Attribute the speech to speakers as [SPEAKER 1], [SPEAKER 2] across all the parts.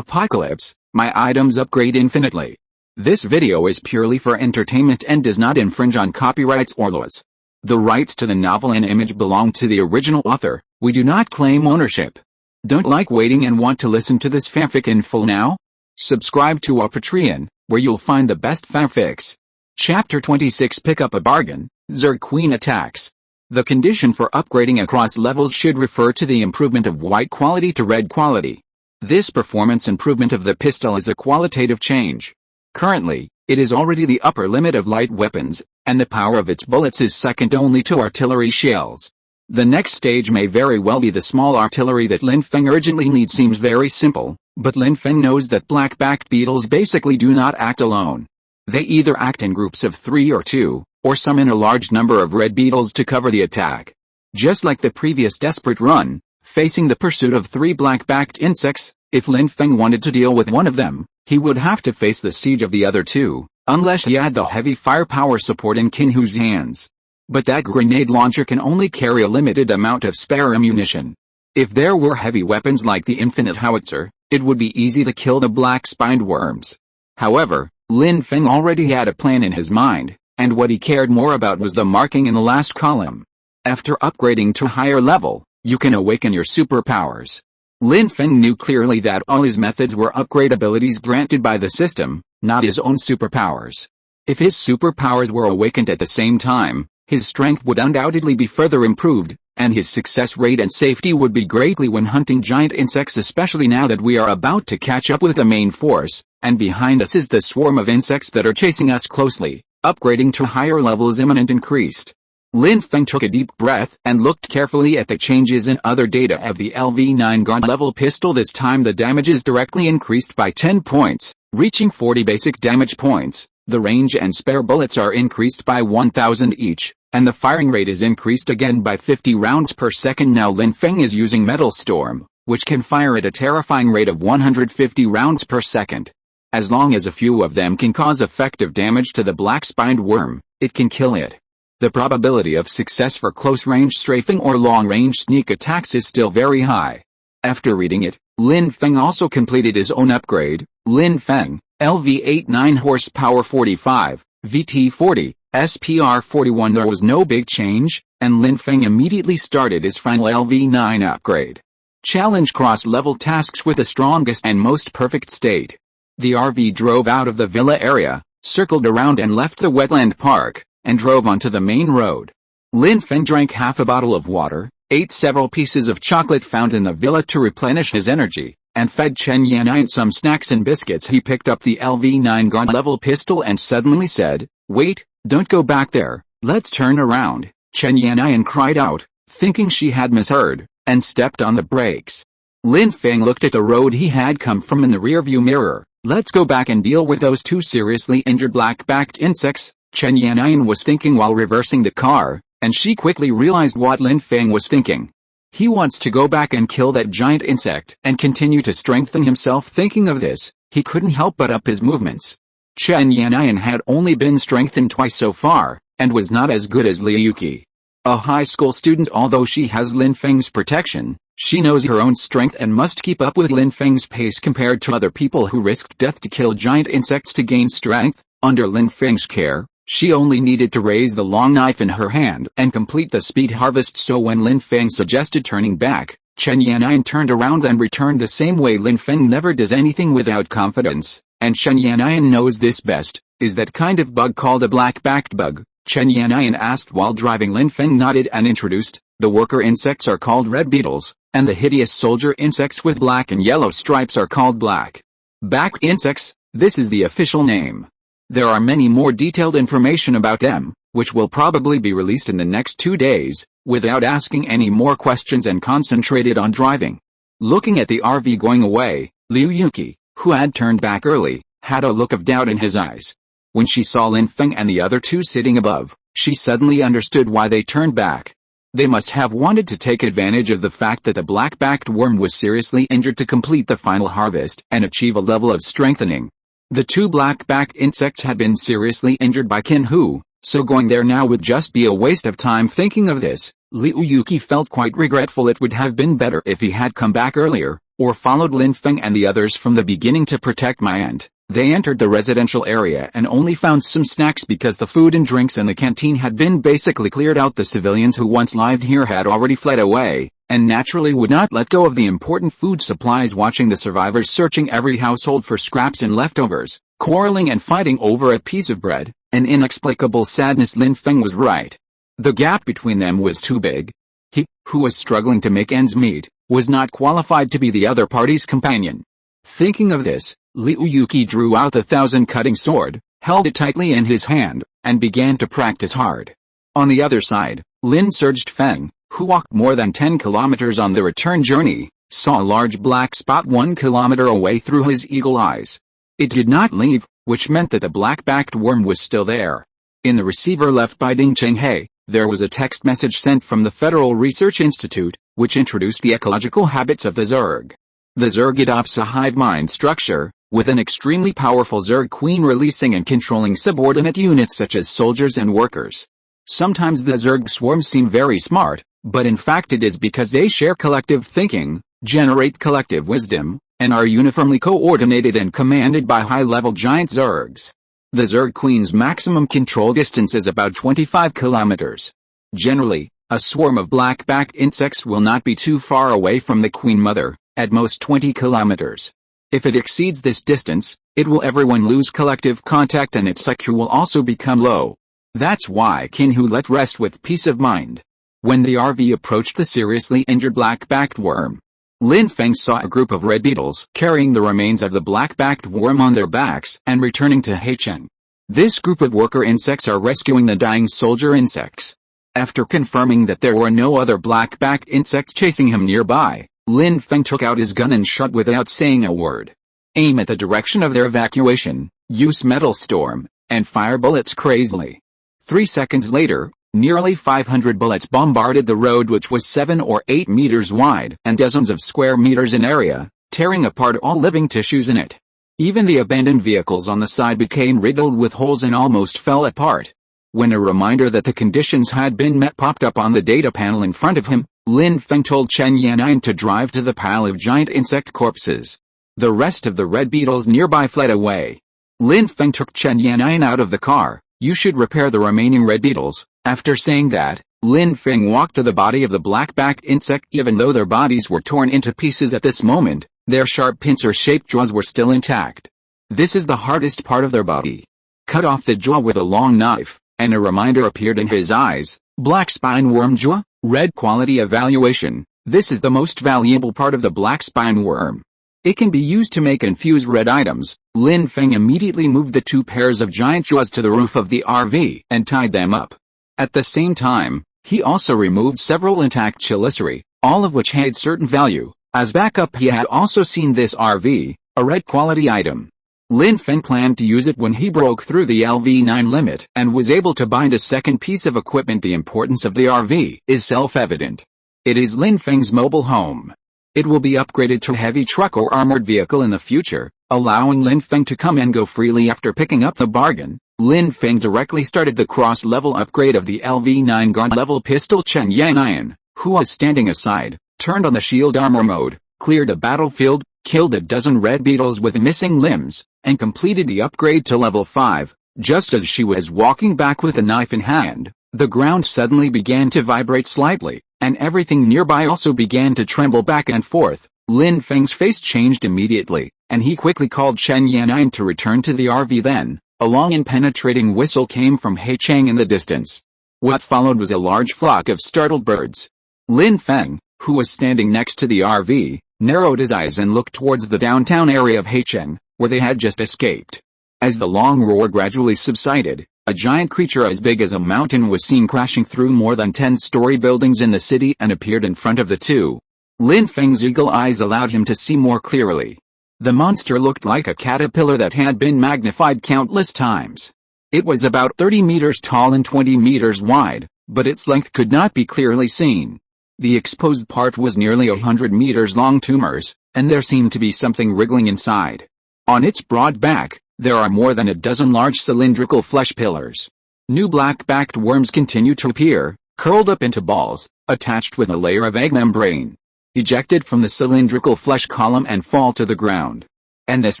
[SPEAKER 1] Apocalypse, my items upgrade infinitely. This video is purely for entertainment and does not infringe on copyrights or laws. The rights to the novel and image belong to the original author. We do not claim ownership. Don't like waiting and want to listen to this fanfic in full now? Subscribe to our Patreon, where you'll find the best fanfics. Chapter 26 Pick up a bargain, Zerg Queen attacks. The condition for upgrading across levels should refer to the improvement of white quality to red quality. This performance improvement of the pistol is a qualitative change. Currently, it is already the upper limit of light weapons, and the power of its bullets is second only to artillery shells. The next stage may very well be the small artillery that Lin Feng urgently needs. Seems very simple, but Lin Feng knows that black-backed beetles basically do not act alone. They either act in groups of 3 or 2, or summon a large number of red beetles to cover the attack. Just like the previous desperate run, facing the pursuit of 3 black-backed insects, if Lin Feng wanted to deal with one of them, he would have to face the siege of the other 2, unless he had the heavy firepower support in Kinhu's hands. But that grenade launcher can only carry a limited amount of spare ammunition. If there were heavy weapons like the infinite howitzer, it would be easy to kill the black-spined worms. However, Lin Feng already had a plan in his mind, and what he cared more about was the marking in the last column. After upgrading to a higher level, you can awaken your superpowers. Lin Feng knew clearly that all his methods were upgrade abilities granted by the system, not his own superpowers. If his superpowers were awakened at the same time, his strength would undoubtedly be further improved, and his success rate and safety would be greatly when hunting giant insects, especially now that we are about to catch up with the main force, and behind us is the swarm of insects that are chasing us closely. Upgrading to higher levels imminent increased. Lin Feng took a deep breath and looked carefully at the changes in other data of the LV9 guard level pistol. This time the damage is directly increased by 10 points, reaching 40 basic damage points. The range and spare bullets are increased by 1,000 each, and the firing rate is increased again by 50 rounds per second. Now Lin Feng is using Metal Storm, which can fire at a terrifying rate of 150 rounds per second. As long as a few of them can cause effective damage to the black-spined worm, it can kill it. The probability of success for close-range strafing or long-range sneak attacks is still very high. After reading it, Lin Feng also completed his own upgrade, Lin Feng, LV8 9 horsepower 45, VT40, SPR 41. There was no big change, and Lin Feng immediately started his final LV9 upgrade. Challenge cross-level tasks with the strongest and most perfect state. The RV drove out of the villa area, circled around and left the wetland park, and drove onto the main road. Lin Feng drank half a bottle of water, ate several pieces of chocolate found in the villa to replenish his energy, and fed Chen Yanai some snacks and biscuits. He picked up the LV9 guard level pistol and suddenly said, "Wait, don't go back there, let's turn around." Chen Yanai cried out, thinking she had misheard, and stepped on the brakes. Lin Feng looked at the road he had come from in the rearview mirror. "Let's go back and deal with those 2 seriously injured black-backed insects," Chen Yanai was thinking while reversing the car, and she quickly realized what Lin Feng was thinking. He wants to go back and kill that giant insect and continue to strengthen himself. Thinking of this, he couldn't help but up his movements. Chen Yanai had only been strengthened twice so far, and was not as good as Liu Yuki. A high school student, although she has Lin Feng's protection, she knows her own strength and must keep up with Lin Feng's pace compared to other people who risked death to kill giant insects to gain strength. Under Lin Feng's care, she only needed to raise the long knife in her hand and complete the speed harvest. So when Lin Feng suggested turning back, Chen Yanai turned around and returned the same way. Lin Feng never does anything without confidence, and Chen Yanai knows this best, is that kind of bug called a black-backed bug. Chen Yanai asked while driving. Lin Feng nodded and introduced, "The worker insects are called red beetles, and the hideous soldier insects with black and yellow stripes are called black-backed insects. This is the official name. There are many more detailed information about them, which will probably be released in the next 2 days." Without asking any more questions and concentrated on driving. Looking at the RV going away, Liu Yuki, who had turned back early, had a look of doubt in his eyes. When she saw Lin Feng and the other 2 sitting above, she suddenly understood why they turned back. They must have wanted to take advantage of the fact that the black-backed worm was seriously injured to complete the final harvest and achieve a level of strengthening. The 2 black-backed insects had been seriously injured by Kinhu, so going there now would just be a waste of time. Thinking of this, Liu Yuki felt quite regretful. It would have been better if he had come back earlier, or followed Lin Feng and the others from the beginning to protect my aunt. They entered the residential area and only found some snacks because the food and drinks in the canteen had been basically cleared out. The civilians who once lived here had already fled away, and naturally would not let go of the important food supplies. Watching the survivors searching every household for scraps and leftovers, quarreling and fighting over a piece of bread, an inexplicable sadness. Lin Feng was right. The gap between them was too big. He, who was struggling to make ends meet, was not qualified to be the other party's companion. Thinking of this, Liu Yuki drew out the 1,000-cutting sword, held it tightly in his hand, and began to practice hard. On the other side, Lin surged Feng, who walked more than 10 kilometers on the return journey, saw a large black spot 1 kilometer away through his eagle eyes. It did not leave, which meant that the black-backed worm was still there. In the receiver left by Ding Chenghe, there was a text message sent from the Federal Research Institute, which introduced the ecological habits of the Zerg. The Zerg adopts a hive mind structure, with an extremely powerful Zerg queen releasing and controlling subordinate units such as soldiers and workers. Sometimes the Zerg swarms seem very smart, but in fact it is because they share collective thinking, generate collective wisdom, and are uniformly coordinated and commanded by high-level giant Zergs. The Zerg queen's maximum control distance is about 25 kilometers. Generally, a swarm of black-backed insects will not be too far away from the queen mother, at most 20 kilometers. If it exceeds this distance, everyone lose collective contact and its IQ will also become low. That's why Kinhu let rest with peace of mind. When the RV approached the seriously injured black-backed worm, Lin Feng saw a group of red beetles carrying the remains of the black-backed worm on their backs and returning to Heicheng. This group of worker insects are rescuing the dying soldier insects. After confirming that there were no other black-backed insects chasing him nearby, Lin Feng took out his gun and shot without saying a word. Aim at the direction of their evacuation, use metal storm, and fire bullets crazily. 3 seconds later, nearly 500 bullets bombarded the road, which was 7 or 8 meters wide and dozens of square meters in area, tearing apart all living tissues in it. Even the abandoned vehicles on the side became riddled with holes and almost fell apart. When a reminder that the conditions had been met popped up on the data panel in front of him, Lin Feng told Chen Yan'an to drive to the pile of giant insect corpses. The rest of the red beetles nearby fled away. Lin Feng took Chen Yan'an out of the car. You should repair the remaining red beetles. After saying that, Lin Feng walked to the body of the black-backed insect. Even though their bodies were torn into pieces at this moment, their sharp pincer-shaped jaws were still intact. This is the hardest part of their body. Cut off the jaw with a long knife, and a reminder appeared in his eyes. Black spine worm jaw, red quality evaluation. This is the most valuable part of the black spine worm. It can be used to make and fuse red items. Lin Feng immediately moved the 2 pairs of giant jaws to the roof of the RV and tied them up. At the same time, he also removed several intact chelicerae, all of which had certain value. As backup, he had also seen this RV, a red quality item. Lin Feng planned to use it when he broke through the LV9 limit and was able to bind a second piece of equipment. The importance of the RV is self-evident. It is Lin Feng's mobile home. It will be upgraded to a heavy truck or armored vehicle in the future, allowing Lin Feng to come and go freely. After picking up the bargain, Lin Feng directly started the cross-level upgrade of the LV9 guard-level pistol. Chen Yan'an, who was standing aside, turned on the shield armor mode, cleared the battlefield, killed a dozen red beetles with missing limbs, and completed the upgrade to level 5. Just as she was walking back with a knife in hand, the ground suddenly began to vibrate slightly, and everything nearby also began to tremble back and forth. Lin Feng's face changed immediately, and he quickly called Chen Yan'an to return to the RV. Then, a long and penetrating whistle came from Heicheng in the distance. What followed was a large flock of startled birds. Lin Feng, who was standing next to the RV, narrowed his eyes and looked towards the downtown area of Heicheng, where they had just escaped. As the long roar gradually subsided, a giant creature as big as a mountain was seen crashing through more than 10-story buildings in the city and appeared in front of the two. Lin Feng's eagle eyes allowed him to see more clearly. The monster looked like a caterpillar that had been magnified countless times. It was about 30 meters tall and 20 meters wide, but its length could not be clearly seen. The exposed part was nearly 100 meters long tumors, and there seemed to be something wriggling inside. On its broad back, there are more than a dozen large cylindrical flesh pillars. New black-backed worms continue to appear, curled up into balls, attached with a layer of egg membrane. ejected from the cylindrical flesh column and fall to the ground. And this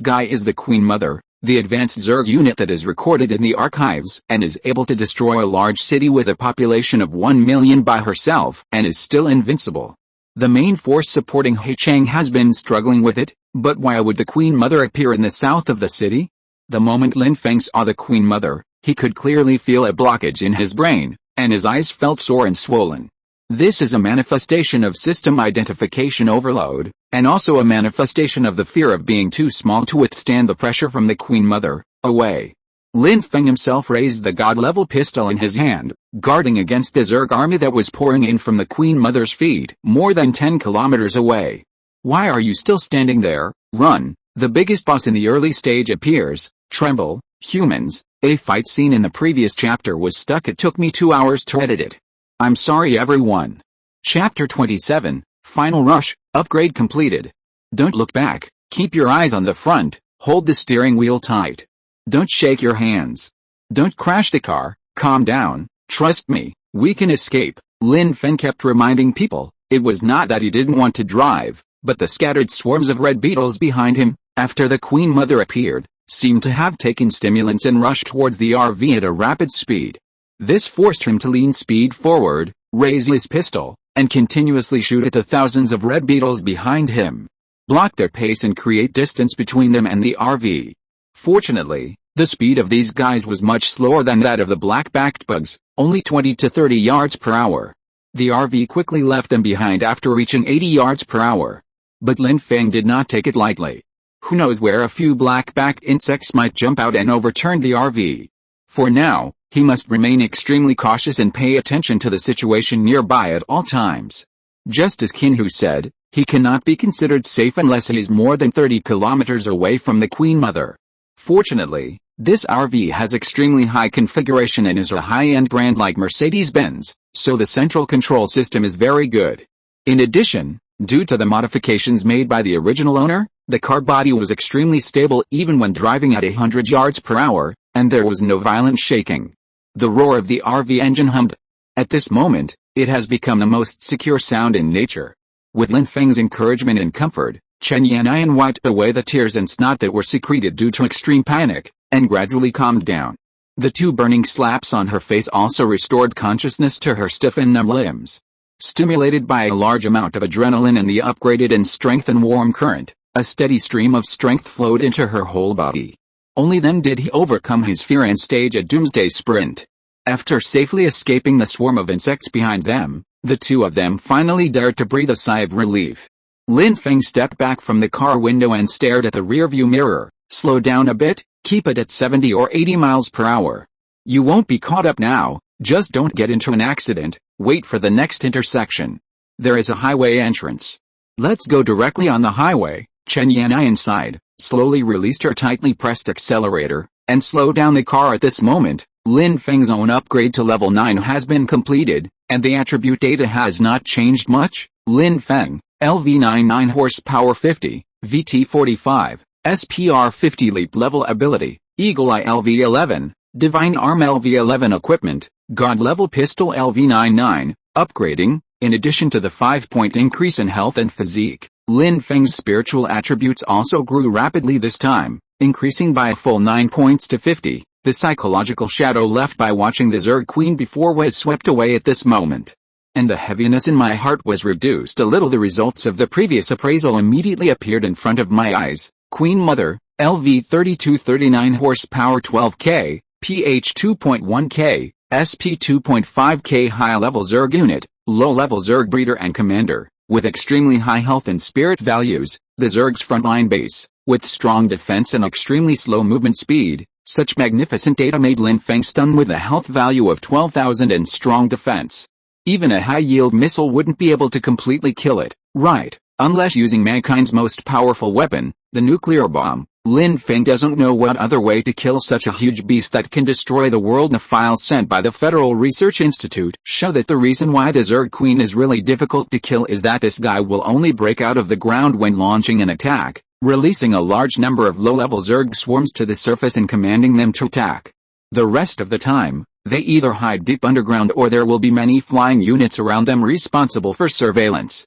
[SPEAKER 1] guy is the Queen Mother, the advanced Zerg unit that is recorded in the archives and is able to destroy a large city with a population of 1 million by herself and is still invincible. The main force supporting He Chang has been struggling with it, but why would the Queen Mother appear in the south of the city? The moment Lin Feng saw the Queen Mother, he could clearly feel a blockage in his brain, and his eyes felt sore and swollen. This is a manifestation of system identification overload, and also a manifestation of the fear of being too small to withstand the pressure from the Queen Mother, away. Lin Feng himself raised the god-level pistol in his hand, guarding against the Zerg army that was pouring in from the Queen Mother's feet, more than 10 kilometers away. Why are you still standing there? Run! The biggest boss in the early stage appears. Tremble, humans. A fight scene in the previous chapter was stuck. It took me 2 hours to edit it. I'm sorry everyone. Chapter 27, Final Rush, upgrade completed. Don't look back, keep your eyes on the front, hold the steering wheel tight. Don't shake your hands. Don't crash the car, calm down, trust me, we can escape. Lin Feng kept reminding people, it was not that he didn't want to drive, but the scattered swarms of red beetles behind him, after the Queen Mother appeared, seemed to have taken stimulants and rushed towards the RV at a rapid speed. This forced him to lean speed forward, raise his pistol, and continuously shoot at the thousands of red beetles behind him. Block their pace and create distance between them and the RV. Fortunately, the speed of these guys was much slower than that of the black-backed bugs, only 20 to 30 yards per hour. The RV quickly left them behind after reaching 80 yards per hour. But Lin Feng did not take it lightly. Who knows where a few black-backed insects might jump out and overturn the RV. For now, he must remain extremely cautious and pay attention to the situation nearby at all times. Just as Kinhu said, he cannot be considered safe unless he is more than 30 kilometers away from the Queen Mother. Fortunately, this RV has extremely high configuration and is a high-end brand like Mercedes-Benz, so the central control system is very good. In addition, due to the modifications made by the original owner, the car body was extremely stable even when driving at 100 yards per hour, and there was no violent shaking. The roar of the RV engine hummed. At this moment, it has become the most secure sound in nature. With Lin Feng's encouragement and comfort, Chen Yannian wiped away the tears and snot that were secreted due to extreme panic, and gradually calmed down. The 2 burning slaps on her face also restored consciousness to her stiff and numb limbs. Stimulated by a large amount of adrenaline and the upgraded in strength and warm current, a steady stream of strength flowed into her whole body. Only then did he overcome his fear and stage a doomsday sprint. After safely escaping the swarm of insects behind them, the 2 of them finally dared to breathe a sigh of relief. Lin Feng stepped back from the car window and stared at the rearview mirror. Slow down a bit, keep it at 70 or 80 miles per hour. You won't be caught up now, just don't get into an accident, wait for the next intersection. There is a highway entrance. Let's go directly on the highway. Chen Yannian sighed, slowly released her tightly pressed accelerator, and slowed down the car. At this moment, Lin Feng's own upgrade to level 9 has been completed, and the attribute data has not changed much. Lin Feng, LV99 horsepower 50, VT 45, SPR 50 leap level ability, Eagle Eye LV11, Divine Arm LV11 equipment, God level pistol LV99, upgrading. In addition to the 5-point increase in health and physique, Lin Feng's spiritual attributes also grew rapidly this time, increasing by a full 9 points to 50. The psychological shadow left by watching the Zerg Queen before was swept away at this moment. And the heaviness in my heart was reduced a little. The results of the previous appraisal immediately appeared in front of my eyes. Queen Mother, LV 3239 horsepower 12K, PH 2.1K, SP 2.5K high-level Zerg unit, low-level Zerg breeder and commander, with extremely high health and spirit values, the Zerg's frontline base, with strong defense and extremely slow movement speed. Such magnificent data made Lin Feng stunned with a health value of 12,000 and strong defense. Even a high-yield missile wouldn't be able to completely kill it, right, unless using mankind's most powerful weapon, the nuclear bomb. Lin Feng doesn't know what other way to kill such a huge beast that can destroy the world. The files sent by the Federal Research Institute show that the reason why the Zerg Queen is really difficult to kill is that this guy will only break out of the ground when launching an attack, releasing a large number of low-level Zerg swarms to the surface and commanding them to attack. The rest of the time, they either hide deep underground or there will be many flying units around them responsible for surveillance.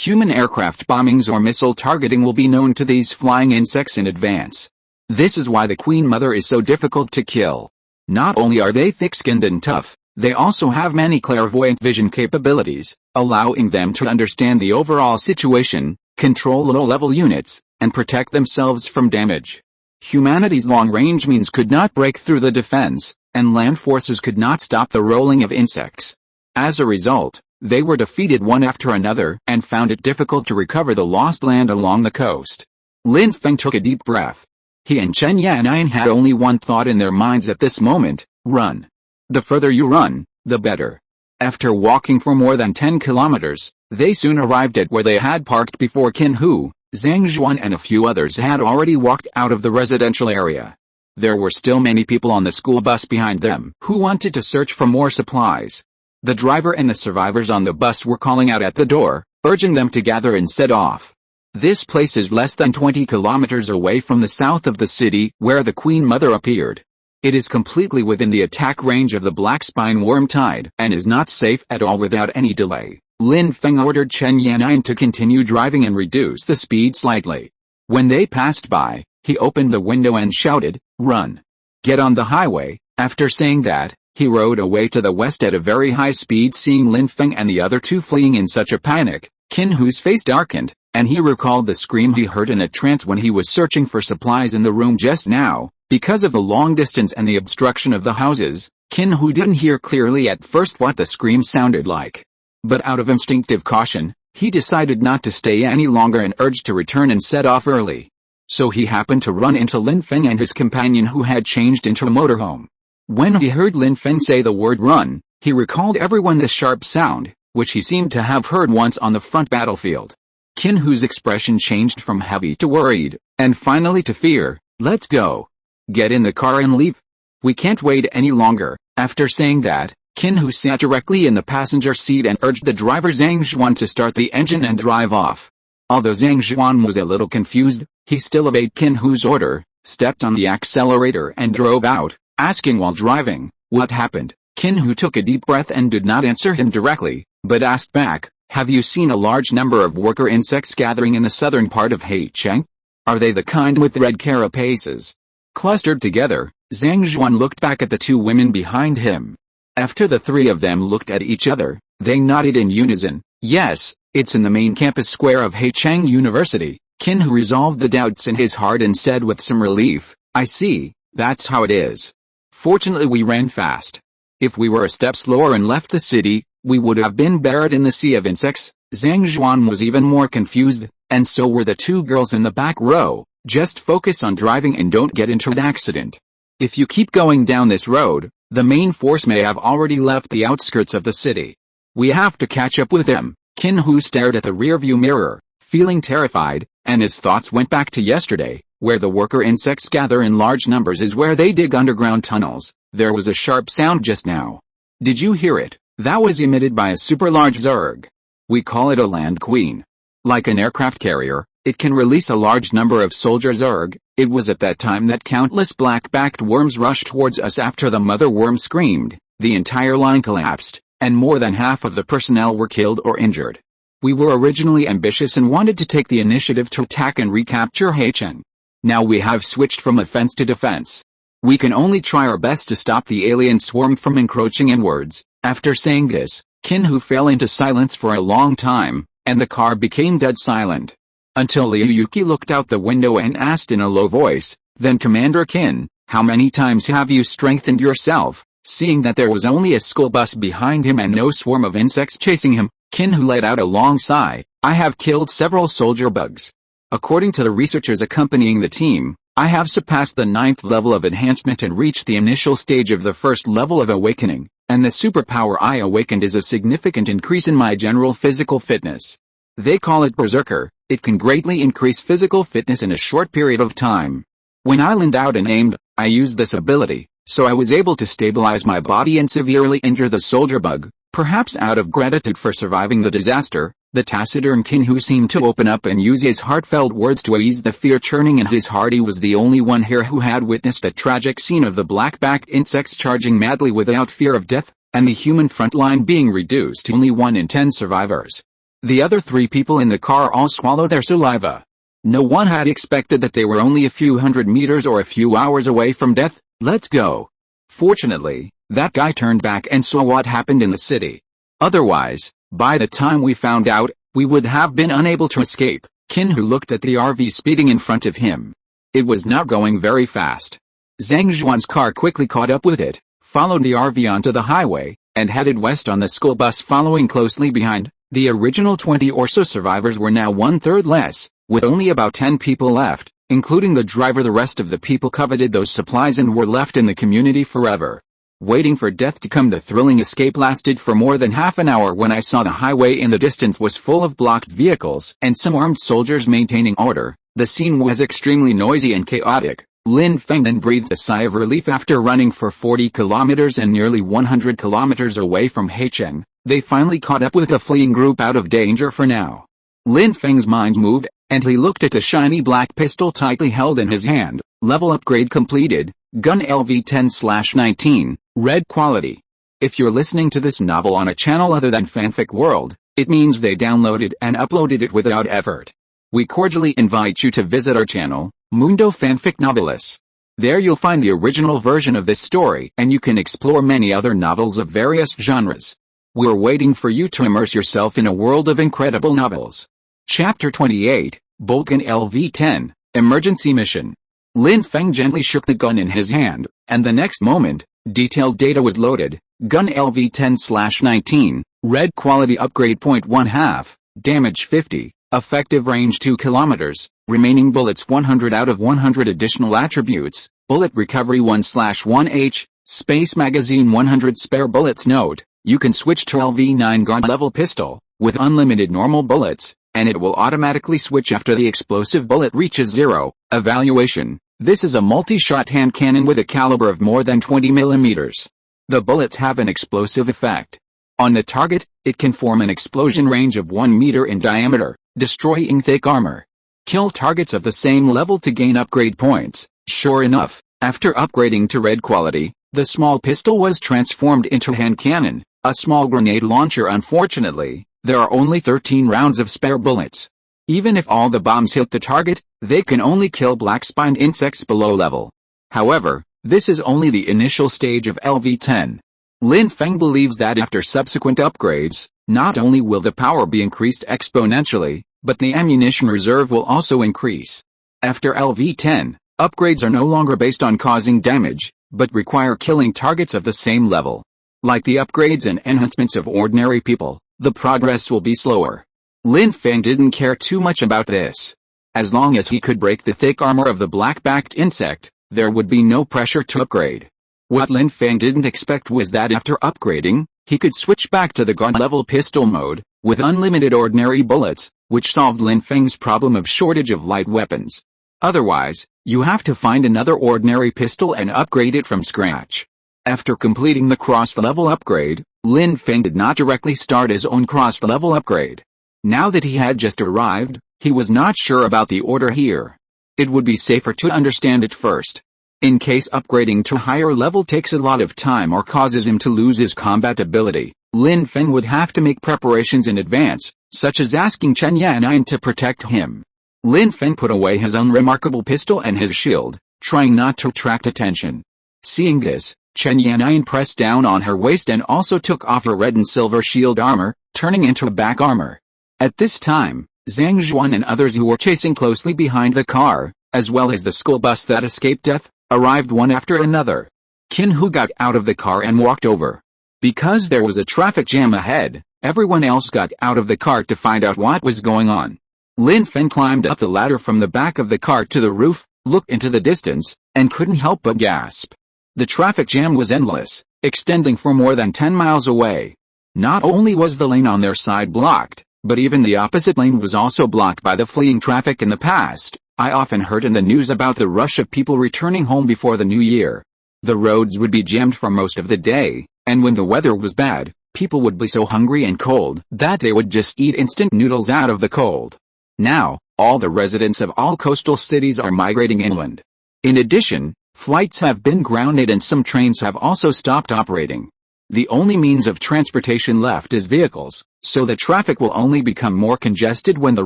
[SPEAKER 1] Human aircraft bombings or missile targeting will be known to these flying insects in advance. This is why the Queen Mother is so difficult to kill. Not only are they thick-skinned and tough, they also have many clairvoyant vision capabilities, allowing them to understand the overall situation, control low-level units, and protect themselves from damage. Humanity's long-range means could not break through the defense, and land forces could not stop the rolling of insects. As a result, they were defeated one after another and found it difficult to recover the lost land along the coast. Lin Feng took a deep breath. He and Chen Yannian had only one thought in their minds at this moment: run. The further you run, the better. After walking for more than 10 kilometers, they soon arrived at where they had parked before. Qin Hu, Zhang Zhuan and a few others had already walked out of the residential area. There were still many people on the school bus behind them who wanted to search for more supplies. The driver and the survivors on the bus were calling out at the door, urging them to gather and set off. This place is less than 20 kilometers away from the south of the city where the Queen Mother appeared. It is completely within the attack range of the black spine worm tide and is not safe at all. Without any delay, Lin Feng ordered Chen Yannian to continue driving and reduce the speed slightly. When they passed by, he opened the window and shouted, "Run! Get on the highway." After saying that, he rode away to the west at a very high speed. Seeing Lin Feng and the other two fleeing in such a panic, Qin Hu's face darkened, and he recalled the scream he heard in a trance when he was searching for supplies in the room just now. Because of the long distance and the obstruction of the houses, Qin Hu didn't hear clearly at first what the scream sounded like. But out of instinctive caution, he decided not to stay any longer and urged to return and set off early. So he happened to run into Lin Feng and his companion, who had changed into a motorhome. When he heard Lin Feng say the word run, he recalled everyone the sharp sound, which he seemed to have heard once on the front battlefield. Qin Hu's expression changed from heavy to worried, and finally to fear. "Let's go. Get in the car and leave. We can't wait any longer." After saying that, Qin Hu sat directly in the passenger seat and urged the driver Zhang Zhuan to start the engine and drive off. Although Zhang Zhuan was a little confused, he still obeyed Qin Hu's order, stepped on the accelerator and drove out, asking while driving, "What happened?" Qin Hu took a deep breath and did not answer him directly, but asked back, "Have you seen a large number of worker insects gathering in the southern part of Heicheng? Are they the kind with red carapaces?" Clustered together, Zhang Zhuan looked back at the two women behind him. After the three of them looked at each other, they nodded in unison. "Yes, it's in the main campus square of Heicheng University." Qin Hu resolved the doubts in his heart and said with some relief, "I see, that's how it is. Fortunately we ran fast. If we were a step slower and left the city, we would have been buried in the sea of insects." Zhang Zhuan was even more confused, and so were the two girls in the back row. "Just focus on driving and don't get into an accident. If you keep going down this road, the main force may have already left the outskirts of the city. We have to catch up with them." Qin Hu stared at the rearview mirror, feeling terrified, and his thoughts went back to yesterday. Where the worker insects gather in large numbers is where they dig underground tunnels. There was a sharp sound just now. Did you hear it? That was emitted by a super large zerg. We call it a land queen. Like an aircraft carrier, it can release a large number of soldier zerg. It was at that time that countless black-backed worms rushed towards us. After the mother worm screamed, the entire line collapsed, and more than half of the personnel were killed or injured. We were originally ambitious and wanted to take the initiative to attack and recapture Heicheng. Now we have switched from offense to defense. We can only try our best to stop the alien swarm from encroaching inwards." After saying this, Qin Hu fell into silence for a long time, and the car became dead silent. Until Liu Yuki looked out the window and asked in a low voice, "Then Commander Qin, how many times have you strengthened yourself?" Seeing that there was only a school bus behind him and no swarm of insects chasing him, Qin Hu let out a long sigh. "I have killed several soldier bugs. According to the researchers accompanying the team, I have surpassed the 9th level of enhancement and reached the initial stage of the 1st level of awakening, and the superpower I awakened is a significant increase in my general physical fitness. They call it Berserker. It can greatly increase physical fitness in a short period of time. When I leaned out and aimed, I used this ability, so I was able to stabilize my body and severely injure the soldier bug, perhaps out of gratitude for surviving the disaster." The taciturn Qin Hu seemed to open up and use his heartfelt words to ease the fear churning in his heart. He was the only one here who had witnessed a tragic scene of the black-backed insects charging madly without fear of death, and the human front line being reduced to only 1 in 10 survivors. The other 3 people in the car all swallowed their saliva. No one had expected that they were only a few hundred meters or a few hours away from death. Let's go. Fortunately, that guy turned back and saw what happened in the city. Otherwise, by the time we found out, we would have been unable to escape. Qin Hu looked at the RV speeding in front of him. It was not going very fast. Zhang Zhuan's car quickly caught up with it, followed the RV onto the highway, and headed west on the school bus following closely behind. The original 20 or so survivors were now 1/3 less, with only about 10 people left, including the driver. The rest of the people coveted those supplies and were left in the community forever. Waiting for death to come. The thrilling escape lasted for more than half an hour. When I saw the highway in the distance was full of blocked vehicles and some armed soldiers maintaining order, the scene was extremely noisy and chaotic. Lin Feng then breathed a sigh of relief. After running for 40 kilometers and nearly 100 kilometers away from Heicheng, they finally caught up with the fleeing group out of danger for now. Lin Feng's mind moved, and he looked at the shiny black pistol tightly held in his hand. Level upgrade completed, gun LV10/19, red quality. If you're listening to this novel on a channel other than Fanfic World, it means they downloaded and uploaded it without effort. We cordially invite you to visit our channel, Mundo Fanfic Novelis. There you'll find the original version of this story and you can explore many other novels of various genres. We're waiting for you to immerse yourself in a world of incredible novels. Chapter 28, Boltgun LV10, Emergency Mission. Lin Feng gently shook the gun in his hand, and the next moment, detailed data was loaded. Gun LV10/19, red quality upgrade .1/2, damage 50, effective range 2 kilometers, remaining bullets 100 out of 100. Additional attributes, bullet recovery 1/1H, space magazine 100 spare bullets. Note, you can switch to LV9 gun level pistol, with unlimited normal bullets, and it will automatically switch after the explosive bullet reaches 0. Evaluation. This is a multi-shot hand cannon with a caliber of more than 20 millimeters. The bullets have an explosive effect. On the target, it can form an explosion range of 1 meter in diameter, destroying thick armor. Kill targets of the same level to gain upgrade points. Sure enough, after upgrading to red quality, the small pistol was transformed into hand cannon, a small grenade launcher. Unfortunately, there are only 13 rounds of spare bullets. Even if all the bombs hit the target, they can only kill black-spined insects below level. However, this is only the initial stage of LV10. Lin Feng believes that after subsequent upgrades, not only will the power be increased exponentially, but the ammunition reserve will also increase. After LV10, upgrades are no longer based on causing damage, but require killing targets of the same level. Like the upgrades and enhancements of ordinary people, the progress will be slower. Lin Feng didn't care too much about this. As long as he could break the thick armor of the black-backed insect, there would be no pressure to upgrade. What Lin Feng didn't expect was that after upgrading, he could switch back to the gun-level pistol mode, with unlimited ordinary bullets, which solved Lin Feng's problem of shortage of light weapons. Otherwise, you have to find another ordinary pistol and upgrade it from scratch. After completing the cross-level upgrade, Lin Feng did not directly start his own cross-level upgrade. Now that he had just arrived, he was not sure about the order here. It would be safer to understand it first. In case upgrading to higher level takes a lot of time or causes him to lose his combat ability, Lin Feng would have to make preparations in advance, such as asking Chen Yan'an to protect him. Lin Feng put away his unremarkable pistol and his shield, trying not to attract attention. Seeing this, Chen Yan'an pressed down on her waist and also took off her red and silver shield armor, turning into a back armor. At this time, Zhang Zhuan and others who were chasing closely behind the car, as well as the school bus that escaped death, arrived one after another. Qin Hu got out of the car and walked over. Because there was a traffic jam ahead, everyone else got out of the car to find out what was going on. Lin Feng climbed up the ladder from the back of the car to the roof, looked into the distance, and couldn't help but gasp. The traffic jam was endless, extending for more than 10 miles away. Not only was the lane on their side blocked, but even the opposite lane was also blocked by the fleeing traffic. In the past, I often heard in the news about the rush of people returning home before the new year. The roads would be jammed for most of the day, and when the weather was bad, people would be so hungry and cold that they would just eat instant noodles out of the cold. Now, all the residents of all coastal cities are migrating inland. In addition, flights have been grounded and some trains have also stopped operating. The only means of transportation left is vehicles, so the traffic will only become more congested when the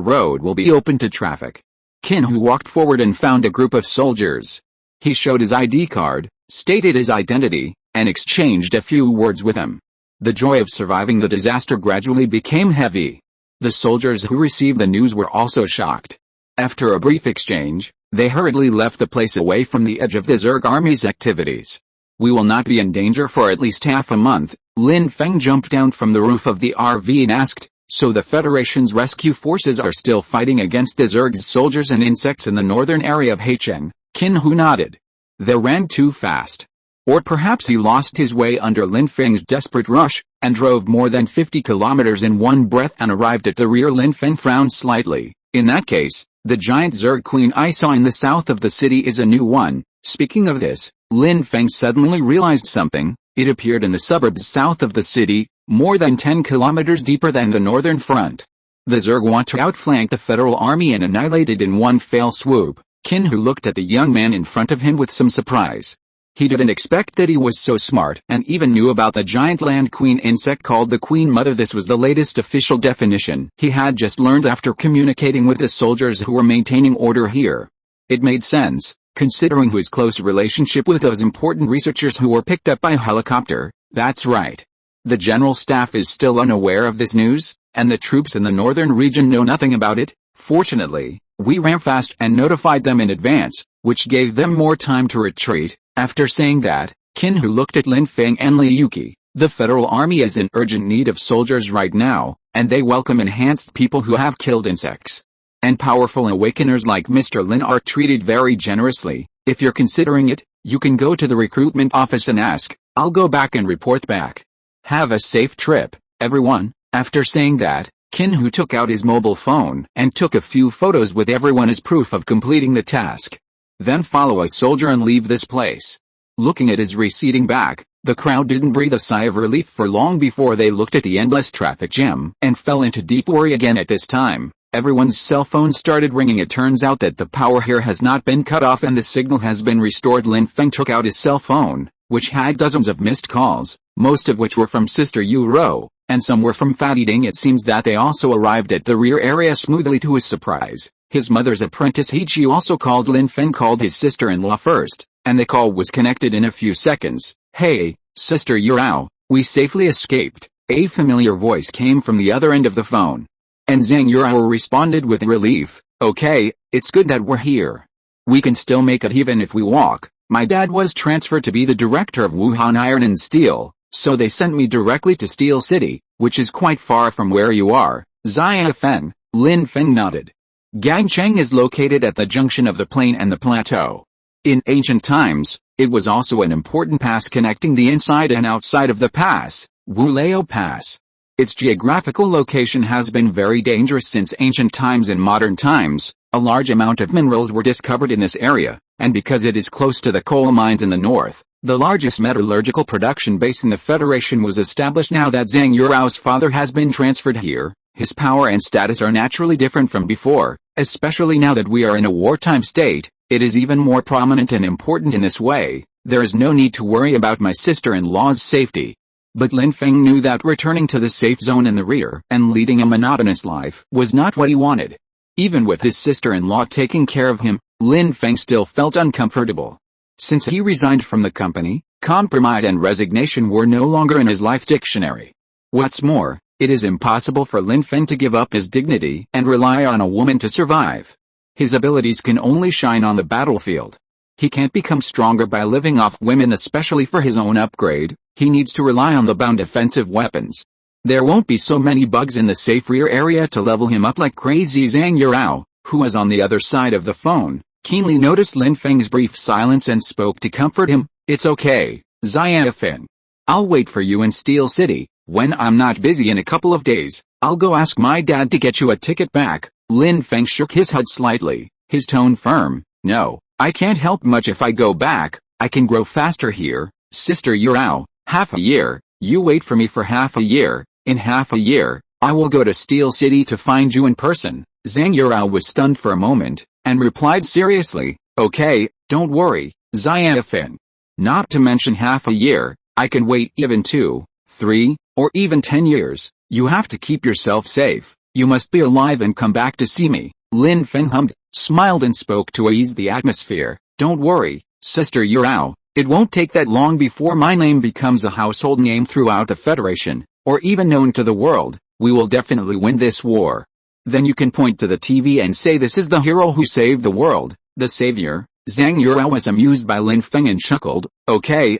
[SPEAKER 1] road will be open to traffic. Qin Hu walked forward and found a group of soldiers. He showed his ID card, stated his identity, and exchanged a few words with him. The joy of surviving the disaster gradually became heavy. The soldiers who received the news were also shocked. After a brief exchange, they hurriedly left the place away from the edge of the Zerg army's activities. We will not be in danger for at least half a month. Lin Feng jumped down from the roof of the RV and asked, so the Federation's rescue forces are still fighting against the Zerg's soldiers and insects in the northern area of Haicheng? Qin Hu nodded. They ran too fast. Or perhaps he lost his way under Lin Feng's desperate rush, and drove more than 50 kilometers in one breath and arrived at the rear. Lin Feng frowned slightly. In that case, the giant Zerg queen I saw in the south of the city is a new one. Speaking of this, Lin Feng suddenly realized something. It appeared in the suburbs south of the city, more than 10 kilometers deeper than the northern front. The Zerg want to outflank the federal army and annihilate it in one fell swoop. Qin Hu looked at the young man in front of him with some surprise. He didn't expect that he was so smart and even knew about the giant land queen insect called the Queen Mother. This was the latest official definition he had just learned after communicating with the soldiers who were maintaining order here. It made sense, considering his close relationship with those important researchers who were picked up by helicopter. That's right. The general staff is still unaware of this news, and the troops in the northern region know nothing about it. Fortunately, we ran fast and notified them in advance, which gave them more time to retreat. After saying that, Qin Hu looked at Lin Feng and Li Yuqi. The federal army is in urgent need of soldiers right now, and they welcome enhanced people who have killed insects. And powerful awakeners like Mr. Lin are treated very generously. If you're considering it, you can go to the recruitment office and ask. I'll go back and report back. Have a safe trip, everyone. After saying that, Qin Hu took out his mobile phone and took a few photos with everyone as proof of completing the task. Then follow a soldier and leave this place. Looking at his receding back, the crowd didn't breathe a sigh of relief for long before they looked at the endless traffic jam and fell into deep worry again. At this time, everyone's cell phones started ringing. It turns out that the power here has not been cut off and the signal has been restored. Lin Feng took out his cell phone, which had dozens of missed calls, most of which were from Sister Yu Ro, and some were from Fatty Ding. It seems that they also arrived at the rear area smoothly. To his surprise, his mother's apprentice He also called. Lin Feng called his sister-in-law first, and the call was connected in a few seconds. Hey, Sister Yurao, we safely escaped. A familiar voice came from the other end of the phone. And Zhang Yurao responded with relief. Okay, it's good that we're here. We can still make it even if we walk. My dad was transferred to be the director of Wuhan Iron and Steel, so they sent me directly to Steel City, which is quite far from where you are. Zia Feng. Lin Feng nodded. Gangcheng is located at the junction of the plain and the plateau. In ancient times, it was also an important pass connecting the inside and outside of the pass, Wuleo Pass. Its geographical location has been very dangerous since ancient times. In modern times, a large amount of minerals were discovered in this area, and because it is close to the coal mines in the north, the largest metallurgical production base in the Federation was established. Now that Zhang Yurao's father has been transferred here, his power and status are naturally different from before, especially now that we are in a wartime state. It is even more prominent and important in this way. There is no need to worry about my sister-in-law's safety. But Lin Feng knew that returning to the safe zone in the rear and leading a monotonous life was not what he wanted. Even with his sister-in-law taking care of him, Lin Feng still felt uncomfortable. Since he resigned from the company, compromise and resignation were no longer in his life dictionary. What's more, it is impossible for Lin Feng to give up his dignity and rely on a woman to survive. His abilities can only shine on the battlefield. He can't become stronger by living off women, especially for his own upgrade. He needs to rely on the bound defensive weapons. There won't be so many bugs in the safe rear area to level him up like crazy. Zhang Yurao, who was on the other side of the phone, keenly noticed Lin Feng's brief silence and spoke to comfort him. It's okay, Zia Feng. I'll wait for you in Steel City. When I'm not busy in a couple of days, I'll go ask my dad to get you a ticket back. Lin Feng shook his head slightly, his tone firm. No, I can't help much if I go back. I can grow faster here. Sister Yurao, half a year. You wait for me for half a year. In half a year, I will go to Steel City to find you in person. Zhang Yurao was stunned for a moment, and replied seriously, okay, don't worry, Zia Feng. Not to mention half a year, I can wait even 2, 3, or even 10 years. You have to keep yourself safe. You must be alive and come back to see me." Lin Feng hummed, smiled and spoke to ease the atmosphere. "Don't worry, Sister Yurao. It won't take that long before my name becomes a household name throughout the Federation, or even known to the world. We will definitely win this war. Then you can point to the TV and say this is the hero who saved the world, the savior." Zhang Yurao was amused by Lin Feng and chuckled. Okay,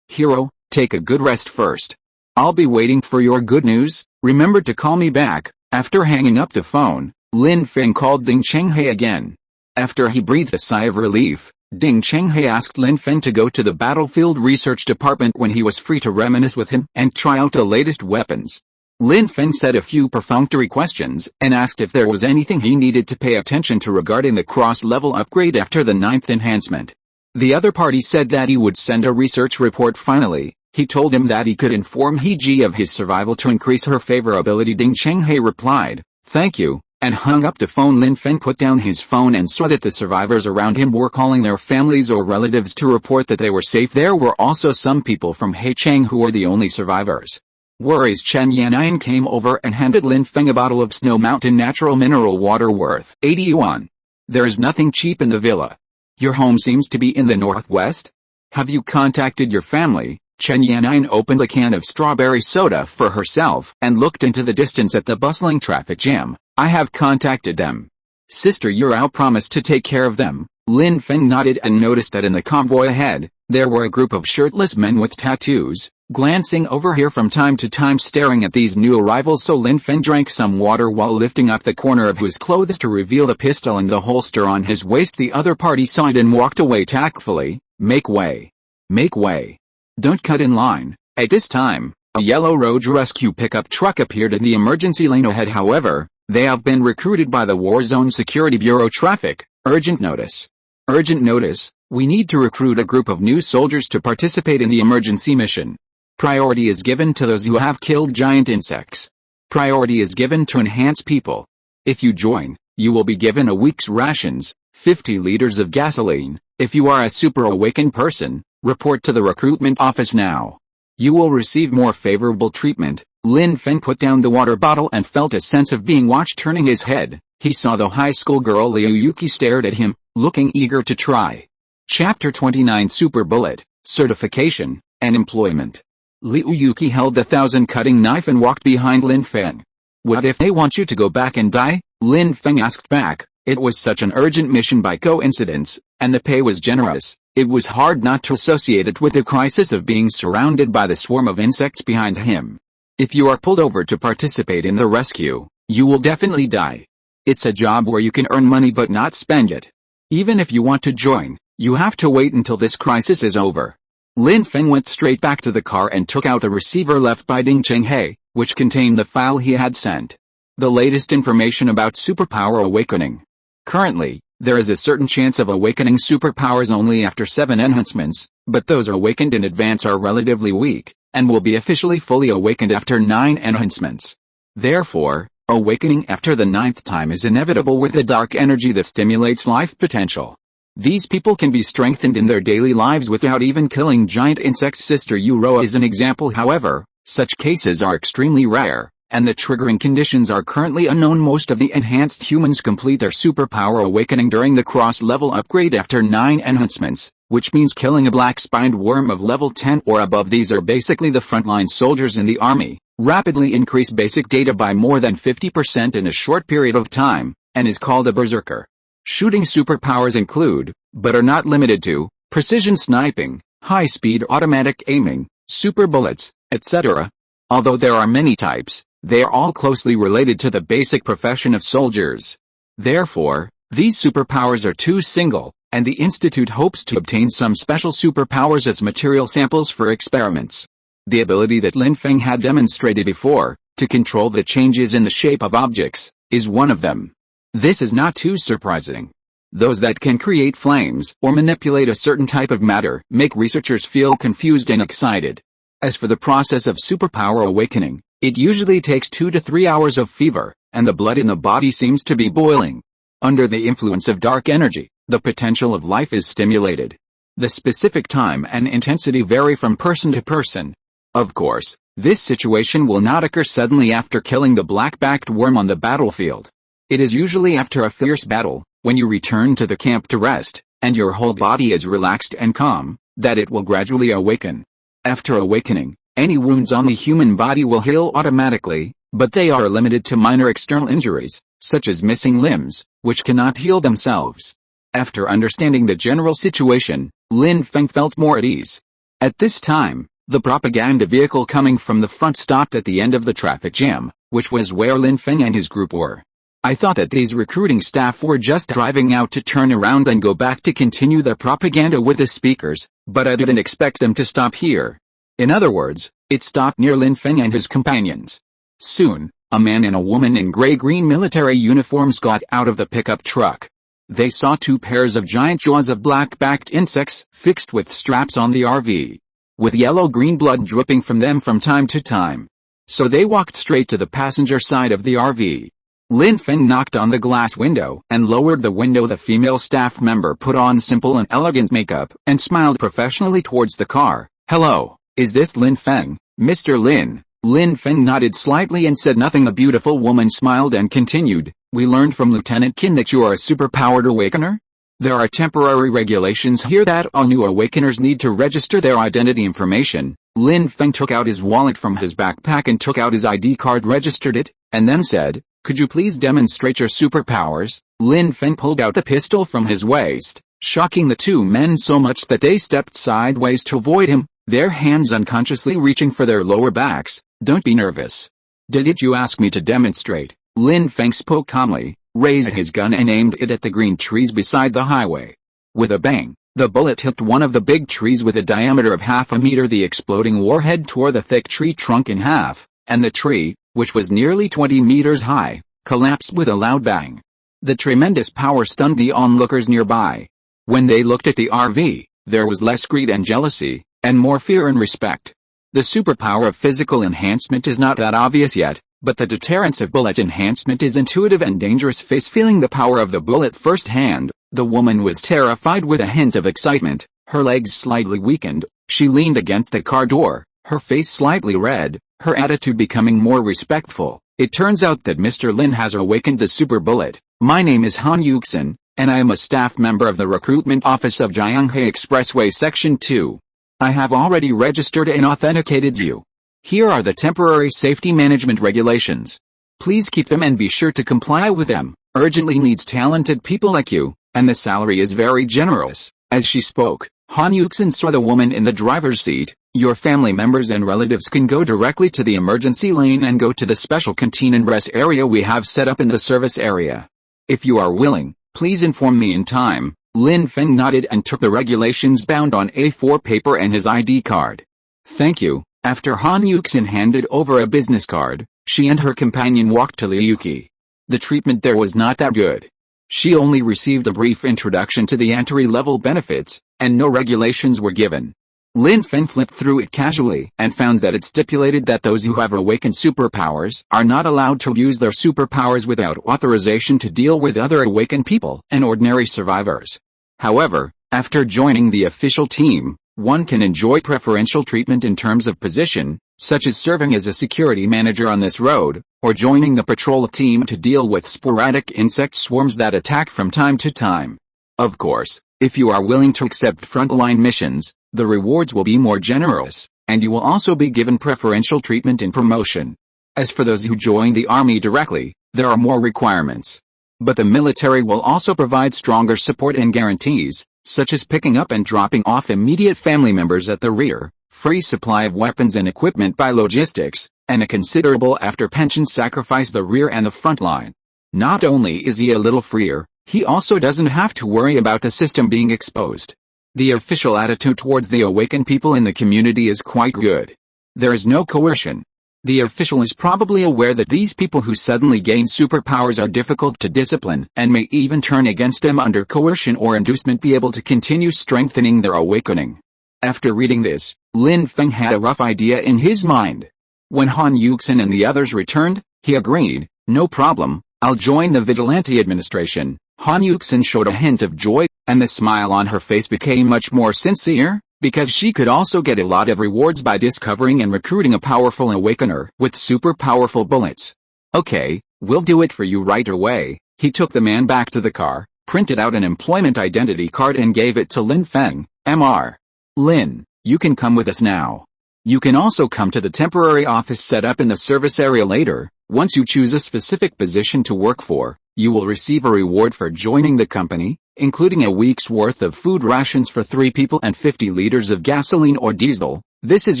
[SPEAKER 1] hero, take a good rest first. I'll be waiting for your good news. Remember to call me back." After hanging up the phone, Lin Feng called Ding Chenghe again. After he breathed a sigh of relief, Ding Chenghe asked Lin Feng to go to the battlefield research department when he was free to reminisce with him and try out the latest weapons. Lin Feng said a few perfunctory questions and asked if there was anything he needed to pay attention to regarding the cross-level upgrade after the 9th enhancement. The other party said that he would send a research report finally. He told him that he could inform He-ji of his survival to increase her favorability. Ding Chenghe replied, "Thank you," and hung up the phone. Lin Feng put down his phone and saw that the survivors around him were calling their families or relatives to report that they were safe. There were also some people from Heicheng who were the only survivors. Worries. Chen Yan'an came over and handed Lin Feng a bottle of Snow Mountain natural mineral water worth 80 yuan. "There's nothing cheap in the villa. Your home seems to be in the northwest? Have you contacted your family?" Chen Yan'an opened a can of strawberry soda for herself and looked into the distance at the bustling traffic jam. "I have contacted them. Sister Yurao promised to take care of them." Lin Feng nodded and noticed that in the convoy ahead, there were a group of shirtless men with tattoos, glancing over here from time to time staring at these new arrivals. So Lin Feng drank some water while lifting up the corner of his clothes to reveal the pistol in the holster on his waist. The other party saw it and walked away tactfully. Make way. Make way. Don't cut in line." At this time, a yellow road rescue pickup truck appeared in the emergency lane ahead. However, they have been recruited by the War Zone Security Bureau. Traffic. Urgent notice. Urgent notice. We need to recruit a group of new soldiers to participate in the emergency mission. Priority is given to those who have killed giant insects. Priority is given to enhanced people. If you join, you will be given a week's rations, 50 liters of gasoline. If you are a super awakened person, report to the recruitment office now. You will receive more favorable treatment. Lin Feng put down the water bottle and felt a sense of being watched. Turning his head, he saw the high school girl Liu Yuki stared at him, looking eager to try. Chapter 29 Super Bullet, Certification, and Employment. Liu Yuki held the 1,000-cutting knife and walked behind Lin Feng. "What if they want you to go back and die?" Lin Feng asked back. It was such an urgent mission by coincidence, and the pay was generous. It was hard not to associate it with the crisis of being surrounded by the swarm of insects behind him. "If you are pulled over to participate in the rescue, you will definitely die. It's a job where you can earn money but not spend it. Even if you want to join, you have to wait until this crisis is over." Lin Feng went straight back to the car and took out the receiver left by Ding Chenghe, which contained the file he had sent. The latest information about superpower awakening. Currently, there is a certain chance of awakening superpowers only after 7 enhancements, but those awakened in advance are relatively weak, and will be officially fully awakened after 9 enhancements. Therefore, awakening after the 9th time is inevitable with a dark energy that stimulates life potential. These people can be strengthened in their daily lives without even killing giant insects. Sister Yurao is an example. However, such cases are extremely rare, and the triggering conditions are currently unknown. Most of the enhanced humans complete their superpower awakening during the cross-level upgrade after 9 enhancements, which means killing a black-spined worm of level 10 or above. These are basically the frontline soldiers in the army, rapidly increase basic data by more than 50% in a short period of time, and is called a berserker. Shooting superpowers include, but are not limited to, precision sniping, high-speed automatic aiming, super bullets, etc. Although there are many types, they are all closely related to the basic profession of soldiers. Therefore, these superpowers are too single, and the Institute hopes to obtain some special superpowers as material samples for experiments. The ability that Lin Feng had demonstrated before, to control the changes in the shape of objects, is one of them. This is not too surprising. Those that can create flames or manipulate a certain type of matter make researchers feel confused and excited. As for the process of superpower awakening, it usually takes 2 to 3 hours of fever, and the blood in the body seems to be boiling. Under the influence of dark energy, the potential of life is stimulated. The specific time and intensity vary from person to person. Of course, this situation will not occur suddenly after killing the black-backed worm on the battlefield. It is usually after a fierce battle, when you return to the camp to rest, and your whole body is relaxed and calm, that it will gradually awaken. After awakening, any wounds on the human body will heal automatically, but they are limited to minor external injuries, such as missing limbs, which cannot heal themselves. After understanding the general situation, Lin Feng felt more at ease. At this time, the propaganda vehicle coming from the front stopped at the end of the traffic jam, which was where Lin Feng and his group were. I thought that these recruiting staff were just driving out to turn around and go back to continue their propaganda with the speakers, but I didn't expect them to stop here. In other words, it stopped near Lin Feng and his companions. Soon, a man and a woman in gray-green military uniforms got out of the pickup truck. They saw two pairs of giant jaws of black-backed insects fixed with straps on the RV, with yellow-green blood dripping from them from time to time. So they walked straight to the passenger side of the RV. Lin Feng knocked on the glass window and lowered the window. The female staff member put on simple and elegant makeup and smiled professionally towards the car. "Hello, is this Lin Feng, Mr. Lin?" Lin Feng nodded slightly and said nothing. The beautiful woman smiled and continued, "We learned from Lieutenant Qin that you are a superpowered awakener? There are temporary regulations here that all new awakeners need to register their identity information." Lin Feng took out his wallet from his backpack and took out his ID card, registered it, and then said, "Could you please demonstrate your superpowers?" Lin Feng pulled out the pistol from his waist, shocking the two men so much that they stepped sideways to avoid him, their hands unconsciously reaching for their lower backs. "Don't be nervous. Didn't you ask me to demonstrate?" Lin Feng spoke calmly, raised his gun and aimed it at the green trees beside the highway. With a bang, the bullet hit one of the big trees with a diameter of half a meter. The exploding warhead tore the thick tree trunk in half, and the tree, which was nearly 20 meters high, collapsed with a loud bang. The tremendous power stunned the onlookers nearby. When they looked at the RV, there was less greed and jealousy, and more fear and respect. The superpower of physical enhancement is not that obvious yet, but the deterrence of bullet enhancement is intuitive and dangerous. Feeling the power of the bullet firsthand, the woman was terrified with a hint of excitement. Her legs slightly weakened, she leaned against the car door, her face slightly red, her attitude becoming more respectful. "It turns out that Mr. Lin has awakened the super bullet. My name is Han Yuxin, and I am a staff member of the recruitment office of Jianghe Expressway Section 2. I have already registered and authenticated you. Here are the temporary safety management regulations. Please keep them and be sure to comply with them. Urgently needs talented people like you, and the salary is very generous." As she spoke, Han Yuxin saw the woman in the driver's seat. "Your family members and relatives can go directly to the emergency lane and go to the special canteen and rest area we have set up in the service area. If you are willing, please inform me in time." Lin Feng nodded and took the regulations bound on A4 paper and his ID card. "Thank you." After Han Yuxin handed over a business card, she and her companion walked to Liuqi. The treatment there was not that good. She only received a brief introduction to the entry-level benefits, and no regulations were given. Lin Feng flipped through it casually and found that it stipulated that those who have awakened superpowers are not allowed to use their superpowers without authorization to deal with other awakened people and ordinary survivors. However, after joining the official team, one can enjoy preferential treatment in terms of position, such as serving as a security manager on this road, or joining the patrol team to deal with sporadic insect swarms that attack from time to time. Of course, if you are willing to accept frontline missions, the rewards will be more generous, and you will also be given preferential treatment in promotion. As for those who join the army directly, there are more requirements. But the military will also provide stronger support and guarantees, such as picking up and dropping off immediate family members at the rear, free supply of weapons and equipment by logistics, and a considerable after-pension sacrifice the rear and the front line. Not only is he a little freer, he also doesn't have to worry about the system being exposed. The official attitude towards the awakened people in the community is quite good. There is no coercion. The official is probably aware that these people who suddenly gain superpowers are difficult to discipline and may even turn against them under coercion or inducement, be able to continue strengthening their awakening. After reading this, Lin Feng had a rough idea in his mind. When Han Yuxin and the others returned, he agreed, "No problem, I'll join the vigilante administration." Han Yuxin showed a hint of joy, and the smile on her face became much more sincere, because she could also get a lot of rewards by discovering and recruiting a powerful awakener with super powerful bullets. Okay, we'll do it for you right away. He took the man back to the car, printed out an employment identity card and gave it to Lin Feng, Mr. Lin, you can come with us now. You can also come to the temporary office set up in the service area later. Once you choose a specific position to work for, you will receive a reward for joining the company, including a week's worth of food rations for 3 people and 50 liters of gasoline or diesel. This is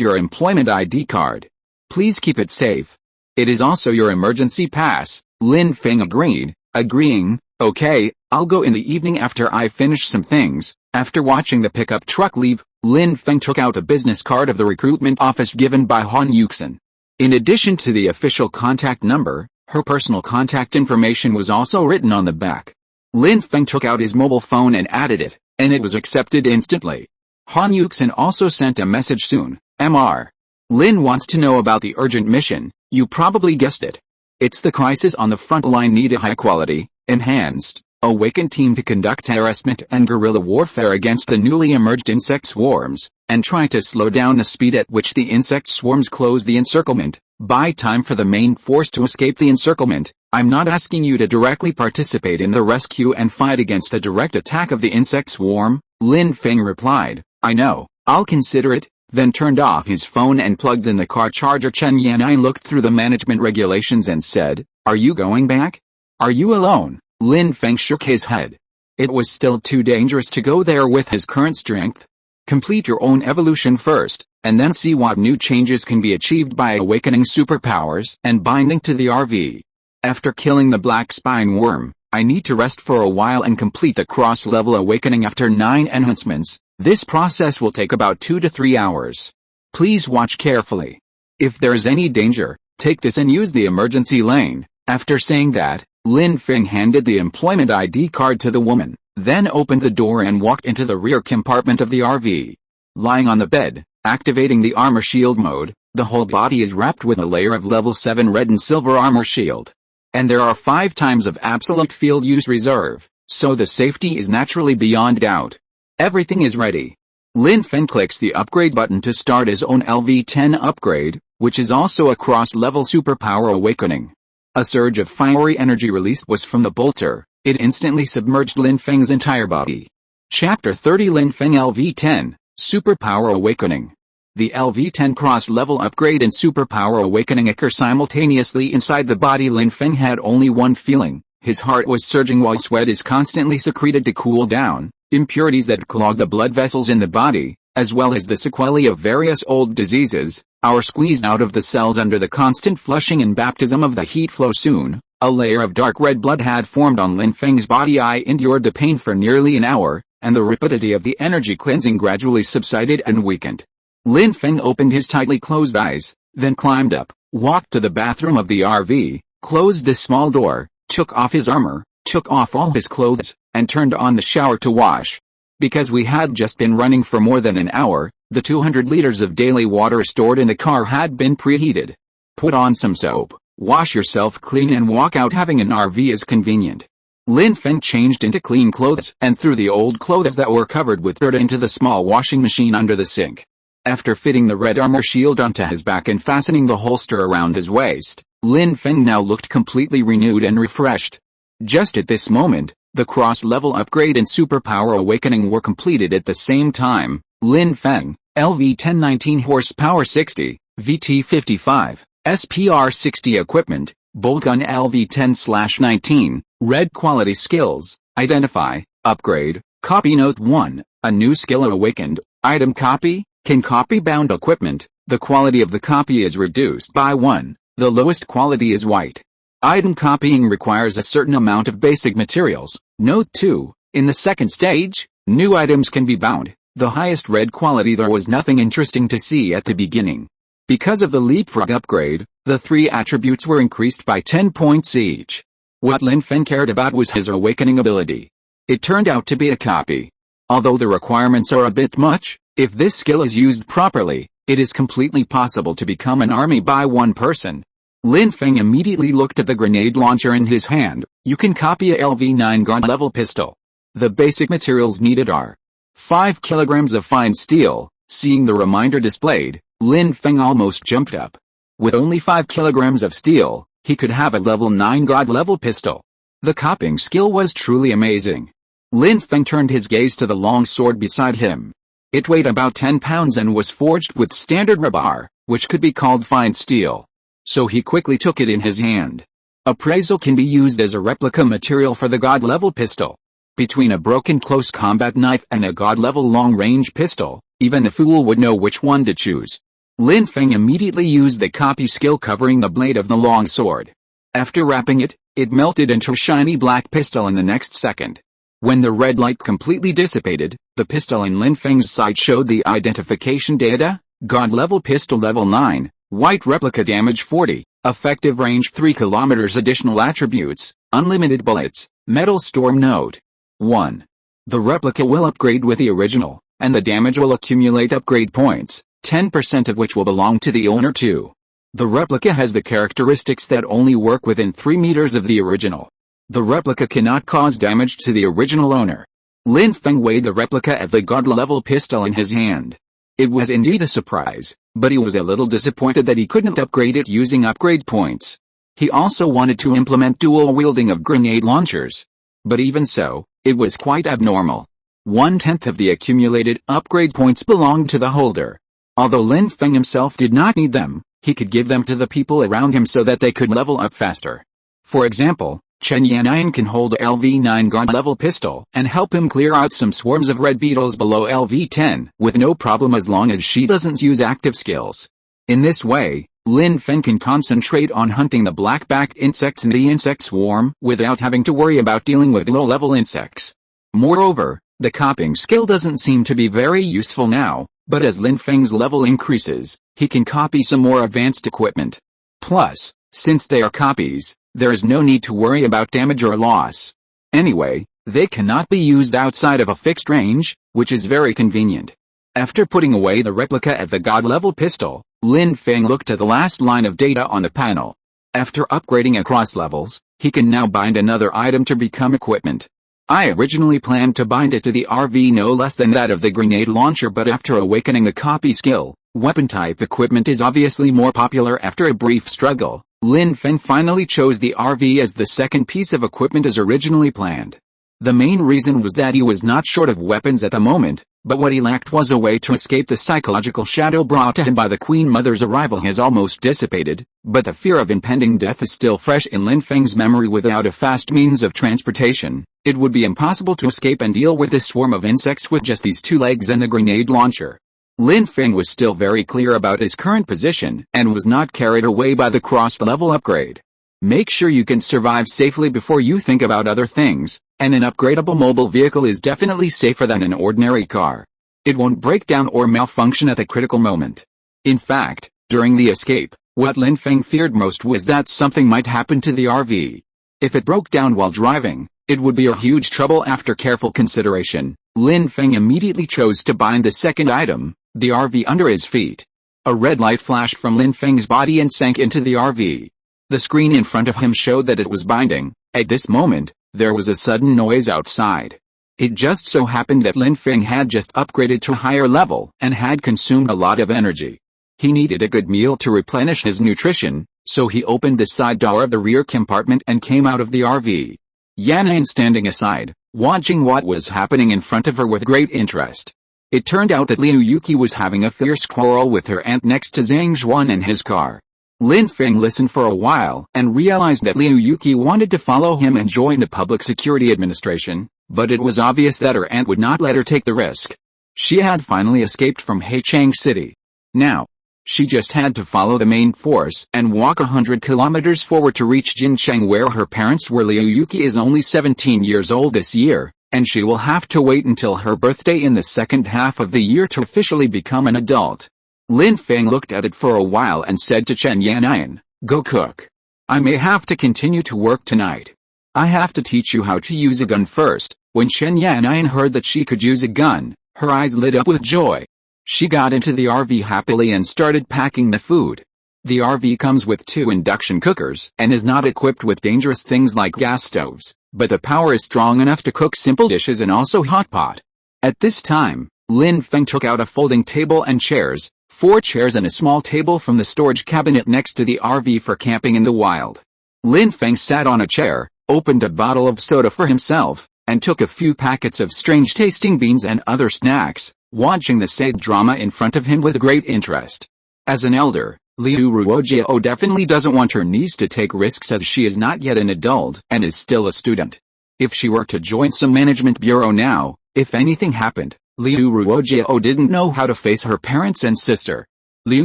[SPEAKER 1] your employment ID card. Please keep it safe. It is also your emergency pass. Lin Feng agreeing, okay, I'll go in the evening after I finish some things. After watching the pickup truck leave, Lin Feng took out a business card of the recruitment office given by Han Yuxin. In addition to the official contact number, her personal contact information was also written on the back. Lin Feng took out his mobile phone and added it, and it was accepted instantly. Han Yuxin also sent a message soon. Mr. Lin wants to know about the urgent mission. You probably guessed it. It's the crisis on the front line need a high-quality, enhanced, awakened team to conduct harassment and guerrilla warfare against the newly emerged insect swarms, and try to slow down the speed at which the insect swarms close the encirclement. Buy time for the main force to escape the encirclement. I'm not asking you to directly participate in the rescue and fight against the direct attack of the insect swarm, Lin Feng replied. I know, I'll consider it, then turned off his phone and plugged in the car charger. Chen Yanai looked through the management regulations and said, are you going back? Are you alone? Lin Feng shook his head. It was still too dangerous to go there with his current strength. Complete your own evolution first, and then see what new changes can be achieved by awakening superpowers and binding to the RV. After killing the black spine worm, I need to rest for a while and complete the cross-level awakening after 9 enhancements. This process will take about 2 to 3 hours. Please watch carefully. If there is any danger, take this and use the emergency lane. After saying that, Lin Feng handed the employment ID card to the woman, then opened the door and walked into the rear compartment of the RV. Lying on the bed, activating the armor shield mode, the whole body is wrapped with a layer of level 7 red and silver armor shield. And there are 5 times of absolute field use reserve, so the safety is naturally beyond doubt. Everything is ready. Lin Feng clicks the upgrade button to start his own LV-10 upgrade, which is also a cross-level superpower awakening. A surge of fiery energy released was from the bolter. It instantly submerged Lin Feng's entire body. Chapter 30 Lin Feng LV-10, Superpower Awakening. The LV-10 cross-level upgrade and superpower awakening occur simultaneously inside the body. Lin Feng had only one feeling. His heart was surging while sweat is constantly secreted to cool down. Impurities that clog the blood vessels in the body, as well as the sequelae of various old diseases, are squeezed out of the cells under the constant flushing and baptism of the heat flow. Soon, a layer of dark red blood had formed on Lin Feng's body. I endured the pain for nearly an hour, and the rapidity of the energy cleansing gradually subsided and weakened. Lin Feng opened his tightly closed eyes, then climbed up, walked to the bathroom of the RV, closed the small door, took off his armor, took off all his clothes, and turned on the shower to wash. Because we had just been running for more than an hour, the 200 liters of daily water stored in the car had been preheated. Put on some soap, wash yourself clean and walk out. Having an RV is convenient. Lin Feng changed into clean clothes and threw the old clothes that were covered with dirt into the small washing machine under the sink. After fitting the red armor shield onto his back and fastening the holster around his waist, Lin Feng now looked completely renewed and refreshed. Just at this moment, the cross-level upgrade and superpower awakening were completed at the same time. Lin Feng, LV-10 19 horsepower 60, VT-55, SPR 60 equipment, bolt gun LV-10/19, red quality skills, identify, upgrade, copy. Note 1, a new skill awakened, item copy, can copy bound equipment, the quality of the copy is reduced by 1, the lowest quality is white. Item copying requires a certain amount of basic materials. Note 2, in the second stage, new items can be bound. The highest red quality. There was nothing interesting to see at the beginning. Because of the leapfrog upgrade, the 3 attributes were increased by 10 points each. What Lin Feng cared about was his awakening ability. It turned out to be a copy. Although the requirements are a bit much, if this skill is used properly, it is completely possible to become an army by one person. Lin Feng immediately looked at the grenade launcher in his hand. You can copy a LV-9 gun-level pistol. The basic materials needed are 5 kilograms of fine steel, Seeing the reminder displayed, Lin Feng almost jumped up. With only 5 kilograms of steel, he could have a level 9 god-level pistol. The copying skill was truly amazing. Lin Feng turned his gaze to the long sword beside him. It weighed about 10 pounds and was forged with standard rebar, which could be called fine steel. So he quickly took it in his hand. Appraisal can be used as a replica material for the god-level pistol. Between a broken close combat knife and a god-level long-range pistol, even a fool would know which one to choose. Lin Feng immediately used the copy skill covering the blade of the long sword. After wrapping it, it melted into a shiny black pistol in the next second. When the red light completely dissipated, the pistol in Lin Feng's sight showed the identification data: God-level pistol level 9, white replica damage 40, effective range 3 kilometers. Additional attributes: unlimited bullets, metal storm. Note 1. The replica will upgrade with the original, and the damage will accumulate upgrade points, 10% of which will belong to the owner. 2. The replica has the characteristics that only work within 3 meters of the original. The replica cannot cause damage to the original owner. Lin Feng weighed the replica of the god-level pistol in his hand. It was indeed a surprise, but he was a little disappointed that he couldn't upgrade it using upgrade points. He also wanted to implement dual wielding of grenade launchers. But even so, it was quite abnormal. 1/10 of the accumulated upgrade points belonged to the holder. Although Lin Feng himself did not need them, he could give them to the people around him so that they could level up faster. For example, Chen Yannian can hold a LV9 god-level pistol and help him clear out some swarms of red beetles below LV10 with no problem as long as she doesn't use active skills. In this way, Lin Feng can concentrate on hunting the black-backed insects in the insect swarm without having to worry about dealing with low-level insects. Moreover, the copying skill doesn't seem to be very useful now, but as Lin Feng's level increases, he can copy some more advanced equipment. Plus, since they are copies, there is no need to worry about damage or loss. Anyway, they cannot be used outside of a fixed range, which is very convenient. After putting away the replica of the god-level pistol, Lin Feng looked at the last line of data on the panel. After upgrading across levels, he can now bind another item to become equipment. I originally planned to bind it to the RV no less than that of the grenade launcher, but after awakening the copy skill, weapon-type equipment is obviously more popular. After a brief struggle, Lin Feng finally chose the RV as the second piece of equipment as originally planned. The main reason was that he was not short of weapons at the moment, but what he lacked was a way to escape the psychological shadow brought to him by the Queen Mother's arrival has almost dissipated, but the fear of impending death is still fresh in Lin Feng's memory. Without a fast means of transportation, it would be impossible to escape and deal with this swarm of insects with just these 2 legs and the grenade launcher. Lin Feng was still very clear about his current position and was not carried away by the cross-level upgrade. Make sure you can survive safely before you think about other things, and an upgradable mobile vehicle is definitely safer than an ordinary car. It won't break down or malfunction at the critical moment. In fact, during the escape, what Lin Feng feared most was that something might happen to the RV. If it broke down while driving, it would be a huge trouble. After careful consideration, Lin Feng immediately chose to bind the second item, the RV, under his feet. A red light flashed from Lin Feng's body and sank into the RV. The screen in front of him showed that it was binding. At this moment, there was a sudden noise outside. It just so happened that Lin Feng had just upgraded to a higher level and had consumed a lot of energy. He needed a good meal to replenish his nutrition, so he opened the side door of the rear compartment and came out of the RV. Yan'an standing aside, watching what was happening in front of her with great interest. It turned out that Liu Yuqi was having a fierce quarrel with her aunt next to Zhang Zhuan in his car. Lin Feng listened for a while and realized that Liu Yuqi wanted to follow him and join the Public Security Administration, but it was obvious that her aunt would not let her take the risk. She had finally escaped from Heichang City. Now, she just had to follow the main force and walk 100 kilometers forward to reach Jincheng, where her parents were. Liu Yuqi is only 17 years old this year, and she will have to wait until her birthday in the second half of the year to officially become an adult. Lin Feng looked at it for a while and said to Chen Yan'an, "Go cook. I may have to continue to work tonight. I have to teach you how to use a gun first." When Chen Yan'an heard that she could use a gun, her eyes lit up with joy. She got into the RV happily and started packing the food. The RV comes with 2 induction cookers and is not equipped with dangerous things like gas stoves, but the power is strong enough to cook simple dishes and also hot pot. At this time, Lin Feng took out a folding table and chairs, 4 chairs and a small table from the storage cabinet next to the RV for camping in the wild. Lin Feng sat on a chair, opened a bottle of soda for himself, and took a few packets of strange-tasting beans and other snacks, watching the sad drama in front of him with great interest. As an elder, Liu Ruojiao definitely doesn't want her niece to take risks as she is not yet an adult and is still a student. If she were to join some management bureau now, if anything happened, Liu Ruojiao didn't know how to face her parents and sister. Liu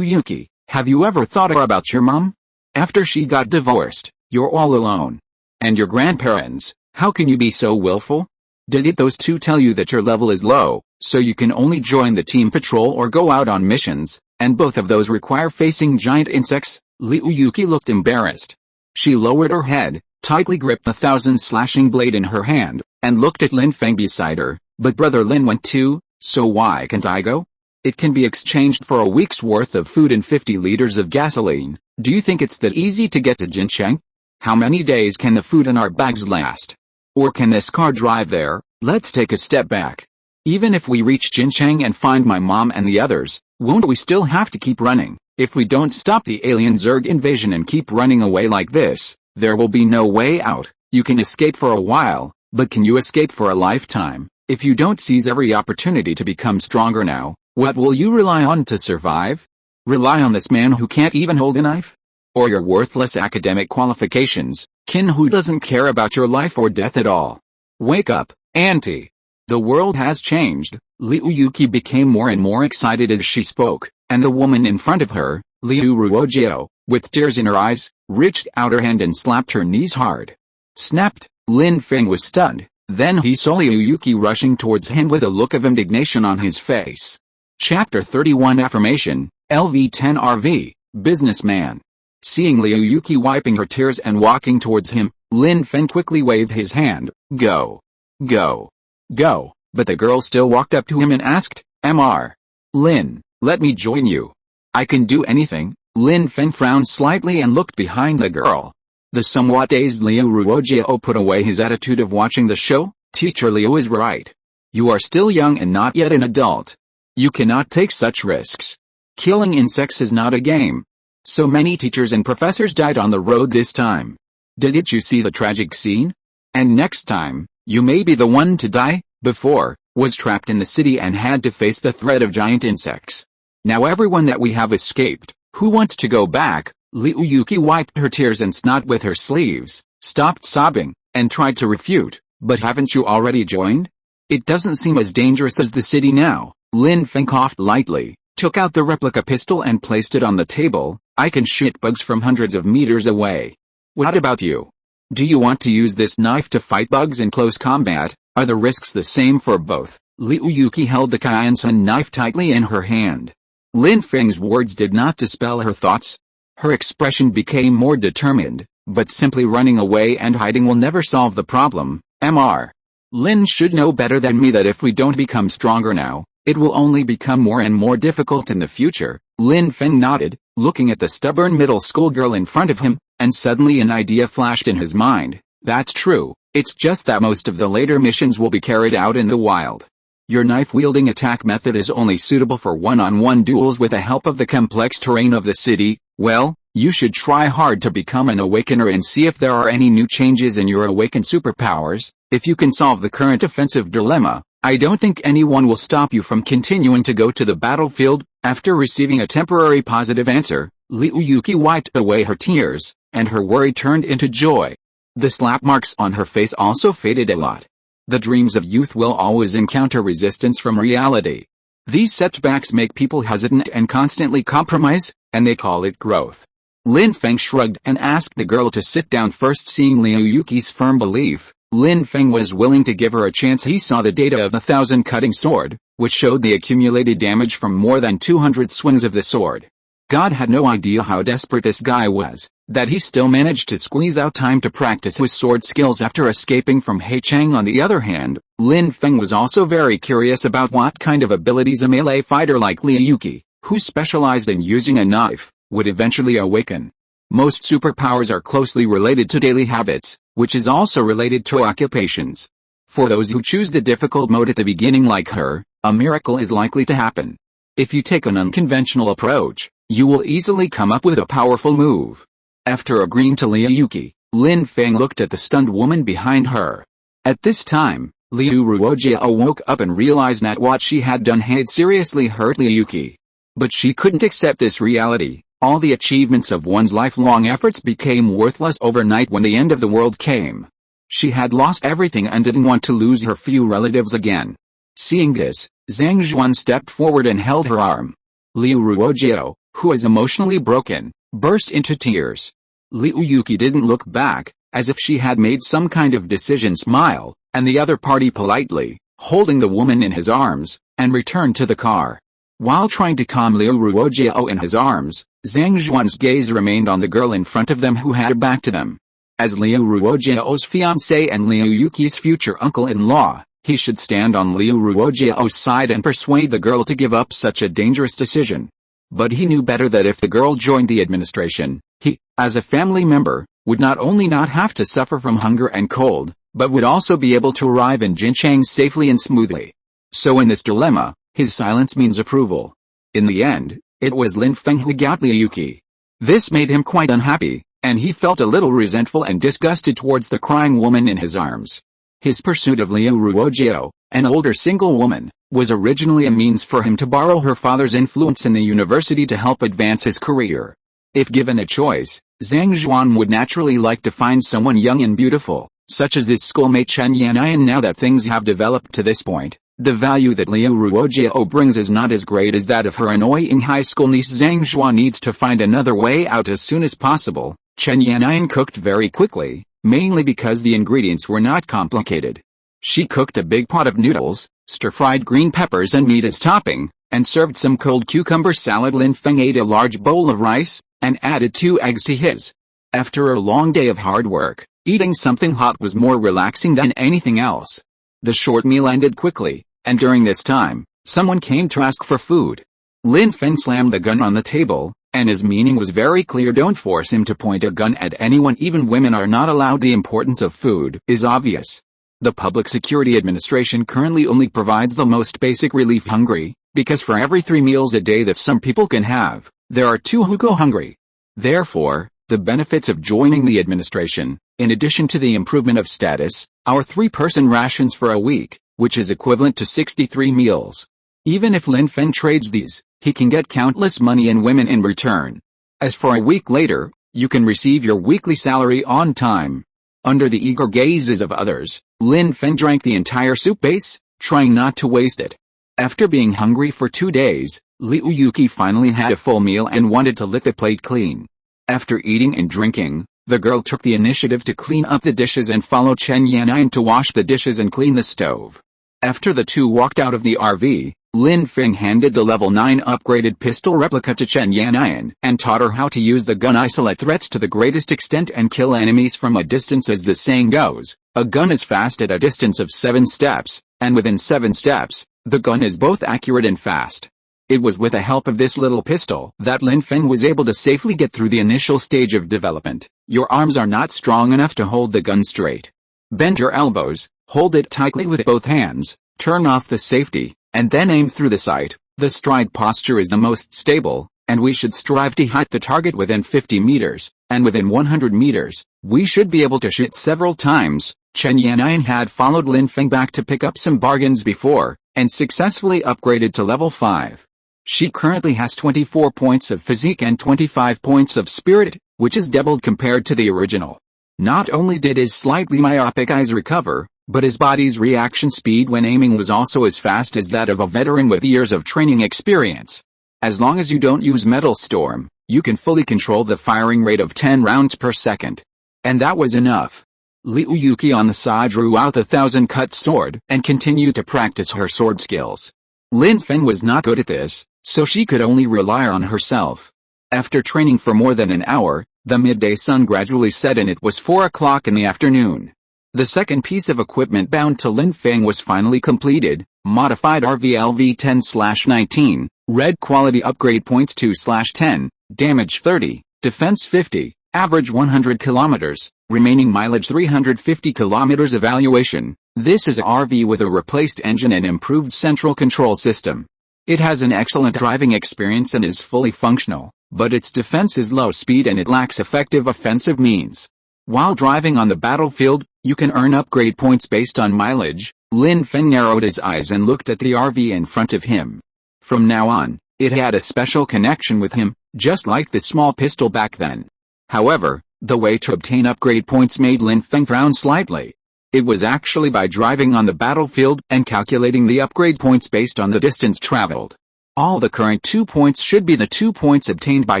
[SPEAKER 1] Yuki, have you ever thought about your mom? After she got divorced, you're all alone. And your grandparents, how can you be so willful? Did those two tell you that your level is low, so you can only join the team patrol or go out on missions, and both of those require facing giant insects? Liu Yuki looked embarrassed. She lowered her head, tightly gripped the 1,000-slashing blade in her hand, and looked at Lin Feng beside her. But brother Lin went too, so why can't I go? It can be exchanged for a week's worth of food and 50 liters of gasoline. Do you think it's that easy to get to Jincheng? How many days can the food in our bags last? Or can this car drive there? Let's take a step back. Even if we reach Jincheng and find my mom and the others, won't we still have to keep running? If we don't stop the alien Zerg invasion and keep running away like this, there will be no way out. You can escape for a while, but can you escape for a lifetime? If you don't seize every opportunity to become stronger now, what will you rely on to survive? Rely on this man who can't even hold a knife? Or your worthless academic qualifications, Kin who doesn't care about your life or death at all? Wake up, auntie. The world has changed. Liu Yuki became more and more excited as she spoke, and the woman in front of her, Liu Ruojiao, with tears in her eyes, reached out her hand and slapped her knees hard. Snapped. Lin Feng was stunned, then he saw Liu Yuki rushing towards him with a look of indignation on his face. Chapter 31 Affirmation, LV10RV, Businessman. Seeing Liu Yuki wiping her tears and walking towards him, Lin Feng quickly waved his hand. Go. Go. Go. But the girl still walked up to him and asked, Mr. Lin, let me join you. I can do anything. Lin Feng frowned slightly and looked behind the girl. The somewhat dazed Liu Ruojiao put away his attitude of watching the show. Teacher Liu is right. You are still young and not yet an adult. You cannot take such risks. Killing insects is not a game. So many teachers and professors died on the road this time. Didn't you see the tragic scene? And next time, you may be the one to die. Before, was trapped in the city and had to face the threat of giant insects. Now everyone that we have escaped, who wants to go back? Liu Yuki wiped her tears and snot with her sleeves, stopped sobbing, and tried to refute, but haven't you already joined? It doesn't seem as dangerous as the city now. Lin Feng coughed lightly, took out the replica pistol and placed it on the table. I can shoot bugs from hundreds of meters away. What about you? Do you want to use this knife to fight bugs in close combat? Are the risks the same for both? Liu Yuki held the Kaiansun knife tightly in her hand. Lin Feng's words did not dispel her thoughts. Her expression became more determined, but simply running away and hiding will never solve the problem. Mr. Lin should know better than me that if we don't become stronger now, it will only become more and more difficult in the future. Lin Feng nodded, looking at the stubborn middle school girl in front of him, and suddenly an idea flashed in his mind. That's true, it's just that most of the later missions will be carried out in the wild. Your knife-wielding attack method is only suitable for one-on-one duels with the help of the complex terrain of the city. Well, you should try hard to become an awakener and see if there are any new changes in your awakened superpowers. If you can solve the current offensive dilemma, I don't think anyone will stop you from continuing to go to the battlefield. After receiving a temporary positive answer, Liu Yuki wiped away her tears, and her worry turned into joy. The slap marks on her face also faded a lot. The dreams of youth will always encounter resistance from reality. These setbacks make people hesitant and constantly compromise, and they call it growth. Lin Feng shrugged and asked the girl to sit down first. Seeing Liu Yuki's firm belief, Lin Feng was willing to give her a chance. He saw the data of the 1,000 cutting sword, which showed the accumulated damage from more than 200 swings of the sword. God had no idea how desperate this guy was, that he still managed to squeeze out time to practice his sword skills after escaping from Heichang. On the other hand, Lin Feng was also very curious about what kind of abilities a melee fighter like Liu Yuki, who specialized in using a knife, would eventually awaken. Most superpowers are closely related to daily habits, which is also related to occupations. For those who choose the difficult mode at the beginning like her, a miracle is likely to happen. If you take an unconventional approach, you will easily come up with a powerful move. After agreeing to Liu Yuki, Lin Feng looked at the stunned woman behind her. At this time, Liu Ruojiao woke up and realized that what she had done had seriously hurt Liu Yuki. But she couldn't accept this reality. All the achievements of one's lifelong efforts became worthless overnight when the end of the world came. She had lost everything and didn't want to lose her few relatives again. Seeing this, Zhang Zhuan stepped forward and held her arm. Liu Ruojiao, who was emotionally broken, burst into tears. Liu Yuki didn't look back, as if she had made some kind of decision smile, and the other party politely, holding the woman in his arms, and returned to the car. While trying to calm Liu Ruojiao in his arms, Zhang Zhuan's gaze remained on the girl in front of them who had her back to them. As Liu Ruojiao's fiancé and Liu Yuki's future uncle-in-law, he should stand on Liu Ruojiao's side and persuade the girl to give up such a dangerous decision. But he knew better that if the girl joined the administration, he, as a family member, would not only not have to suffer from hunger and cold, but would also be able to arrive in Jincheng safely and smoothly. So in this dilemma, his silence means approval. In the end, it was Lin Feng who got Liu Yuki. This made him quite unhappy, and he felt a little resentful and disgusted towards the crying woman in his arms. His pursuit of Liu Ruojiao, an older single woman, was originally a means for him to borrow her father's influence in the university to help advance his career. If given a choice, Zhang Zhuan would naturally like to find someone young and beautiful, such as his schoolmate Chen Yanyan. Now that things have developed to this point, the value that Liu Ruojiao brings is not as great as that of her annoying high school niece. Zhang Zhuan needs to find another way out as soon as possible. Chen Yanyan cooked very quickly, mainly because the ingredients were not complicated. She cooked a big pot of noodles, stir-fried green peppers and meat as topping, and served some cold cucumber salad. Lin Feng ate a large bowl of rice, and added 2 eggs to his. After a long day of hard work, eating something hot was more relaxing than anything else. The short meal ended quickly, and during this time, someone came to ask for food. Lin Feng slammed the gun on the table, and his meaning was very clear. Don't force him to point a gun at anyone. Even women are not allowed. The importance of food is obvious. The Public Security Administration currently only provides the most basic relief hungry, because for every 3 meals a day that some people can have, there are 2 who go hungry. Therefore, the benefits of joining the administration, in addition to the improvement of status, are 3-person rations for a week, which is equivalent to 63 meals. Even if Lin Feng trades these, he can get countless money and women in return. As for a week later, you can receive your weekly salary on time. Under the eager gazes of others, Lin Feng drank the entire soup base, trying not to waste it. After being hungry for 2 days, Liu Yuki finally had a full meal and wanted to lick the plate clean. After eating and drinking, the girl took the initiative to clean up the dishes and followed Chen Yanyan to wash the dishes and clean the stove. After the 2 walked out of the RV, Lin Feng handed the level 9 upgraded pistol replica to Chen Yanyan and taught her how to use the gun, isolate threats to the greatest extent and kill enemies from a distance. As the saying goes, a gun is fast at a distance of 7 steps, and within 7 steps, the gun is both accurate and fast. It was with the help of this little pistol that Lin Feng was able to safely get through the initial stage of development. Your arms are not strong enough to hold the gun straight. Bend your elbows, hold it tightly with both hands, turn off the safety, and then aim through the sight. The stride posture is the most stable, and we should strive to hit the target within 50 meters, and within 100 meters, we should be able to shoot several times. Chen Yanyan had followed Lin Feng back to pick up some bargains before, and successfully upgraded to level 5. She currently has 24 points of physique and 25 points of spirit, which is doubled compared to the original. Not only did his slightly myopic eyes recover, but his body's reaction speed when aiming was also as fast as that of a veteran with years of training experience. As long as you don't use Metal Storm, you can fully control the firing rate of 10 rounds per second. And that was enough. Liu Yuki on the side drew out the 1000-cut sword and continued to practice her sword skills. Lin Feng was not good at this, so she could only rely on herself. After training for more than an hour, the midday sun gradually set and it was 4 o'clock in the afternoon. The second piece of equipment bound to Lin Feng was finally completed, modified RVLV 10/19, red quality upgrade points 2/10, damage 30, defense 50, average 100 kilometers, remaining mileage 350 kilometers. Evaluation. This is a RV with a replaced engine and improved central control system. It has an excellent driving experience and is fully functional, but its defense is low speed and it lacks effective offensive means. While driving on the battlefield, you can earn upgrade points based on mileage. Lin Feng narrowed his eyes and looked at the RV in front of him. From now on, it had a special connection with him, just like the small pistol back then. However, the way to obtain upgrade points made Lin Feng frown slightly. It was actually by driving on the battlefield and calculating the upgrade points based on the distance traveled. All the current 2 points should be the 2 points obtained by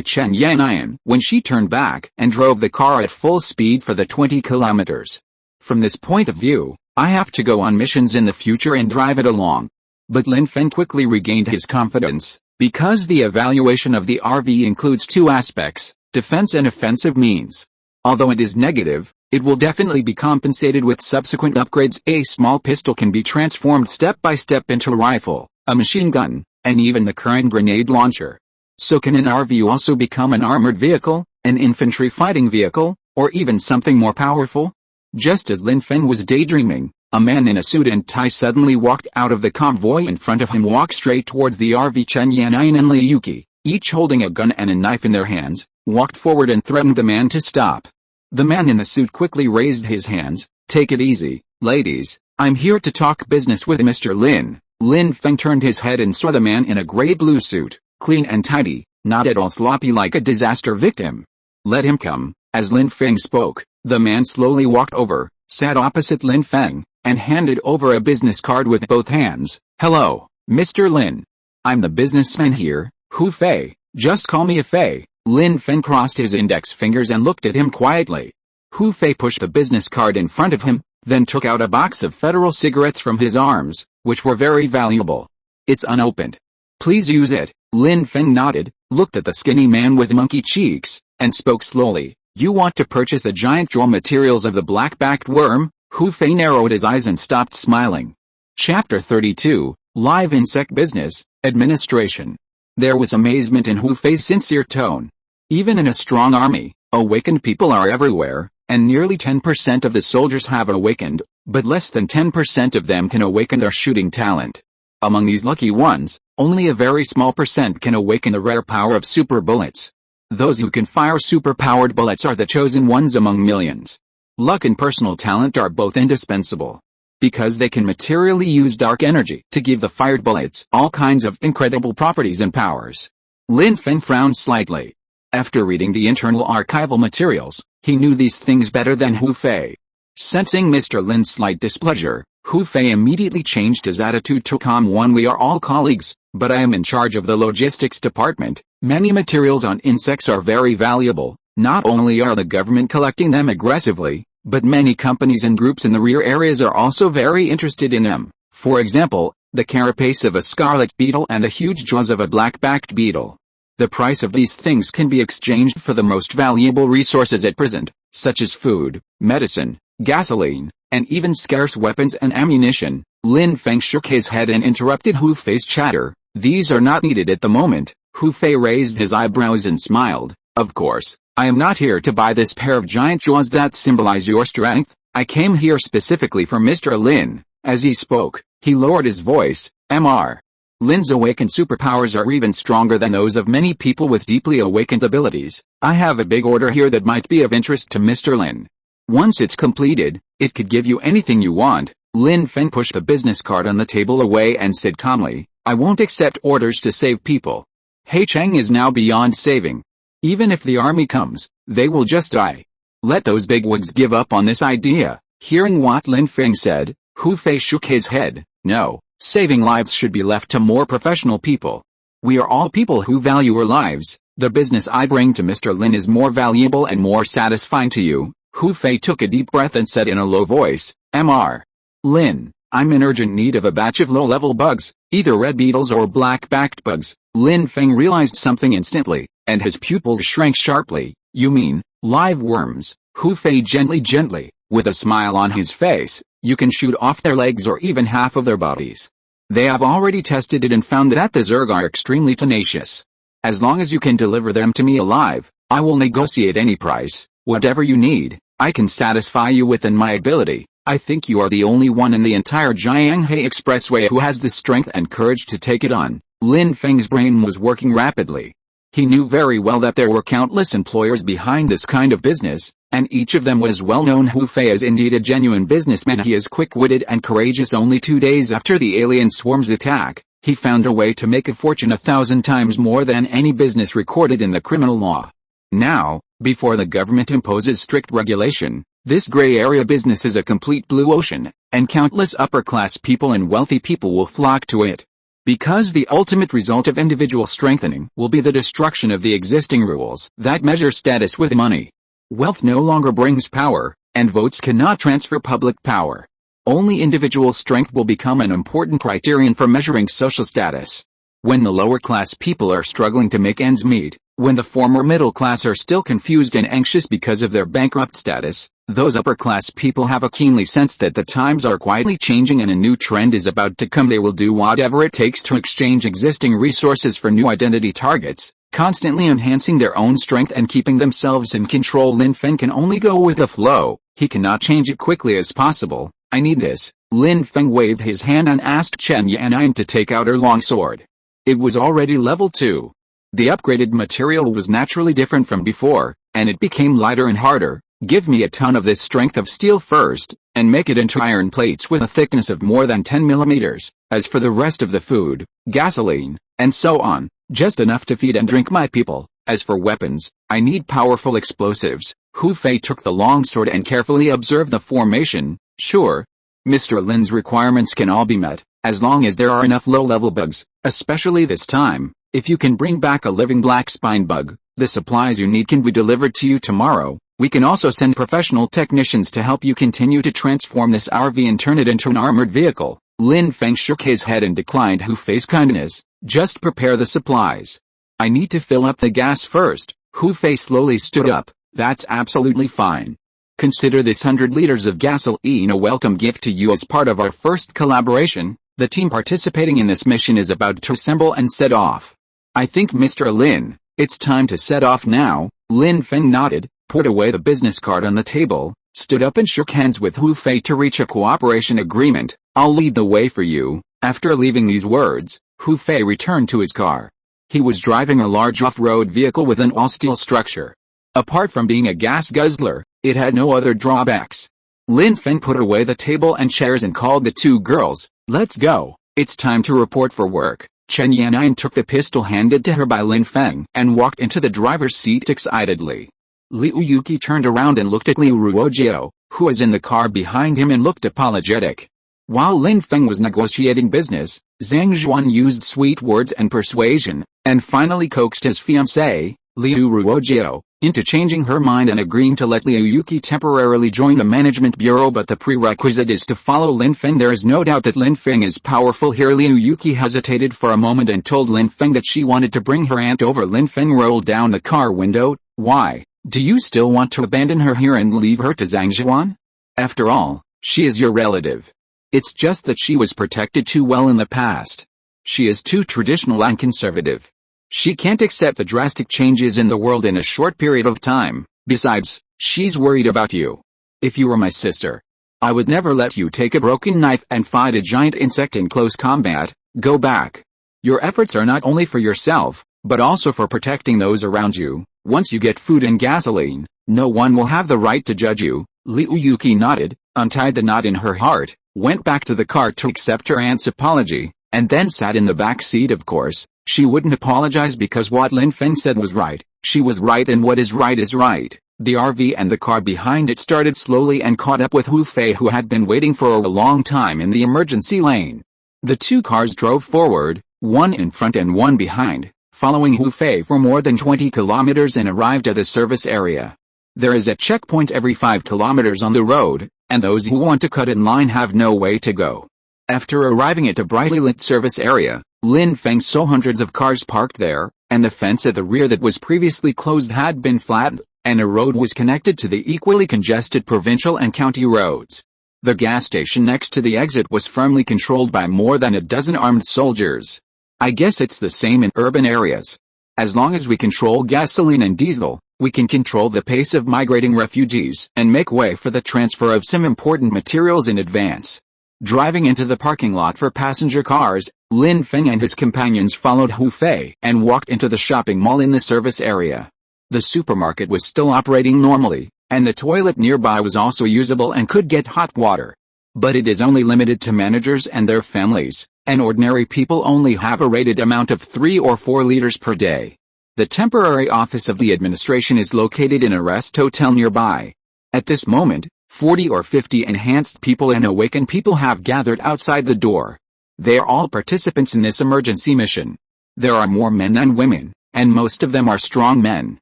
[SPEAKER 1] Chen Yanyan when she turned back and drove the car at full speed for the 20 kilometers. From this point of view, I have to go on missions in the future and drive it along. But Lin Feng quickly regained his confidence, because the evaluation of the RV includes 2 aspects, defense and offensive means. Although it is negative, it will definitely be compensated with subsequent upgrades. A small pistol can be transformed step by step into a rifle, a machine gun, and even the current grenade launcher. So can an RV also become an armored vehicle, an infantry fighting vehicle, or even something more powerful? Just as Lin Feng was daydreaming, a man in a suit and tie suddenly walked out of the convoy. In front of him walked straight towards the RV. Chen Yanyan and Li Yuki, each holding a gun and a knife in their hands, walked forward and threatened the man to stop. The man in the suit quickly raised his hands. Take it easy, ladies, I'm here to talk business with Mr. Lin. Lin Feng turned his head and saw the man in a gray blue suit, clean and tidy, not at all sloppy like a disaster victim. Let him come. As Lin Feng spoke, the man slowly walked over, sat opposite Lin Feng, and handed over a business card with both hands. Hello, Mr. Lin. I'm the businessman here, Hu Fei, just call me a Fei. Lin Feng crossed his index fingers and looked at him quietly. Hu Fei pushed the business card in front of him, then took out a box of Federal cigarettes from his arms, which were very valuable. It's unopened. Please use it. Lin Feng nodded, looked at the skinny man with monkey cheeks, and spoke slowly. You want to purchase the giant raw materials of the black-backed worm? Hu Fei narrowed his eyes and stopped smiling. Chapter 32, Live Insect Business, Administration. There was amazement in Hu Fei's sincere tone. Even in a strong army, awakened people are everywhere, and nearly 10% of the soldiers have awakened, but less than 10% of them can awaken their shooting talent. Among these lucky ones, only a very small percent can awaken the rare power of super bullets. Those who can fire super-powered bullets are the chosen ones among millions. Luck and personal talent are both indispensable, because they can materially use dark energy to give the fired bullets all kinds of incredible properties and powers. Lin Feng frowned slightly. After reading the internal archival materials, he knew these things better than Hu Fei. Sensing Mr. Lin's slight displeasure, Hu Fei immediately changed his attitude to calm one. We are all colleagues, but I am in charge of the logistics department. Many materials on insects are very valuable. Not only are the government collecting them aggressively, but many companies and groups in the rear areas are also very interested in them. For example, the carapace of a scarlet beetle and the huge jaws of a black-backed beetle. The price of these things can be exchanged for the most valuable resources at present, such as food, medicine, gasoline, and even scarce weapons and ammunition. Lin Feng shook his head and interrupted Hu Fei's chatter. These are not needed at the moment. Hu Fei raised his eyebrows and smiled. Of course, I am not here to buy this pair of giant jaws that symbolize your strength. I came here specifically for Mr. Lin. As he spoke, he lowered his voice. Mr. Lin's awakened superpowers are even stronger than those of many people with deeply awakened abilities. I have a big order here that might be of interest to Mr. Lin. Once it's completed, it could give you anything you want. Lin Feng pushed the business card on the table away and said calmly, I won't accept orders to save people. Haicheng is now beyond saving. Even if the army comes, they will just die. Let those bigwigs give up on this idea. Hearing what Lin Feng said, Hu Fei shook his head. No, saving lives should be left to more professional people. We are all people who value our lives. The business I bring to Mr. Lin is more valuable and more satisfying to you. Hu Fei took a deep breath and said in a low voice, Mr. Lin, I'm in urgent need of a batch of low-level bugs, either red beetles or black-backed bugs. Lin Feng realized something instantly, and his pupils shrank sharply. You mean, live worms? Hu Fei gently, with a smile on his face. You can shoot off their legs or even half of their bodies. They have already tested it and found that the Zerg are extremely tenacious. As long as you can deliver them to me alive, I will negotiate any price. Whatever you need, I can satisfy you within my ability. I think you are the only one in the entire Jianghe Expressway who has the strength and courage to take it on." Lin Feng's brain was working rapidly. He knew very well that there were countless employers behind this kind of business, and each of them was well known. Hu Fei is indeed a genuine businessman. He is quick-witted and courageous. Only 2 days after the alien swarm's attack, he found a way to make a fortune 1,000 times more than any business recorded in the criminal law. Now, before the government imposes strict regulation, this gray area business is a complete blue ocean, and countless upper-class people and wealthy people will flock to it. Because the ultimate result of individual strengthening will be the destruction of the existing rules that measure status with money. Wealth no longer brings power, and votes cannot transfer public power. Only individual strength will become an important criterion for measuring social status. When the lower class people are struggling to make ends meet, when the former middle class are still confused and anxious because of their bankrupt status, those upper class people have a keenly sense that the times are quietly changing and a new trend is about to come. They will do whatever it takes to exchange existing resources for new identity targets, constantly enhancing their own strength and keeping themselves in control. Lin Feng can only go with the flow. He cannot change it quickly as possible. "I need this." Lin Feng waved his hand and asked Chen Yan'an to take out her long sword. It was already level 2. The upgraded material was naturally different from before, and it became lighter and harder. "Give me a ton of this strength of steel first, and make it into iron plates with a thickness of more than 10 millimeters. As for the rest of the food, gasoline, and so on, just enough to feed and drink my people. As for weapons, I need powerful explosives." Hu Fei took the long sword and carefully observed the formation. "Sure. Mr. Lin's requirements can all be met, as long as there are enough low-level bugs, especially this time. If you can bring back a living black spine bug, the supplies you need can be delivered to you tomorrow. We can also send professional technicians to help you continue to transform this RV and turn it into an armored vehicle." Lin Feng shook his head and declined Hu Fei's kindness. "Just prepare the supplies. I need to fill up the gas first." Hu Fei slowly stood up. "That's absolutely fine. Consider this 100 liters of gasoline a welcome gift to you as part of our first collaboration. The team participating in this mission is about to assemble and set off. I think, Mr. Lin, it's time to set off now." Lin Feng nodded, put away the business card on the table, stood up and shook hands with Hu Fei to reach a cooperation agreement. "I'll lead the way for you." After leaving these words, Hu Fei returned to his car. He was driving a large off-road vehicle with an all-steel structure. Apart from being a gas guzzler, it had no other drawbacks. Lin Feng put away the table and chairs and called the 2 girls. "Let's go. It's time to report for work." Chen Yan'an took the pistol handed to her by Lin Feng and walked into the driver's seat excitedly. Liu Yuki turned around and looked at Liu Ruojiao, who was in the car behind him, and looked apologetic. While Lin Feng was negotiating business, Zhang Zhuan used sweet words and persuasion, and finally coaxed his fiancée, Liu Ruojiao, into changing her mind and agreeing to let Liu Yuki temporarily join the management bureau, but the prerequisite is to follow Lin Feng. There is no doubt that Lin Feng is powerful here. Liu Yuki hesitated for a moment and told Lin Feng that she wanted to bring her aunt over. Lin Feng rolled down the car window. "Why? Do you still want to abandon her here and leave her to Zhang Zhuan? After all, she is your relative. It's just that she was protected too well in the past. She is too traditional and conservative. She can't accept the drastic changes in the world in a short period of time. Besides, she's worried about you. If you were my sister, I would never let you take a broken knife and fight a giant insect in close combat. Go back. Your efforts are not only for yourself, but also for protecting those around you. Once you get food and gasoline, no one will have the right to judge you." Liu Yuki nodded, untied the knot in her heart, went back to the car to accept her aunt's apology, and then sat in the back seat. Of course, she wouldn't apologize because what Lin Feng said was right. She was right, and what is right is right. The RV and the car behind it started slowly and caught up with Hu Fei, who had been waiting for a long time in the emergency lane. The 2 cars drove forward, one in front and one behind, following Hu Fei for more than 20 kilometers and arrived at a service area. There is a checkpoint every 5 kilometers on the road, and those who want to cut in line have no way to go. After arriving at a brightly lit service area, Lin Feng saw hundreds of cars parked there, and the fence at the rear that was previously closed had been flattened, and a road was connected to the equally congested provincial and county roads. The gas station next to the exit was firmly controlled by more than a dozen armed soldiers. "I guess it's the same in urban areas. As long as we control gasoline and diesel, We can control the pace of migrating refugees and make way for the transfer of some important materials in advance. Driving into the parking lot for passenger cars, Lin Feng and his companions followed Hu Fei and walked into the shopping mall in the service area. The supermarket was still operating normally, and the toilet nearby was also usable and could get hot water. But it is only limited to managers and their families, and ordinary people only have a rated amount of 3 or 4 liters per day. The temporary office of the administration is located in a rest hotel nearby. At this moment, 40 or 50 enhanced people and awakened people have gathered outside the door. They are all participants in this emergency mission. There are more men than women, and most of them are strong men.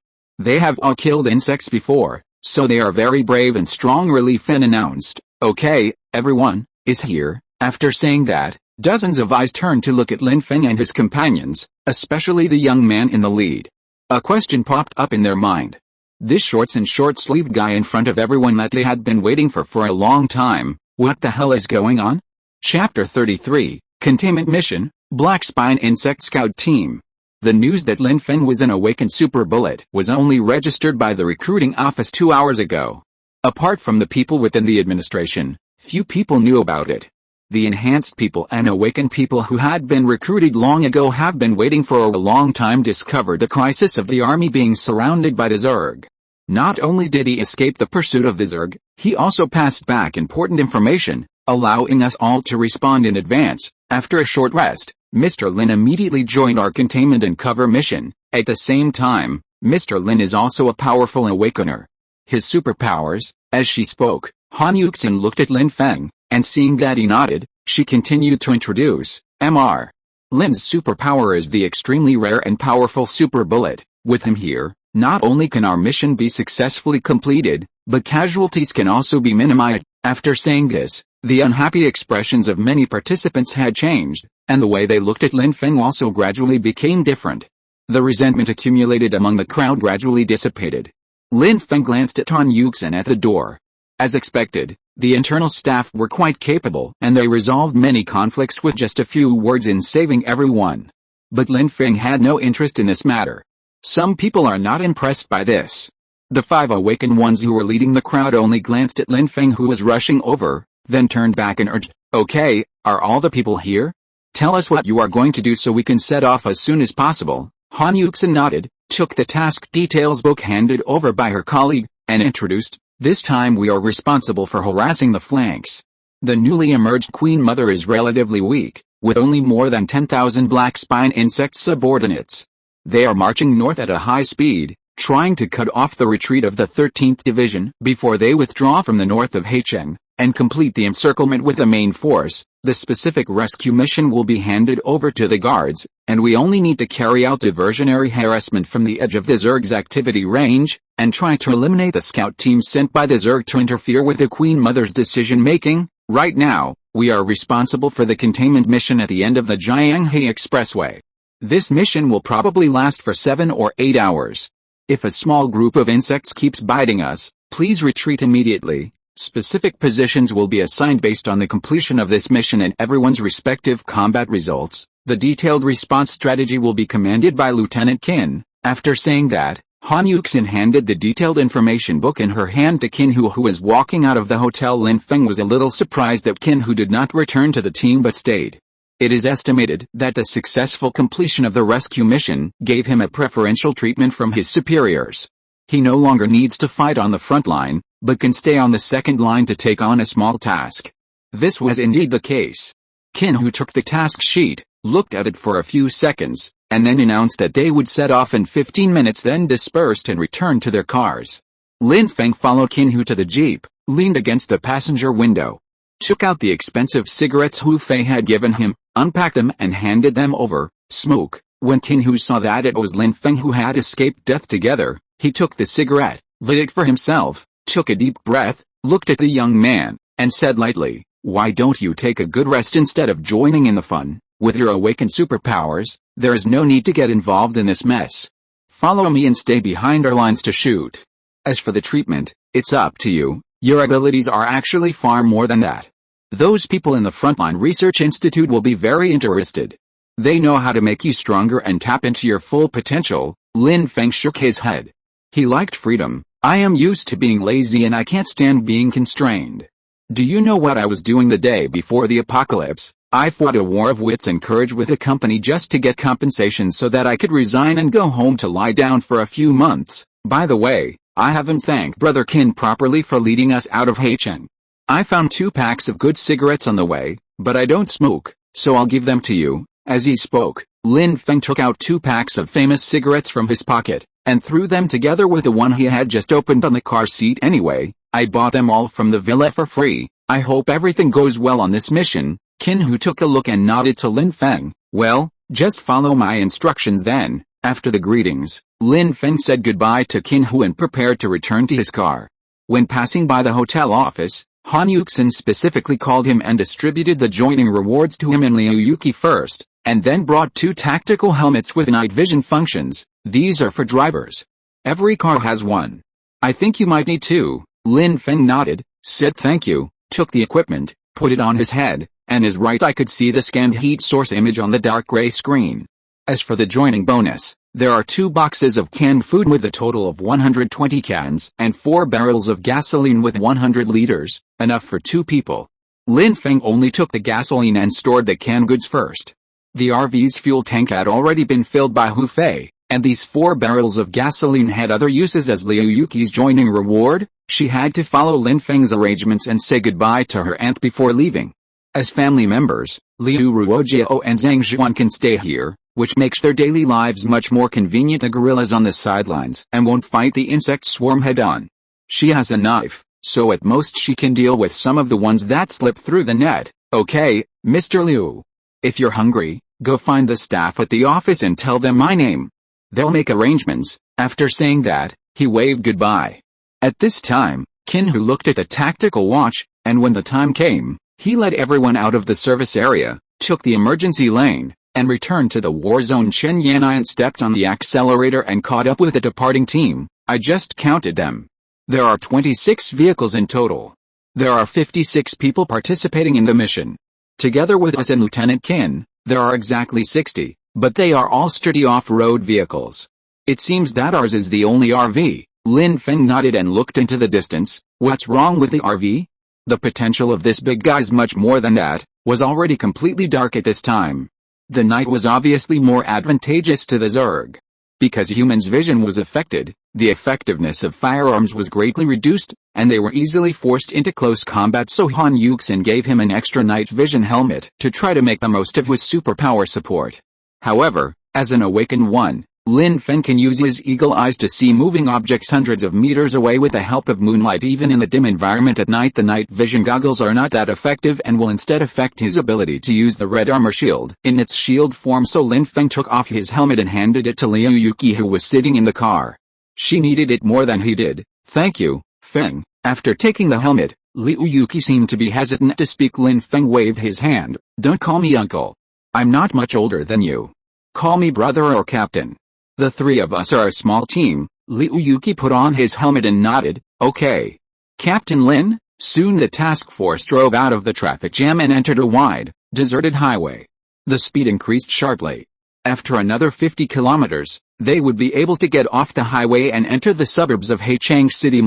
[SPEAKER 1] They have all killed insects before, so they are very brave and strong. Li Feng announced, "Okay, everyone is here." After saying that, dozens of eyes turned to look at Lin Feng and his companions, especially the young man in the lead. A question popped up in their mind. This shorts and short-sleeved guy in front of everyone that they had been waiting for a long time, what the hell is going on? Chapter 33, Containment Mission, Black Spine Insect Scout Team. The news that Lin Feng was an awakened super bullet was only registered by the recruiting office 2 hours ago. Apart from the people within the administration, few people knew about it. The enhanced people and awakened people who had been recruited long ago have been waiting for a long time discovered the crisis of the army being surrounded by the Zerg. Not only did he escape the pursuit of the Zerg, he also passed back important information, allowing us all to respond in advance. After a short rest, Mr. Lin immediately joined our containment and cover mission. At the same time, Mr. Lin is also a powerful awakener. His superpowers, as she spoke, Han Yuxin looked at Lin Feng, and seeing that he nodded, she continued to introduce, Mr. Lin's superpower is the extremely rare and powerful super bullet. With him here, not only can our mission be successfully completed, but casualties can also be minimized. After saying this, the unhappy expressions of many participants had changed, and the way they looked at Lin Feng also gradually became different. The resentment accumulated among the crowd gradually dissipated. Lin Feng glanced at Han Yuxin at the door. As expected, the internal staff were quite capable and they resolved many conflicts with just a few words in saving everyone. But Lin Feng had no interest in this matter. Some people are not impressed by this. The 5 awakened ones who were leading the crowd only glanced at Lin Feng who was rushing over, then turned back and urged, "Okay, are all the people here? Tell us what you are going to do so we can set off as soon as possible." Han Yuxin nodded, took the task details book handed over by her colleague, and introduced, "This time we are responsible for harassing the flanks. The newly emerged Queen Mother is relatively weak, with only more than 10,000 black spine insect subordinates. They are marching north at a high speed, trying to cut off the retreat of the 13th Division before they withdraw from the north of Haicheng, and complete the encirclement with the main force. The specific rescue mission will be handed over to the guards, and we only need to carry out diversionary harassment from the edge of the Zerg's activity range, and try to eliminate the scout team sent by the Zerg to interfere with the Queen Mother's decision-making. Right now, we are responsible for the containment mission at the end of the Jianghe Expressway. This mission will probably last for 7 or 8 hours. If a small group of insects keeps biting us, please retreat immediately. Specific positions will be assigned based on the completion of this mission and everyone's respective combat results. The detailed response strategy will be commanded by Lieutenant Qin." After saying that, Han Yuxin handed the detailed information book in her hand to Qin who was walking out of the hotel. Lin Feng was a little surprised that Qin who did not return to the team but stayed. It is estimated that the successful completion of the rescue mission gave him a preferential treatment from his superiors. He no longer needs to fight on the front line, but can stay on the second line to take on a small task. This was indeed the case. Qin who took the task sheet, looked at it for a few seconds, and then announced that they would set off in 15 minutes, then dispersed and returned to their cars. Lin Feng followed Qin Hu to the jeep, leaned against the passenger window, took out the expensive cigarettes Hu Fei had given him, unpacked them and handed them over. Smoke. When Qin Hu saw that it was Lin Feng who had escaped death together, he took the cigarette, lit it for himself, took a deep breath, looked at the young man, and said lightly, "Why don't you take a good rest instead of joining in the fun? With your awakened superpowers, there is no need to get involved in this mess. Follow me and stay behind our lines to shoot. As for the treatment, it's up to you. Your abilities are actually far more than that. Those people in the Frontline Research Institute will be very interested. They know how to make you stronger and tap into your full potential." Lin Feng shook his head. He liked freedom. I am used to being lazy and I can't stand being constrained. Do you know what I was doing the day before the apocalypse? I fought a war of wits and courage with a company just to get compensation so that I could resign and go home to lie down for a few months. By the way, I haven't thanked Brother Qin properly for leading us out of Haicheng. I found 2 packs of good cigarettes on the way, but I don't smoke, so I'll give them to you. As he spoke, Lin Feng took out 2 packs of famous cigarettes from his pocket, and threw them together with the one he had just opened on the car seat anyway. I bought them all from the villa for free. I hope everything goes well on this mission. Qin Hu took a look and nodded to Lin Feng. Well, just follow my instructions then. After the greetings, Lin Feng said goodbye to Qin Hu and prepared to return to his car. When passing by the hotel office, Han Yuxin specifically called him and distributed the joining rewards to him and Liu Yuki first, and then brought 2 tactical helmets with night vision functions. These are for drivers. Every car has one. I think you might need 2. Lin Feng nodded, said thank you, took the equipment, put it on his head, and his right eye could see the scanned heat source image on the dark gray screen. As for the joining bonus, there are 2 boxes of canned food with a total of 120 cans and 4 barrels of gasoline with 100 liters, enough for 2 people. Lin Feng only took the gasoline and stored the canned goods first. The RV's fuel tank had already been filled by Hu Fei, and these 4 barrels of gasoline had other uses as Liu Yuki's joining reward. She had to follow Lin Feng's arrangements and say goodbye to her aunt before leaving. As family members, Liu Ruojiao and Zhang Zhuan can stay here, which makes their daily lives much more convenient. The gorillas on the sidelines and won't fight the insect swarm head-on. She has a knife, so at most she can deal with some of the ones that slip through the net. Okay, Mr. Liu. If you're hungry, go find the staff at the office and tell them my name. They'll make arrangements. After saying that, he waved goodbye. At this time, Qin Hu looked at the tactical watch, and when the time came, he let everyone out of the service area, took the emergency lane, and returned to the war zone. Chen Yannian stepped on the accelerator and caught up with the departing team. I just counted them. There are 26 vehicles in total. There are 56 people participating in the mission. Together with us and Lieutenant Qin, there are exactly 60. But they are all sturdy off-road vehicles. It seems that ours is the only RV. Lin Feng nodded and looked into the distance. What's wrong with the RV? The potential of this big guy's much more than that. Was already completely dark at this time. The night was obviously more advantageous to the Zerg. Because humans' vision was affected, the effectiveness of firearms was greatly reduced, and they were easily forced into close combat, so Han Yuxin gave him an extra night vision helmet to try to make the most of his superpower support. However, as an awakened one, Lin Feng can use his eagle eyes to see moving objects hundreds of meters away with the help of moonlight. Even in the dim environment at night, the night vision goggles are not that effective and will instead affect his ability to use the red armor shield in its shield form, so Lin Feng took off his helmet and handed it to Liu Yuki, who was sitting in the car. She needed it more than he did. Thank you, Feng. After taking the helmet, Liu Yuki seemed to be hesitant to speak. Lin Feng waved his hand. Don't call me uncle. I'm not much older than you. Call me brother or captain. The 3 of us are a small team. Liu Yuki put on his helmet and nodded. Okay. Captain Lin. Soon the task force drove out of the traffic jam and entered a wide, deserted highway. The speed increased sharply. After another 50 kilometers, they would be able to get off the highway and enter the suburbs of Haicheng City.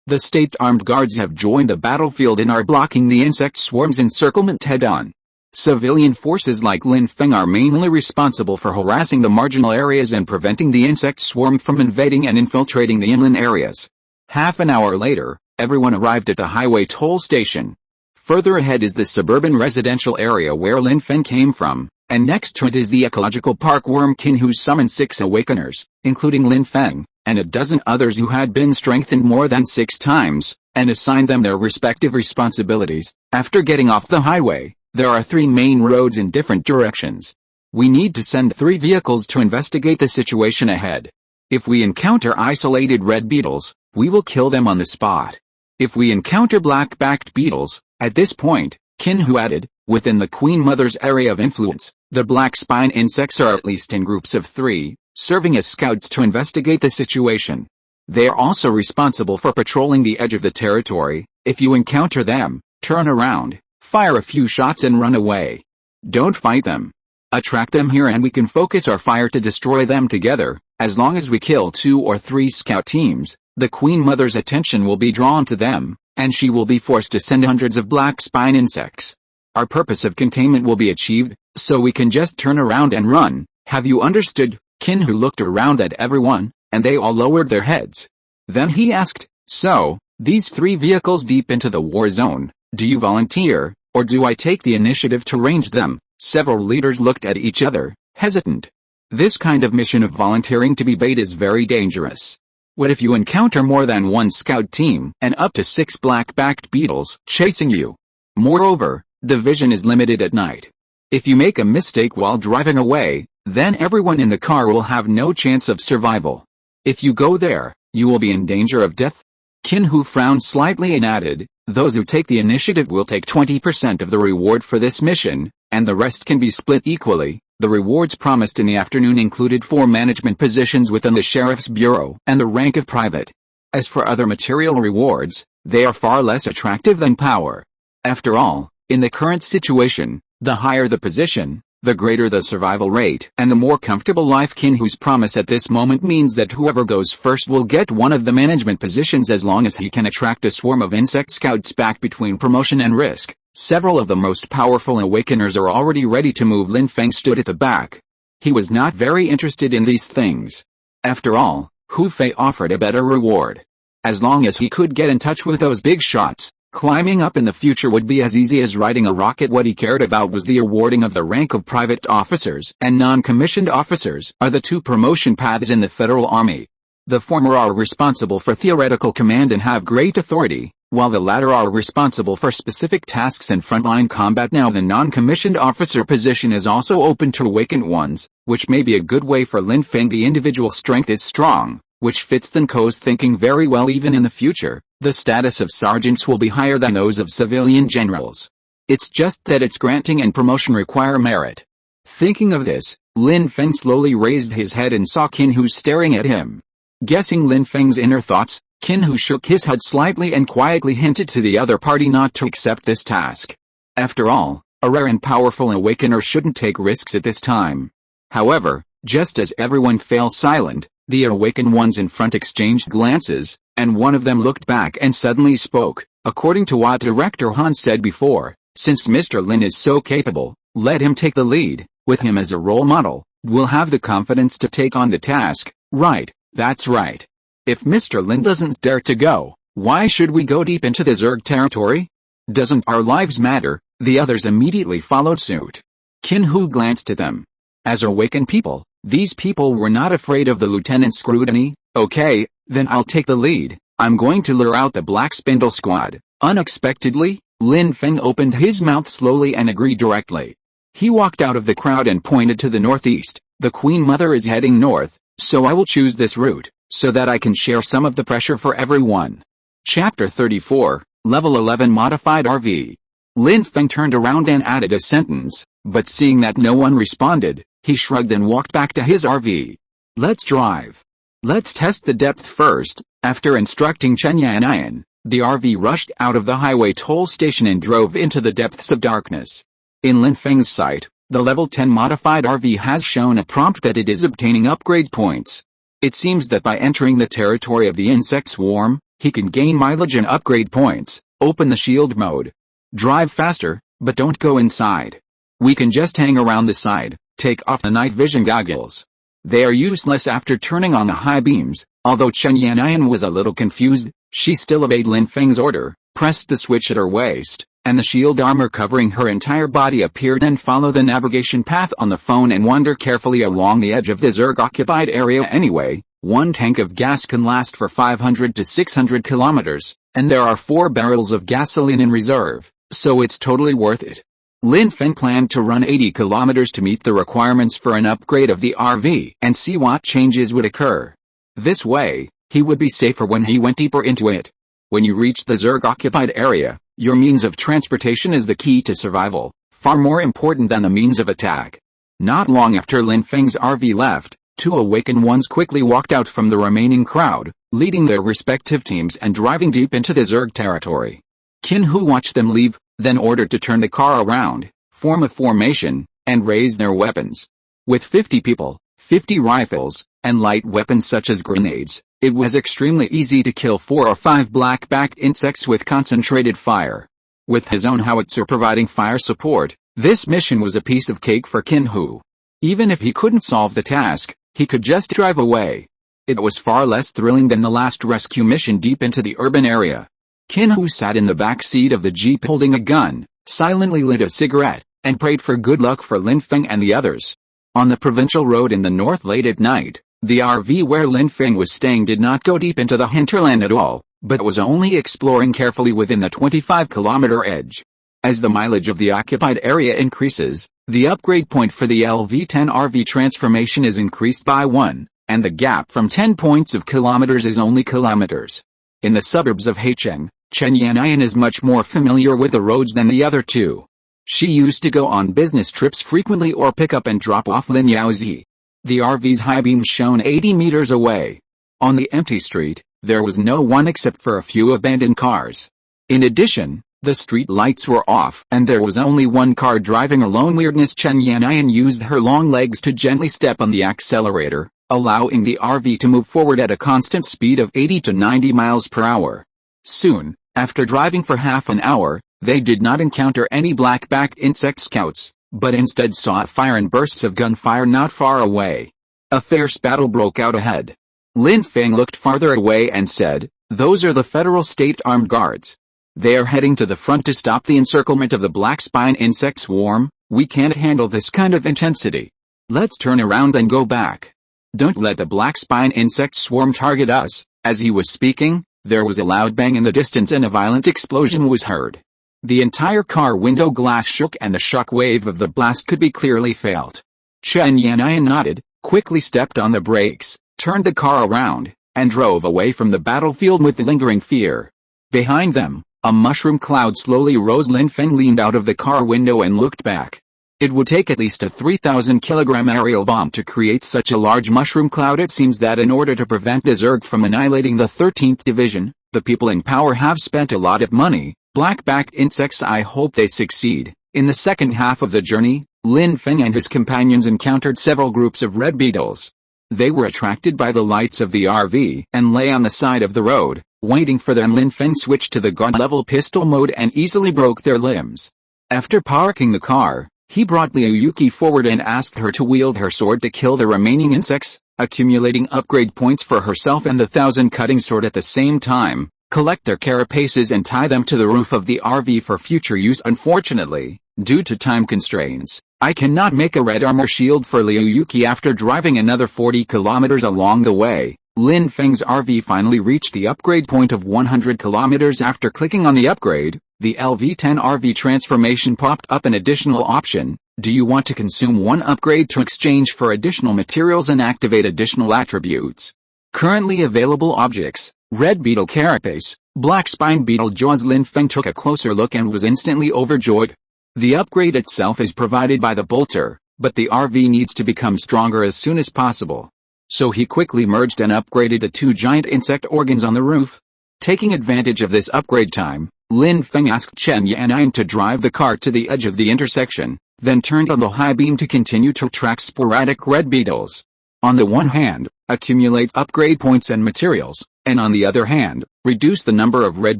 [SPEAKER 1] The state armed guards have joined the battlefield and are blocking the insect swarm's encirclement head-on. Civilian forces like Lin Feng are mainly responsible for harassing the marginal areas and preventing the insect swarm from invading and infiltrating the inland areas. Half an hour later, everyone arrived at the highway toll station. Further ahead is the suburban residential area where Lin Feng came from, and next to it is the ecological park where Qin Hu summoned 6 awakeners, including Lin Feng, and a dozen others who had been strengthened more than 6 times, and assigned them their respective responsibilities. After getting off the highway, there are 3 main roads in different directions. We need to send 3 vehicles to investigate the situation ahead. If we encounter isolated red beetles, we will kill them on the spot. If we encounter black-backed beetles, at this point, Qin Hu added, within the Queen Mother's area of influence, the black spine insects are at least in groups of 3, serving as scouts to investigate the situation. They are also responsible for patrolling the edge of the territory. If you encounter them, turn around, fire a few shots and run away. Don't fight them. Attract them here and we can focus our fire to destroy them together. As long as we kill 2 or 3 scout teams, the Queen Mother's attention will be drawn to them, and she will be forced to send hundreds of black spine insects. Our purpose of containment will be achieved, so we can just turn around and run. Have you understood? Kinhu looked around at everyone, and they all lowered their heads. Then he asked, so, these 3 vehicles deep into the war zone, do you volunteer, or do I take the initiative to range them? Several leaders looked at each other, hesitant. This kind of mission of volunteering to be bait is very dangerous. What if you encounter more than 1 scout team and up to 6 black-backed beetles chasing you? Moreover, the vision is limited at night. If you make a mistake while driving away, then everyone in the car will have no chance of survival. If you go there, you will be in danger of death. Kinhu frowned slightly and added, those who take the initiative will take 20% of the reward for this mission, and the rest can be split equally. The rewards promised in the afternoon included 4 management positions within the Sheriff's Bureau and the rank of private. As for other material rewards, they are far less attractive than power. After all, in the current situation, the higher the position, the greater the survival rate and the more comfortable life. Kinhu's promise at this moment means that whoever goes first will get one of the management positions as long as he can attract a swarm of insect scouts back between promotion and risk. Several of the most powerful awakeners are already ready to move. Lin Feng stood at the back. He was not very interested in these things. After all, Hu Fei offered a better reward. As long as he could get in touch with those big shots, climbing up in the future would be as easy as riding a rocket. What he cared about was the awarding of the rank of private officers and non-commissioned officers are the 2 promotion paths in the Federal Army. The former are responsible for theoretical command and have great authority, while the latter are responsible for specific tasks and frontline combat. Now the non-commissioned officer position is also open to awakened ones, which may be a good way for Lin Feng. The individual strength is strong, which fits Lin Ko's thinking very well. Even in the future, the status of sergeants will be higher than those of civilian generals. It's just that its granting and promotion require merit. Thinking of this, Lin Feng slowly raised his head and saw Kinhu staring at him. Guessing Lin Feng's inner thoughts, Kinhu shook his head slightly and quietly hinted to the other party not to accept this task. After all, a rare and powerful awakener shouldn't take risks at this time. However, just as everyone fell silent, the awakened ones in front exchanged glances, and one of them looked back and suddenly spoke. According to what Director Han said before, since Mr. Lin is so capable, let him take the lead. With him as a role model, we'll have the confidence to take on the task. Right, that's right. If Mr. Lin doesn't dare to go, why should we go deep into the Zerg territory? Doesn't our lives matter? The others immediately followed suit. Kinhu glanced at them. As awakened people, these people were not afraid of the lieutenant's scrutiny. Okay, then I'll take the lead. I'm going to lure out the Black Spindle Squad. Unexpectedly, Lin Feng opened his mouth slowly and agreed directly. He walked out of the crowd and pointed to the northeast. The Queen Mother is heading north, so I will choose this route, so that I can share some of the pressure for everyone. Chapter 34, Level 11 Modified RV. Lin Feng turned around and added a sentence, but seeing that no one responded, he shrugged and walked back to his RV. Let's drive. Let's test the depth first. After instructing Chen Yanyan, the RV rushed out of the highway toll station and drove into the depths of darkness. In Lin Feng's sight, the level 10 modified RV has shown a prompt that it is obtaining upgrade points. It seems that by entering the territory of the insect swarm, he can gain mileage and upgrade points. Open the shield mode. Drive faster, but don't go inside. We can just hang around the side. Take off the night vision goggles. They are useless after turning on the high beams. Although Chen Yanyan was a little confused, she still obeyed Lin Feng's order, pressed the switch at her waist, and the shield armor covering her entire body appeared. And follow the navigation path on the phone and wander carefully along the edge of the Zerg-occupied area. Anyway, one tank of gas can last for 500 to 600 kilometers, and there are 4 barrels of gasoline in reserve, so it's totally worth it. Lin Feng planned to run 80 kilometers to meet the requirements for an upgrade of the RV and see what changes would occur. This way, he would be safer when he went deeper into it. When you reach the Zerg-occupied area, your means of transportation is the key to survival, far more important than the means of attack. Not long after Lin Feng's RV left, 2 awakened ones quickly walked out from the remaining crowd, leading their respective teams and driving deep into the Zerg territory. Kinhu watched them leave, then ordered to turn the car around, form a formation, and raised their weapons. With 50 people, 50 rifles, and light weapons such as grenades, it was extremely easy to kill 4 or 5 black-backed insects with concentrated fire. With his own howitzer providing fire support, this mission was a piece of cake for Qin Hu. Even if he couldn't solve the task, he could just drive away. It was far less thrilling than the last rescue mission deep into the urban area. Qin Hu sat in the back seat of the jeep holding a gun, silently lit a cigarette, and prayed for good luck for Lin Feng and the others. On the provincial road in the north late at night, the RV where Lin Feng was staying did not go deep into the hinterland at all, but was only exploring carefully within the 25-kilometer edge. As the mileage of the occupied area increases, the upgrade point for the LV-10 RV transformation is increased by 1, and the gap from 10 points of kilometers is only kilometers. In the suburbs of Haicheng, Chen Yanyan is much more familiar with the roads than the other two. She used to go on business trips frequently or pick up and drop off Lin Yaozi. The RV's high beam shone 80 meters away. On the empty street, there was no one except for a few abandoned cars. In addition, the street lights were off and there was only one car driving alone. Weirdness. Chen Yanyan used her long legs to gently step on the accelerator, allowing the RV to move forward at a constant speed of 80 to 90 miles per hour. Soon, after driving for half an hour, they did not encounter any black-backed insect scouts, but instead saw a fire and bursts of gunfire not far away. A fierce battle broke out ahead. Lin Feng looked farther away and said, "Those are the Federal State Armed Guards. They are heading to the front to stop the encirclement of the black spine insect swarm. We can't handle this kind of intensity. Let's turn around and go back. Don't let the black spine insect swarm target us." As he was speaking, there was a loud bang in the distance and a violent explosion was heard. The entire car window glass shook and the shock wave of the blast could be clearly felt. Chen Yanyan nodded, quickly stepped on the brakes, turned the car around, and drove away from the battlefield with lingering fear. Behind them, a mushroom cloud slowly rose. Lin Feng leaned out of the car window and looked back. It would take at least a 3,000-kilogram aerial bomb to create such a large mushroom cloud. It seems that in order to prevent the Zerg from annihilating the 13th Division, the people in power have spent a lot of money. Black-backed insects. I hope they succeed. In the second half of the journey, Lin Feng and his companions encountered several groups of red beetles. They were attracted by the lights of the RV and lay on the side of the road, waiting for them. Lin Feng switched to the gun-level pistol mode and easily broke their limbs. After parking the car, he brought Liu Yuki forward and asked her to wield her sword to kill the remaining insects, accumulating upgrade points for herself and the 1,000 cutting sword at the same time. Collect their carapaces and tie them to the roof of the RV for future use. Unfortunately, due to time constraints, I cannot make a red armor shield for Liu Yuki. After driving another 40 kilometers along the way, Lin Feng's RV finally reached the upgrade point of 100 kilometers. After clicking on the upgrade, the LV-10 RV transformation popped up an additional option. Do you want to consume one upgrade to exchange for additional materials and activate additional attributes? Currently available objects: red beetle carapace, black spine beetle jaws. Lin Feng took a closer look and was instantly overjoyed. The upgrade itself is provided by the bolter, but the RV needs to become stronger as soon as possible. So he quickly merged and upgraded the 2 giant insect organs on the roof. Taking advantage of this upgrade time, Lin Feng asked Chen Yanyan to drive the car to the edge of the intersection, then turned on the high beam to continue to track sporadic red beetles. On the one hand, accumulate upgrade points and materials, and on the other hand, reduce the number of red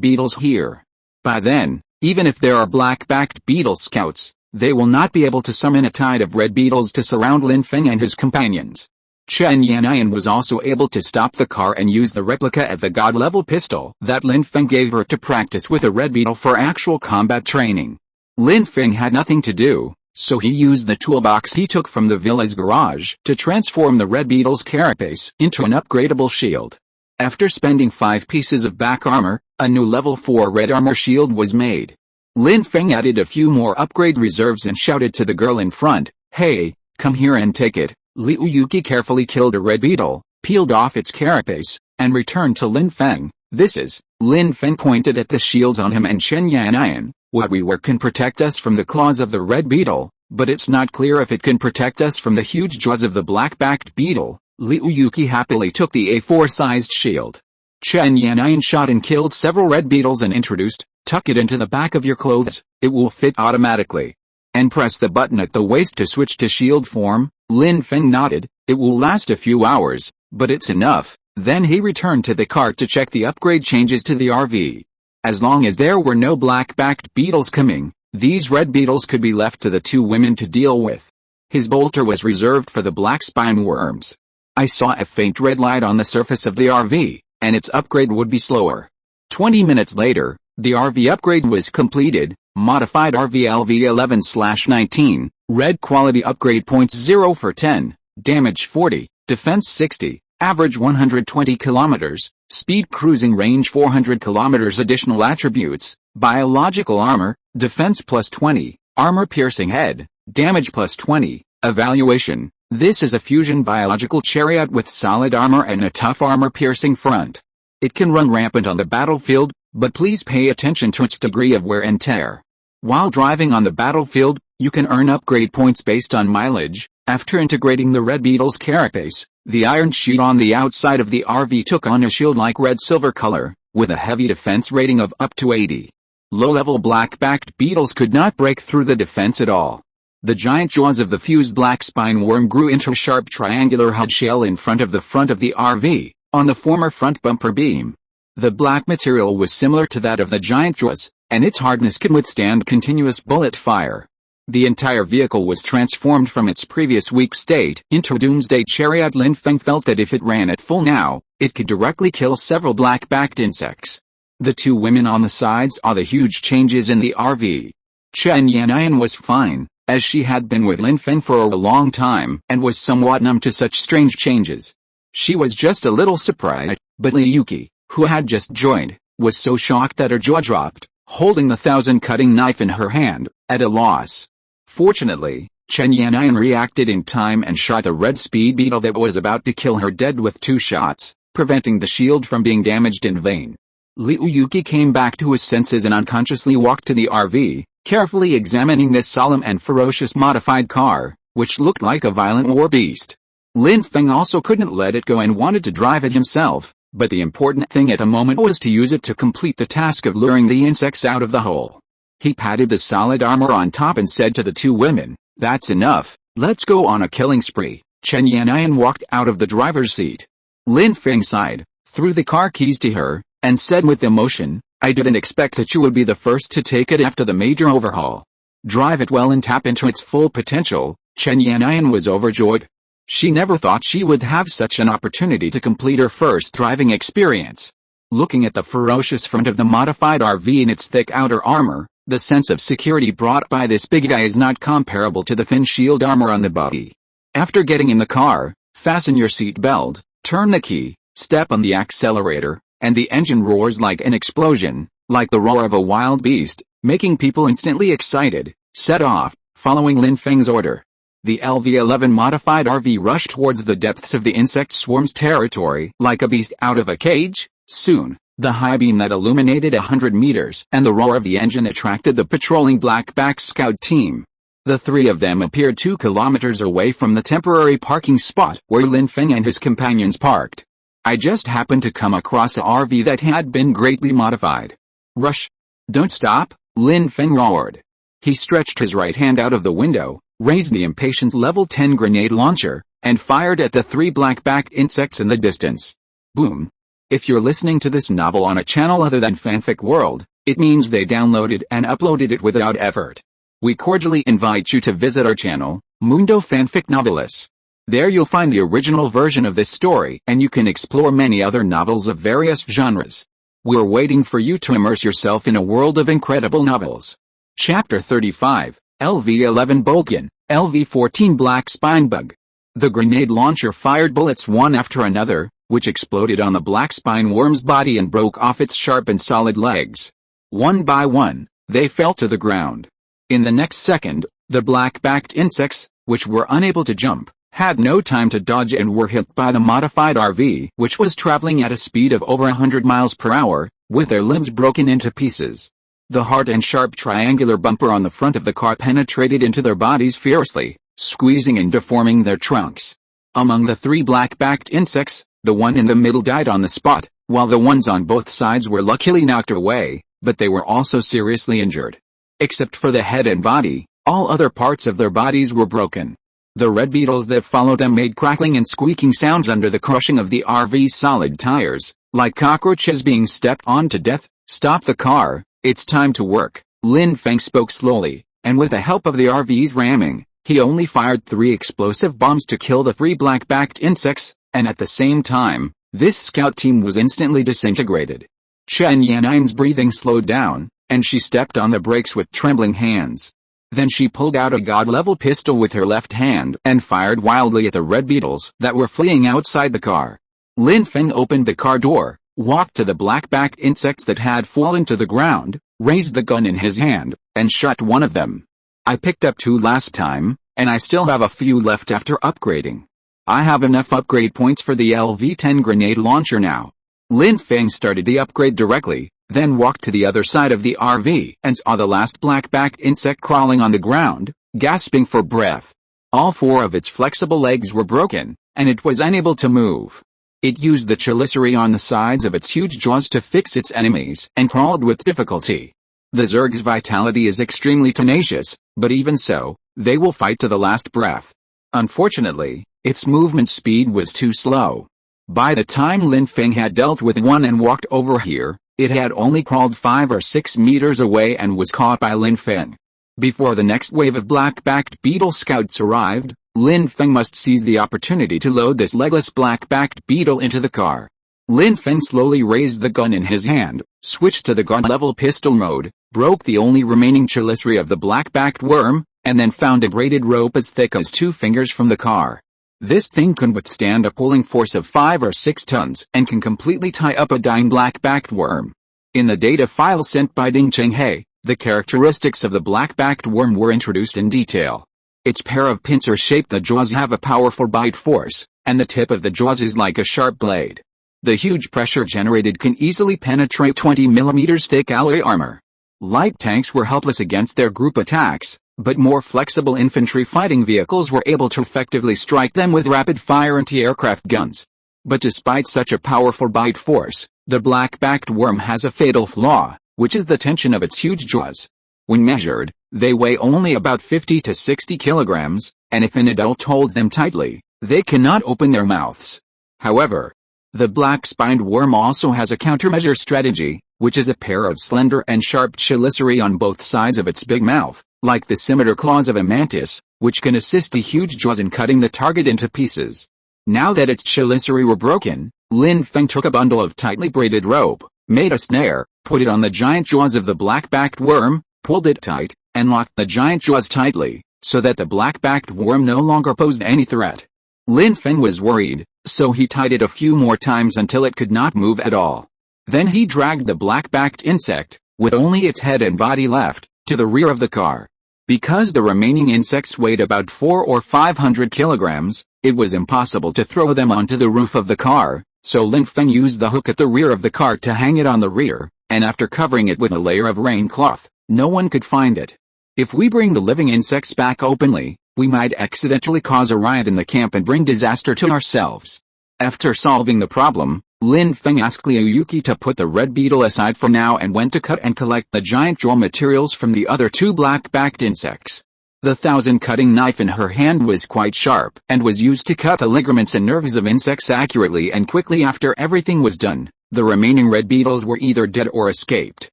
[SPEAKER 1] beetles here. By then, even if there are black-backed beetle scouts, they will not be able to summon a tide of red beetles to surround Lin Feng and his companions. Chen Yanyan was also able to stop the car and use the replica of the god-level pistol that Lin Feng gave her to practice with a red beetle for actual combat training. Lin Feng had nothing to do, so he used the toolbox he took from the villa's garage to transform the red beetle's carapace into an upgradable shield. After spending 5 pieces of back armor, a new level 4 red armor shield was made. Lin Feng added a few more upgrade reserves and shouted to the girl in front, "Hey, come here and take it." Liu Yuki carefully killed a red beetle, peeled off its carapace, and returned to Lin Feng. "This is," Lin Feng pointed at the shields on him and Chen Yanyan, "what we wear can protect us from the claws of the red beetle, but it's not clear if it can protect us from the huge jaws of the black-backed beetle." Liu Yuki happily took the A4-sized shield. Chen Yanyan shot and killed several red beetles and introduced, "Tuck it into the back of your clothes, it will fit automatically." and press the button at the waist to switch to shield form. Lin Feng nodded. It will last a few hours, but it's enough. Then he returned to the cart to check the upgrade changes to the RV. As long as there were no black-backed beetles coming, these red beetles could be left to the two women to deal with. His bolter was reserved for the black spine worms. I saw a faint red light on the surface of the RV, and its upgrade would be slower. 20 minutes later, the RV upgrade was completed. Modified RV LV11/19, red quality upgrade points 0 for 10, damage 40, defense 60, average 120 kilometers, speed cruising range 400 kilometers. Additional attributes: biological armor, defense plus 20, armor piercing head, damage plus 20. Evaluation: this is a fusion biological chariot with solid armor and a tough armor piercing front. It can run rampant on the battlefield, but please pay attention to its degree of wear and tear. While driving on the battlefield, you can earn upgrade points based on mileage. After integrating the red beetle's carapace, the iron sheet on the outside of the RV took on a shield-like red-silver color, with a heavy defense rating of up to 80. Low-level black-backed beetles could not break through the defense at all. The giant jaws of the fused black spine worm grew into a sharp triangular hard shell in front of the RV, on the former front bumper beam. The black material was similar to that of the giant jaws, and its hardness could withstand continuous bullet fire. The entire vehicle was transformed from its previous weak state into a doomsday chariot. Lin Feng felt that if it ran at full now, it could directly kill several black-backed insects. The two women on the side saw the huge changes in the RV. Chen Yanyan was fine, as she had been with Lin Feng for a long time and was somewhat numb to such strange changes. She was just a little surprised, but Li Yuki, who had just joined, was so shocked that her jaw dropped, holding the 1,000-cutting knife in her hand, at a loss. Fortunately, Chen Yanyan reacted in time and shot a red speed beetle that was about to kill her dead with 2 shots, preventing the shield from being damaged in vain. Liu Yuki came back to his senses and unconsciously walked to the RV, carefully examining this solemn and ferocious modified car, which looked like a violent war beast. Lin Feng also couldn't let it go and wanted to drive it himself, but the important thing at the moment was to use it to complete the task of luring the insects out of the hole. He patted the solid armor on top and said to the two women, "That's enough, let's go on a killing spree." Chen Yanyan walked out of the driver's seat. Lin Feng sighed, threw the car keys to her, and said with emotion, "I didn't expect that you would be the first to take it after the major overhaul. Drive it well and tap into its full potential." Chen Yanyan was overjoyed. She never thought she would have such an opportunity to complete her first driving experience. Looking at the ferocious front of the modified RV and its thick outer armor, the sense of security brought by this big guy is not comparable to the thin shield armor on the body. After getting in the car, fasten your seat belt, turn the key, step on the accelerator, and the engine roars like an explosion, like the roar of a wild beast, making people instantly excited. Set off, following Lin Feng's order. The LV-11 modified RV rushed towards the depths of the insect swarm's territory like a beast out of a cage. Soon, the high beam that illuminated 100 meters and the roar of the engine attracted the patrolling black-back scout team. The 3 of them appeared 2 kilometers away from the temporary parking spot where Lin Feng and his companions parked. "I just happened to come across a RV that had been greatly modified." "Rush! Don't stop!" Lin Feng roared. He stretched his right hand out of the window, raised the impatient level 10 grenade launcher, and fired at the 3 black-backed insects in the distance. Boom! If you're listening to this novel on a channel other than Fanfic World, it means they downloaded and uploaded it without effort. We cordially invite you to visit our channel, Mundo Fanfic Novelis. There you'll find the original version of this story and you can explore many other novels of various genres. We're waiting for you to immerse yourself in a world of incredible novels. Chapter 35, LV-11 Boltgun, LV-14 Black Spine Bug. The grenade launcher fired bullets one after another, which exploded on the black spine worm's body and broke off its sharp and solid legs. One by one, they fell to the ground. In the next second, the black-backed insects, which were unable to jump, had no time to dodge and were hit by the modified RV, which was traveling at a speed of over 100 miles per hour, with their limbs broken into pieces. The hard and sharp triangular bumper on the front of the car penetrated into their bodies fiercely, squeezing and deforming their trunks. Among the 3 black-backed insects, the one in the middle died on the spot, while the ones on both sides were luckily knocked away, but they were also seriously injured. Except for the head and body, All other parts of their bodies were broken. The red beetles that followed them made crackling and squeaking sounds under the crushing of the RV's solid tires, like cockroaches being stepped on to death. "Stop the car, it's time to work," Lin Feng spoke slowly, and with the help of the RV's ramming, he only fired 3 explosive bombs to kill the 3 black-backed insects, and at the same time, this scout team was instantly disintegrated. Chen Yannian's breathing slowed down, and she stepped on the brakes with trembling hands. Then she pulled out a god-level pistol with her left hand and fired wildly at the red beetles that were fleeing outside the car. Lin Feng opened the car door, walked to the black-backed insects that had fallen to the ground, raised the gun in his hand, and shot one of them. "I picked up 2 last time, and I still have a few left after upgrading. I have enough upgrade points for the LV-10 grenade launcher now." Lin Feng started the upgrade directly, then walked to the other side of the RV and saw the last black-backed insect crawling on the ground, gasping for breath. All 4 of its flexible legs were broken, and it was unable to move. It used the chelicerae on the sides of its huge jaws to fix its enemies and crawled with difficulty. The Zerg's vitality is extremely tenacious, but even so, they will fight to the last breath. Unfortunately, its movement speed was too slow. By the time Lin Feng had dealt with one and walked over here, it had only crawled 5 or 6 meters away and was caught by Lin Feng. Before the next wave of black-backed beetle scouts arrived, Lin Feng must seize the opportunity to load this legless black-backed beetle into the car. Lin Feng slowly raised the gun in his hand, switched to the god-level pistol mode, broke the only remaining chelicerae of the black-backed worm, and then found a braided rope as thick as 2 fingers from the car. This thing can withstand a pulling force of 5 or 6 tons and can completely tie up a dying black-backed worm. In the data file sent by Ding Chenghe, the characteristics of the black-backed worm were introduced in detail. Its pair of pincer-shaped jaws have a powerful bite force, and the tip of the jaws is like a sharp blade. The huge pressure generated can easily penetrate 20 mm thick alloy armor. Light tanks were helpless against their group attacks, but more flexible infantry fighting vehicles were able to effectively strike them with rapid-fire anti-aircraft guns. But despite such a powerful bite force, the black-backed worm has a fatal flaw, which is the tension of its huge jaws. When measured, they weigh only about 50 to 60 kilograms, and if an adult holds them tightly, they cannot open their mouths. However, the black-spined worm also has a countermeasure strategy, which is a pair of slender and sharp chelicerae on both sides of its big mouth, like the scimitar claws of a mantis, which can assist the huge jaws in cutting the target into pieces. Now that its chelicerae were broken, Lin Feng took a bundle of tightly braided rope, made a snare, put it on the giant jaws of the black-backed worm, pulled it tight, and locked the giant jaws tightly, so that the black-backed worm no longer posed any threat. Lin Feng was worried, so he tied it a few more times until it could not move at all. Then he dragged the black-backed insect, with only its head and body left, to the rear of the car. Because the remaining insects weighed about 400 or 500 kilograms, it was impossible to throw them onto the roof of the car, so Lin Feng used the hook at the rear of the car to hang it on the rear, and after covering it with a layer of rain cloth, no one could find it. If we bring the living insects back openly, we might accidentally cause a riot in the camp and bring disaster to ourselves. After solving the problem, Lin Feng asked Liu Yuki to put the red beetle aside for now and went to cut and collect the giant jaw materials from the other 2 black-backed insects. The 1000-cutting knife in her hand was quite sharp and was used to cut the ligaments and nerves of insects accurately and quickly. After everything was done, the remaining red beetles were either dead or escaped.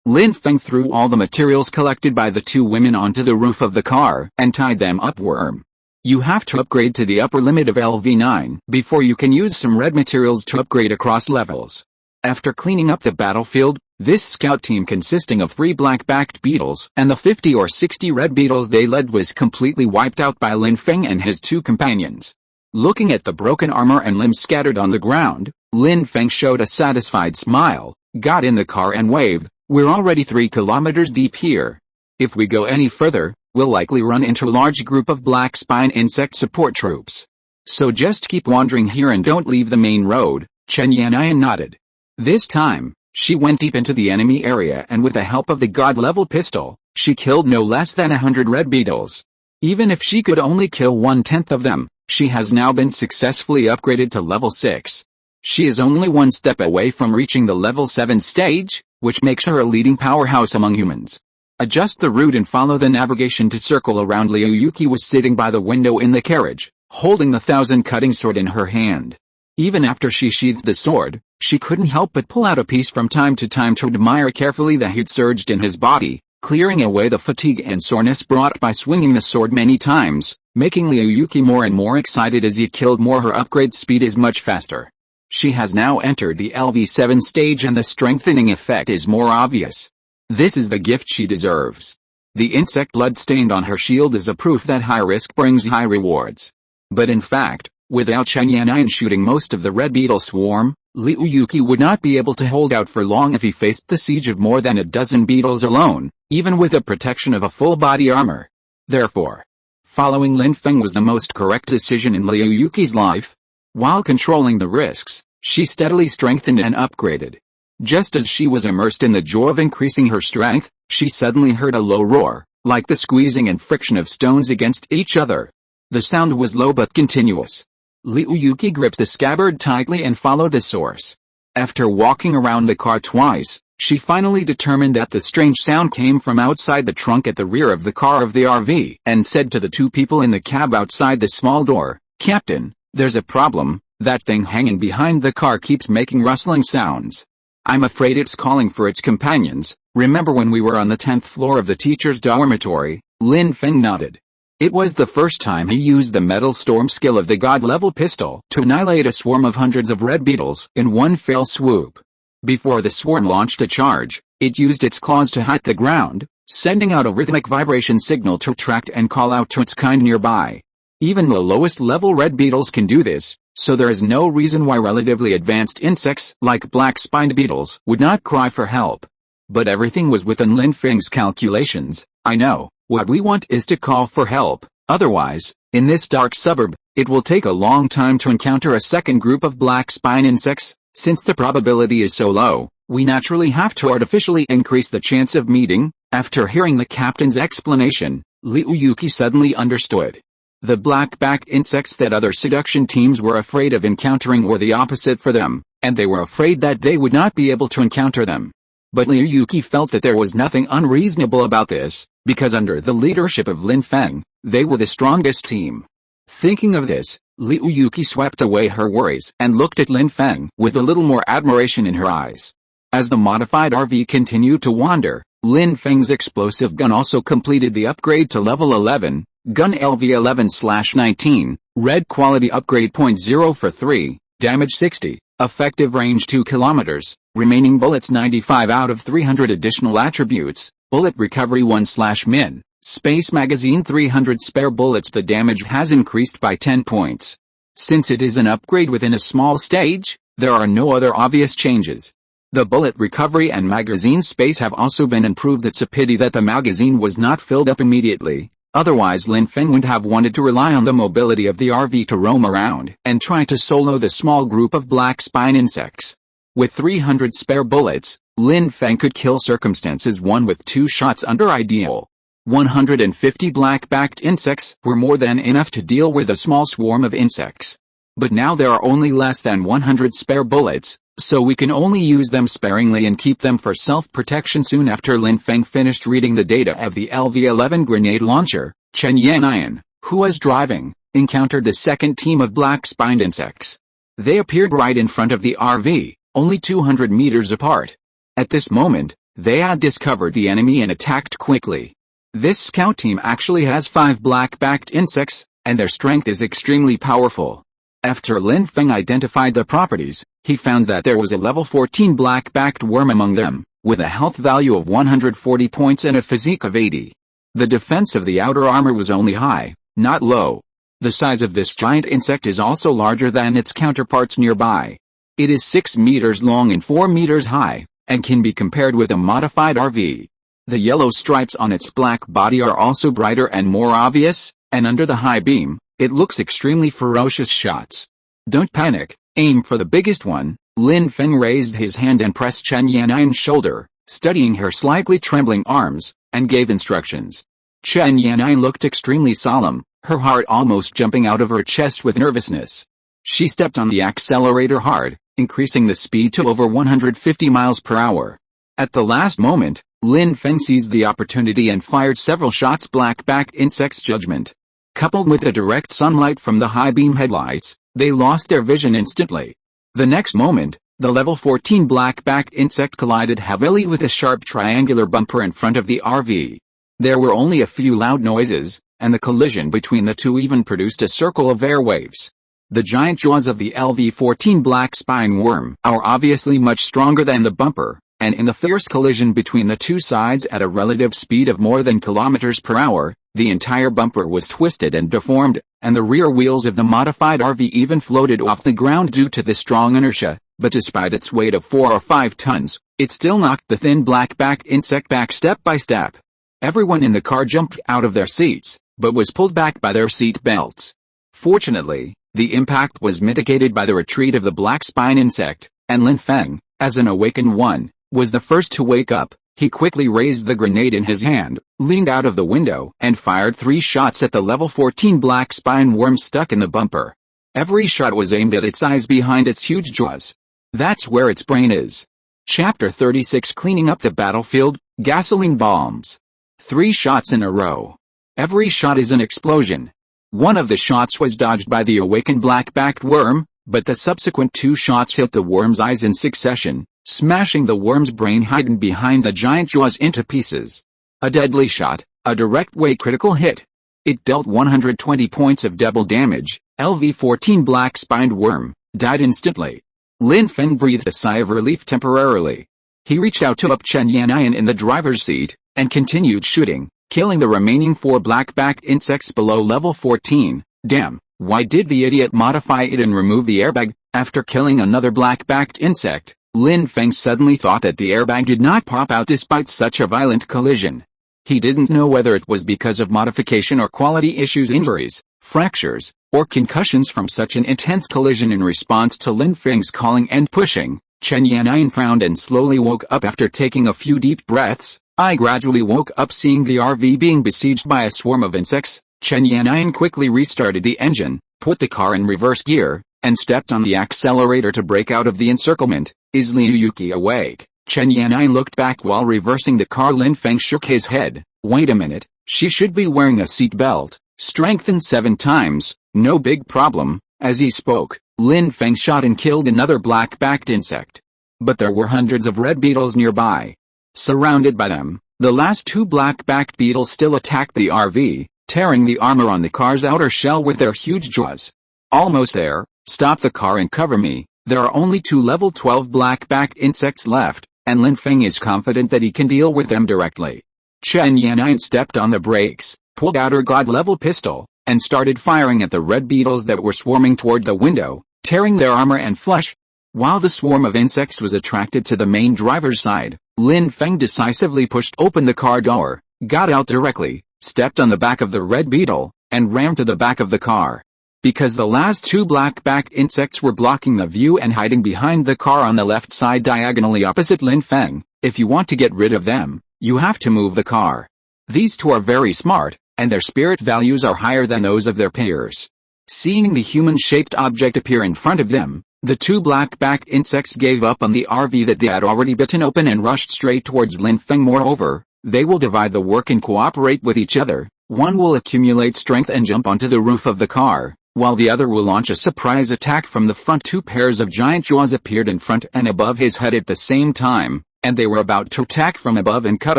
[SPEAKER 1] Lin Feng threw all the materials collected by the 2 women onto the roof of the car and tied them up. Worm, you have to upgrade to the upper limit of LV9 before you can use some red materials to upgrade across levels. After cleaning up the battlefield, this scout team consisting of 3 black-backed beetles and the 50 or 60 red beetles they led was completely wiped out by Lin Feng and his 2 companions. Looking at the broken armor and limbs scattered on the ground, Lin Feng showed a satisfied smile, got in the car and waved. "We're already 3 kilometers deep here. If we go any further, we'll likely run into a large group of black spine insect support troops. So just keep wandering here and don't leave the main road." Chen Yannian nodded. This time, she went deep into the enemy area and with the help of the god-level pistol, she killed no less than 100 red beetles. Even if she could only kill 1/10 of them, she has now been successfully upgraded to level 6. She is only 1 step away from reaching the level 7 stage, which makes her a leading powerhouse among humans. Adjust the route and follow the navigation to circle around. Ryuki was sitting by the window in the carriage, holding the 1,000-cutting sword in her hand. Even after she sheathed the sword, she couldn't help but pull out a piece from time to time to admire carefully the heat surged in his body, clearing away the fatigue and soreness brought by swinging the sword many times, making Ryuki more and more excited as he killed more. Her upgrade speed is much faster. She has now entered the LV7 stage and the strengthening effect is more obvious. This is the gift she deserves. The insect blood stained on her shield is a proof that high risk brings high rewards. But in fact, without Chen Yan'an shooting most of the red beetle swarm, Ryuki would not be able to hold out for long if he faced the siege of more than a dozen beetles alone, even with the protection of a full body armor. Therefore, following Lin Feng was the most correct decision in Ryuki's life. While controlling the risks, she steadily strengthened and upgraded. Just as she was immersed in the joy of increasing her strength, she suddenly heard a low roar, like the squeezing and friction of stones against each other. The sound was low but continuous. Ryuki gripped the scabbard tightly and followed the source. After walking around the car twice, she finally determined that the strange sound came from outside the trunk at the rear of the car of the RV, and said to the two people in the cab outside the small door, "Captain, there's a problem. That thing hanging behind the car keeps making rustling sounds. I'm afraid it's calling for its companions." Remember when we were on the 10th floor of the teacher's dormitory? Lin Feng nodded. It was the first time he used the metal storm skill of the god-level pistol to annihilate a swarm of hundreds of red beetles in one fell swoop. Before the swarm launched a charge, it used its claws to hit the ground, sending out a rhythmic vibration signal to attract and call out to its kind nearby. Even the lowest level red beetles can do this, so there is no reason why relatively advanced insects like black-spined beetles would not cry for help. But everything was within Lin Feng's calculations. "I know. What we want is to call for help. Otherwise, in this dark suburb, it will take a long time to encounter a second group of black spine insects. Since the probability is so low, we naturally have to artificially increase the chance of meeting." After hearing the captain's explanation, Ryuki suddenly understood. The black-backed insects that other seduction teams were afraid of encountering were the opposite for them, and they were afraid that they would not be able to encounter them. But Ryuki felt that there was nothing unreasonable about this, because under the leadership of Lin Feng, they were the strongest team. Thinking of this, Ryuki swept away her worries and looked at Lin Feng with a little more admiration in her eyes. As the modified RV continued to wander, Lin Feng's explosive gun also completed the upgrade to level 11, gun LV11/19, red quality upgrade .0 for 3, damage 60, effective range 2 kilometers, remaining bullets 95 out of 300. Additional attributes, bullet recovery 1/min, space magazine 300 spare bullets. The damage has increased by 10 points. Since it is an upgrade within a small stage, there are no other obvious changes. The bullet recovery and magazine space have also been improved. It's a pity that the magazine was not filled up immediately. Otherwise Lin Feng would have wanted to rely on the mobility of the RV to roam around and try to solo the small group of black spine insects. With 300 spare bullets, Lin Feng could kill circumstances one with 2 shots under ideal. 150 black-backed insects were more than enough to deal with a small swarm of insects. But now there are only less than 100 spare bullets, so we can only use them sparingly and keep them for self-protection. Soon after Lin Feng finished reading the data of the LV11 grenade launcher, Chen Yan'an, who was driving, encountered the second team of black-spined insects. They appeared right in front of the RV, only 200 meters apart. At this moment, they had discovered the enemy and attacked quickly. This scout team actually has 5 black-backed insects, and their strength is extremely powerful. After Lin Feng identified the properties, he found that there was a level 14 black-backed worm among them, with a health value of 140 points and a physique of 80. The defense of the outer armor was only high, not low. The size of this giant insect is also larger than its counterparts nearby. It is 6 meters long and 4 meters high, and can be compared with a modified RV. The yellow stripes on its black body are also brighter and more obvious, and under the high beam, it looks extremely ferocious. Shots. Don't panic, aim for the biggest one. Lin Feng raised his hand and pressed Chen Yan'an's shoulder, studying her slightly trembling arms, and gave instructions. Chen Yan'an looked extremely solemn, her heart almost jumping out of her chest with nervousness. She stepped on the accelerator hard, increasing the speed to over 150 miles per hour. At the last moment, Lin Feng seized the opportunity and fired several shots. Black-backed insects' judgment, coupled with the direct sunlight from the high-beam headlights, they lost their vision instantly. The next moment, the level 14 black-backed insect collided heavily with a sharp triangular bumper in front of the RV. There were only a few loud noises, and the collision between the two even produced a circle of airwaves. The giant jaws of the LV-14 black spine worm are obviously much stronger than the bumper, and in the fierce collision between the two sides at a relative speed of more than kilometers per hour, the entire bumper was twisted and deformed, and the rear wheels of the modified RV even floated off the ground due to the strong inertia. But despite its weight of 4 or 5 tons, it still knocked the thin black-backed insect back step by step. Everyone in the car jumped out of their seats, but was pulled back by their seat belts. Fortunately, the impact was mitigated by the retreat of the black spine insect, and Lin Feng, as an awakened one, was the first to wake up. He quickly raised the grenade in his hand, leaned out of the window, and fired 3 shots at the level 14 black spine worm stuck in the bumper. Every shot was aimed at its eyes behind its huge jaws. That's where its brain is. Chapter 36 Cleaning up the battlefield, gasoline bombs. 3 shots in a row. Every shot is an explosion. One of the shots was dodged by the awakened black-backed worm, but the subsequent 2 shots hit the worm's eyes in succession, smashing the worm's brain hidden behind the giant jaws into pieces. A deadly shot, a direct-way critical hit. It dealt 120 points of double damage. LV-14 black-spined worm died instantly. Lin Feng breathed a sigh of relief temporarily. He reached out to up Chen Yannian in the driver's seat, and continued shooting, killing the remaining 4 black-backed insects below level 14. Damn, why did the idiot modify it and remove the airbag? After killing another black-backed insect, Lin Feng suddenly thought that the airbag did not pop out despite such a violent collision. He didn't know whether it was because of modification or quality issues, injuries, fractures, or concussions from such an intense collision. In response to Lin Feng's calling and pushing, Chen Yannian frowned and slowly woke up after taking a few deep breaths. I gradually woke up seeing the RV being besieged by a swarm of insects. Chen Yannian quickly restarted the engine, put the car in reverse gear, and stepped on the accelerator to break out of the encirclement. Is Liu awake? Chen Yannian looked back while reversing the car. Lin Feng shook his head. Wait a minute, she should be wearing a seat belt. Strengthened 7 times, no big problem. As he spoke, Lin Feng shot and killed another black-backed insect. But there were hundreds of red beetles nearby. Surrounded by them, the last 2 black-backed beetles still attacked the RV, tearing the armor on the car's outer shell with their huge jaws. Almost there. Stop the car and cover me. There are only 2 level 12 black-backed insects left, and Lin Feng is confident that he can deal with them directly. Chen Yannian stepped on the brakes, pulled out her god-level pistol, and started firing at the red beetles that were swarming toward the window, tearing their armor and flesh. While the swarm of insects was attracted to the main driver's side, Lin Feng decisively pushed open the car door, got out directly, stepped on the back of the red beetle, and ran to the back of the car. Because the last 2 black-backed insects were blocking the view and hiding behind the car on the left side diagonally opposite Lin Feng, if you want to get rid of them, you have to move the car. These 2 are very smart, and their spirit values are higher than those of their peers. Seeing the human-shaped object appear in front of them, the 2 black-backed insects gave up on the RV that they had already bitten open and rushed straight towards Lin Feng. Moreover, they will divide the work and cooperate with each other. One will accumulate strength and jump onto the roof of the car, while the other will launch a surprise attack from the front. 2 pairs of giant jaws appeared in front and above his head at the same time, and they were about to attack from above and cut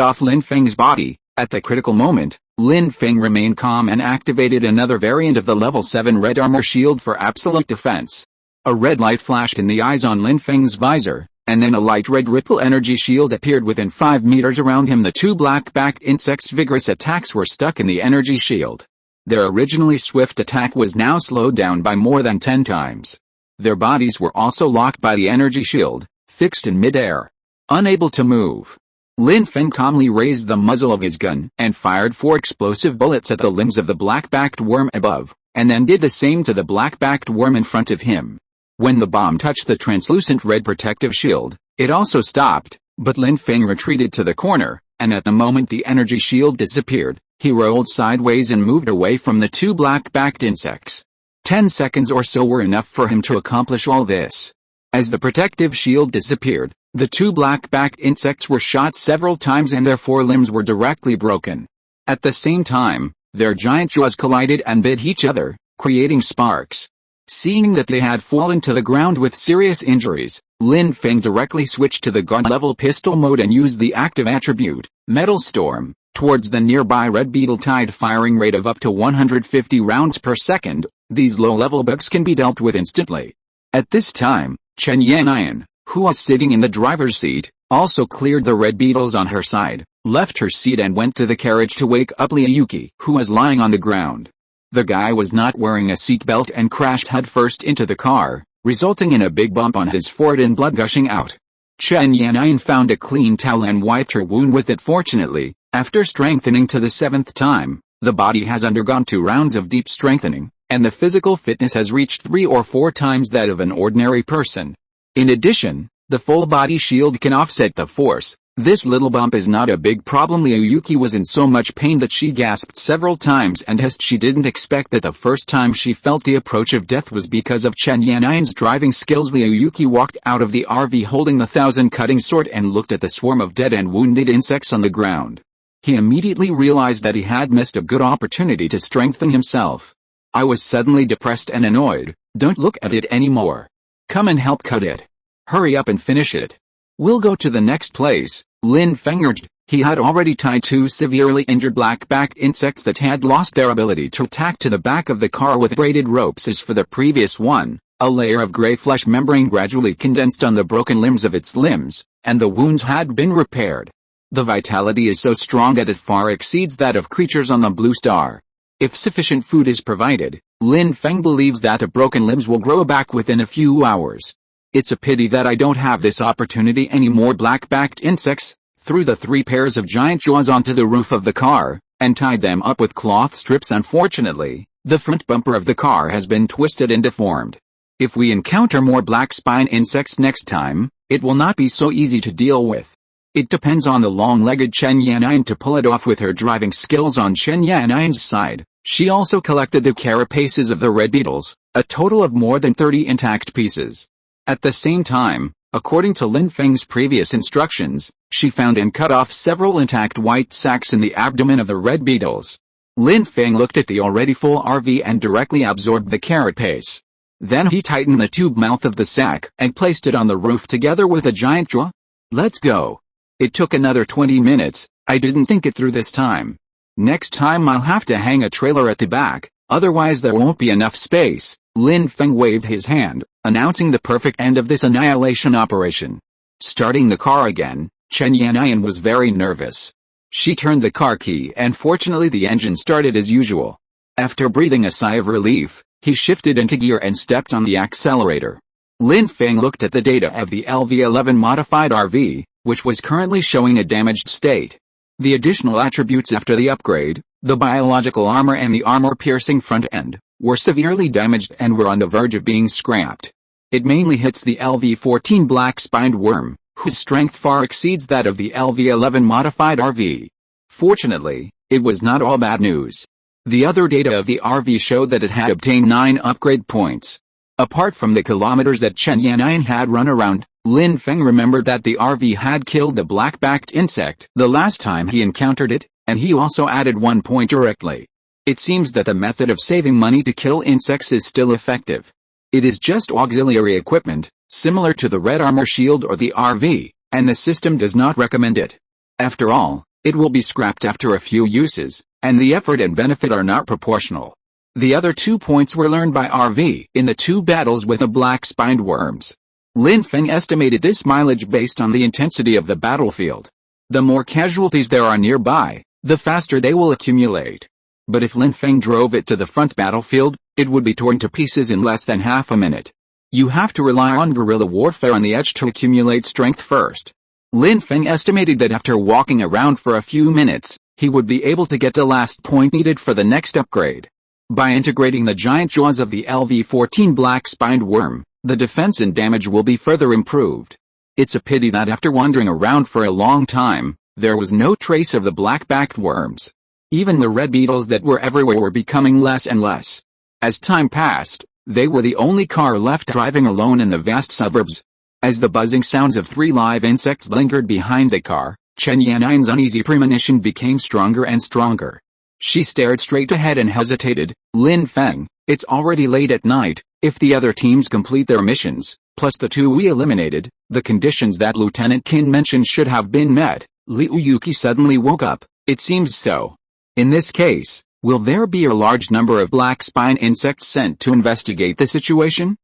[SPEAKER 1] off Lin Feng's body. At the critical moment, Lin Feng remained calm and activated another variant of the level 7 red armor shield for absolute defense. A red light flashed in the eyes on Lin Feng's visor, and then a light red ripple energy shield appeared within 5 meters around him. The 2 black-backed insects' vigorous attacks were stuck in the energy shield. Their originally swift attack was now slowed down by more than 10 times. Their bodies were also locked by the energy shield, fixed in midair. Unable to move, Lin Feng calmly raised the muzzle of his gun and fired 4 explosive bullets at the limbs of the black-backed worm above, and then did the same to the black-backed worm in front of him. When the bomb touched the translucent red protective shield, it also stopped, but Lin Feng retreated to the corner, and at the moment the energy shield disappeared, he rolled sideways and moved away from the 2 black-backed insects. 10 seconds or so were enough for him to accomplish all this. As the protective shield disappeared, The two black-backed insects were shot several times and their forelimbs were directly broken. At the same time, their giant jaws collided and bit each other, creating sparks. Seeing that they had fallen to the ground with serious injuries, Lin Feng directly switched to the guard-level pistol mode and used the active attribute, Metal Storm, towards the nearby red beetle tied firing rate of up to 150 rounds per second. These low-level bugs can be dealt with instantly. At this time, Chen Yannian, who was sitting in the driver's seat, also cleared the red beetles on her side, left her seat and went to the carriage to wake up Liyuki, who was lying on the ground. The guy was not wearing a seatbelt and crashed headfirst into the car, resulting in a big bump on his forehead and blood gushing out. Chen Yannian found a clean towel and wiped her wound with it. Fortunately, after strengthening to the 7th time, the body has undergone 2 rounds of deep strengthening, and the physical fitness has reached 3 or 4 times that of an ordinary person. In addition, the full body shield can offset the force. This little bump is not a big problem. Liyuki was in so much pain that she gasped several times, and she didn't expect that the first time she felt the approach of death was because of Chen Yannian's driving skills. Liyuki walked out of the RV holding the 1,000-cutting sword and looked at the swarm of dead and wounded insects on the ground. He immediately realized that he had missed a good opportunity to strengthen himself. I was suddenly depressed and annoyed. Don't look at it anymore. Come and help cut it. Hurry up and finish it. We'll go to the next place, Lin Feng urged. He had already tied 2 severely injured black-backed insects that had lost their ability to attack to the back of the car with braided ropes as for the previous one. A layer of gray flesh membrane gradually condensed on the broken limbs of its limbs, and the wounds had been repaired. The vitality is so strong that it far exceeds that of creatures on the blue star. If sufficient food is provided, Lin Feng believes that the broken limbs will grow back within a few hours. It's a pity that I don't have this opportunity anymore. Black-backed insects threw the 3 pairs of giant jaws onto the roof of the car, and tied them up with cloth strips. Unfortunately, the front bumper of the car has been twisted and deformed. If we encounter more black spine insects next time, it will not be so easy to deal with. It depends on the long-legged Chen Yannian to pull it off with her driving skills on Chen Yannian's side. She also collected the carapaces of the red beetles, a total of more than 30 intact pieces. At the same time, according to Lin Feng's previous instructions, she found and cut off several intact white sacs in the abdomen of the red beetles. Lin Feng looked at the already full RV and directly absorbed the carapace. Then he tightened the tube mouth of the sac and placed it on the roof together with a giant jaw. Let's go. It took another 20 minutes. I didn't think it through this time. Next time I'll have to hang a trailer at the back, otherwise there won't be enough space. Lin Feng waved his hand, announcing the perfect end of this annihilation operation. Starting the car again, Chen Yannian was very nervous. She turned the car key and fortunately the engine started as usual. After breathing a sigh of relief, he shifted into gear and stepped on the accelerator. Lin Feng looked at the data of the LV-11 modified RV, which was currently showing a damaged state. The additional attributes after the upgrade, the biological armor and the armor-piercing front end, were severely damaged and were on the verge of being scrapped. It mainly hits the LV-14 black-spined worm, whose strength far exceeds that of the LV-11 modified RV. Fortunately, it was not all bad news. The other data of the RV showed that it had obtained 9 upgrade points. Apart from the kilometers that Chen Yannian had run around, Lin Feng remembered that the RV had killed the black-backed insect the last time he encountered it, and he also added 1 point directly. It seems that the method of saving money to kill insects is still effective. It is just auxiliary equipment, similar to the red armor shield or the RV, and the system does not recommend it. After all, it will be scrapped after a few uses, and the effort and benefit are not proportional. The other 2 points were learned by RV in the 2 battles with the black-spined worms. Lin Feng estimated this mileage based on the intensity of the battlefield. The more casualties there are nearby, the faster they will accumulate. But if Lin Feng drove it to the front battlefield, it would be torn to pieces in less than half a minute. You have to rely on guerrilla warfare on the edge to accumulate strength first. Lin Feng estimated that after walking around for a few minutes, he would be able to get the last point needed for the next upgrade. By integrating the giant jaws of the LV-14 black-spined worm, the defense and damage will be further improved. It's a pity that after wandering around for a long time, there was no trace of the black-backed worms. Even the red beetles that were everywhere were becoming less and less. As time passed, they were the only car left driving alone in the vast suburbs. As the buzzing sounds of 3 live insects lingered behind the car, Chen Yannian's uneasy premonition became stronger and stronger. She stared straight ahead and hesitated. Lin Feng, it's already late at night. If the other teams complete their missions, plus the 2 we eliminated, the conditions that Lieutenant Qin mentioned should have been met. Liu Yuki suddenly woke up. It seems so. In this case, will there be a large number of black spine insects sent to investigate the situation?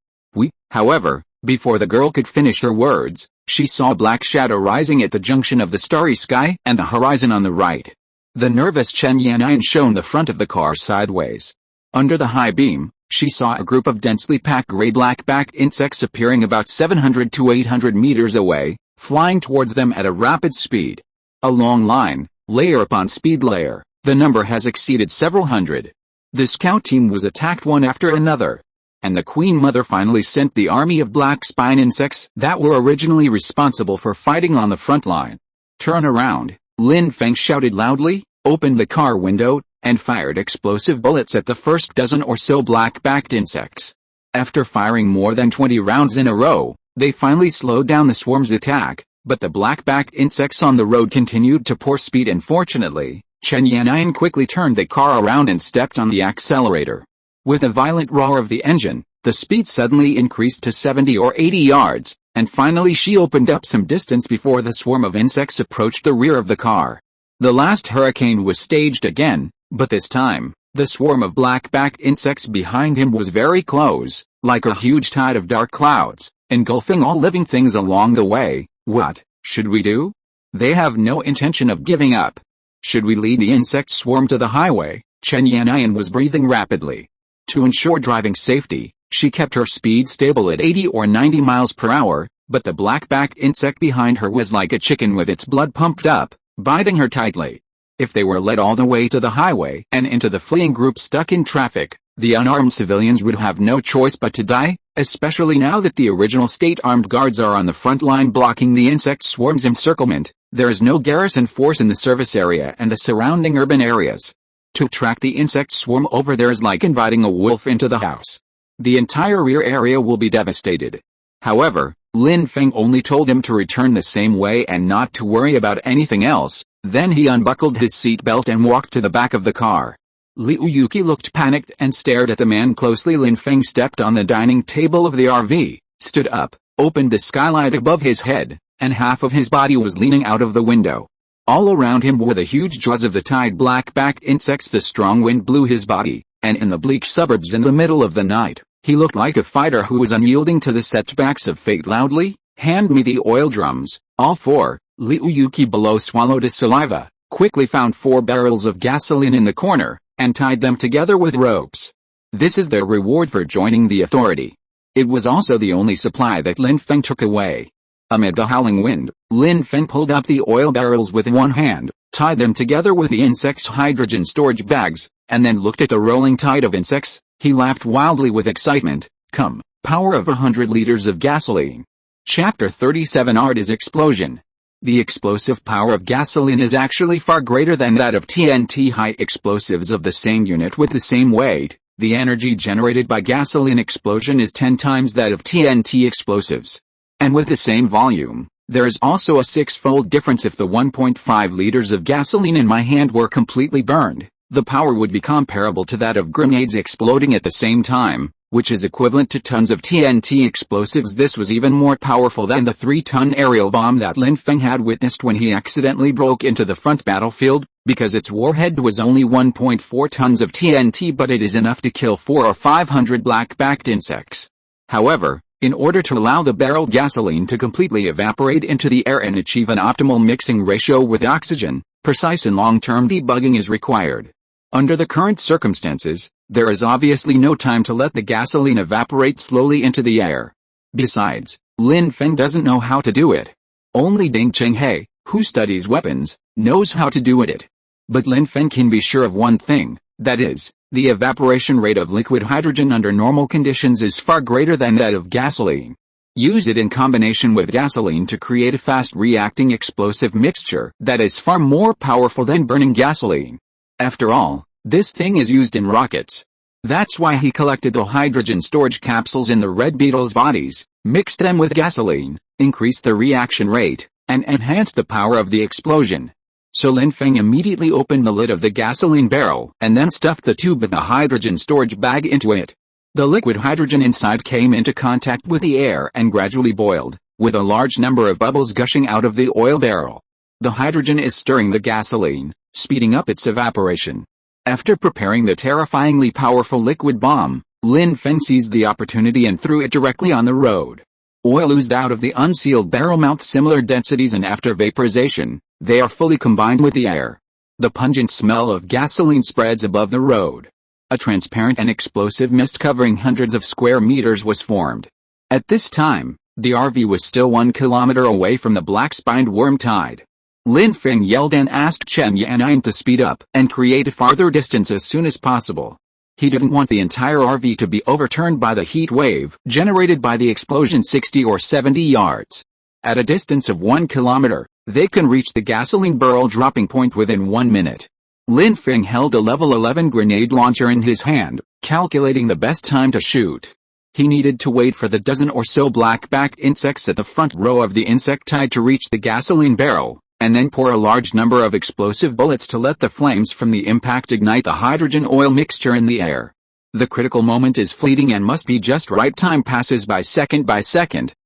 [SPEAKER 1] However, before the girl could finish her words, she saw a black shadow rising at the junction of the starry sky and the horizon on the right. The nervous Chen Yannian shone the front of the car sideways. Under the high beam, she saw a group of densely packed gray-black-backed insects appearing about 700 to 800 meters away, flying towards them at a rapid speed. A long line, layer upon speed layer, the number has exceeded several hundred. The scout team was attacked one after another. And the Queen Mother finally sent the army of black spine insects that were originally responsible for fighting on the front line. Turn around, Lin Feng shouted loudly, opened the car window, and fired explosive bullets at the first dozen or so black-backed insects. After firing more than 20 rounds in a row, they finally slowed down the swarm's attack, but the black-backed insects on the road continued to pour speed and fortunately, Chen Yannian quickly turned the car around and stepped on the accelerator. With a violent roar of the engine, the speed suddenly increased to 70 or 80 yards, and finally she opened up some distance before the swarm of insects approached the rear of the car. The last hurricane was staged again, but this time, the swarm of black-backed insects behind him was very close, like a huge tide of dark clouds, engulfing all living things along the way. What should we do? They have no intention of giving up. Should we lead the insect swarm to the highway? Chen Yannian was breathing rapidly. To ensure driving safety, she kept her speed stable at 80 or 90 miles per hour, but the black-backed insect behind her was like a chicken with its blood pumped up, biting her tightly. If they were led all the way to the highway and into the fleeing group stuck in traffic, the unarmed civilians would have no choice but to die, especially now that the original state-armed guards are on the front line blocking the insect swarm's encirclement. There is no garrison force in the service area and the surrounding urban areas. To track the insect swarm over there is like inviting a wolf into the house. The entire rear area will be devastated. However, Lin Feng only told him to return the same way and not to worry about anything else. Then he unbuckled his seatbelt and walked to the back of the car. Liu Yuki looked panicked and stared at the man closely. Lin Feng stepped on the dining table of the RV, stood up, opened the skylight above his head, and half of his body was leaning out of the window. All around him were the huge jaws of the tide black-backed insects. The strong wind blew his body, and in the bleak suburbs in the middle of the night, he looked like a fighter who was unyielding to the setbacks of fate. Loudly, hand me the oil drums, all 4. Liu Yuki below swallowed his saliva, quickly found 4 barrels of gasoline in the corner, and tied them together with ropes. This is their reward for joining the authority. It was also the only supply that Lin Feng took away. Amid the howling wind, Lin Feng pulled up the oil barrels with one hand, tied them together with the insects' hydrogen storage bags, and then looked at the rolling tide of insects. He laughed wildly with excitement. Come, power of 100 liters of gasoline. Chapter 37 Art is Explosion. The explosive power of gasoline is actually far greater than that of TNT. High explosives of the same unit with the same weight, the energy generated by gasoline explosion is 10 times that of TNT explosives. And with the same volume, there is also a 6-fold difference. If the 1.5 liters of gasoline in my hand were completely burned, the power would be comparable to that of grenades exploding at the same time, which is equivalent to tons of TNT explosives. This was even more powerful than the 3-ton aerial bomb that Lin Feng had witnessed when he accidentally broke into the front battlefield, because its warhead was only 1.4 tons of TNT, but it is enough to kill 400 or 500 black-backed insects. However, in order to allow the barreled gasoline to completely evaporate into the air and achieve an optimal mixing ratio with oxygen, precise and long-term debugging is required. Under the current circumstances, there is obviously no time to let the gasoline evaporate slowly into the air. Besides, Lin Feng doesn't know how to do it. Only Ding Chenghe, who studies weapons, knows how to do it. But Lin Feng can be sure of one thing, that is, the evaporation rate of liquid hydrogen under normal conditions is far greater than that of gasoline. Use it in combination with gasoline to create a fast-reacting explosive mixture that is far more powerful than burning gasoline. After all, this thing is used in rockets. That's why he collected the hydrogen storage capsules in the red beetles' bodies, mixed them with gasoline, increased the reaction rate, and enhanced the power of the explosion. So Lin Feng immediately opened the lid of the gasoline barrel and then stuffed the tube with a hydrogen storage bag into it. The liquid hydrogen inside came into contact with the air and gradually boiled, with a large number of bubbles gushing out of the oil barrel. The hydrogen is stirring the gasoline, speeding up its evaporation. After preparing the terrifyingly powerful liquid bomb, Lin Feng seized the opportunity and threw it directly on the road. Oil oozed out of the unsealed barrel mouth similar densities, and after vaporization, they are fully combined with the air. The pungent smell of gasoline spreads above the road. A transparent and explosive mist covering hundreds of square meters was formed. At this time, the RV was still 1 kilometer away from the black-spined worm tide. Lin Feng yelled and asked Chen Yannian to speed up and create a farther distance as soon as possible. He didn't want the entire RV to be overturned by the heat wave generated by the explosion 60 or 70 yards. At a distance of 1 kilometer, they can reach the gasoline barrel dropping point within 1 minute. Lin Feng held a level 11 grenade launcher in his hand, calculating the best time to shoot. He needed to wait for the dozen or so black-backed insects at the front row of the insect tide to reach the gasoline barrel, and then pour a large number of explosive bullets to let the flames from the impact ignite the hydrogen oil mixture in the air. The critical moment is fleeting and must be just right. Time passes by second.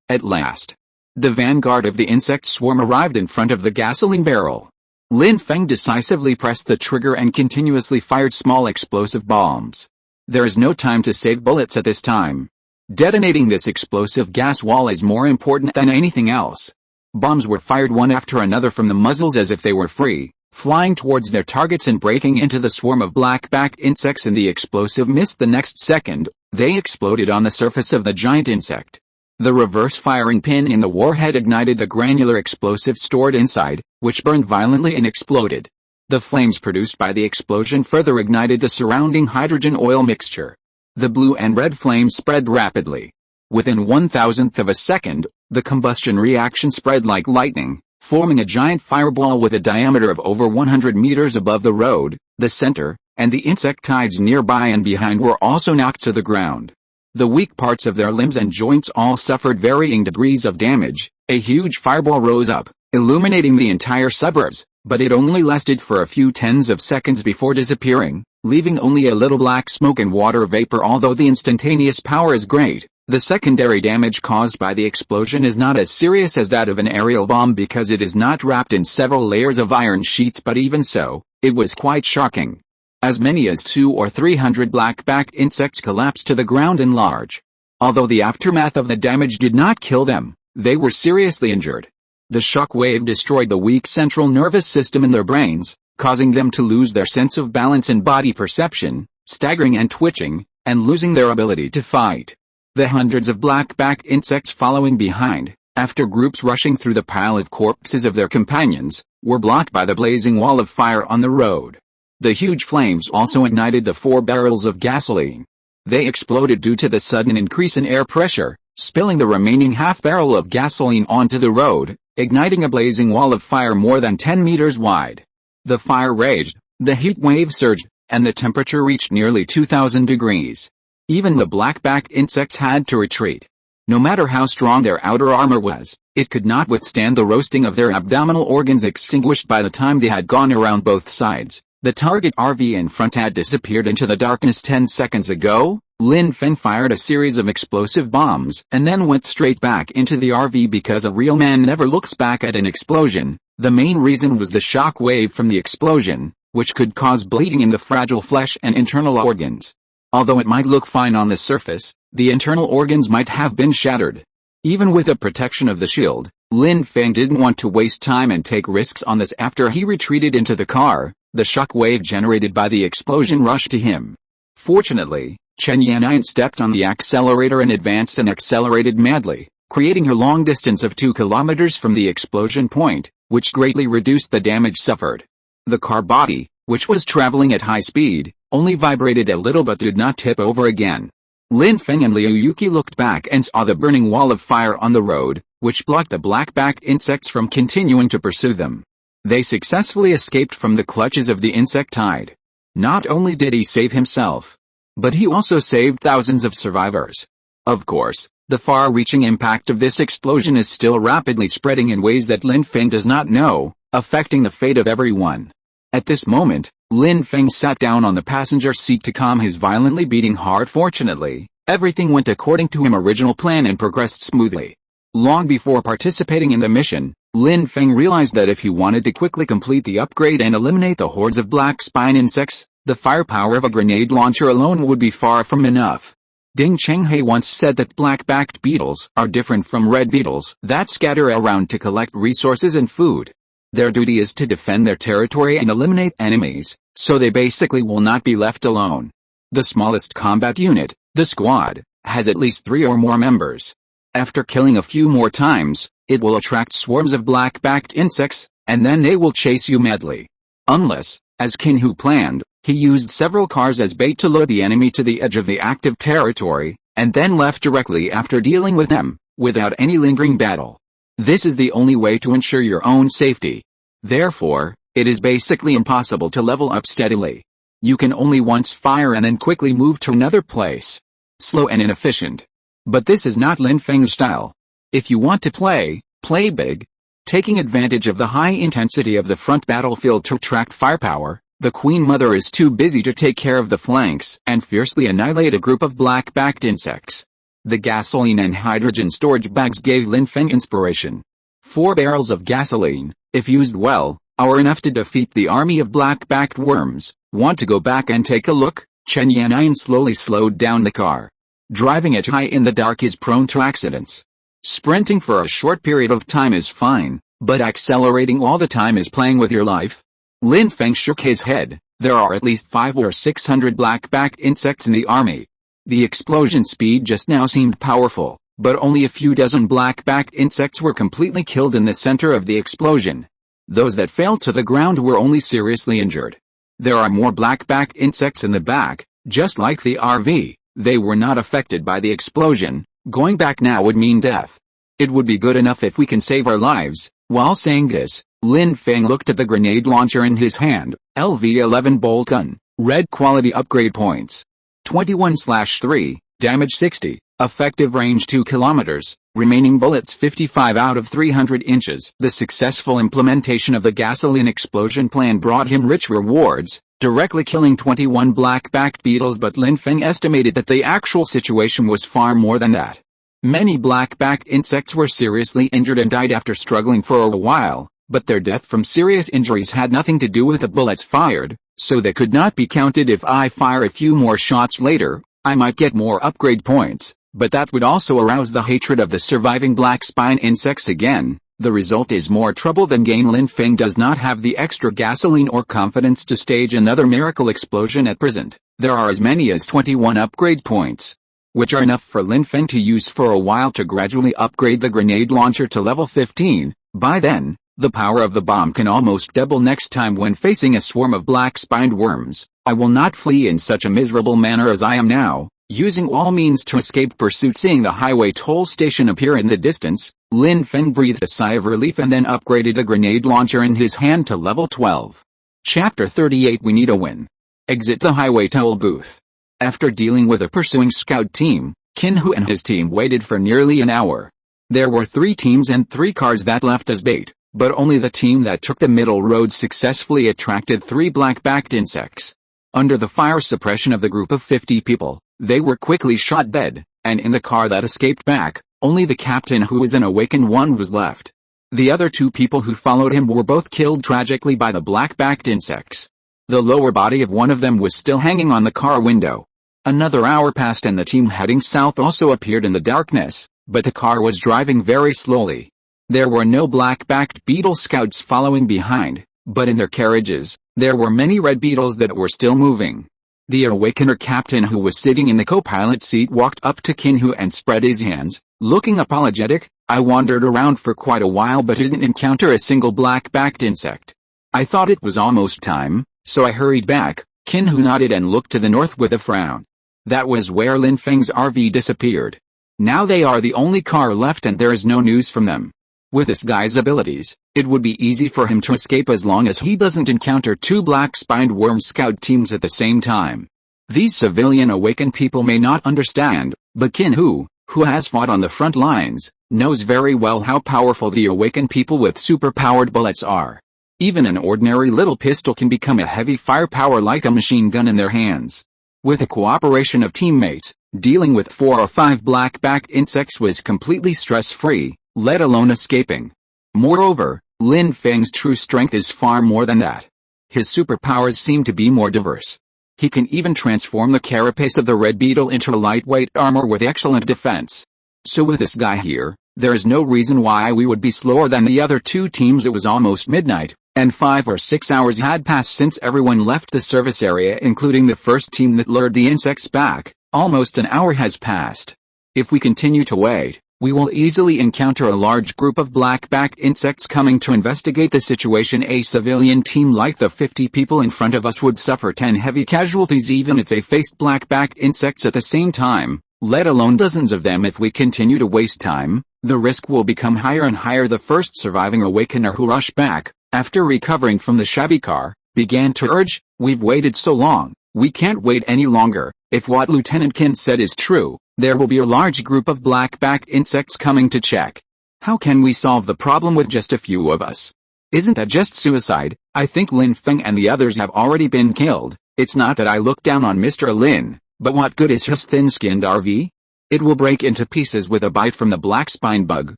[SPEAKER 1] At last, the vanguard of the insect swarm arrived in front of the gasoline barrel. Lin Feng decisively pressed the trigger and continuously fired small explosive bombs. There is no time to save bullets at this time. Detonating this explosive gas wall is more important than anything else. Bombs were fired one after another from the muzzles as if they were free, flying towards their targets and breaking into the swarm of black-backed insects in the explosive mist. The next second, they exploded on the surface of the giant insect. The reverse firing pin in the warhead ignited the granular explosive stored inside, which burned violently and exploded. The flames produced by the explosion further ignited the surrounding hydrogen oil mixture. The blue and red flames spread rapidly. Within 1/1000th of a second, the combustion reaction spread like lightning, forming a giant fireball with a diameter of over 100 meters above the road. The center, and the insect tides nearby and behind were also knocked to the ground. The weak parts of their limbs and joints all suffered varying degrees of damage. A huge fireball rose up, illuminating the entire suburbs, but it only lasted for a few tens of seconds before disappearing, leaving only a little black smoke and water vapor. Although the instantaneous power is great, the secondary damage caused by the explosion is not as serious as that of an aerial bomb because it is not wrapped in several layers of iron sheets, but even so, it was quite shocking. As many as 200 or 300 black-backed insects collapsed to the ground in large. Although the aftermath of the damage did not kill them, they were seriously injured. The shock wave destroyed the weak central nervous system in their brains, causing them to lose their sense of balance and body perception, staggering and twitching, and losing their ability to fight. The hundreds of black-backed insects following behind, after groups rushing through the pile of corpses of their companions, were blocked by the blazing wall of fire on the road. The huge flames also ignited the 4 barrels of gasoline. They exploded due to the sudden increase in air pressure, spilling the remaining half-barrel of gasoline onto the road, igniting a blazing wall of fire more than 10 meters wide. The fire raged, the heat wave surged, and the temperature reached nearly 2000 degrees. Even the black-backed insects had to retreat. No matter how strong their outer armor was, it could not withstand the roasting of their abdominal organs extinguished by the time they had gone around both sides. The target RV in front had disappeared into the darkness 10 seconds ago. Lin Feng fired a series of explosive bombs and then went straight back into the RV because a real man never looks back at an explosion. The main reason was the shock wave from the explosion, which could cause bleeding in the fragile flesh and internal organs. Although it might look fine on the surface, the internal organs might have been shattered. Even with the protection of the shield, Lin Feng didn't want to waste time and take risks on this. After he retreated into the car, the shock wave generated by the explosion rushed to him. Fortunately, Chen Yannian stepped on the accelerator and advanced and accelerated madly, creating a long distance of 2 kilometers from the explosion point, which greatly reduced the damage suffered. The car body, which was traveling at high speed, only vibrated a little but did not tip over again. Lin Feng and Liu Yuqi looked back and saw the burning wall of fire on the road, which blocked the black-backed insects from continuing to pursue them. They successfully escaped from the clutches of the insect tide. Not only did he save himself, but he also saved thousands of survivors. Of course, The far-reaching impact of this explosion is still rapidly spreading in ways that Lin Feng does not know, affecting the fate of everyone. At this moment, Lin Feng sat down on the passenger seat to calm his violently beating heart. Fortunately, everything went according to his original plan and progressed smoothly. Long before participating in the mission, Lin Feng realized that if he wanted to quickly complete the upgrade and eliminate the hordes of black spine insects, the firepower of a grenade launcher alone would be far from enough. Ding Chenghe once said that black-backed beetles are different from red beetles that scatter around to collect resources and food. Their duty is to defend their territory and eliminate enemies, so they basically will not be left alone. The smallest combat unit, the squad, has at least 3 or more members. After killing a few more times, it will attract swarms of black-backed insects, and then they will chase you madly. Unless, as Qin Hu planned, he used several cars as bait to lure the enemy to the edge of the active territory, and then left directly after dealing with them, without any lingering battle. This is the only way to ensure your own safety. Therefore, it is basically impossible to level up steadily. You can only once fire and then quickly move to another place. Slow and inefficient. But this is not Lin Feng's style. If you want to play big. Taking advantage of the high intensity of the front battlefield to attract firepower, the Queen Mother is too busy to take care of the flanks and fiercely annihilate a group of black-backed insects. The gasoline and hydrogen storage bags gave Lin Feng inspiration. 4 barrels of gasoline, if used well, are enough to defeat the army of black-backed worms. Want to go back and take a look? Chen Yannian slowly slowed down the car. Driving it high in the dark is prone to accidents. Sprinting for a short period of time is fine, but accelerating all the time is playing with your life. Lin Feng shook his head. There are at least 500 or 600 black-backed insects in the army. The explosion speed just now seemed powerful, but only a few dozen black-backed insects were completely killed in the center of the explosion. Those that fell to the ground were only seriously injured. There are more black-backed insects in the back, just like the RV. They were not affected by the explosion. Going back now would mean death. It would be good enough if we can save our lives. While saying this, Lin Feng looked at the grenade launcher in his hand. LV-11 bolt gun, red quality upgrade points. 21/3, damage 60, effective range 2 kilometers, remaining bullets 55 out of 300 inches. The successful implementation of the gasoline explosion plan brought him rich rewards, directly killing 21 black-backed beetles, but Lin Feng estimated that the actual situation was far more than that. Many black-backed insects were seriously injured and died after struggling for a while, but their death from serious injuries had nothing to do with the bullets fired, so they could not be counted. If I fire a few more shots later, I might get more upgrade points, but that would also arouse the hatred of the surviving black spine insects again. The result is more trouble than gain. Lin Feng does not have the extra gasoline or confidence to stage another miracle explosion at present. There are as many as 21 upgrade points, which are enough for Lin Feng to use for a while to gradually upgrade the grenade launcher to level 15. By then, the power of the bomb can almost double. Next time when facing a swarm of black-spined worms, I will not flee in such a miserable manner as I am now, using all means to escape pursuit. Seeing the highway toll station appear in the distance, Lin Feng breathed a sigh of relief and then upgraded the grenade launcher in his hand to level 12. Chapter 38. We need a win. Exit the highway toll booth. After dealing with a pursuing scout team, Qin Hu and his team waited for nearly an hour. There were 3 teams and 3 cars that left as bait, but only the team that took the middle road successfully attracted 3 black-backed insects. Under the fire suppression of the group of 50 people, they were quickly shot dead, and in the car that escaped back, only the captain, who was an awakened one, was left. The other 2 people who followed him were both killed tragically by the black-backed insects. The lower body of one of them was still hanging on the car window. Another hour passed and the team heading south also appeared in the darkness, but the car was driving very slowly. There were no black-backed beetle scouts following behind, but in their carriages, there were many red beetles that were still moving. The awakener captain, who was sitting in the co-pilot seat, walked up to Qin Hu and spread his hands, looking apologetic. I wandered around for quite a while but didn't encounter a single black-backed insect. I thought it was almost time, so I hurried back. Qin Hu nodded and looked to the north with a frown. That was where Lin Feng's RV disappeared. Now they are the only car left and there is no news from them. With this guy's abilities, it would be easy for him to escape as long as he doesn't encounter 2 black-spined worm scout teams at the same time. These civilian awakened people may not understand, but Qin Hu, who has fought on the front lines, knows very well how powerful the awakened people with superpowered bullets are. Even an ordinary little pistol can become a heavy firepower like a machine gun in their hands. With the cooperation of teammates, dealing with 4 or 5 black-backed insects was completely stress-free, let alone escaping. Moreover, Lin Feng's true strength is far more than that. His superpowers seem to be more diverse. He can even transform the carapace of the red beetle into lightweight armor with excellent defense. So with this guy here, there is no reason why we would be slower than the other 2 teams. It was almost midnight, and 5 or 6 hours had passed since everyone left the service area, including the first team that lured the insects back. Almost an hour has passed. If we continue to wait, we will easily encounter a large group of black-backed insects coming to investigate the situation. A civilian team like the 50 people in front of us would suffer 10 heavy casualties even if they faced black-backed insects at the same time, let alone dozens of them. If we continue to waste time, the risk will become higher and higher. The first surviving awakener who rushed back, after recovering from the shabby car, began to urge, "We've waited so long, we can't wait any longer. If what Lieutenant Qin said is true, there will be a large group of black-backed insects coming to check. How can we solve the problem with just a few of us? Isn't that just suicide? I think Lin Feng and the others have already been killed. It's not that I look down on Mr. Lin, but what good is his thin-skinned RV? It will break into pieces with a bite from the black spine bug."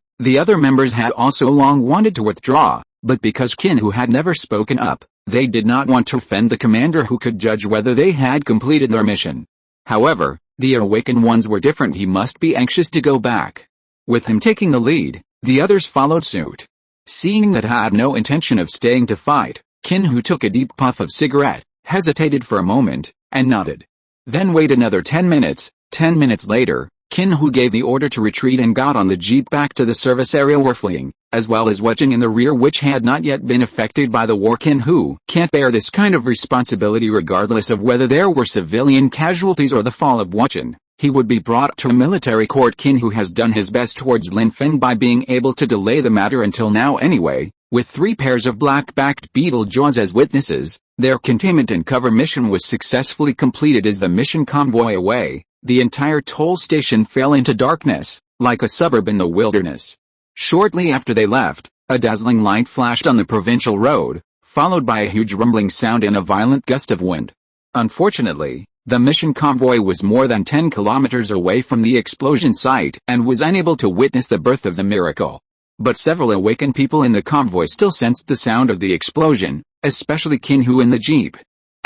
[SPEAKER 1] The other members had also long wanted to withdraw, but because Qin who had never spoken up, they did not want to offend the commander who could judge whether they had completed their mission. However, the awakened ones were different. He must be anxious to go back. With him taking the lead, the others followed suit. Seeing that he had no intention of staying to fight, Qin, who took a deep puff of cigarette, hesitated for a moment, and nodded. Then wait another 10 minutes. 10 minutes later, Qin, who gave the order to retreat and got on the jeep back to the service area, were fleeing, as well as wedging in the rear, which had not yet been affected by the war. Qin, who can't bear this kind of responsibility regardless of whether there were civilian casualties or the fall of Wuchen, he would be brought to a military court. Qin, who has done his best towards Lin Feng by being able to delay the matter until now anyway, with 3 pairs of black-backed beetle jaws as witnesses, their containment and cover mission was successfully completed. As the mission convoy away, the entire toll station fell into darkness, like a suburb in the wilderness. Shortly after they left, a dazzling light flashed on the provincial road, followed by a huge rumbling sound and a violent gust of wind. Unfortunately, the mission convoy was more than 10 kilometers away from the explosion site and was unable to witness the birth of the miracle. But several awakened people in the convoy still sensed the sound of the explosion, especially Qin, who in the jeep.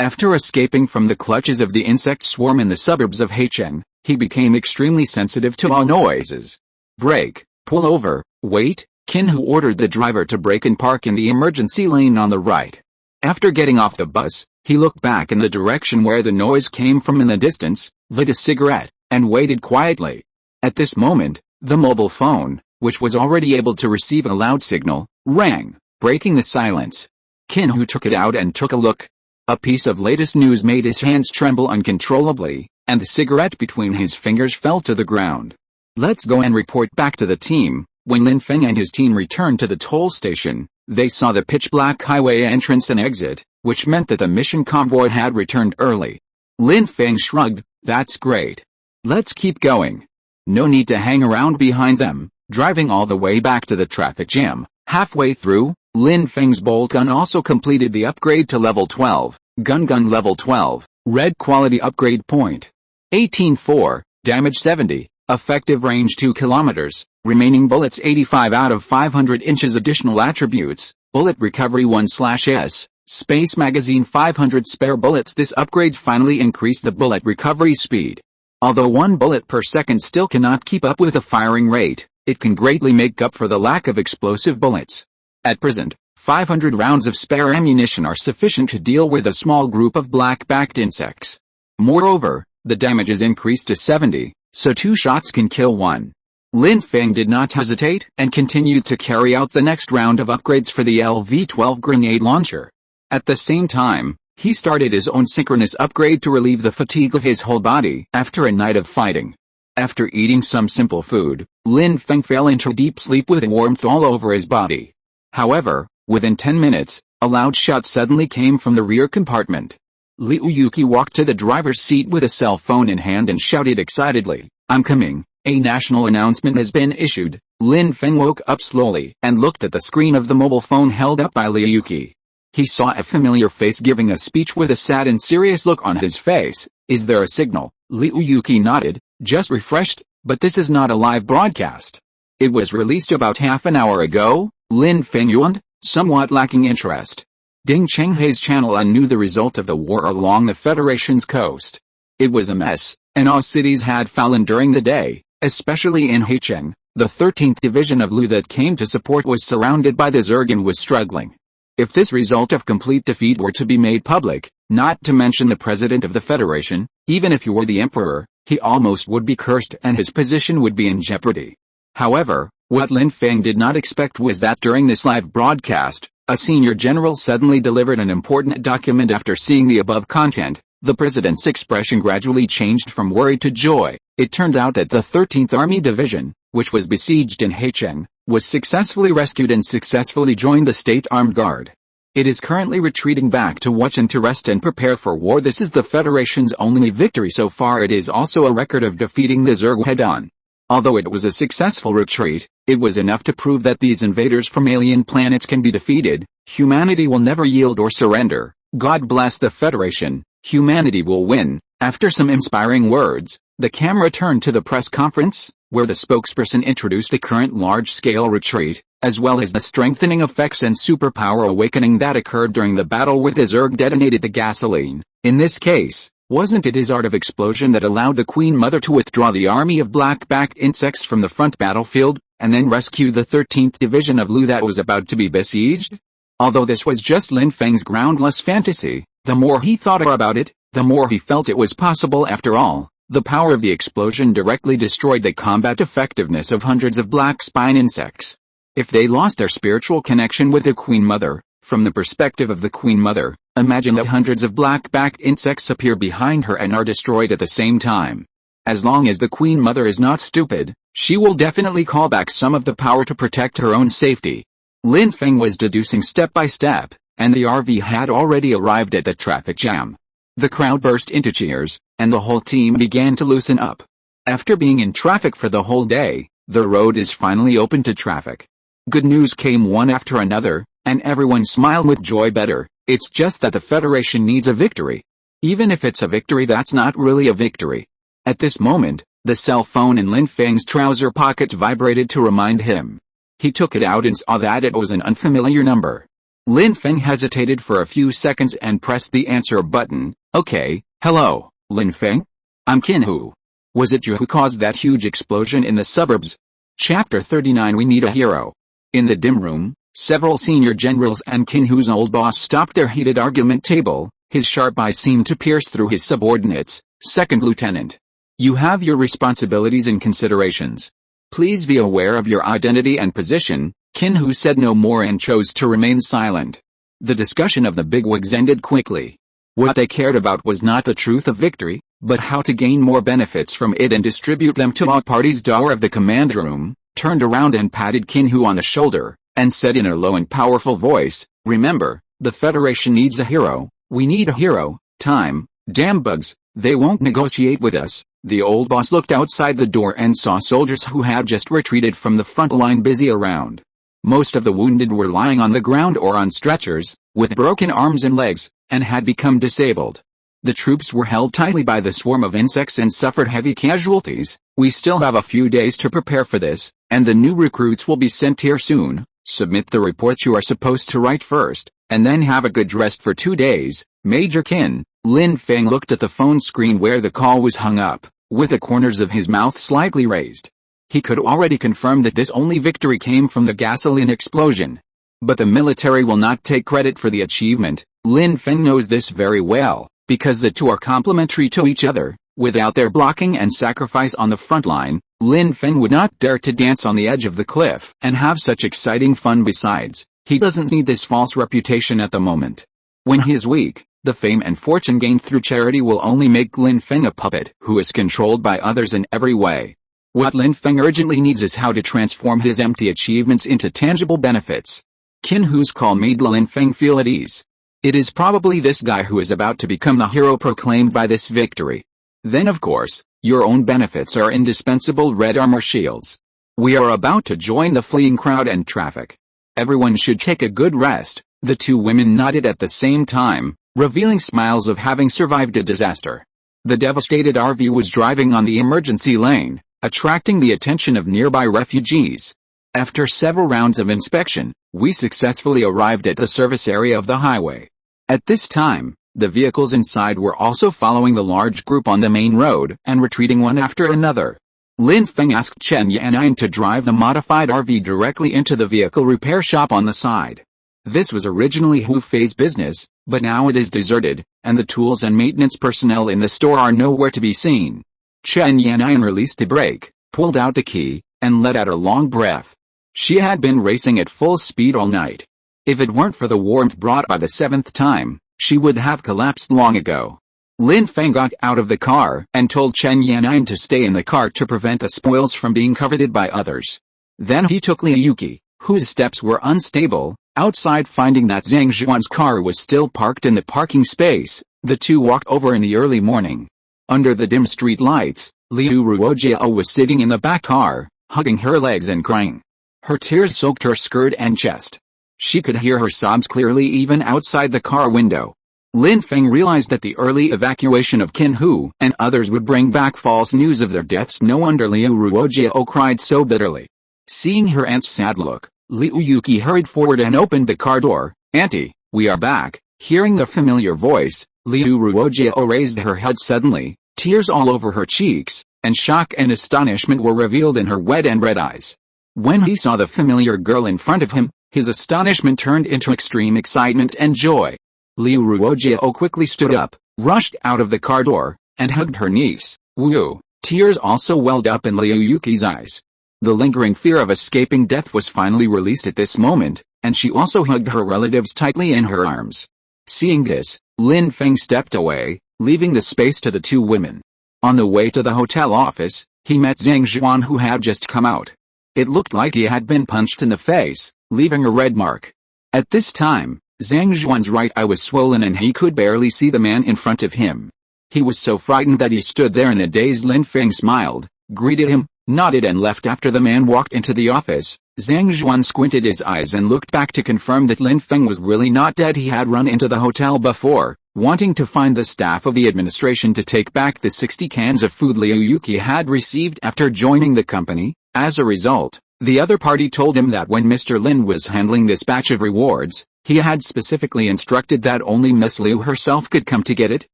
[SPEAKER 1] After escaping from the clutches of the insect swarm in the suburbs of Heicheng, he became extremely sensitive to all noises. "Brake, pull over, wait," Qin, who ordered the driver to brake and park in the emergency lane on the right. After getting off the bus, he looked back in the direction where the noise came from in the distance, lit a cigarette, and waited quietly. At this moment, the mobile phone, which was already able to receive a loud signal, rang, breaking the silence. Qin, who took it out and took a look. A piece of latest news made his hands tremble uncontrollably, and the cigarette between his fingers fell to the ground. "Let's go and report back to the team." When Lin Feng and his team returned to the toll station, they saw the pitch-black highway entrance and exit, which meant that the mission convoy had returned early. Lin Feng shrugged, "That's great. Let's keep going. No need to hang around behind them." Driving all the way back to the traffic jam, halfway through, Lin Feng's bolt gun also completed the upgrade to level 12, gun level 12, red quality upgrade point. 18-4, damage 70, effective range 2 kilometers, remaining bullets 85 out of 500 inches. Additional attributes, bullet recovery 1/S, space magazine 500 spare bullets. This upgrade finally increased the bullet recovery speed. Although 1 bullet per second still cannot keep up with the firing rate, it can greatly make up for the lack of explosive bullets. At present, 500 rounds of spare ammunition are sufficient to deal with a small group of black-backed insects. Moreover, the damage is increased to 70, so 2 shots can kill 1. Lin Feng did not hesitate and continued to carry out the next round of upgrades for the LV-12 grenade launcher. At the same time, he started his own synchronous upgrade to relieve the fatigue of his whole body after a night of fighting. After eating some simple food, Lin Feng fell into deep sleep with warmth all over his body. However, within 10 minutes, a loud shout suddenly came from the rear compartment. Liu Yuki walked to the driver's seat with a cell phone in hand and shouted excitedly, "I'm coming, A national announcement has been issued. Lin Feng woke up slowly and looked at the screen of the mobile phone held up by Liu Yuki. He saw a familiar face giving a speech with a sad and serious look on his face. Is there a signal? Liu Yuki nodded. Just refreshed, but this is not a live broadcast. It was released about half an hour ago. Lin Feng yawned, somewhat lacking interest. Ding Chenghei's channel knew the result of the war along the Federation's coast. It was a mess, and all cities had fallen during the day, especially in Haicheng. The 13th Division of Lu that came to support was surrounded by the Zerg and was struggling. If this result of complete defeat were to be made public, not to mention the president of the Federation, even if he were the emperor, he almost would be cursed and his position would be in jeopardy. However, what Lin Feng did not expect was that during this live broadcast, a senior general suddenly delivered an important document. After seeing the above content, the president's expression gradually changed from worry to joy. It turned out that the 13th Army Division, which was besieged in Haicheng, was successfully rescued and successfully joined the State Armed Guard. It is currently retreating back to Wuchen to rest and prepare for war. This is the Federation's only victory so far. It is also a record of defeating the Zerg head-on. Although it was a successful retreat, it was enough to prove that these invaders from alien planets can be defeated. Humanity will never yield or surrender. God bless the Federation. Humanity will win. After some inspiring words, the camera turned to the press conference, where the spokesperson introduced the current large-scale retreat, as well as the strengthening effects and superpower awakening that occurred during the battle with the Zerg detonated the gasoline. In this case, wasn't it his art of explosion that allowed the Queen Mother to withdraw the army of black-backed insects from the front battlefield, and then rescue the 13th Division of Lu that was about to be besieged? Although this was just Lin Feng's groundless fantasy, the more he thought about it, the more he felt it was possible. After all, the power of the explosion directly destroyed the combat effectiveness of hundreds of black spine insects. If they lost their spiritual connection with the Queen Mother, from the perspective of the Queen Mother, imagine that hundreds of black-backed insects appear behind her and are destroyed at the same time. As long as the Queen Mother is not stupid, she will definitely call back some of the power to protect her own safety. Lin Feng was deducing step by step, and the RV had already arrived at the traffic jam. The crowd burst into cheers, and the whole team began to loosen up. After being in traffic for the whole day, the road is finally open to traffic. Good news came one after another, and everyone smiled with joy. Better, it's just that the Federation needs a victory. Even if it's a victory, that's not really a victory. At this moment, the cell phone in Lin Feng's trouser pocket vibrated to remind him. He took it out and saw that it was an unfamiliar number. Lin Feng hesitated for a few seconds and pressed the answer button. Okay, hello, Lin Feng? I'm Qin Hu. Was it you who caused that huge explosion in the suburbs? Chapter 39. We need a hero. In the dim room, several senior generals and Qin Hu's old boss stopped their heated argument table. His sharp eye seemed to pierce through his subordinates. Second Lieutenant. You have your responsibilities and considerations. Please be aware of your identity and position. Qin Hu said no more and chose to remain silent. The discussion of the bigwigs ended quickly. What they cared about was not the truth of victory, but how to gain more benefits from it and distribute them to all parties. Door of the command room turned around and patted Qin Hu on the shoulder, and said in a low and powerful voice, remember, the Federation needs a hero. We need a hero. Time. Damn bugs, they won't negotiate with us. The old boss looked outside the door and saw soldiers who had just retreated from the front line busy around. Most of the wounded were lying on the ground or on stretchers, with broken arms and legs, and had become disabled. The troops were held tightly by the swarm of insects and suffered heavy casualties. We still have a few days to prepare for this, and the new recruits will be sent here soon. Submit the reports you are supposed to write first, and then have a good rest for 2 days. Major Qin. Lin Feng looked at the phone screen where the call was hung up, with the corners of his mouth slightly raised. He could already confirm that this only victory came from the gasoline explosion. But the military will not take credit for the achievement. Lin Feng knows this very well, because the two are complementary to each other. Without their blocking and sacrifice on the front line, Lin Feng would not dare to dance on the edge of the cliff and have such exciting fun. Besides, he doesn't need this false reputation at the moment. When he is weak, the fame and fortune gained through charity will only make Lin Feng a puppet who is controlled by others in every way. What Lin Feng urgently needs is how to transform his empty achievements into tangible benefits. Qin Hu's call made Lin Feng feel at ease. It is probably this guy who is about to become the hero proclaimed by this victory. Then of course, Your own benefits are indispensable red armor shields. We are about to join the fleeing crowd and traffic. Everyone should take a good rest." The two women nodded at the same time, revealing smiles of having survived a disaster. The devastated RV was driving on the emergency lane, attracting the attention of nearby refugees. After several rounds of inspection, we successfully arrived at the service area of the highway. At this time, the vehicles inside were also following the large group on the main road and retreating one after another. Lin Feng asked Chen Yan'an to drive the modified RV directly into the vehicle repair shop on the side. This was originally Hu Fei's business, but now it is deserted, and the tools and maintenance personnel in the store are nowhere to be seen. Chen Yan'an released the brake, pulled out the key, and let out a long breath. She had been racing at full speed all night. If it weren't for the warmth brought by the seventh time, she would have collapsed long ago. Lin Feng got out of the car and told Chen Yan'an to stay in the car to prevent the spoils from being coveted by others. Then he took Liu Yuki, whose steps were unstable, outside. Finding that Zhang Zhuan's car was still parked in the parking space, the two walked over in the early morning. Under the dim street lights, Liu Ruojiao was sitting in the back car, hugging her legs and crying. Her tears soaked her skirt and chest. She could hear her sobs clearly even outside the car window. Lin Feng realized that the early evacuation of Qin Hu and others would bring back false news of their deaths. No wonder Liu Ruojiao cried so bitterly. Seeing her aunt's sad look, Liu Yuki hurried forward and opened the car door. "Auntie, we are back." Hearing the familiar voice, Liu Ruojiao raised her head suddenly, tears all over her cheeks, and shock and astonishment were revealed in her wet and red eyes. When he saw the familiar girl in front of him, his astonishment turned into extreme excitement and joy. Liu Ruojiao quickly stood up, rushed out of the car door, and hugged her niece. Woo! Tears also welled up in Liu Yuki's eyes. The lingering fear of escaping death was finally released at this moment, and she also hugged her relatives tightly in her arms. Seeing this, Lin Feng stepped away, leaving the space to the two women. On the way to the hotel office, he met Zhang Zhuan, who had just come out. It looked like he had been punched in the face, leaving a red mark. At this time, Zhang Zhuan's right eye was swollen and he could barely see the man in front of him. He was so frightened that he stood there in a daze. Lin Feng smiled, greeted him, nodded and left. After the man walked into the office, Zhang Zhuan squinted his eyes and looked back to confirm that Lin Feng was really not dead. He had run into the hotel before, wanting to find the staff of the administration to take back the 60 cans of food Liu Yuki had received after joining the company. As a result, the other party told him that when Mr. Lin was handling this batch of rewards, he had specifically instructed that only Miss Liu herself could come to get it,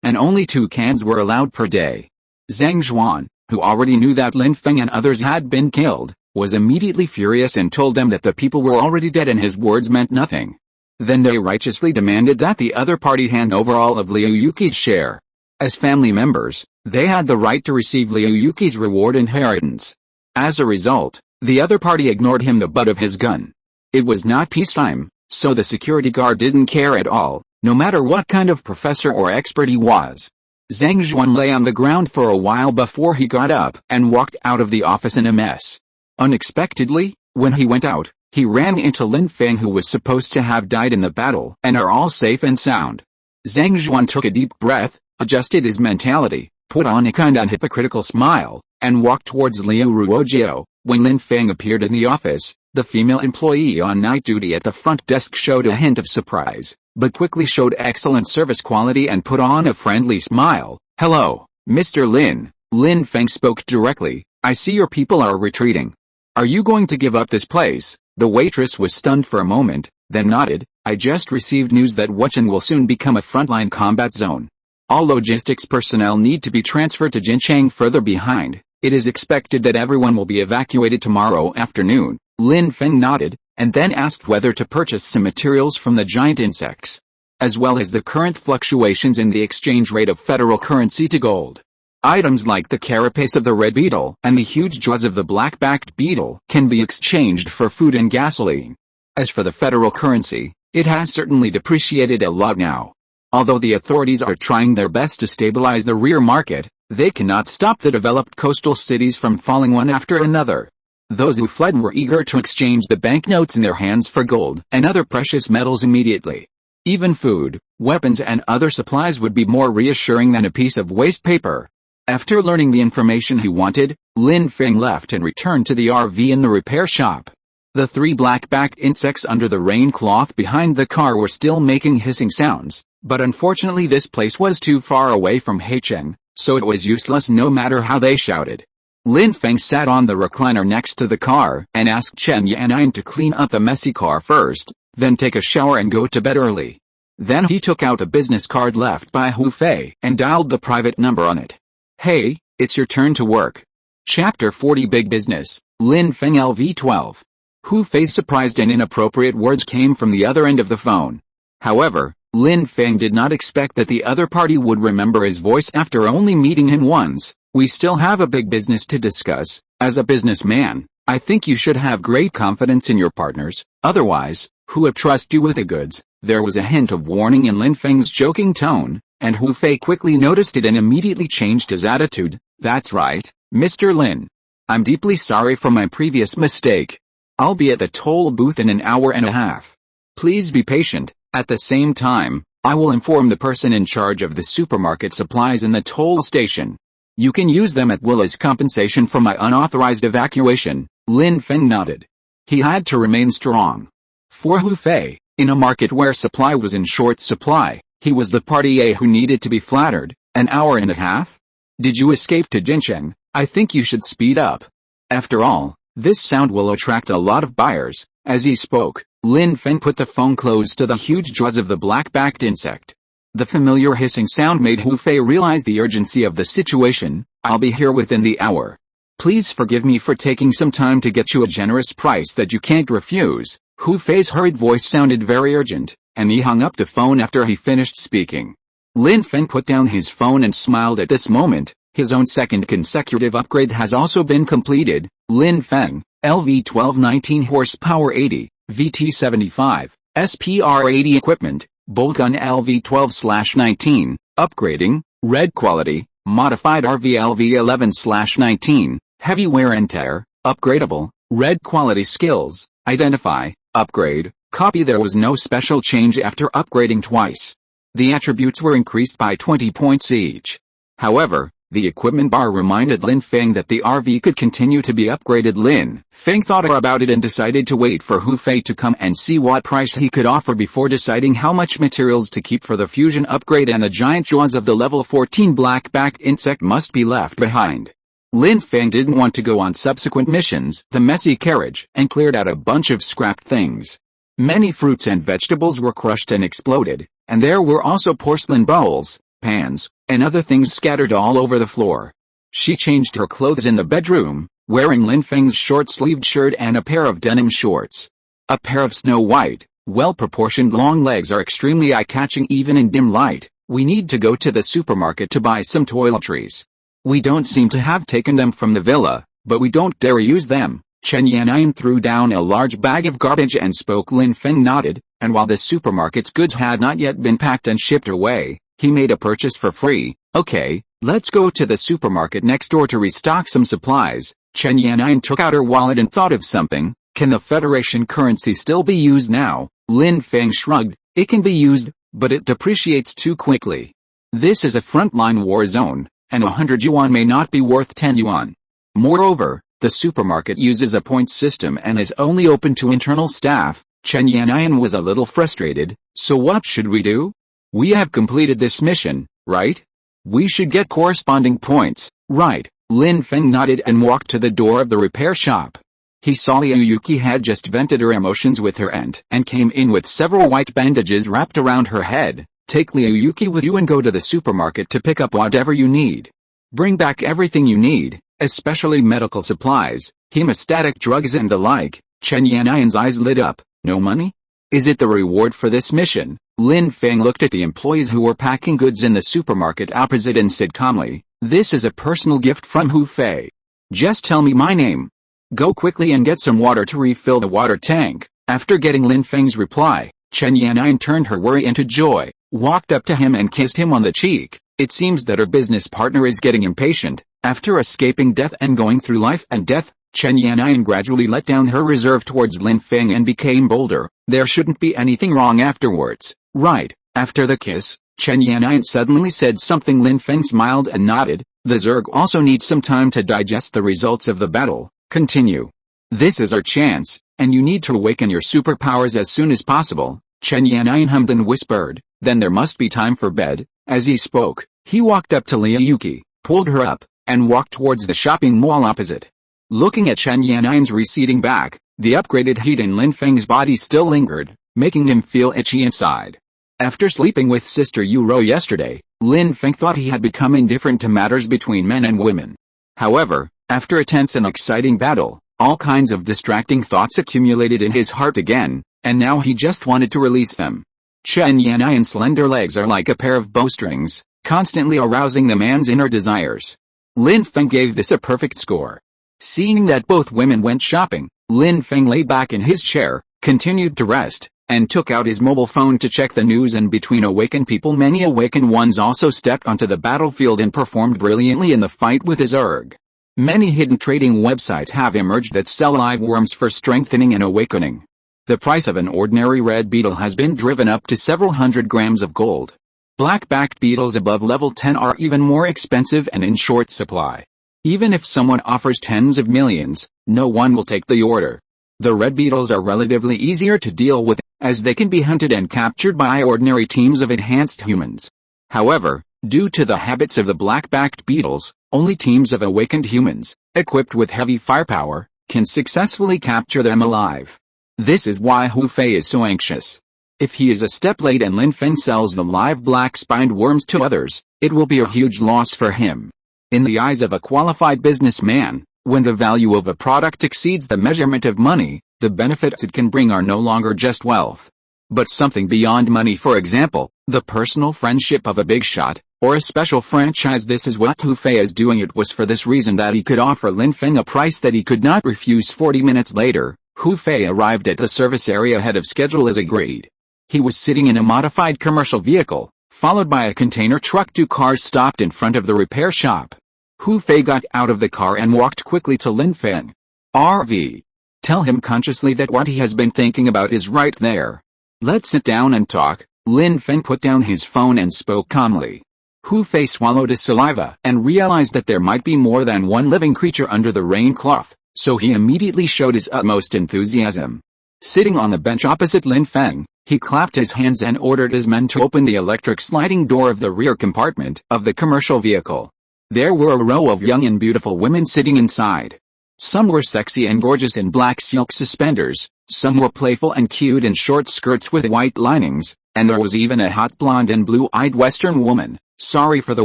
[SPEAKER 1] and only 2 cans were allowed per day. Zhang Zhuan, who already knew that Lin Feng and others had been killed, was immediately furious and told them that the people were already dead and his words meant nothing. Then they righteously demanded that the other party hand over all of Liu Yuki's share. As family members, they had the right to receive Liu Yuki's reward inheritance. As a result, the other party ignored him, the butt of his gun. It was not peacetime, so the security guard didn't care at all, no matter what kind of professor or expert he was. Zhang Zhuan lay on the ground for a while before he got up and walked out of the office in a mess. Unexpectedly, when he went out, he ran into Lin Feng, who was supposed to have died in the battle and are all safe and sound. Zhang Zhuan took a deep breath, adjusted his mentality, put on a kind of hypocritical smile, and walked towards Liu Ruojiao. When Lin Feng appeared in the office, the female employee on night duty at the front desk showed a hint of surprise, but quickly showed excellent service quality and put on a friendly smile. "Hello, Mr. Lin." Lin Feng spoke directly. "I see your people are retreating. Are you going to give up this place?" The waitress was stunned for a moment, then nodded. "I just received news that Wuchen will soon become a frontline combat zone. All logistics personnel need to be transferred to Jinchang further behind. It is expected that everyone will be evacuated tomorrow afternoon." Lin Feng nodded, and then asked whether to purchase some materials from the giant insects, as well as the current fluctuations in the exchange rate of federal currency to gold. Items like the carapace of the red beetle and the huge jaws of the black-backed beetle can be exchanged for food and gasoline. As for the federal currency, it has certainly depreciated a lot now. Although the authorities are trying their best to stabilize the rear market, they cannot stop the developed coastal cities from falling one after another. Those who fled were eager to exchange the banknotes in their hands for gold and other precious metals immediately. Even food, weapons and other supplies would be more reassuring than a piece of waste paper. After learning the information he wanted, Lin Feng left and returned to the RV in the repair shop. The 3 black-backed insects under the rain cloth behind the car were still making hissing sounds, but unfortunately this place was too far away from Heichen, so it was useless no matter how they shouted. Lin Feng sat on the recliner next to the car and asked Chen Yan'an to clean up the messy car first, then take a shower and go to bed early. Then he took out a business card left by Hu Fei and dialed the private number on it. "Hey, it's your turn to work." Chapter 40 Big Business, Lin Feng LV12. Hu Fei's surprised and inappropriate words came from the other end of the phone. However, Lin Feng did not expect that the other party would remember his voice after only meeting him once. "We still have a big business to discuss. As a businessman, I think you should have great confidence in your partners, otherwise, who would trust you with the goods?" There was a hint of warning in Lin Feng's joking tone, and Hu Fei quickly noticed it and immediately changed his attitude. "That's right, Mr. Lin. I'm deeply sorry for my previous mistake. I'll be at the toll booth in an hour and a half. Please be patient. At the same time, I will inform the person in charge of the supermarket supplies in the toll station. You can use them at will as compensation for my unauthorized evacuation." Lin Feng nodded. He had to remain strong. For Hu Fei, in a market where supply was in short supply, he was the party A who needed to be flattered. "An hour and a half? Did you escape to Jincheng? I think you should speed up. After all, this sound will attract a lot of buyers." As he spoke, Lin Feng put the phone close to the huge jaws of the black-backed insect. The familiar hissing sound made Hu Fei realize the urgency of the situation. "I'll be here within the hour. Please forgive me for taking some time to get you a generous price that you can't refuse." Hu Fei's hurried voice sounded very urgent, and he hung up the phone after he finished speaking. Lin Feng put down his phone and smiled at this moment. His own second consecutive upgrade has also been completed. Lin Feng, LV12 19 horsepower 80, VT75, SPR 80 equipment, bolt gun LV12/19, upgrading, red quality, modified RV LV11/19, heavy wear and tear, upgradable, red quality skills, identify, upgrade, copy. There was no special change after upgrading twice. The attributes were increased by 20 points each. However, the equipment bar reminded Lin Feng that the RV could continue to be upgraded. Lin Feng thought about it and decided to wait for Hu Fei to come and see what price he could offer before deciding how much materials to keep for the fusion upgrade, and the giant jaws of the level 14 black-backed insect must be left behind. Lin Feng didn't want to go on subsequent missions. The messy carriage and cleared out a bunch of scrapped things. Many fruits and vegetables were crushed and exploded, and there were also porcelain bowls, pans, and other things scattered all over the floor. She changed her clothes in the bedroom, wearing Lin Feng's short-sleeved shirt and a pair of denim shorts. A pair of snow-white, well-proportioned long legs are extremely eye-catching even in dim light. "We need to go to the supermarket to buy some toiletries. We don't seem to have taken them from the villa, but we don't dare use them." Chen Yan'an threw down a large bag of garbage and spoke. Lin Feng nodded, and while the supermarket's goods had not yet been packed and shipped away, he made a purchase for free. "Okay, let's go to the supermarket next door to restock some supplies." Chen Yan'an took out her wallet and thought of something. "Can the Federation currency still be used now?" Lin Feng shrugged. "It can be used, but it depreciates too quickly. This is a frontline war zone, and 100 yuan may not be worth 10 yuan. Moreover, the supermarket uses a point system and is only open to internal staff." Chen Yan'an was a little frustrated. "So what should we do? We have completed this mission, right? We should get corresponding points, right?" Lin Feng nodded and walked to the door of the repair shop. He saw Liu Yuki had just vented her emotions with her aunt and came in with several white bandages wrapped around her head. "Take Liu Yuki with you and go to the supermarket to pick up whatever you need. Bring back everything you need, especially medical supplies, hemostatic drugs and the like." Chen Yan'an's eyes lit up. "No money? Is it the reward for this mission?" Lin Feng looked at the employees who were packing goods in the supermarket opposite and said calmly, "This is a personal gift from Hu Fei. Just tell me my name. Go quickly and get some water to refill the water tank." After getting Lin Feng's reply, Chen Yan'an turned her worry into joy, walked up to him and kissed him on the cheek. It seems that her business partner is getting impatient. After escaping death and going through life and death, Chen Yan'an gradually let down her reserve towards Lin Feng and became bolder. There shouldn't be anything wrong afterwards, right? After the kiss, Chen Yan'an suddenly said something. Lin Feng smiled and nodded. The Zerg also need some time to digest the results of the battle. Continue. This is our chance, and you need to awaken your superpowers as soon as possible, Chen Yannian hummed and whispered. Then there must be time for bed. As he spoke, he walked up to Liu Yuki, pulled her up, and walked towards the shopping mall opposite. Looking at Chen Yannian's receding back, the upgraded heat in Lin Feng's body still lingered, making him feel itchy inside. After sleeping with Sister Yuro yesterday, Lin Feng thought he had become indifferent to matters between men and women. However, after a tense and exciting battle, all kinds of distracting thoughts accumulated in his heart again, and now he just wanted to release them. Chen Yannian's slender legs are like a pair of bowstrings, constantly arousing the man's inner desires. Lin Feng gave this a perfect score. Seeing that both women went shopping, Lin Feng lay back in his chair, continued to rest, and took out his mobile phone to check the news. And between awakened people, many awakened ones also stepped onto the battlefield and performed brilliantly in the fight with the Zerg. Many hidden trading websites have emerged that sell live worms for strengthening and awakening. The price of an ordinary red beetle has been driven up to several hundred grams of gold. Black-backed beetles above level 10 are even more expensive and in short supply. Even if someone offers tens of millions, no one will take the order. The red beetles are relatively easier to deal with, as they can be hunted and captured by ordinary teams of enhanced humans. However, due to the habits of the black-backed beetles, only teams of awakened humans, equipped with heavy firepower, can successfully capture them alive. This is why Hu Fei is so anxious. If he is a step late and Lin Feng sells the live black-spined worms to others, it will be a huge loss for him. In the eyes of a qualified businessman, when the value of a product exceeds the measurement of money, the benefits it can bring are no longer just wealth, but something beyond money. For example, the personal friendship of a big shot, or a special franchise. This is what Hu Fei is doing. It was for this reason that he could offer Lin Feng a price that he could not refuse. 40 minutes later, Hu Fei arrived at the service area ahead of schedule as agreed. He was sitting in a modified commercial vehicle, followed by a container truck. 2 cars stopped in front of the repair shop. Hu Fei got out of the car and walked quickly to Lin Feng. RV. Tell him consciously that what he has been thinking about is right there. Let's sit down and talk. Lin Feng put down his phone and spoke calmly. Hu Fei swallowed his saliva and realized that there might be more than one living creature under the rain cloth, so he immediately showed his utmost enthusiasm. Sitting on the bench opposite Lin Feng, he clapped his hands and ordered his men to open the electric sliding door of the rear compartment of the commercial vehicle. There were a row of young and beautiful women sitting inside. Some were sexy and gorgeous in black silk suspenders, some were playful and cute in short skirts with white linings, and there was even a hot blonde and blue-eyed Western woman. Sorry for the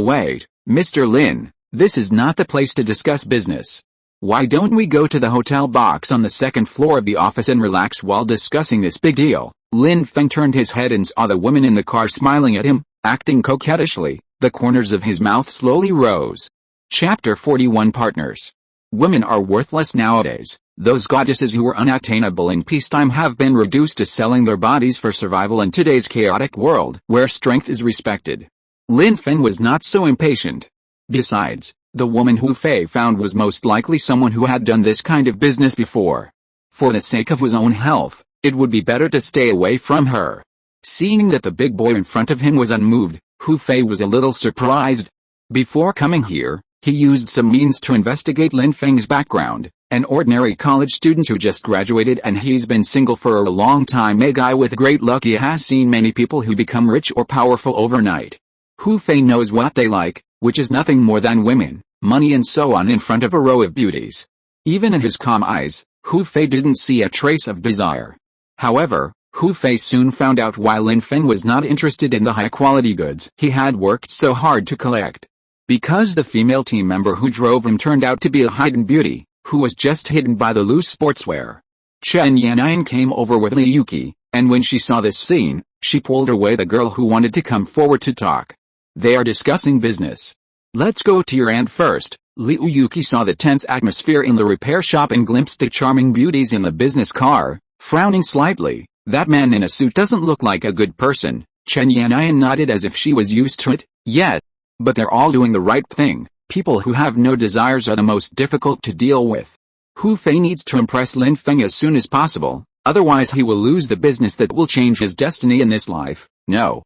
[SPEAKER 1] wait, Mr. Lin, this is not the place to discuss business. Why don't we go to the hotel box on the second floor of the office and relax while discussing this big deal? Lin Feng turned his head and saw the woman in the car smiling at him, acting coquettishly. The corners of his mouth slowly rose. Chapter 41. Partners. Women are worthless nowadays. Those goddesses who were unattainable in peacetime have been reduced to selling their bodies for survival in today's chaotic world, where strength is respected. Lin Feng was not so impatient. Besides, the woman Hu Fei found was most likely someone who had done this kind of business before. For the sake of his own health, it would be better to stay away from her. Seeing that the big boy in front of him was unmoved, Hu Fei was a little surprised. Before coming here, he used some means to investigate Lin Feng's background, an ordinary college student who just graduated and he's been single for a long time. A guy with great luck. He has seen many people who become rich or powerful overnight. Hu Fei knows what they like, which is nothing more than women, money and so on in front of a row of beauties. Even in his calm eyes, Hu Fei didn't see a trace of desire. However, Hu Fei soon found out why Lin Feng was not interested in the high-quality goods he had worked so hard to collect. Because the female team member who drove him turned out to be a hidden beauty, who was just hidden by the loose sportswear. Chen Yannian came over with Li Yuki, and when she saw this scene, she pulled away the girl who wanted to come forward to talk. They are discussing business. Let's go to your aunt first. Liu Yuki saw the tense atmosphere in the repair shop and glimpsed the charming beauties in the business car, frowning slightly. That man in a suit doesn't look like a good person. Chen Yannian nodded as if she was used to it. Yes, but they're all doing the right thing. People who have no desires are the most difficult to deal with. Hu Fei needs to impress Lin Feng as soon as possible, otherwise he will lose the business that will change his destiny in this life. No,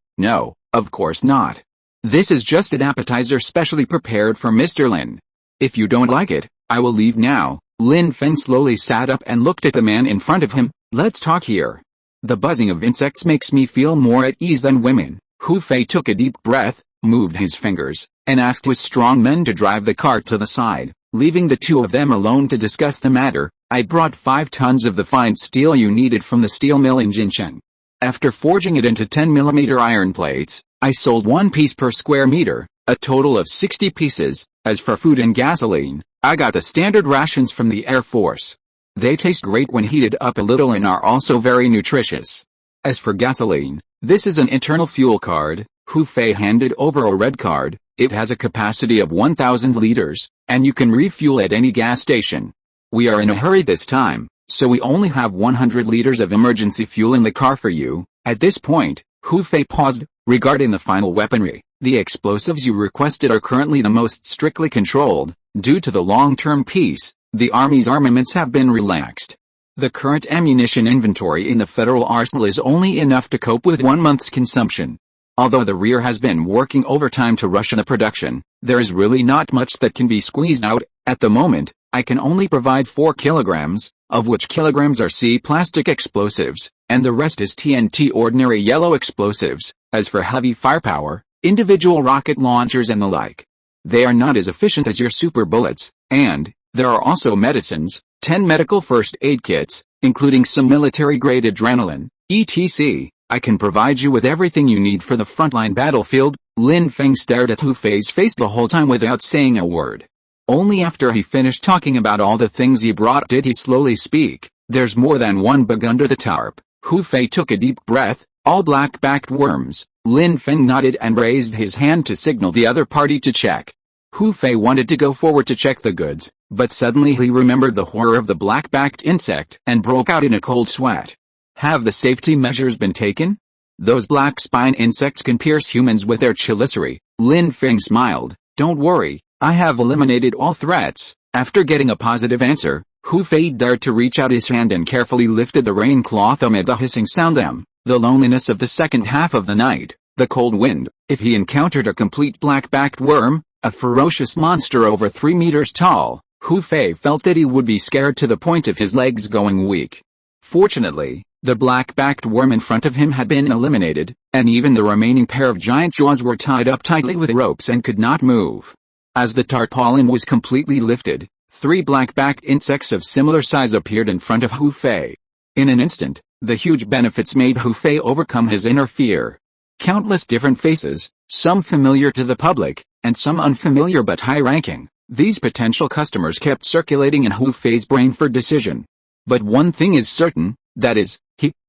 [SPEAKER 1] of course not. This is just an appetizer specially prepared for Mr. Lin. If you don't like it, I will leave now. Lin Feng slowly sat up and looked at the man in front of him. Let's talk here. The buzzing of insects makes me feel more at ease than women. Hu Fei took a deep breath, moved his fingers, and asked his strong men to drive the cart to the side, leaving the two of them alone to discuss the matter. I brought 5 tons of the fine steel you needed from the steel mill in Jincheng. After forging it into 10mm iron plates, I sold 1 piece per square meter, a total of 60 pieces. As for food and gasoline, I got the standard rations from the Air Force. They taste great when heated up a little and are also very nutritious. As for gasoline, this is an internal fuel card. Hu Fei handed over a red card. It has a capacity of 1,000 liters, and you can refuel at any gas station. We are in a hurry this time, so we only have 100 liters of emergency fuel in the car for you. At this point, Hu Fei paused. Regarding the final weaponry, the explosives you requested are currently the most strictly controlled. Due to the long-term peace, the Army's armaments have been relaxed. The current ammunition inventory in the federal arsenal is only enough to cope with 1 month's consumption. Although the rear has been working overtime to rush the production, there is really not much that can be squeezed out. At the moment, I can only provide 4 kilograms, of which kilograms are C plastic explosives, and the rest is TNT ordinary yellow explosives. As for heavy firepower, individual rocket launchers and the like, they are not as efficient as your super bullets, and there are also medicines, 10 medical first aid kits, including some military-grade adrenaline, etc. I can provide you with everything you need for the frontline battlefield. Lin Feng stared at Hu Fei's face the whole time without saying a word. Only after he finished talking about all the things he brought did he slowly speak. There's more than one bug under the tarp. Hu Fei took a deep breath. All black-backed worms. Lin Feng nodded and raised his hand to signal the other party to check. Hu Fei wanted to go forward to check the goods, but suddenly he remembered the horror of the black-backed insect and broke out in a cold sweat. Have the safety measures been taken? Those black spine insects can pierce humans with their chelicerae. Lin Feng smiled. Don't worry, I have eliminated all threats. After getting a positive answer, Hu Fei dared to reach out his hand and carefully lifted the rain cloth amid the hissing sound. The loneliness of the second half of the night, the cold wind. If he encountered a complete black-backed worm, a ferocious monster over 3 meters tall, Hu Fei felt that he would be scared to the point of his legs going weak. Fortunately, the black-backed worm in front of him had been eliminated, and even the remaining pair of giant jaws were tied up tightly with ropes and could not move. As the tarpaulin was completely lifted, 3 black-backed insects of similar size appeared in front of Hu Fei. In an instant, the huge benefits made Hu Fei overcome his inner fear. Countless different faces, some familiar to the public, and some unfamiliar but high-ranking. These potential customers kept circulating in Hu Fei's brain for decision. But one thing is certain, that is,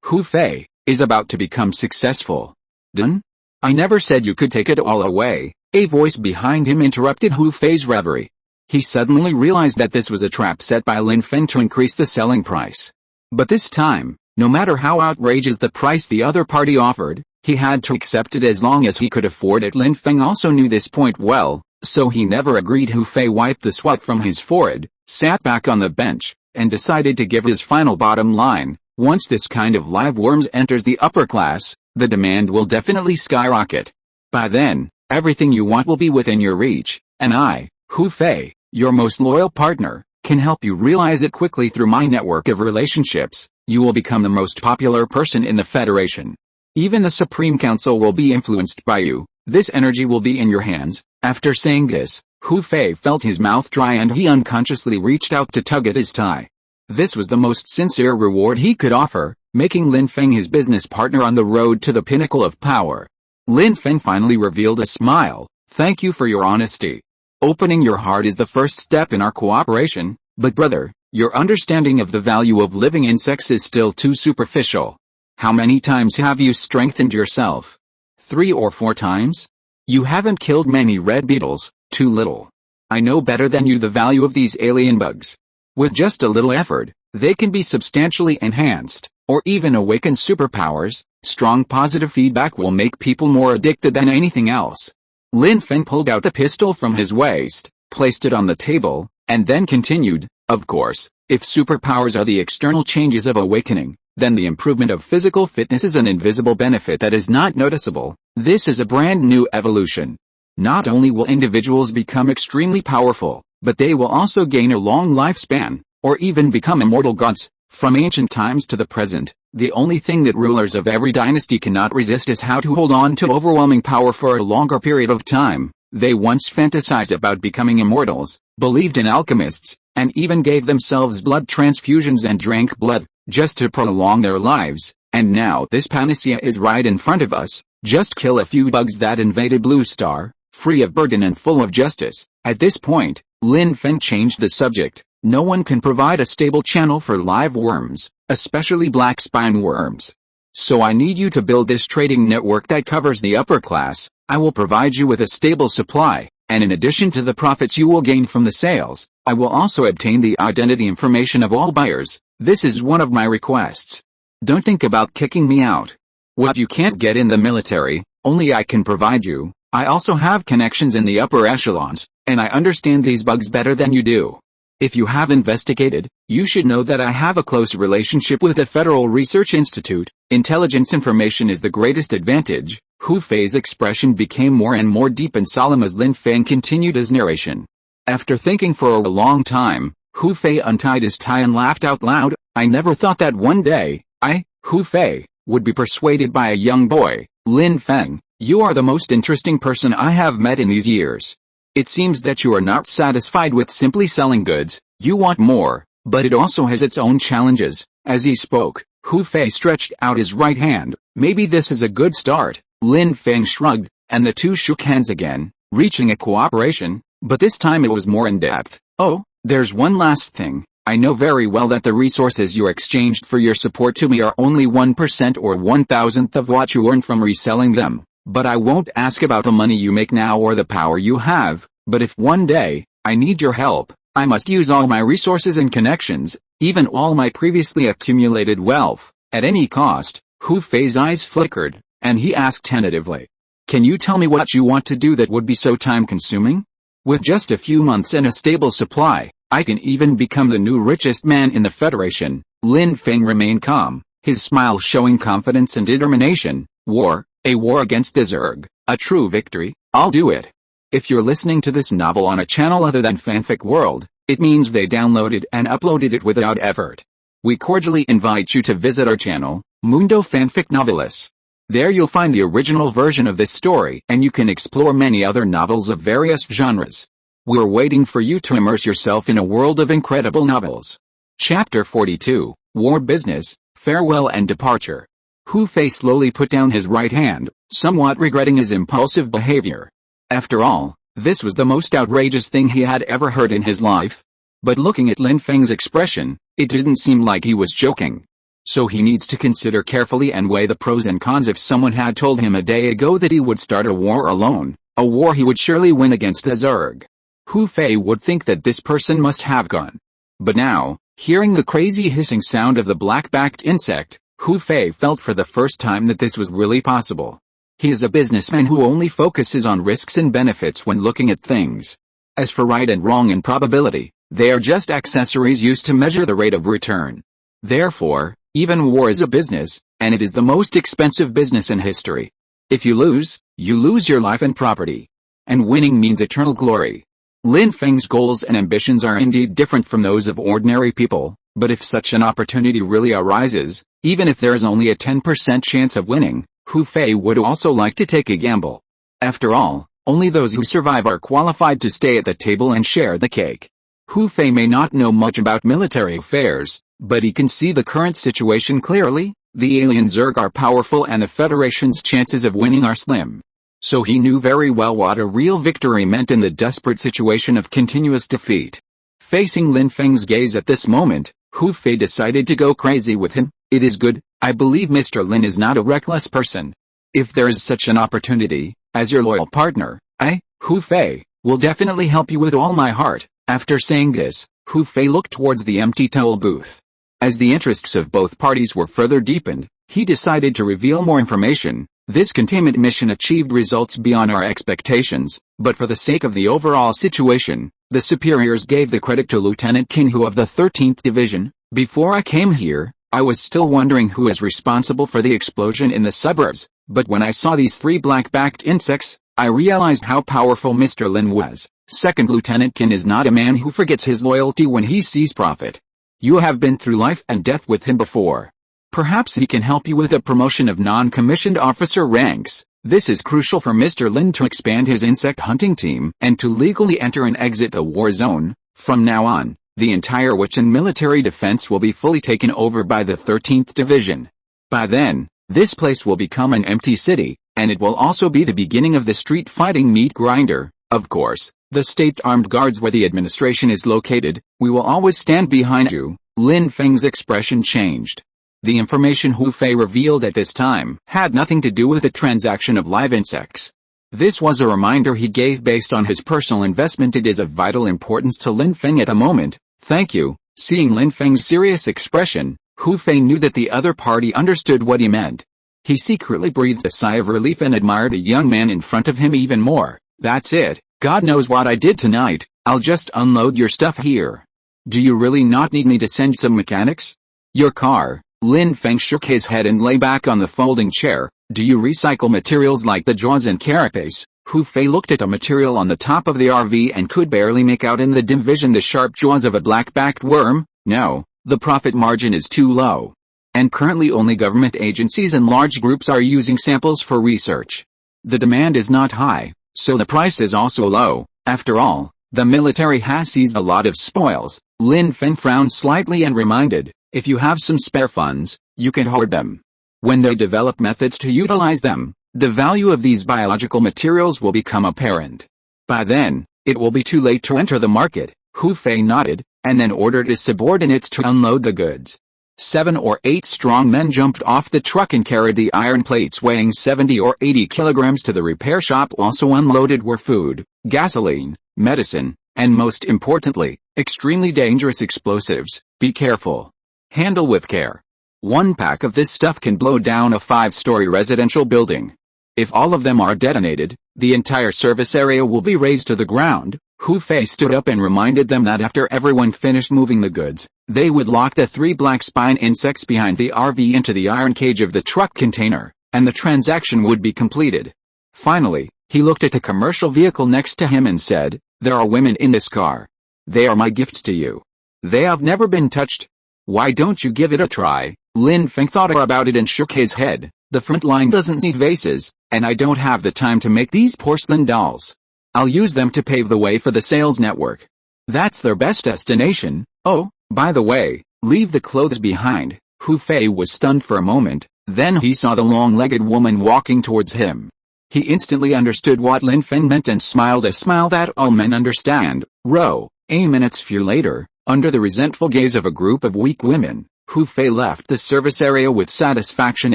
[SPEAKER 1] Hu Fei, is about to become successful. Done? I never said you could take it all away. A voice behind him interrupted Hu Fei's reverie. He suddenly realized that this was a trap set by Lin Feng to increase the selling price. But this time, no matter how outrageous the price the other party offered, he had to accept it as long as he could afford it. Lin Feng also knew this point well, so he never agreed. Hu Fei wiped the sweat from his forehead, sat back on the bench, and decided to give his final bottom line. Once this kind of live worms enters the upper class, the demand will definitely skyrocket. By then, everything you want will be within your reach, and I, Hu Fei, your most loyal partner, can help you realize it quickly through my network of relationships. You will become the most popular person in the Federation. Even the Supreme Council will be influenced by you. This energy will be in your hands. After saying this, Hu Fei felt his mouth dry and he unconsciously reached out to tug at his tie. This was the most sincere reward he could offer, making Lin Feng his business partner on the road to the pinnacle of power. Lin Feng finally revealed a smile. Thank you for your honesty. Opening your heart is the first step in our cooperation, but brother, your understanding of the value of living insects is still too superficial. How many times have you strengthened yourself? 3 or 4 times? You haven't killed many red beetles, too little. I know better than you the value of these alien bugs. With just a little effort, they can be substantially enhanced, or even awaken superpowers. Strong positive feedback will make people more addicted than anything else. Lin Feng pulled out the pistol from his waist, placed it on the table, and then continued, of course, if superpowers are the external changes of awakening, then the improvement of physical fitness is an invisible benefit that is not noticeable. This is a brand new evolution. Not only will individuals become extremely powerful, but they will also gain a long lifespan, or even become immortal gods. From ancient times to the present, the only thing that rulers of every dynasty cannot resist is how to hold on to overwhelming power for a longer period of time. They once fantasized about becoming immortals, believed in alchemists, and even gave themselves blood transfusions and drank blood, just to prolong their lives. And now this panacea is right in front of us. Just kill a few bugs that invaded Blue Star, free of burden and full of justice. At this point, Lin Feng changed the subject. No one can provide a stable channel for live worms, especially black spine worms. So I need you to build this trading network that covers the upper class. I will provide you with a stable supply, and in addition to the profits you will gain from the sales, I will also obtain the identity information of all buyers. This is one of my requests. Don't think about kicking me out. What you can't get in the military, only I can provide you. I also have connections in the upper echelons, and I understand these bugs better than you do. If you have investigated, you should know that I have a close relationship with the Federal Research Institute. Intelligence information is the greatest advantage. Hu Fei's expression became more and more deep and solemn as Lin Feng continued his narration. After thinking for a long time, Hu Fei untied his tie and laughed out loud. I never thought that one day, I, Hu Fei, would be persuaded by a young boy. Lin Feng, you are the most interesting person I have met in these years. It seems that you are not satisfied with simply selling goods, you want more, but it also has its own challenges. As he spoke, Hu Fei stretched out his right hand. Maybe this is a good start. Lin Feng shrugged, and the two shook hands again, reaching a cooperation, but this time it was more in depth. Oh, there's one last thing. I know very well that the resources you exchanged for your support to me are only 1% or 1,000th of what you earn from reselling them. But I won't ask about the money you make now or the power you have, but if one day, I need your help, I must use all my resources and connections, even all my previously accumulated wealth, at any cost. Hu Fei's eyes flickered, and he asked tentatively, can you tell me what you want to do that would be so time-consuming? With just a few months and a stable supply, I can even become the new richest man in the Federation. Lin Feng remained calm, his smile showing confidence and determination. War. A war against the Zerg, a true victory. I'll do it. If you're listening to this novel on a channel other than Fanfic World, it means they downloaded and uploaded it without effort. We cordially invite you to visit our channel, Mundo Fanfic Novelis. There you'll find the original version of this story and you can explore many other novels of various genres. We're waiting for you to immerse yourself in a world of incredible novels. Chapter 42, War Business, Farewell and Departure. Hu Fei slowly put down his right hand, somewhat regretting his impulsive behavior. After all, this was the most outrageous thing he had ever heard in his life. But looking at Lin Feng's expression, it didn't seem like he was joking. So he needs to consider carefully and weigh the pros and cons. If someone had told him a day ago that he would start a war alone, a war he would surely win against the Zerg, Hu Fei would think that this person must have gone. But now, hearing the crazy hissing sound of the black-backed insect, Hu Fei felt for the first time that this was really possible. He is a businessman who only focuses on risks and benefits when looking at things. As for right and wrong and probability, they are just accessories used to measure the rate of return. Therefore, even war is a business, and it is the most expensive business in history. If you lose your life and property. And winning means eternal glory. Lin Feng's goals and ambitions are indeed different from those of ordinary people. But if such an opportunity really arises, even if there is only a 10% chance of winning, Hu Fei would also like to take a gamble. After all, only those who survive are qualified to stay at the table and share the cake. Hu Fei may not know much about military affairs, but he can see the current situation clearly. The alien Zerg are powerful and the Federation's chances of winning are slim. So he knew very well what a real victory meant in the desperate situation of continuous defeat. Facing Lin Feng's gaze at this moment, Hu Fei decided to go crazy with him. It is good. I believe Mr. Lin is not a reckless person. If there is such an opportunity, as your loyal partner, I, Hu Fei, will definitely help you with all my heart. After saying this, Hu Fei looked towards the empty toll booth. As the interests of both parties were further deepened, he decided to reveal more information. This containment mission achieved results beyond our expectations, but for the sake of the overall situation, the superiors gave the credit to Lieutenant King Hu of the 13th Division. Before I came here, I was still wondering who is responsible for the explosion in the suburbs, but when I saw these 3 black-backed insects, I realized how powerful Mr. Lin was. Second Lieutenant Qin is not a man who forgets his loyalty when he sees profit. You have been through life and death with him before. Perhaps he can help you with a promotion of non-commissioned officer ranks. This is crucial for Mr. Lin to expand his insect hunting team and to legally enter and exit the war zone. From now on, the entire Wuchen military defense will be fully taken over by the 13th Division. By then, this place will become an empty city, and it will also be the beginning of the street fighting meat grinder. Of course, the state armed guards where the administration is located, we will always stand behind you. Lin Feng's expression changed. The information Hu Fei revealed at this time had nothing to do with the transaction of live insects. This was a reminder he gave based on his personal investment. It is of vital importance to Lin Feng at the moment. Thank you. Seeing Lin Feng's serious expression, Hu Fei knew that the other party understood what he meant. He secretly breathed a sigh of relief and admired the young man in front of him even more. That's it. God knows what I did tonight. I'll just unload your stuff here. Do you really not need me to send some mechanics? Your car. Lin Feng shook his head and lay back on the folding chair. Do you recycle materials like the jaws and carapace? Hu Fei looked at the material on the top of the RV and could barely make out in the dim vision the sharp jaws of a black-backed worm. No, the profit margin is too low. And currently only government agencies and large groups are using samples for research. The demand is not high, so the price is also low. After all, the military has seized a lot of spoils. Lin Feng frowned slightly and reminded, if you have some spare funds, you can hoard them. When they develop methods to utilize them, the value of these biological materials will become apparent. By then, it will be too late to enter the market. Hu Fei nodded, and then ordered his subordinates to unload the goods. 7 or 8 strong men jumped off the truck and carried the iron plates weighing 70 or 80 kilograms to the repair shop. Also unloaded were food, gasoline, medicine, and most importantly, extremely dangerous explosives. Be careful. Handle with care. 1 pack of this stuff can blow down a 5-story residential building. If all of them are detonated, the entire service area will be razed to the ground. Hu Fei stood up and reminded them that after everyone finished moving the goods, they would lock the 3 black spine insects behind the RV into the iron cage of the truck container, and the transaction would be completed. Finally, he looked at the commercial vehicle next to him and said, there are women in this car. They are my gifts to you. They have never been touched. Why don't you give it a try? Lin Feng thought about it and shook his head. The front line doesn't need vases, and I don't have the time to make these porcelain dolls. I'll use them to pave the way for the sales network. That's their best destination. Oh, by the way, leave the clothes behind. Hu Fei was stunned for a moment, then he saw the long-legged woman walking towards him. He instantly understood what Lin Feng meant and smiled a smile that all men understand. A minute's few later, under the resentful gaze of a group of weak women, Hu Fei left the service area with satisfaction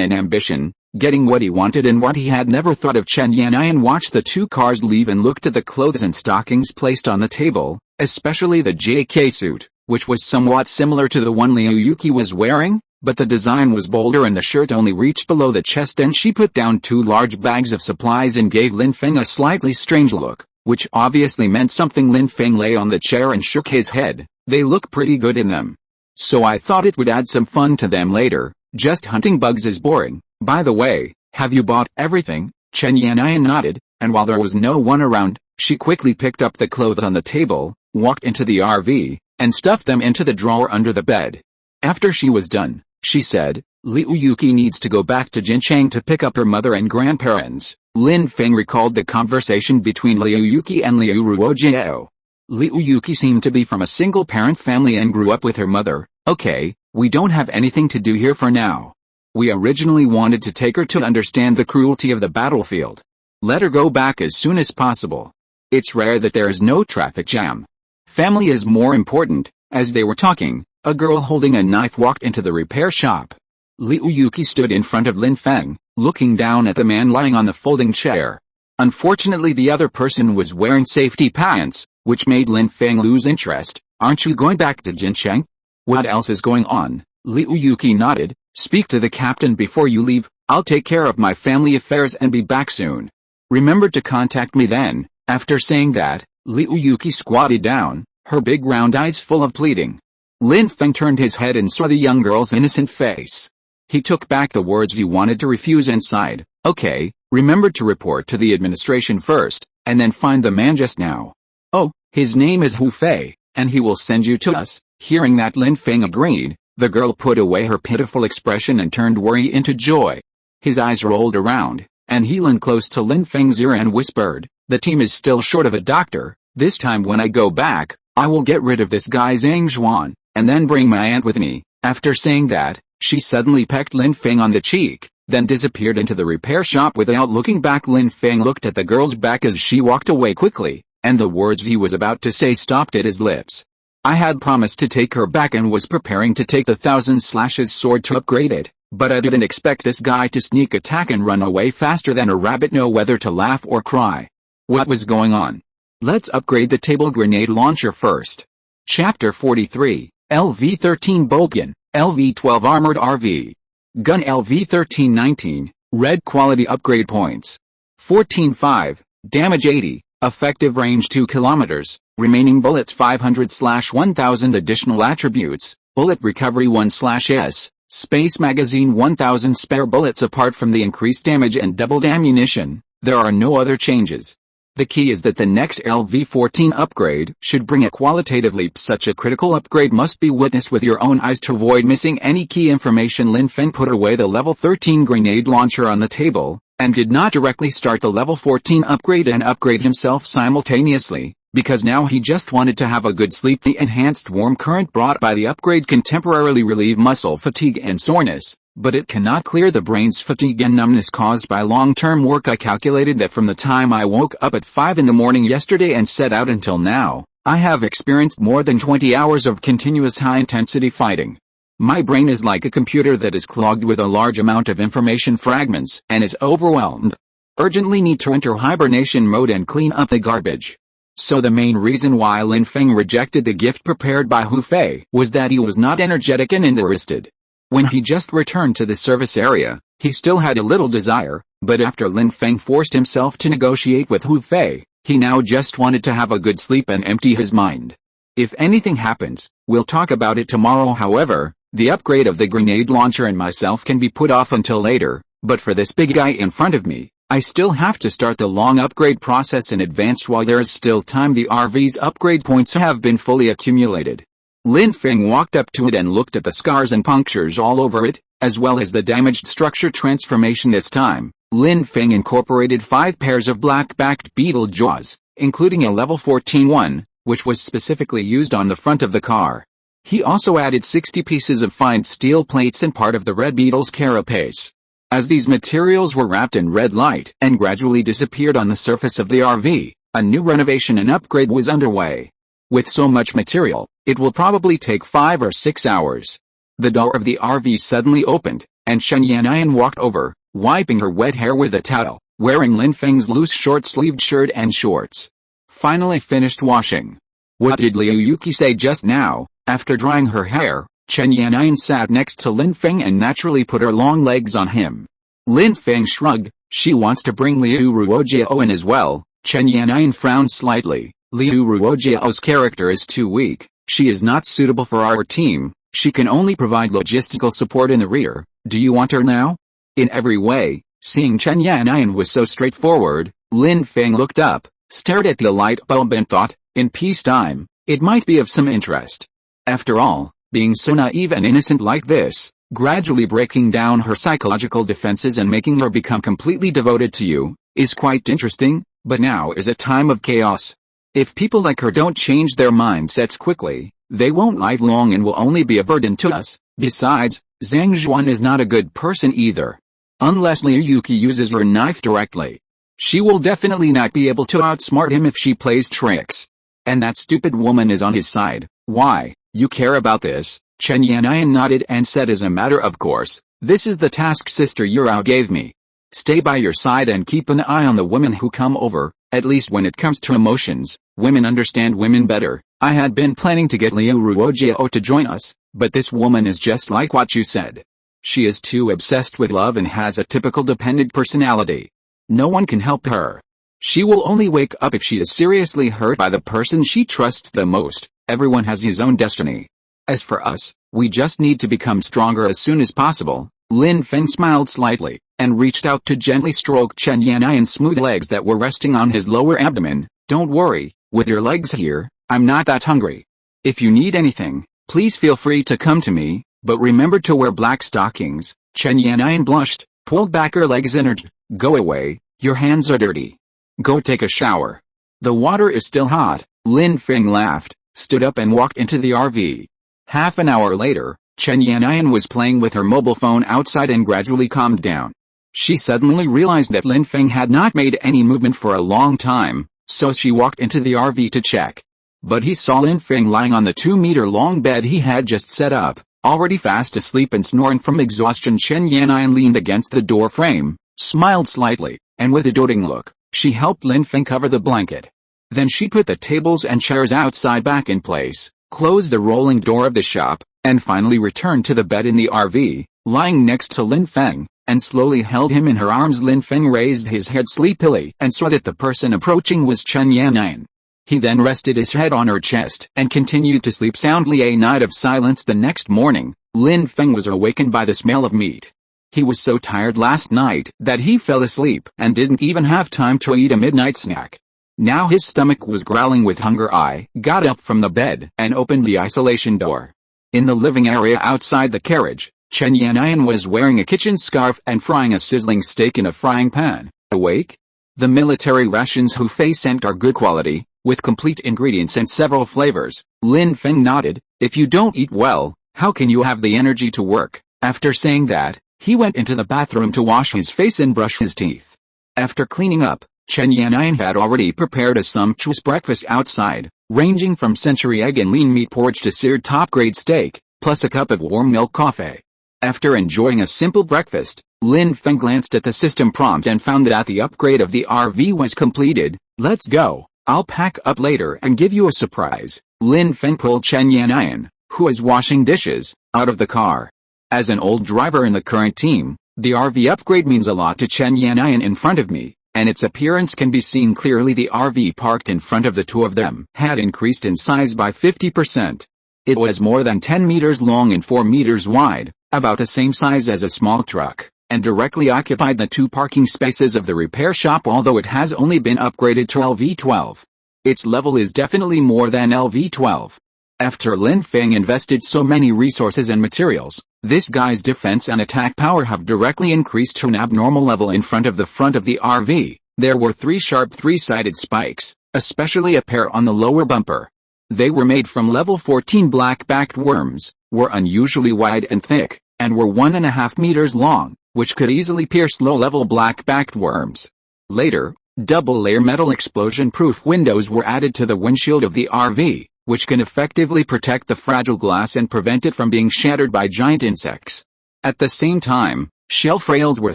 [SPEAKER 1] and ambition, getting what he wanted and what he had never thought of. Chen Yannian watched the 2 cars leave and looked at the clothes and stockings placed on the table, especially the JK suit, which was somewhat similar to the one Liu Yuki was wearing, but the design was bolder and the shirt only reached below the chest. Then she put down 2 large bags of supplies and gave Lin Feng a slightly strange look, which obviously meant something. Lin Feng lay on the chair and shook his head. They look pretty good in them. So I thought it would add some fun to them later. Just hunting bugs is boring. By the way, have you bought everything? Chen Yannian nodded, and while there was no one around, she quickly picked up the clothes on the table, walked into the RV, and stuffed them into the drawer under the bed. After she was done, she said, Liu Yuki needs to go back to Jinchang to pick up her mother and grandparents. Lin Feng recalled the conversation between Liu Yuki and Liu Ruojiao. Liu Yuki seemed to be from a single-parent family and grew up with her mother. Okay, we don't have anything to do here for now. We originally wanted to take her to understand the cruelty of the battlefield. Let her go back as soon as possible. It's rare that there is no traffic jam. Family is more important. As they were talking, a girl holding a knife walked into the repair shop. Liu Yuki stood in front of Lin Feng, looking down at the man lying on the folding chair. Unfortunately, the other person was wearing safety pants, which made Lin Feng lose interest. Aren't you going back to Jincheng? What else is going on? Liu Yuki nodded. Speak to the captain before you leave. I'll take care of my family affairs and be back soon. Remember to contact me then. After saying that, Liu Yuki squatted down, her big round eyes full of pleading. Lin Feng turned his head and saw the young girl's innocent face. He took back the words he wanted to refuse and sighed. Okay, remember to report to the administration first, and then find the man just now. Oh, his name is Hu Fei, and he will send you to us. Hearing that, Lin Feng agreed. The girl put away her pitiful expression and turned worry into joy. His eyes rolled around, and he leaned close to Lin Feng's ear and whispered, the team is still short of a doctor. This time when I go back, I will get rid of this guy Zhang Zhuan, and then bring my aunt with me. After saying that, she suddenly pecked Lin Feng on the cheek, then disappeared into the repair shop without looking back. Lin Feng looked at the girl's back as she walked away quickly, and the words he was about to say stopped at his lips. I had promised to take her back and was preparing to take the 1,000 slashes sword to upgrade it, but I didn't expect this guy to sneak attack and run away faster than a rabbit, know whether to laugh or cry. What was going on? Let's upgrade the table grenade launcher first. Chapter 43, LV-13 Boltgun, LV-12 Armored RV. Gun LV-13-19, red quality upgrade points. 14.5, damage 80, effective range 2 kilometers, remaining bullets 500/1000 additional attributes, bullet recovery 1/S, space magazine 1000 spare bullets. Apart from the increased damage and doubled ammunition, there are no other changes. The key is that the next LV-14 upgrade should bring a qualitative leap. Such a critical upgrade must be witnessed with your own eyes to avoid missing any key information. Lin Feng put away the level 13 grenade launcher on the table, and did not directly start the level 14 upgrade and upgrade himself simultaneously, because now he just wanted to have a good sleep. The enhanced warm current brought by the upgrade can temporarily relieve muscle fatigue and soreness, but it cannot clear the brain's fatigue and numbness caused by long-term work. I calculated that from the time I woke up at 5 in the morning yesterday and set out until now, I have experienced more than 20 hours of continuous high-intensity fighting. My brain is like a computer that is clogged with a large amount of information fragments and is overwhelmed. Urgently need to enter hibernation mode and clean up the garbage. So the main reason why Lin Feng rejected the gift prepared by Hu Fei was that he was not energetic and interested. When he just returned to the service area, he still had a little desire, but after Lin Feng forced himself to negotiate with Hu Fei, he now just wanted to have a good sleep and empty his mind. If anything happens, we'll talk about it tomorrow. However, the upgrade of the grenade launcher and myself can be put off until later, but for this big guy in front of me, I still have to start the long upgrade process in advance while there is still time. The RV's upgrade points have been fully accumulated. Lin Feng walked up to it and looked at the scars and punctures all over it, as well as the damaged structure transformation. This time, Lin Feng incorporated 5 pairs of black-backed beetle jaws, including a level 14 one, which was specifically used on the front of the car. He also added 60 pieces of fine steel plates and part of the red beetle's carapace. As these materials were wrapped in red light and gradually disappeared on the surface of the RV, a new renovation and upgrade was underway. With so much material, it will probably take 5 or 6 hours. The door of the RV suddenly opened, and Shen Yanyan walked over, wiping her wet hair with a towel, wearing Lin Feng's loose short-sleeved shirt and shorts. Finally finished washing. What did Liu Yuki say just now? After drying her hair, Chen Yanyan sat next to Lin Feng and naturally put her long legs on him. Lin Feng shrugged. She wants to bring Liu Ruojiao in as well. Chen Yanyan frowned slightly. Liu Ruojiao's character is too weak. She is not suitable for our team. She can only provide logistical support in the rear. Do you want her now? In every way, seeing Chen Yanyan was so straightforward, Lin Feng looked up, stared at the light bulb and thought, in peacetime, it might be of some interest. After all, being so naive and innocent like this, gradually breaking down her psychological defenses and making her become completely devoted to you, is quite interesting. But now is a time of chaos. If people like her don't change their mindsets quickly, they won't live long and will only be a burden to us. Besides, Zhang Zhuan is not a good person either. Unless Liu Yuki uses her knife directly, she will definitely not be able to outsmart him if she plays tricks. And that stupid woman is on his side. Why, you care about this? Chen Yanyan nodded and said, as a matter of course, this is the task Sister Yurao gave me. Stay by your side and keep an eye on the women who come over. At least when it comes to emotions, women understand women better. I had been planning to get Liu Ruojiao to join us, but this woman is just like what you said. She is too obsessed with love and has a typical dependent personality. No one can help her. She will only wake up if she is seriously hurt by the person she trusts the most. Everyone has his own destiny. As for us, we just need to become stronger as soon as possible." Lin Feng smiled slightly, and reached out to gently stroke Chen Yannian's smooth legs that were resting on his lower abdomen. "Don't worry, with your legs here, I'm not that hungry. If you need anything, please feel free to come to me, but remember to wear black stockings." Chen Yannian blushed, pulled back her legs and urged, "Go away, your hands are dirty. Go take a shower." "The water is still hot." Lin Feng laughed, stood up and walked into the RV. Half an hour later, Chen Yannian was playing with her mobile phone outside and gradually calmed down. She suddenly realized that Lin Feng had not made any movement for a long time, so she walked into the RV to check. But he saw Lin Feng lying on the 2-meter-long bed he had just set up, already fast asleep and snoring from exhaustion. Chen Yannian leaned against the door frame, smiled slightly, and with a doting look, she helped Lin Feng cover the blanket. Then she put the tables and chairs outside back in place, closed the rolling door of the shop, and finally returned to the bed in the RV, lying next to Lin Feng, and slowly held him in her arms. Lin Feng raised his head sleepily and saw that the person approaching was Chen Yannian. He then rested his head on her chest and continued to sleep soundly. A night of silence. The next morning, Lin Feng was awakened by the smell of meat. He was so tired last night that he fell asleep and didn't even have time to eat a midnight snack. Now his stomach was growling with hunger. I got up from the bed and opened the isolation door. In the living area outside the carriage, Chen Yannian was wearing a kitchen scarf and frying a sizzling steak in a frying pan. "Awake?" The military rations Hufei sent are good quality, with complete ingredients and several flavors. Lin Feng nodded. "If you don't eat well, how can you have the energy to work?" After saying that, he went into the bathroom to wash his face and brush his teeth. After cleaning up, Chen Yannian had already prepared a sumptuous breakfast outside, ranging from century egg and lean meat porridge to seared top-grade steak, plus a cup of warm milk coffee. After enjoying a simple breakfast, Lin Feng glanced at the system prompt and found that the upgrade of the RV was completed. "Let's go. I'll pack up later and give you a surprise." Lin Feng pulled Chen Yannian, who was washing dishes, out of the car. As an old driver in the current team, the RV upgrade means a lot to Chen Yannian. "In front of me, and its appearance can be seen clearly." The RV parked in front of the two of them had increased in size by 50%. It was more than 10 meters long and 4 meters wide, about the same size as a small truck, and directly occupied the 2 parking spaces of the repair shop. Although it has only been upgraded to LV12, its level is definitely more than LV12. After Lin Feng invested so many resources and materials, this guy's defense and attack power have directly increased to an abnormal level. In front of the RV, there were 3 sharp 3-sided spikes, especially a pair on the lower bumper. They were made from level 14 black-backed worms, were unusually wide and thick, and were 1.5 meters long, which could easily pierce low-level black-backed worms. Later, double-layer metal explosion-proof windows were added to the windshield of the RV, which can effectively protect the fragile glass and prevent it from being shattered by giant insects. At the same time, shelf rails were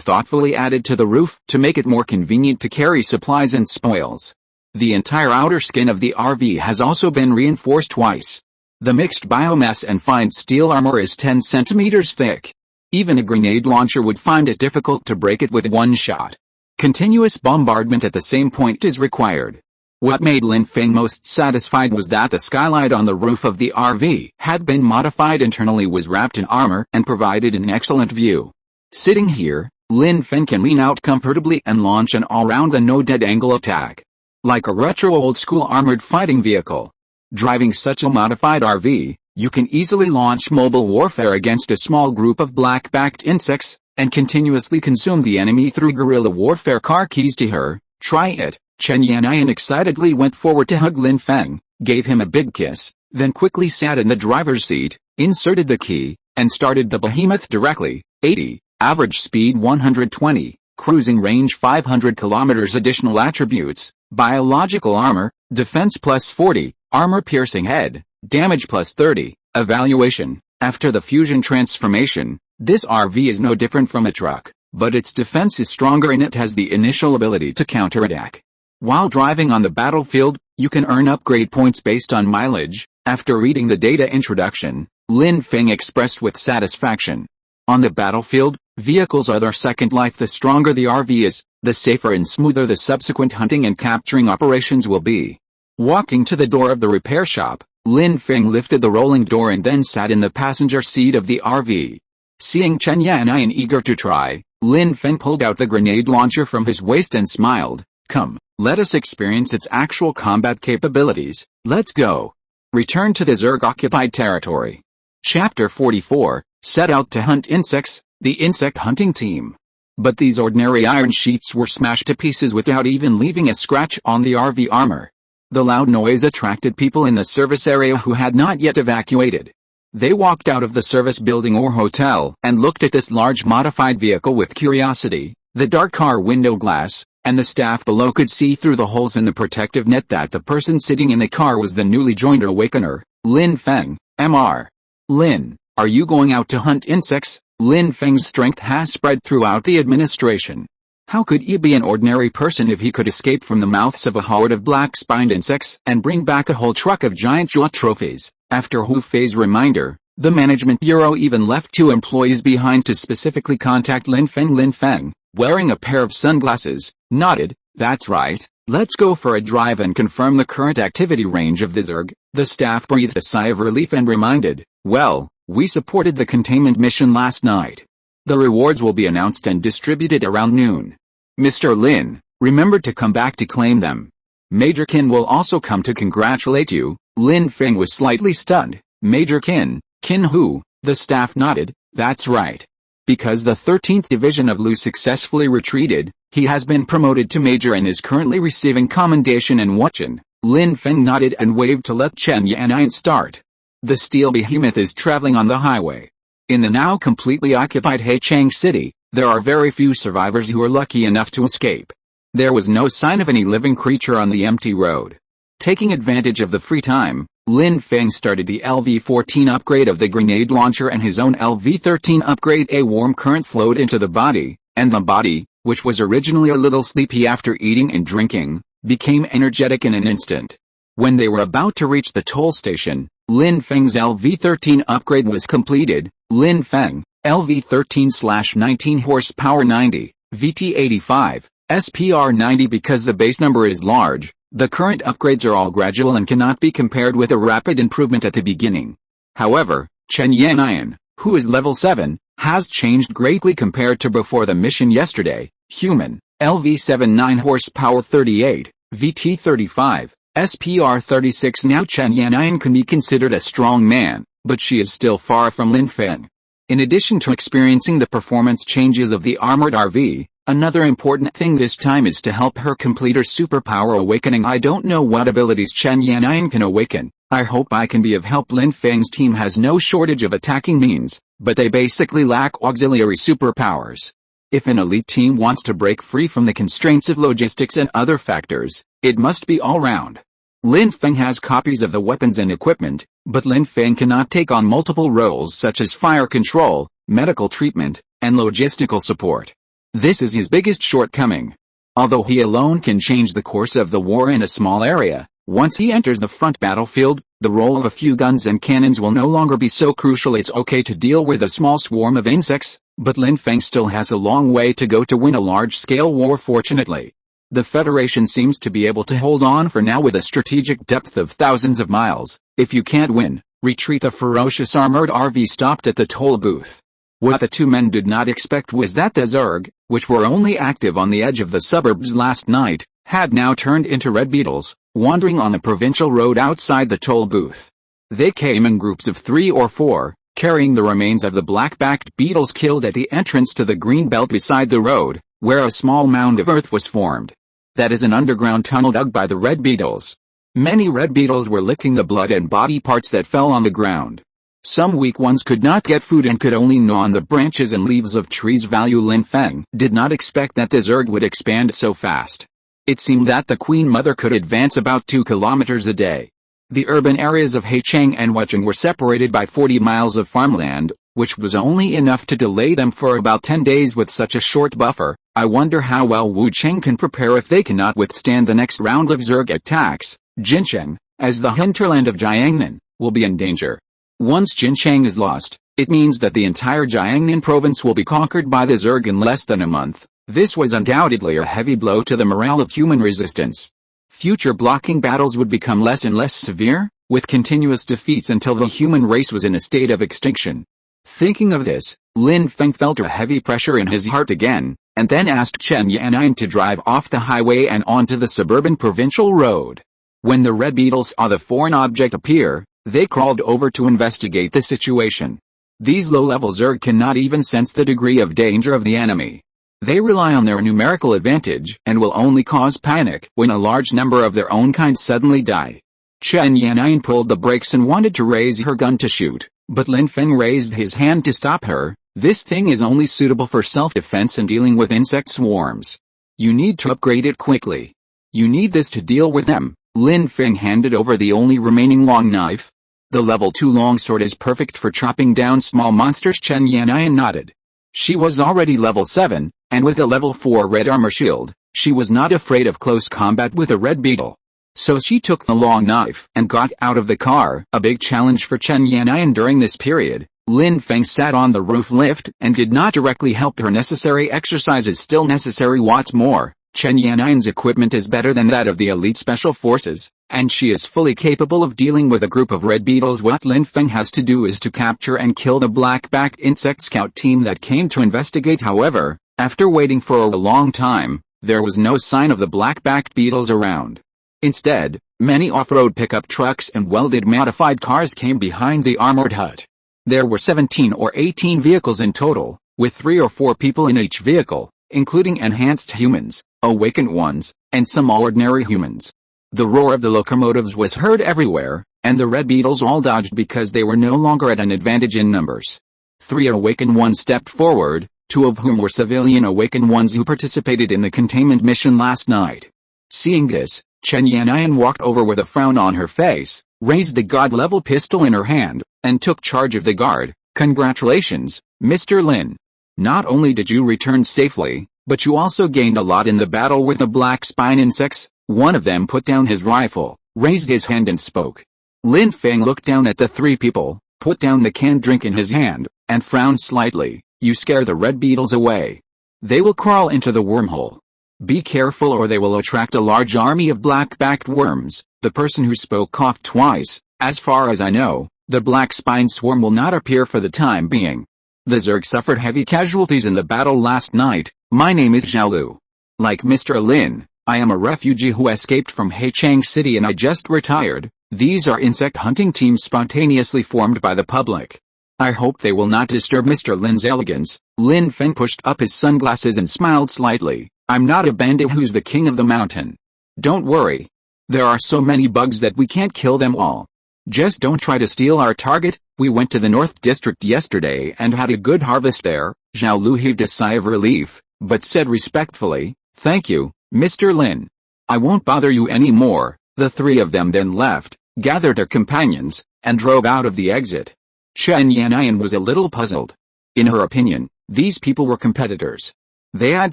[SPEAKER 1] thoughtfully added to the roof to make it more convenient to carry supplies and spoils. The entire outer skin of the RV has also been reinforced twice. The mixed biomass and fine steel armor is 10 centimeters thick. Even a grenade launcher would find it difficult to break it with one shot. Continuous bombardment at the same point is required. What made Lin Feng most satisfied was that the skylight on the roof of the RV had been modified internally, was wrapped in armor, and provided an excellent view. Sitting here, Lin Feng can lean out comfortably and launch an all-round and no-dead angle attack. Like a retro old-school armored fighting vehicle. Driving such a modified RV, you can easily launch mobile warfare against a small group of black-backed insects, and continuously consume the enemy through guerrilla warfare. Car keys to her. Try it. Chen Yannian excitedly went forward to hug Lin Feng, gave him a big kiss, then quickly sat in the driver's seat, inserted the key, and started the behemoth directly. 80, average speed 120, cruising range 500 kilometers. Additional attributes: biological armor, defense plus 40, armor piercing head, damage plus 30. Evaluation: after the fusion transformation, this RV is no different from a truck, but its defense is stronger and it has the initial ability to counterattack. While driving on the battlefield, you can earn upgrade points based on mileage. After reading the data introduction, Lin Feng expressed with satisfaction. On the battlefield, vehicles are their second life. The stronger the RV is, the safer and smoother the subsequent hunting and capturing operations will be. Walking to the door of the repair shop, Lin Feng lifted the rolling door and then sat in the passenger seat of the RV. Seeing Chen Yannian eager to try, Lin Feng pulled out the grenade launcher from his waist and smiled. Come, let us experience its actual combat capabilities. Let's go. Return to the Zerg-occupied territory. Chapter 44, set out to hunt insects, the insect hunting team. But these ordinary iron sheets were smashed to pieces without even leaving a scratch on the RV armor. The loud noise attracted people in the service area who had not yet evacuated. They walked out of the service building or hotel and looked at this large modified vehicle with curiosity. The dark car window glass, and the staff below could see through the holes in the protective net that the person sitting in the car was the newly joined awakener, Lin Feng, Mr. Lin, are you going out to hunt insects? Lin Feng's strength has spread throughout the administration. How could he be an ordinary person if he could escape from the mouths of a horde of black-spined insects and bring back a whole truck of giant jaw trophies? After Hu Fei's reminder, the management bureau even left 2 employees behind to specifically contact Lin Feng. Lin Feng, wearing a pair of sunglasses, nodded. That's right, let's go for a drive and confirm the current activity range of the Zerg. The staff breathed a sigh of relief and reminded, well, we supported the containment mission last night. The rewards will be announced and distributed around noon. Mr. Lin, remember to come back to claim them. Major Qin will also come to congratulate you. Lin Feng was slightly stunned. Major Qin? Qin who? The staff nodded. That's right. Because the 13th Division of Lu successfully retreated, he has been promoted to Major and is currently receiving commendation and watching. Lin Feng nodded and waved to let Chen Yannian start. The steel behemoth is traveling on the highway. In the now completely occupied Haichang City, there are very few survivors who are lucky enough to escape. There was no sign of any living creature on the empty road. Taking advantage of the free time, Lin Feng started the LV-14 upgrade of the grenade launcher and his own LV-13 upgrade. A warm current flowed into the body, and the body, which was originally a little sleepy after eating and drinking, became energetic in an instant. When they were about to reach the toll station, Lin Feng's LV-13 upgrade was completed. Lin Feng, LV-13/19 horsepower 90, VT85, SPR 90. Because the base number is large, the current upgrades are all gradual and cannot be compared with a rapid improvement at the beginning. However, Chen Yannian, who is level 7, has changed greatly compared to before the mission yesterday. Human, LV-79 horsepower 38, VT35, SPR 36. Now Chen Yannian can be considered a strong man, but she is still far from Lin Feng. In addition to experiencing the performance changes of the armored RV, another important thing this time is to help her complete her superpower awakening. I don't know what abilities Chen Yannian can awaken. I hope I can be of help. Lin Feng's team has no shortage of attacking means, but they basically lack auxiliary superpowers. If an elite team wants to break free from the constraints of logistics and other factors, it must be all round. Lin Feng has copies of the weapons and equipment, but Lin Feng cannot take on multiple roles such as fire control, medical treatment, and logistical support. This is his biggest shortcoming. Although he alone can change the course of the war in a small area, once he enters the front battlefield, the role of a few guns and cannons will no longer be so crucial. It's okay to deal with a small swarm of insects, but Lin Feng still has a long way to go to win a large-scale war. Fortunately, the Federation seems to be able to hold on for now with a strategic depth of thousands of miles. If you can't win, retreat. The ferocious armored RV stopped at the toll booth. What the 2 men did not expect was that the Zerg, which were only active on the edge of the suburbs last night, had now turned into red beetles, wandering on the provincial road outside the toll booth. They came in groups of 3 or 4, carrying the remains of the black-backed beetles killed at the entrance to the green belt beside the road, where a small mound of earth was formed. That is an underground tunnel dug by the red beetles. Many red beetles were licking the blood and body parts that fell on the ground. Some weak ones could not get food and could only gnaw on the branches and leaves of trees. Lin Feng did not expect that the Zerg would expand so fast. It seemed that the Queen Mother could advance about 2 kilometers a day. The urban areas of Haichang and Wuchang were separated by 40 miles of farmland, which was only enough to delay them for about 10 days with such a short buffer. I wonder how well Wuchang can prepare if they cannot withstand the next round of Zerg attacks. Jincheng, as the hinterland of Jiangnan, will be in danger. Once Jincheng is lost, it means that the entire Jiangnan province will be conquered by the Zerg in less than a month. This was undoubtedly a heavy blow to the morale of human resistance. Future blocking battles would become less and less severe. with continuous defeats until the human race was in a state of extinction. Thinking of this, Lin Feng felt a heavy pressure in his heart again, and then asked Chen Yan'an to drive off the highway and onto the suburban provincial road. When the red beetles saw the foreign object appear, they crawled over to investigate the situation. These low-level Zerg cannot even sense the degree of danger of the enemy. They rely on their numerical advantage and will only cause panic when a large number of their own kind suddenly die. Chen Yan'an pulled the brakes and wanted to raise her gun to shoot, but Lin Feng raised his hand to stop her. This thing is only suitable for self-defense and dealing with insect swarms. You need to upgrade it quickly. You need this to deal with them. Lin Feng handed over the only remaining long knife. The level 2 longsword is perfect for chopping down small monsters. Chen Yan'an nodded. She was already level 7, and with a level 4 red armor shield, she was not afraid of close combat with a red beetle. So she took the long knife and got out of the car, a big challenge for Chen Yan'an during this period. Lin Feng sat on the roof lift and did not directly help her. Necessary exercise is still necessary. What's more, Chen Yan'an's equipment is better than that of the elite special forces, and she is fully capable of dealing with a group of red beetles. What Lin Feng has to do is to capture and kill the black-backed insect scout team that came to investigate. However, after waiting for a long time, there was no sign of the black-backed beetles around. Instead, many off-road pickup trucks and welded modified cars came behind the armored hut. There were 17 or 18 vehicles in total, with 3 or 4 people in each vehicle, including enhanced humans, awakened ones, and some ordinary humans. The roar of the locomotives was heard everywhere, and the red beetles all dodged because they were no longer at an advantage in numbers. 3 awakened ones stepped forward, 2 of whom were civilian awakened ones who participated in the containment mission last night. Seeing this, Chen Yan'an walked over with a frown on her face, raised the god-level pistol in her hand, and took charge of the guard. Congratulations, Mr. Lin. Not only did you return safely, but you also gained a lot in the battle with the black spine insects. One of them put down his rifle, raised his hand and spoke. Lin Feng looked down at the 3 people, put down the canned drink in his hand, and frowned slightly. You scare the red beetles away. They will crawl into the wormhole. Be careful or they will attract a large army of black-backed worms. The person who spoke coughed twice. As far as I know, the black spine swarm will not appear for the time being. The Zerg suffered heavy casualties in the battle last night. My name is Zhao Lu. Like Mr. Lin, I am a refugee who escaped from Heichang City and I just retired. These are insect hunting teams spontaneously formed by the public. I hope they will not disturb Mr. Lin's elegance. Lin Feng pushed up his sunglasses and smiled slightly. I'm not a bandit who's the king of the mountain. Don't worry. There are so many bugs that we can't kill them all. Just don't try to steal our target. We went to the North District yesterday and had a good harvest there. Zhao Lu heaved a sigh of relief, but said respectfully, thank you, Mr. Lin. I won't bother you anymore. The 3 of them then left, gathered their companions, and drove out of the exit. Chen Yan'an was a little puzzled. In her opinion, these people were competitors. They had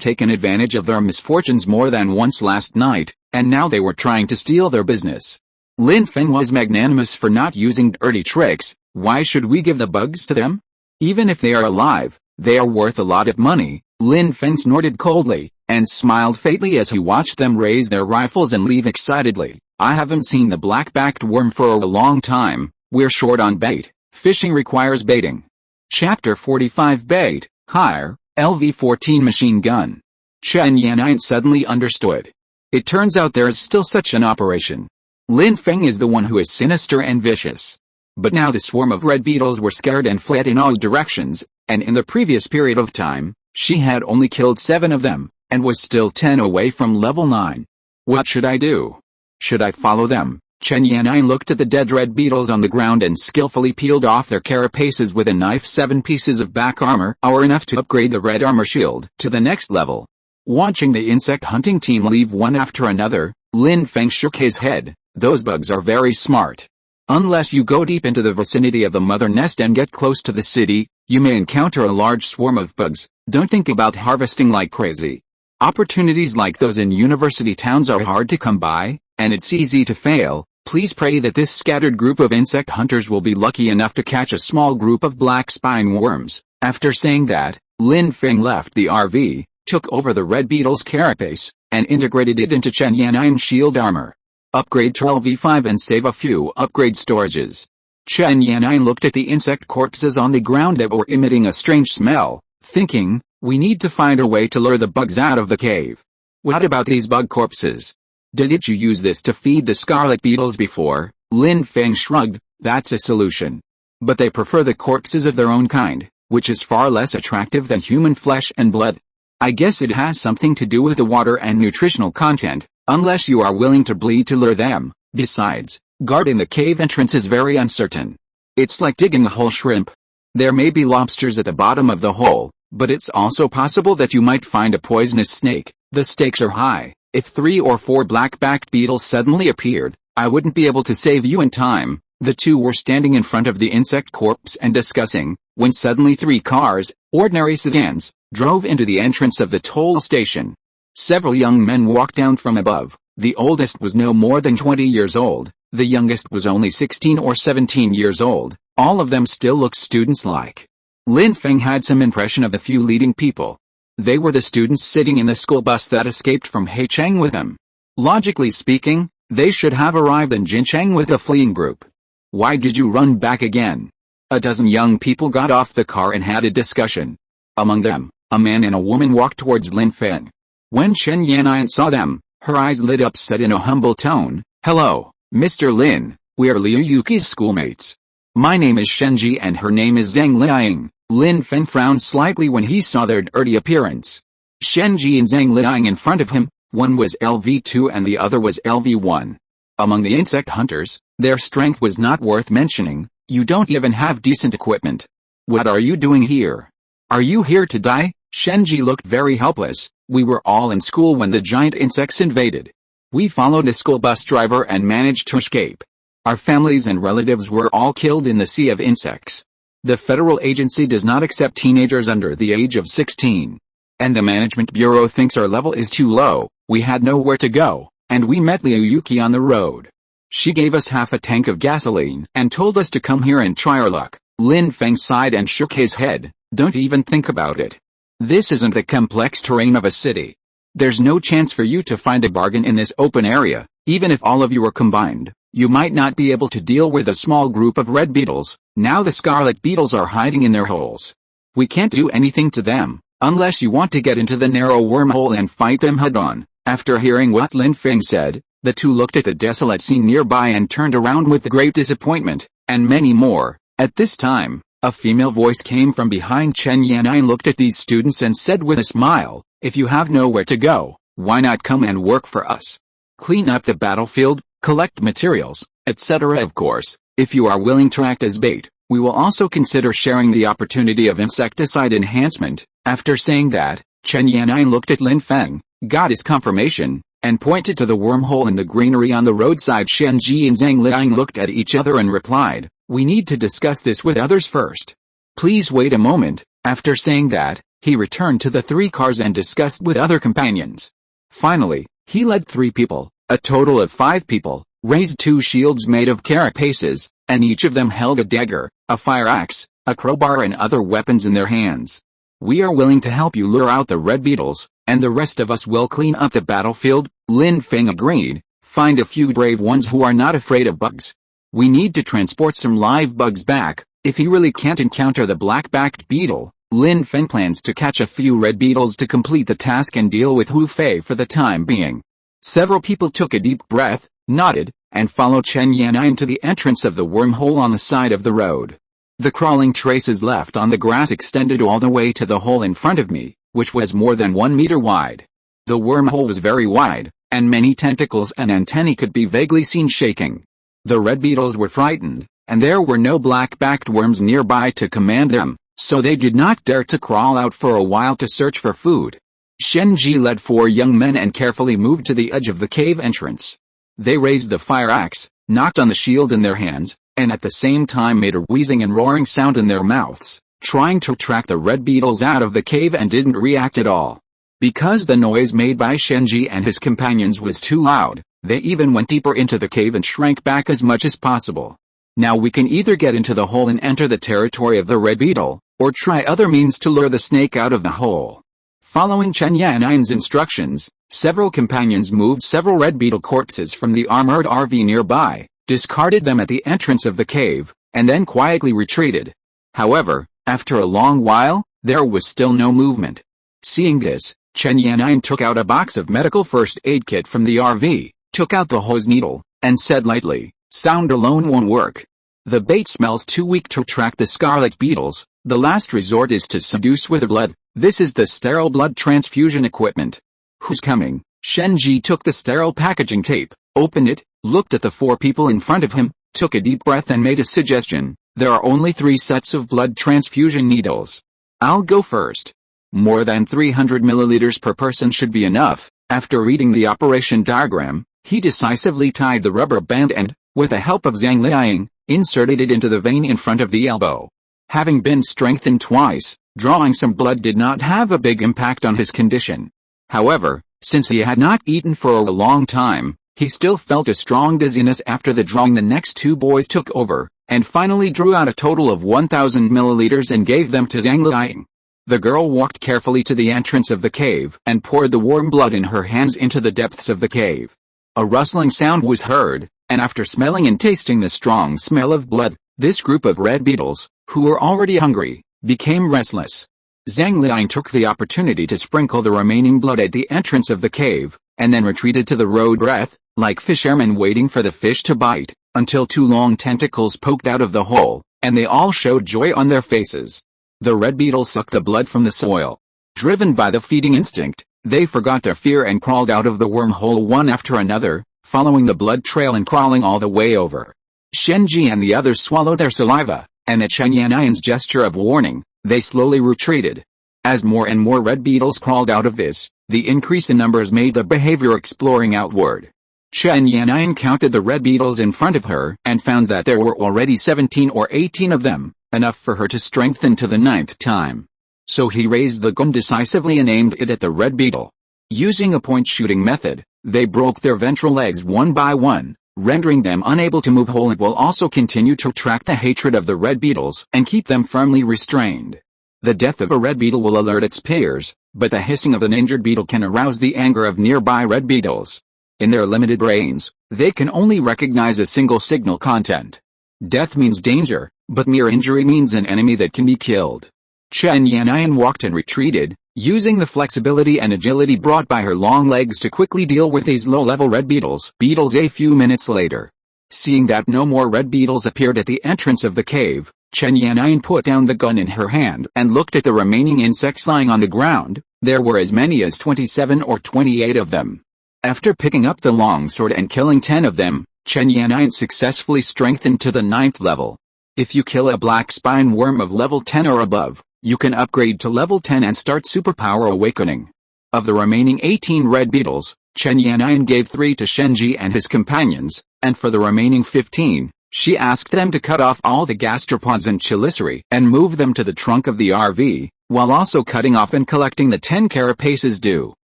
[SPEAKER 1] taken advantage of their misfortunes more than once last night, and now they were trying to steal their business. Lin Feng was magnanimous for not using dirty tricks. Why should we give the bugs to them? Even if they are alive, they are worth a lot of money. Lin Feng snorted coldly, and smiled faintly as he watched them raise their rifles and leave excitedly. I haven't seen the black-backed worm for a long time. We're short on bait. Fishing requires baiting. Chapter 45 Bait, Hire, LV-14 Machine Gun. Chen Yan'an suddenly understood. It turns out there is still such an operation. Lin Feng is the one who is sinister and vicious. But now the swarm of red beetles were scared and fled in all directions, and in the previous period of time, she had only killed 7 of them, and was still 10 away from level 9. What should I do? Should I follow them? Chen Yan'an looked at the dead red beetles on the ground and skillfully peeled off their carapaces with a knife. 7 pieces of back armor are enough to upgrade the red armor shield to the next level. Watching the insect hunting team leave one after another, Lin Feng shook his head. Those bugs are very smart. Unless you go deep into the vicinity of the mother nest and get close to the city, you may encounter a large swarm of bugs. Don't think about harvesting like crazy. Opportunities like those in university towns are hard to come by, and it's easy to fail. Please pray that this scattered group of insect hunters will be lucky enough to catch a small group of black spine worms. After saying that, Lin Feng left the RV, took over the red beetle's carapace, and integrated it into Chen Yan'an's shield armor. Upgrade to LV5 and save a few upgrade storages. Chen Yanai looked at the insect corpses on the ground that were emitting a strange smell, thinking, we need to find a way to lure the bugs out of the cave. What about these bug corpses? Did you use this to feed the scarlet beetles before? Lin Feng shrugged, that's a solution. But they prefer the corpses of their own kind, which is far less attractive than human flesh and blood. I guess it has something to do with the water and nutritional content, unless you are willing to bleed to lure them. Besides, guarding the cave entrance is very uncertain. It's like digging a whole shrimp. There may be lobsters at the bottom of the hole, but it's also possible that you might find a poisonous snake. The stakes are high. If 3 or 4 black-backed beetles suddenly appeared, I wouldn't be able to save you in time. The two were standing in front of the insect corpse and discussing, when suddenly 3 cars, ordinary sedans, drove into the entrance of the toll station. Several young men walked down from above. The oldest was no more than 20 years old, the youngest was only 16 or 17 years old. All of them still looked students-like. Lin Feng had some impression of the few leading people. They were the students sitting in the school bus that escaped from Heicheng with him. Logically speaking, they should have arrived in Jincheng with the fleeing group. Why did you run back again? A dozen young people got off the car and had a discussion. Among them, a man and a woman walked towards Lin Feng. When Chen Yanai saw them, her eyes lit up, said in a humble tone, "Hello, Mr. Lin, we are Liu Yuki's schoolmates. My name is Shenji and her name is Zhang Liang." Lin Feng frowned slightly when he saw their dirty appearance. Shenji and Zhang Liang in front of him, one was LV2 and the other was LV1. Among the insect hunters, their strength was not worth mentioning. You don't even have decent equipment. What are you doing here? Are you here to die? Shenji looked very helpless. We were all in school when the giant insects invaded. We followed a school bus driver and managed to escape. Our families and relatives were all killed in the sea of insects. The federal agency does not accept teenagers under the age of 16. And the management bureau thinks our level is too low. We had nowhere to go, and we met Liu Yuki on the road. She gave us half a tank of gasoline and told us to come here and try our luck. Lin Feng sighed and shook his head. Don't even think about it. This isn't the complex terrain of a city. There's no chance for you to find a bargain in this open area. Even if all of you were combined, you might not be able to deal with a small group of red beetles. Now the scarlet beetles are hiding in their holes. We can't do anything to them, unless you want to get into the narrow wormhole and fight them head-on. After hearing what Lin Feng said, the two looked at the desolate scene nearby and turned around with great disappointment, and many more. At this time, a female voice came from behind Chen Yanai, looked at these students and said with a smile, "If you have nowhere to go, why not come and work for us? Clean up the battlefield, collect materials, etc. Of course, if you are willing to act as bait, we will also consider sharing the opportunity of insecticide enhancement." After saying that, Chen Yanai looked at Lin Feng, got his confirmation, and pointed to the wormhole in the greenery on the roadside. Shenji and Zhang Liang looked at each other and replied, "We need to discuss this with others first. Please wait a moment." After saying that, he returned to the 3 cars and discussed with other companions. Finally, he led 3 people, a total of 5 people, raised 2 shields made of carapaces, and each of them held a dagger, a fire axe, a crowbar and other weapons in their hands. "We are willing to help you lure out the red beetles, and the rest of us will clean up the battlefield." Lin Feng agreed. "Find a few brave ones who are not afraid of bugs. We need to transport some live bugs back. If he really can't encounter the black-backed beetle, Lin Feng plans to catch a few red beetles to complete the task and deal with Hu Fei for the time being." Several people took a deep breath, nodded, and followed Chen Yanai to the entrance of the wormhole on the side of the road. The crawling traces left on the grass extended all the way to the hole in front of me, which was more than 1 meter wide. The wormhole was very wide, and many tentacles and antennae could be vaguely seen shaking. The red beetles were frightened, and there were no black-backed worms nearby to command them, so they did not dare to crawl out for a while to search for food. Shenji led 4 young men and carefully moved to the edge of the cave entrance. They raised the fire axe, knocked on the shield in their hands, and at the same time made a wheezing and roaring sound in their mouths, trying to attract the red beetles out of the cave, and didn't react at all. Because the noise made by Shenji and his companions was too loud, they even went deeper into the cave and shrank back as much as possible. Now we can either get into the hole and enter the territory of the red beetle, or try other means to lure the snake out of the hole. Following Chen Yanai's instructions, Several companions moved several red beetle corpses from the armored RV nearby, discarded them at the entrance of the cave, and then quietly retreated. However, after a long while, there was still no movement. Seeing this, Chen Yan'an took out a box of medical first aid kit from the RV, took out the hose needle, and said lightly, "Sound alone won't work. The bait smells too weak to attract the scarlet beetles. The last resort is to seduce with blood. This is the sterile blood transfusion equipment." "Who's coming?" Shenji took the sterile packaging tape, opened it, looked at the 4 people in front of him, took a deep breath and made a suggestion. "There are only 3 sets of blood transfusion needles. I'll go first. More than 300 milliliters per person should be enough." After reading the operation diagram, he decisively tied the rubber band and, with the help of Zhang Liang, inserted it into the vein in front of the elbow. Having been strengthened twice, drawing some blood did not have a big impact on his condition. However, since he had not eaten for a long time, he still felt a strong dizziness after the drawing. The next 2 boys took over, and finally drew out a total of 1,000 milliliters and gave them to Zhang Liang. The girl walked carefully to the entrance of the cave and poured the warm blood in her hands into the depths of the cave. A rustling sound was heard, and after smelling and tasting the strong smell of blood, this group of red beetles, who were already hungry, became restless. Zhang Liang took the opportunity to sprinkle the remaining blood at the entrance of the cave, and then retreated to the road breath, like fishermen waiting for the fish to bite, until 2 long tentacles poked out of the hole, and they all showed joy on their faces. The red beetles sucked the blood from the soil. Driven by the feeding instinct, they forgot their fear and crawled out of the wormhole one after another, following the blood trail and crawling all the way over. Shenji and the others swallowed their saliva, and at Chen Yan'an's gesture of warning, they slowly retreated. As more and more red beetles crawled out of this, the increase in numbers made the behavior exploring outward. Chen Yan'an counted the red beetles in front of her and found that there were already 17 or 18 of them, enough for her to strengthen to the 9th time. So he raised the gun decisively and aimed it at the red beetle. Using a point-shooting method, they broke their ventral legs one by one, rendering them unable to move whole. It will also continue to attract the hatred of the red beetles and keep them firmly restrained. The death of a red beetle will alert its peers, but the hissing of an injured beetle can arouse the anger of nearby red beetles. In their limited brains, they can only recognize a single signal content. Death means danger, but mere injury means an enemy that can be killed. Chen Yan'an walked and retreated, using the flexibility and agility brought by her long legs to quickly deal with these low-level red beetles. A few minutes later, seeing that no more red beetles appeared at the entrance of the cave, Chen Yan'an put down the gun in her hand and looked at the remaining insects lying on the ground. There were as many as 27 or 28 of them. After picking up the longsword and killing 10 of them, Chen Yan'an successfully strengthened to the 9th level. If you kill a black spine worm of level 10 or above, you can upgrade to level 10 and start superpower awakening. Of the remaining 18 red beetles, Chen Yan'an gave 3 to Shenji and his companions, and for the remaining 15, she asked them to cut off all the gastropods and chelicerae and move them to the trunk of the RV, while also cutting off and collecting the 10 carapaces due.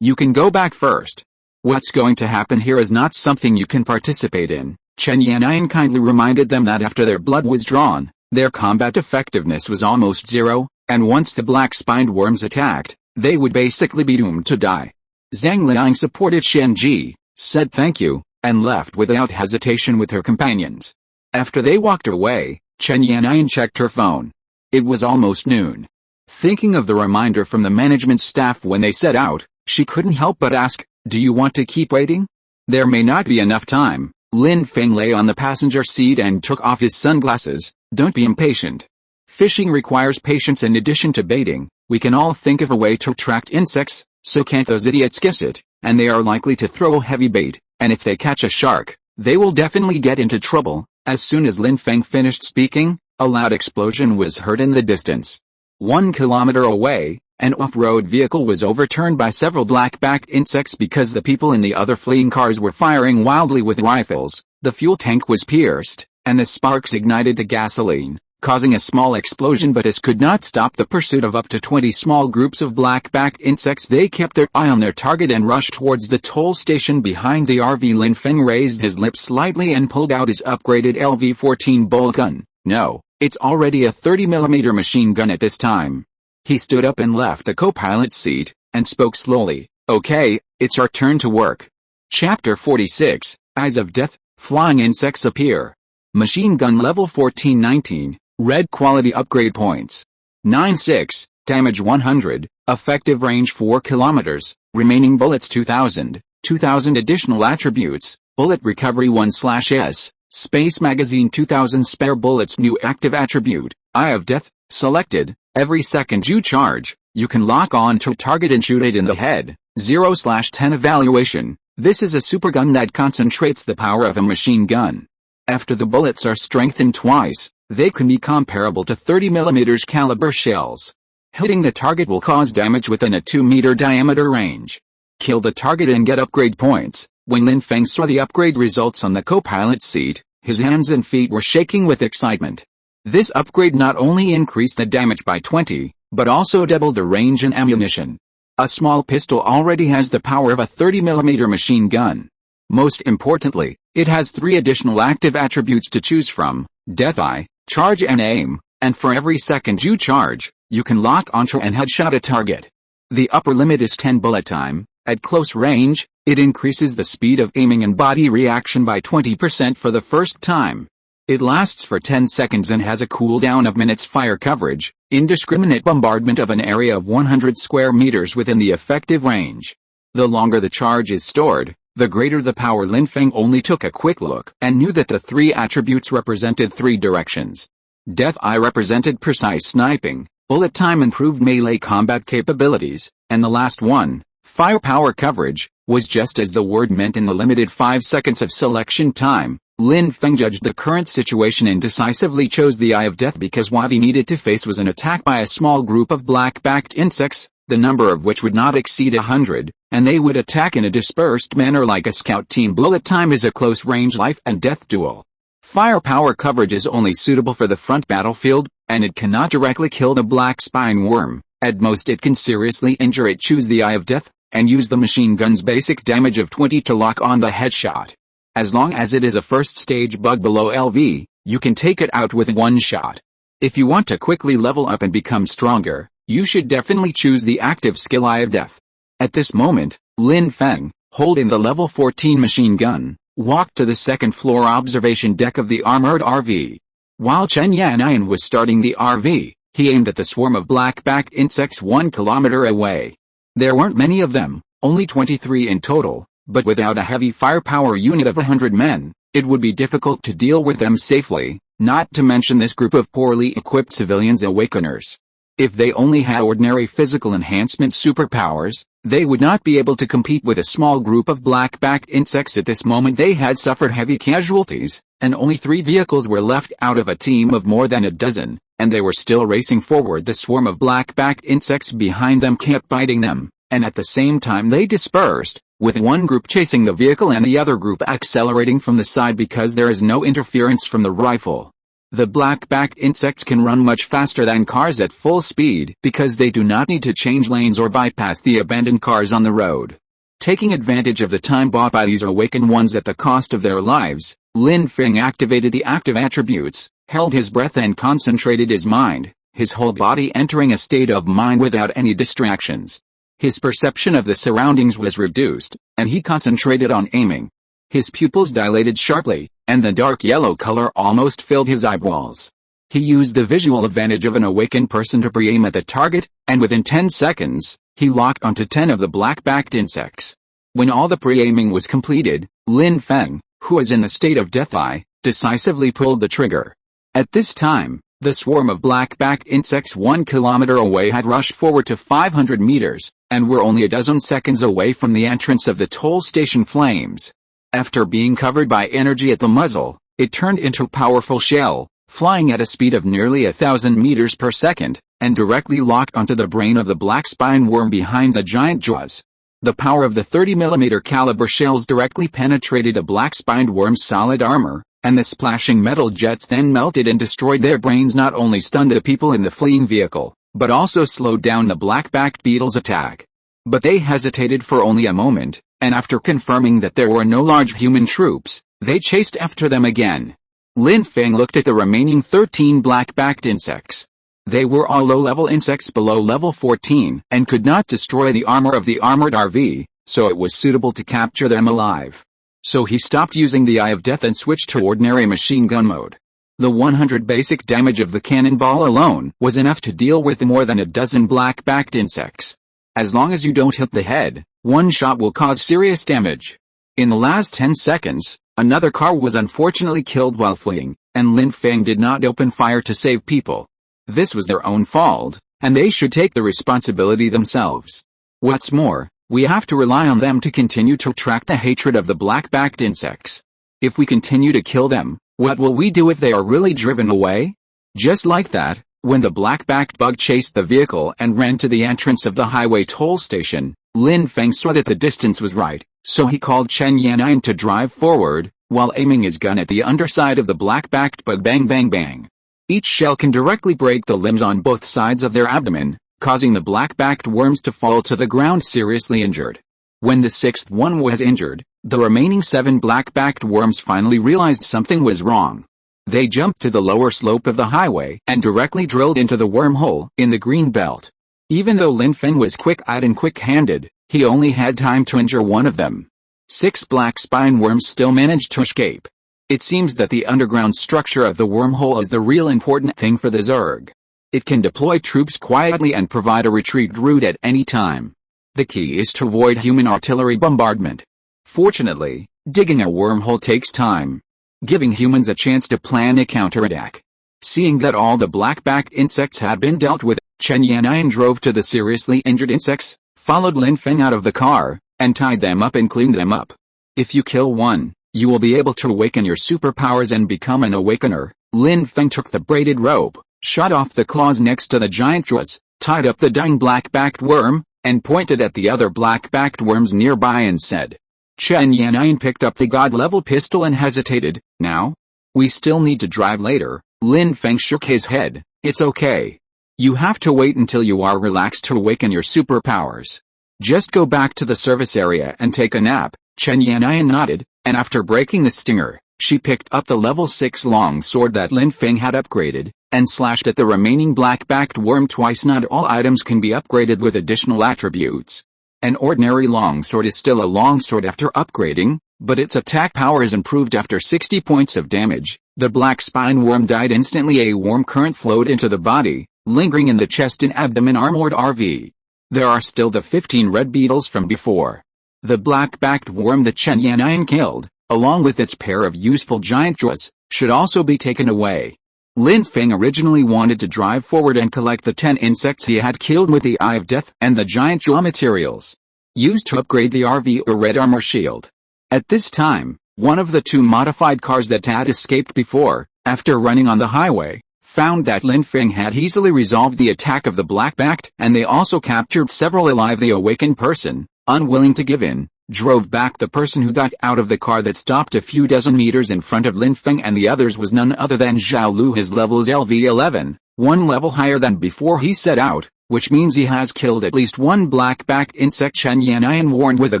[SPEAKER 1] "You can go back first. What's going to happen here is not something you can participate in." Chen Yan'an kindly reminded them that after their blood was drawn, their combat effectiveness was almost 0, and once the black-spined worms attacked, they would basically be doomed to die. Zhang Liang supported Shenji, said thank you, and left without hesitation with her companions. After they walked away, Chen Yan'an checked her phone. It was almost noon. Thinking of the reminder from the management staff when they set out, she couldn't help but ask, "Do you want to keep waiting? There may not be enough time." Lin Feng lay on the passenger seat and took off his sunglasses. "Don't be impatient. Fishing requires patience. In addition to baiting, we can all think of a way to attract insects, so can't those idiots guess it? And they are likely to throw heavy bait, and if they catch a shark, they will definitely get into trouble." As soon as Lin Feng finished speaking, a loud explosion was heard in the distance. 1 kilometer away, an off-road vehicle was overturned by several black-backed insects because the people in the other fleeing cars were firing wildly with rifles. The fuel tank was pierced, and the sparks ignited the gasoline, causing a small explosion, but this could not stop the pursuit of up to 20 small groups of black-backed insects. They kept their eye on their target and rushed towards the toll station behind the RV. Lin Feng raised his lips slightly and pulled out his upgraded LV-14 bolt gun. No, it's already a 30mm machine gun at this time. He stood up and left the co-pilot's seat, and spoke slowly. Okay, it's our turn to work. Chapter 46, Eyes of Death, Flying Insects Appear. Machine Gun Level 1419, Red Quality Upgrade Points. 96, Damage 100, Effective Range 4 kilometers, Remaining Bullets 2000, 2000 Additional Attributes, Bullet Recovery 1/S, Space Magazine 2000 Spare Bullets New Active Attribute, Eye of Death, selected. Every second you charge, you can lock on to a target and shoot it in the head. 0/10 Evaluation. This is a supergun that concentrates the power of a machine gun. After the bullets are strengthened twice, they can be comparable to 30mm caliber shells. Hitting the target will cause damage within a 2-meter diameter range. Kill the target and get upgrade points. When Lin Feng saw the upgrade results on the co-pilot's seat, his hands and feet were shaking with excitement. This upgrade not only increased the damage by 20, but also doubled the range and ammunition. A small pistol already has the power of a 30mm machine gun. Most importantly, it has 3 additional active attributes to choose from: Death Eye, Charge and Aim, and for every second you charge, you can lock onto and headshot a target. The upper limit is 10 bullet time. At close range, it increases the speed of aiming and body reaction by 20% for the first time. It lasts for 10 seconds and has a cooldown of minutes. Fire coverage, indiscriminate bombardment of an area of 100 square meters within the effective range. The longer the charge is stored, the greater the power. Lin Feng only took a quick look and knew that the 3 attributes represented 3 directions. Death Eye represented precise sniping, bullet time improved melee combat capabilities, and the last one, firepower coverage, was just as the word meant. In the limited 5 seconds of selection time, Lin Feng judged the current situation and decisively chose the Eye of Death because what he needed to face was an attack by a small group of black-backed insects, the number of which would not exceed 100, and they would attack in a dispersed manner like a scout team. Bullet time is a close-range life and death duel. Firepower coverage is only suitable for the front battlefield, and it cannot directly kill the black spine worm. At most it can seriously injure it. Choose the Eye of Death, and use the machine gun's basic damage of 20 to lock on the headshot. As long as it is a first stage bug below LV, you can take it out with one shot. If you want to quickly level up and become stronger, you should definitely choose the active skill Eye of Death. At this moment, Lin Feng, holding the level 14 machine gun, walked to the second floor observation deck of the armored RV. While Chen Yanyan was starting the RV, he aimed at the swarm of black-backed insects 1 kilometer away. There weren't many of them, only 23 in total, but without a heavy firepower unit of 100 men, it would be difficult to deal with them safely, not to mention this group of poorly equipped civilians awakeners. If they only had ordinary physical enhancement superpowers, they would not be able to compete with a small group of black-backed insects. At this moment they had suffered heavy casualties, and only 3 vehicles were left out of a team of more than a dozen, and they were still racing forward. The swarm of black-backed insects behind them kept biting them, and at the same time they dispersed, with one group chasing the vehicle and the other group accelerating from the side because there is no interference from the rifle. The black-backed insects can run much faster than cars at full speed because they do not need to change lanes or bypass the abandoned cars on the road. Taking advantage of the time bought by these awakened ones at the cost of their lives, Lin Feng activated the active attributes, held his breath and concentrated his mind, his whole body entering a state of mind without any distractions. His perception of the surroundings was reduced, and he concentrated on aiming. His pupils dilated sharply, and the dark yellow color almost filled his eyeballs. He used the visual advantage of an awakened person to pre-aim at the target, and within 10 seconds, he locked onto 10 of the black-backed insects. When all the pre-aiming was completed, Lin Feng, who was in the state of Death Eye, decisively pulled the trigger. At this time, the swarm of black-backed insects 1 kilometer away had rushed forward to 500 meters, and were only a dozen seconds away from the entrance of the toll station flames. After being covered by energy at the muzzle, it turned into a powerful shell, flying at a speed of nearly 1,000 meters per second, and directly locked onto the brain of the black spine worm behind the giant jaws. The power of the 30mm caliber shells directly penetrated a black spined worm's solid armor, and the splashing metal jets then melted and destroyed their brains. Not only stunned the people in the fleeing vehicle, but also slowed down the black-backed beetle's attack. But they hesitated for only a moment, and after confirming that there were no large human troops, they chased after them again. Lin Feng looked at the remaining 13 black-backed insects. They were all low-level insects below level 14 and could not destroy the armor of the armored RV, so it was suitable to capture them alive. So he stopped using the Eye of Death and switched to ordinary machine gun mode. The 100 basic damage of the cannonball alone was enough to deal with more than a dozen black-backed insects. As long as you don't hit the head, one shot will cause serious damage. In the last 10 seconds, another car was unfortunately killed while fleeing, and Lin Feng did not open fire to save people. This was their own fault, and they should take the responsibility themselves. What's more, we have to rely on them to continue to attract the hatred of the black-backed insects. If we continue to kill them, what will we do if they are really driven away? Just like that, when the black-backed bug chased the vehicle and ran to the entrance of the highway toll station, Lin Feng saw that the distance was right, so he called Chen Yan'an to drive forward, while aiming his gun at the underside of the black-backed bug. Bang bang bang. Each shell can directly break the limbs on both sides of their abdomen, causing the black-backed worms to fall to the ground seriously injured. When the sixth one was injured, the remaining 7 black-backed worms finally realized something was wrong. They jumped to the lower slope of the highway and directly drilled into the wormhole in the green belt. Even though Lin Feng was quick-eyed and quick-handed, he only had time to injure one of them. 6 black spine worms still managed to escape. It seems that the underground structure of the wormhole is the real important thing for the Zerg. It can deploy troops quietly and provide a retreat route at any time. The key is to avoid human artillery bombardment. Fortunately, digging a wormhole takes time, giving humans a chance to plan a counterattack. Seeing that all the black-backed insects had been dealt with, Chen Yan'an drove to the seriously injured insects, followed Lin Feng out of the car, and tied them up and cleaned them up. If you kill one, you will be able to awaken your superpowers and become an awakener. Lin Feng took the braided rope, shot off the claws next to the giant jaws, tied up the dying black-backed worm, and pointed at the other black-backed worms nearby and said. Chen Yan'an picked up the god-level pistol and hesitated. Now? We still need to drive later. Lin Feng shook his head. It's okay. You have to wait until you are relaxed to awaken your superpowers. Just go back to the service area and take a nap. Chen Yan'an nodded, and after breaking the stinger, she picked up the level 6 long sword that Lin Feng had upgraded, and slashed at the remaining black-backed worm twice. Not all items can be upgraded with additional attributes. An ordinary longsword is still a longsword after upgrading, but its attack power is improved after 60 points of damage. The black spine worm died instantly. A warm current flowed into the body, lingering in the chest and abdomen armored RV. There are still the 15 red beetles from before. The black-backed worm that Chen Yan'an killed, along with its pair of useful giant jaws, should also be taken away. Lin Feng originally wanted to drive forward and collect the 10 insects he had killed with the Eye of Death and the giant jaw materials used to upgrade the RV or red armor shield. At this time, one of the 2 modified cars that had escaped before, after running on the highway, found that Lin Feng had easily resolved the attack of the black-backed, and they also captured several alive. The awakened person, unwilling to give in, drove back the person who got out of the car that stopped a few dozen meters in front of Lin Feng, and the others was none other than Zhao Lu. His level is LV11, one level higher than before he set out, which means he has killed at least one black-backed insect. Chen Yan'an warned with a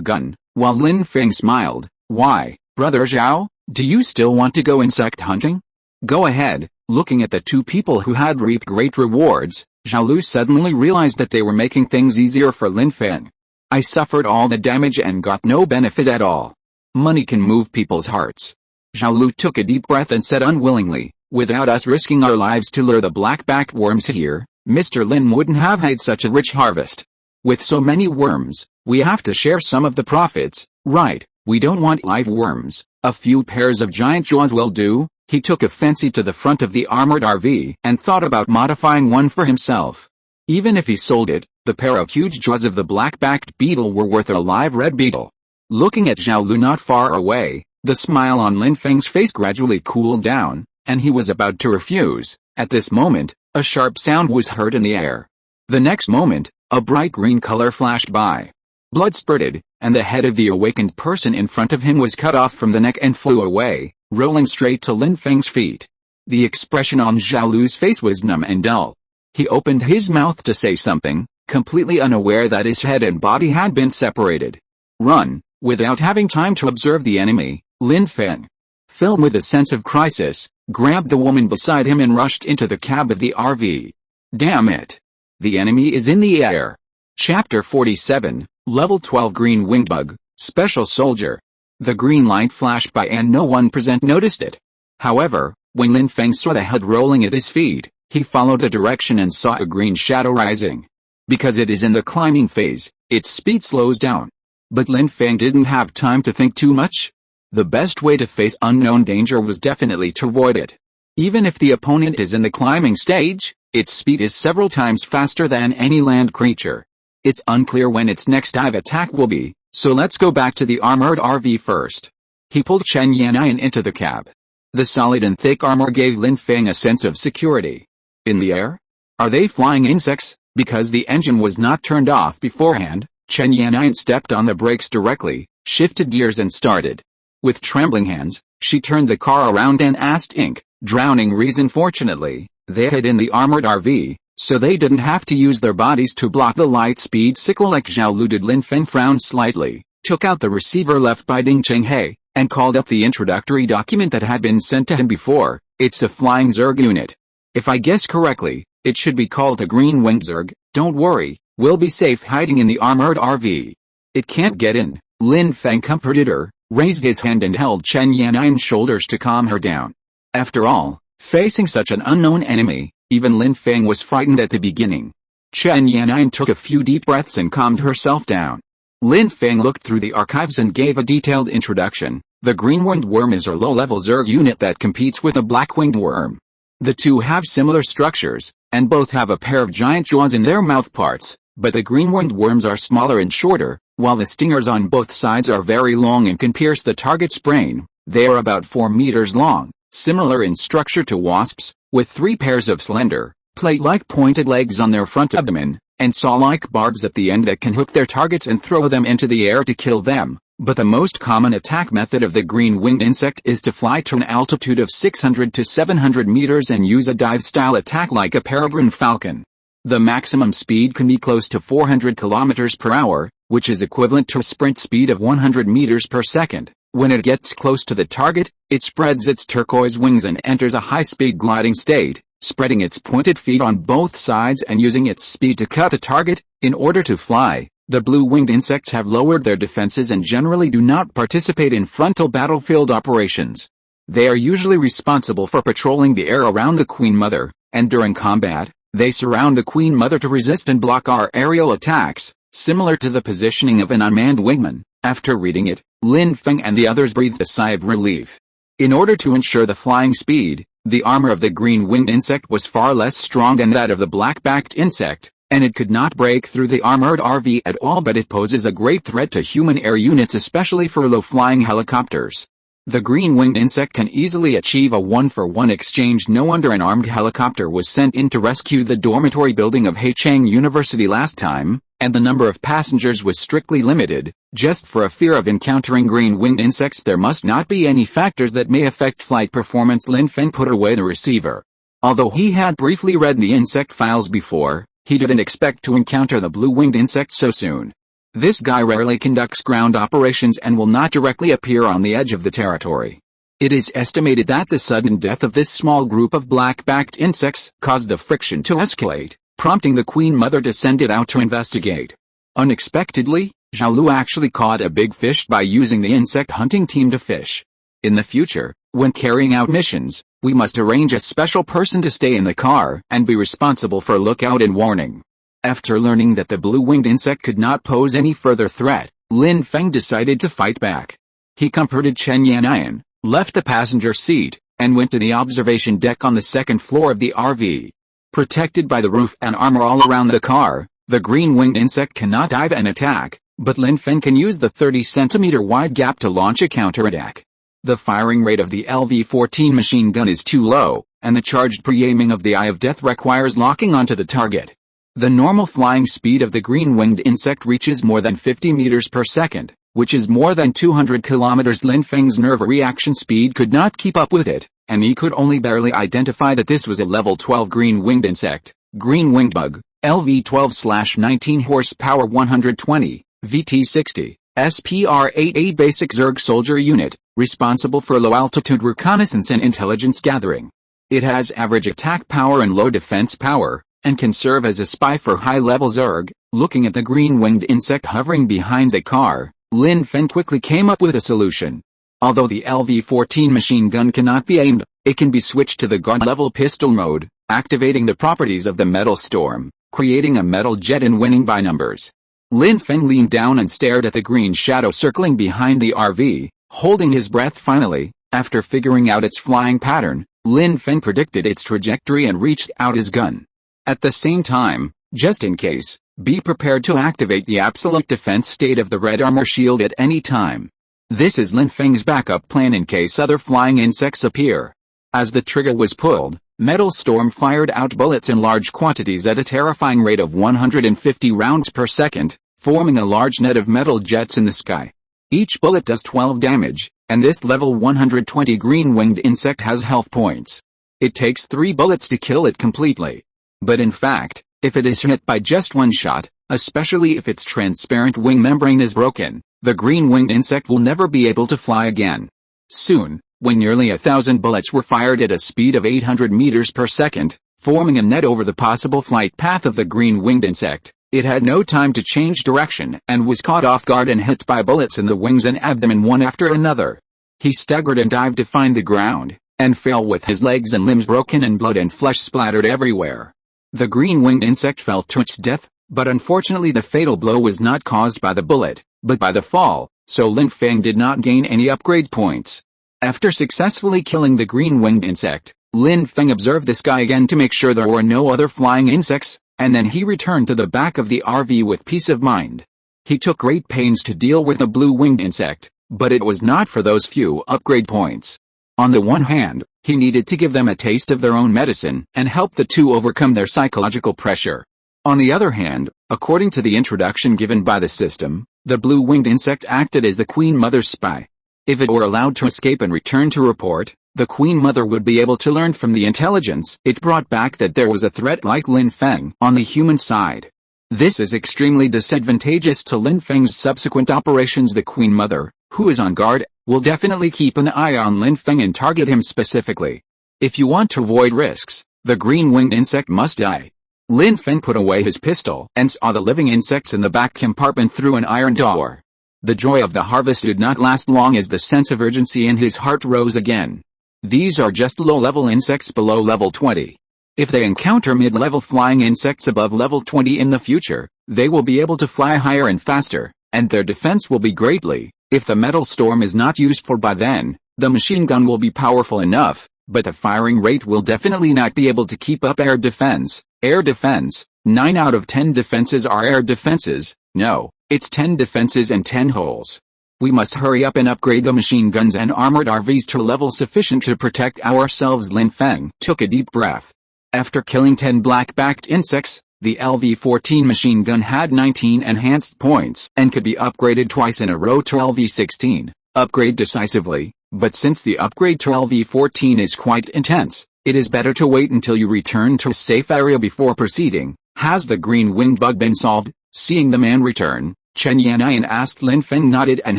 [SPEAKER 1] gun, while Lin Feng smiled. Why, brother Zhao, do you still want to go insect hunting? Go ahead. Looking at the 2 people who had reaped great rewards, Zhao Lu suddenly realized that they were making things easier for Lin Feng. I suffered all the damage and got no benefit at all. Money can move people's hearts. Zhao Lu took a deep breath and said unwillingly, without us risking our lives to lure the black-backed worms here, Mr. Lin wouldn't have had such a rich harvest. With so many worms, we have to share some of the profits, right? We don't want live worms. A few pairs of giant jaws will do. He took a fancy to the front of the armored RV and thought about modifying one for himself. Even if he sold it, the pair of huge jaws of the black-backed beetle were worth a live red beetle. Looking at Zhao Lu not far away, the smile on Lin Feng's face gradually cooled down, and he was about to refuse. At this moment, a sharp sound was heard in the air. The next moment, a bright green color flashed by. Blood spurted, and the head of the awakened person in front of him was cut off from the neck and flew away, rolling straight to Lin Feng's feet. The expression on Zhao Lu's face was numb and dull. He opened his mouth to say something, completely unaware that his head and body had been separated. Run! Without having time to observe the enemy, Lin Feng, filled with a sense of crisis, grabbed the woman beside him and rushed into the cab of the RV. Damn it! The enemy is in the air. Chapter 47, Level 12 Green Winged Bug, Special Soldier. The green light flashed by and no one present noticed it. However, when Lin Feng saw the HUD rolling at his feet, he followed the direction and saw a green shadow rising. Because it is in the climbing phase, its speed slows down. But Lin Feng didn't have time to think too much. The best way to face unknown danger was definitely to avoid it. Even if the opponent is in the climbing stage, its speed is several times faster than any land creature. It's unclear when its next dive attack will be, so let's go back to the armored RV first. He pulled Chen Yannian into the cab. The solid and thick armor gave Lin Feng a sense of security. In the air? Are they flying insects? Because the engine was not turned off beforehand, Chen Yannian stepped on the brakes directly, shifted gears and started. With trembling hands, she turned the car around and asked Ink, drowning reason. Fortunately, they hid in the armored RV, so they didn't have to use their bodies to block the light speed sickle like Zhao Lu did. Lin Feng frowned slightly, took out the receiver left by Ding Chenghe, and called up the introductory document that had been sent to him before. It's a flying Zerg unit. If I guess correctly, it should be called a green winged Zerg. Don't worry, we'll be safe hiding in the armored RV. It can't get in, Lin Feng comforted her, raised his hand and held Chen Yannian's shoulders to calm her down. After all, facing such an unknown enemy, even Lin Feng was frightened at the beginning. Chen Yannian took a few deep breaths and calmed herself down. Lin Feng looked through the archives and gave a detailed introduction. The green winged worm is a low-level Zerg unit that competes with a black winged worm. The two have similar structures, and both have a pair of giant jaws in their mouth parts, but the green winged worms are smaller and shorter, while the stingers on both sides are very long and can pierce the target's brain. They are about 4 meters long, similar in structure to wasps, with 3 pairs of slender, plate-like pointed legs on their front abdomen, and saw-like barbs at the end that can hook their targets and throw them into the air to kill them. But the most common attack method of the green-winged insect is to fly to an altitude of 600 to 700 meters and use a dive-style attack like a peregrine falcon. The maximum speed can be close to 400 kilometers per hour, which is equivalent to a sprint speed of 100 meters per second. When it gets close to the target, it spreads its turquoise wings and enters a high-speed gliding state, spreading its pointed feet on both sides and using its speed to cut the target. In order to fly, the blue-winged insects have lowered their defenses and generally do not participate in frontal battlefield operations. They are usually responsible for patrolling the air around the Queen Mother, and during combat, they surround the Queen Mother to resist and block our aerial attacks, similar to the positioning of an unmanned wingman. After reading it, Lin Feng and the others breathed a sigh of relief. In order to ensure the flying speed, the armor of the green-winged insect was far less strong than that of the black-backed insect, and it could not break through the armored RV at all, but it poses a great threat to human air units, especially for low-flying helicopters. The green-winged insect can easily achieve a one-for-one exchange. No wonder an armed helicopter was sent in to rescue the dormitory building of Haicheng University last time, and the number of passengers was strictly limited, just for a fear of encountering green-winged insects. There must not be any factors that may affect flight performance. Lin Feng put away the receiver. Although he had briefly read the insect files before, he didn't expect to encounter the blue-winged insect so soon. This guy rarely conducts ground operations and will not directly appear on the edge of the territory. It is estimated that the sudden death of this small group of black-backed insects caused the friction to escalate, prompting the Queen Mother to send it out to investigate. Unexpectedly, Zhao Lu actually caught a big fish by using the insect hunting team to fish. In the future, when carrying out missions, we must arrange a special person to stay in the car and be responsible for lookout and warning. After learning that the blue-winged insect could not pose any further threat, Lin Feng decided to fight back. He comforted Chen Yannian, left the passenger seat, and went to the observation deck on the second floor of the RV. Protected by the roof and armor all around the car, the green-winged insect cannot dive and attack, but Lin Feng can use the 30-centimeter wide gap to launch a counterattack. The firing rate of the LV-14 machine gun is too low, and the charged pre-aiming of the Eye of Death requires locking onto the target. The normal flying speed of the green-winged insect reaches more than 50 meters per second, which is more than 200 kilometers. Lin Feng's nerve reaction speed could not keep up with it, and he could only barely identify that this was a level 12 green-winged insect. Green winged bug, LV-12/19 horsepower 120, VT-60, SPR-8A basic Zerg soldier unit, responsible for low-altitude reconnaissance and intelligence gathering. It has average attack power and low defense power, and can serve as a spy for high-level Zerg. Looking at the green-winged insect hovering behind the car, Lin Feng quickly came up with a solution. Although the LV-14 machine gun cannot be aimed, it can be switched to the guard-level pistol mode, activating the properties of the metal storm, creating a metal jet and winning by numbers. Lin Feng leaned down and stared at the green shadow circling behind the RV, holding his breath. Finally, after figuring out its flying pattern, Lin Feng predicted its trajectory and reached out his gun. At the same time, just in case, be prepared to activate the absolute defense state of the red armor shield at any time. This is Lin Feng's backup plan in case other flying insects appear. As the trigger was pulled, Metal Storm fired out bullets in large quantities at a terrifying rate of 150 rounds per second, forming a large net of metal jets in the sky. Each bullet does 12 damage, and this level 120 green-winged insect has health points. It takes 3 bullets to kill it completely. But in fact, if it is hit by just one shot, especially if its transparent wing membrane is broken, the green-winged insect will never be able to fly again. Soon, when nearly 1,000 bullets were fired at a speed of 800 meters per second, forming a net over the possible flight path of the green-winged insect, it had no time to change direction and was caught off guard and hit by bullets in the wings and abdomen one after another. He staggered and dived to find the ground, and fell with his legs and limbs broken and blood and flesh splattered everywhere. The green-winged insect fell to its death, but unfortunately the fatal blow was not caused by the bullet, but by the fall, so Lin Feng did not gain any upgrade points. After successfully killing the green-winged insect, Lin Feng observed the sky again to make sure there were no other flying insects, and then he returned to the back of the RV with peace of mind. He took great pains to deal with the blue-winged insect, but it was not for those few upgrade points. On the one hand, he needed to give them a taste of their own medicine and help the two overcome their psychological pressure. On the other hand, according to the introduction given by the system, the blue-winged insect acted as the Queen Mother's spy. If it were allowed to escape and return to report, the Queen Mother would be able to learn from the intelligence it brought back that there was a threat like Lin Feng on the human side. This is extremely disadvantageous to Lin Feng's subsequent operations. The Queen Mother, who is on guard, will definitely keep an eye on Lin Feng and target him specifically. If you want to avoid risks, the green-winged insect must die. Lin Feng put away his pistol and saw the living insects in the back compartment through an iron door. The joy of the harvest did not last long as the sense of urgency in his heart rose again. These are just low-level insects below level 20. If they encounter mid-level flying insects above level 20 in the future, they will be able to fly higher and faster, and their defense will be greatly. If the metal storm is not useful by then, the machine gun will be powerful enough, but the firing rate will definitely not be able to keep up air defense. Air defense, 9 out of 10 defenses are air defenses. No, it's 10 defenses and 10 holes. We must hurry up and upgrade the machine guns and armored RVs to level sufficient to protect ourselves. Lin Feng took a deep breath. After killing 10 black-backed insects, the LV-14 machine gun had 19 enhanced points and could be upgraded twice in a row to LV-16. Upgrade decisively, but since the upgrade to LV-14 is quite intense, it is better to wait until you return to a safe area before proceeding. Has the green-winged bug been solved? Seeing the man return, Chen Yannian asked. Lin Feng nodded and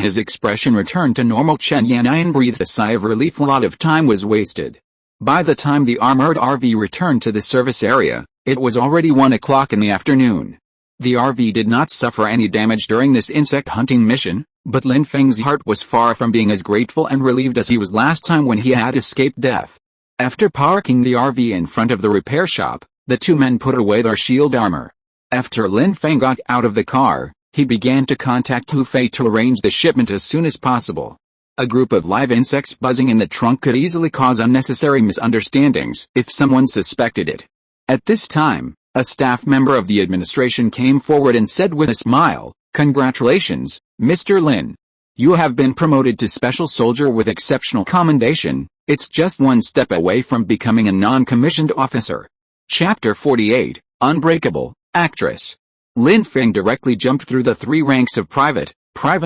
[SPEAKER 1] his expression returned to normal. Chen Yannian breathed a sigh of relief. A lot of time was wasted. By the time the armored RV returned to the service area, it was already 1 o'clock in the afternoon. The RV did not suffer any damage during this insect hunting mission, but Lin Feng's heart was far from being as grateful and relieved as he was last time when he had escaped death. After parking the RV in front of the repair shop, the two men put away their shield armor. After Lin Feng got out of the car, he began to contact Hu Fei to arrange the shipment as soon as possible. A group of live insects buzzing in the trunk could easily cause unnecessary misunderstandings if someone suspected it. At this time, a staff member of the administration came forward and said with a smile, "Congratulations, Mr. Lin. You have been promoted to Special Soldier with exceptional commendation. It's just one step away from becoming a non-commissioned officer." Chapter 48, Unbreakable, Actress. Lin Feng directly jumped through the 3 ranks of private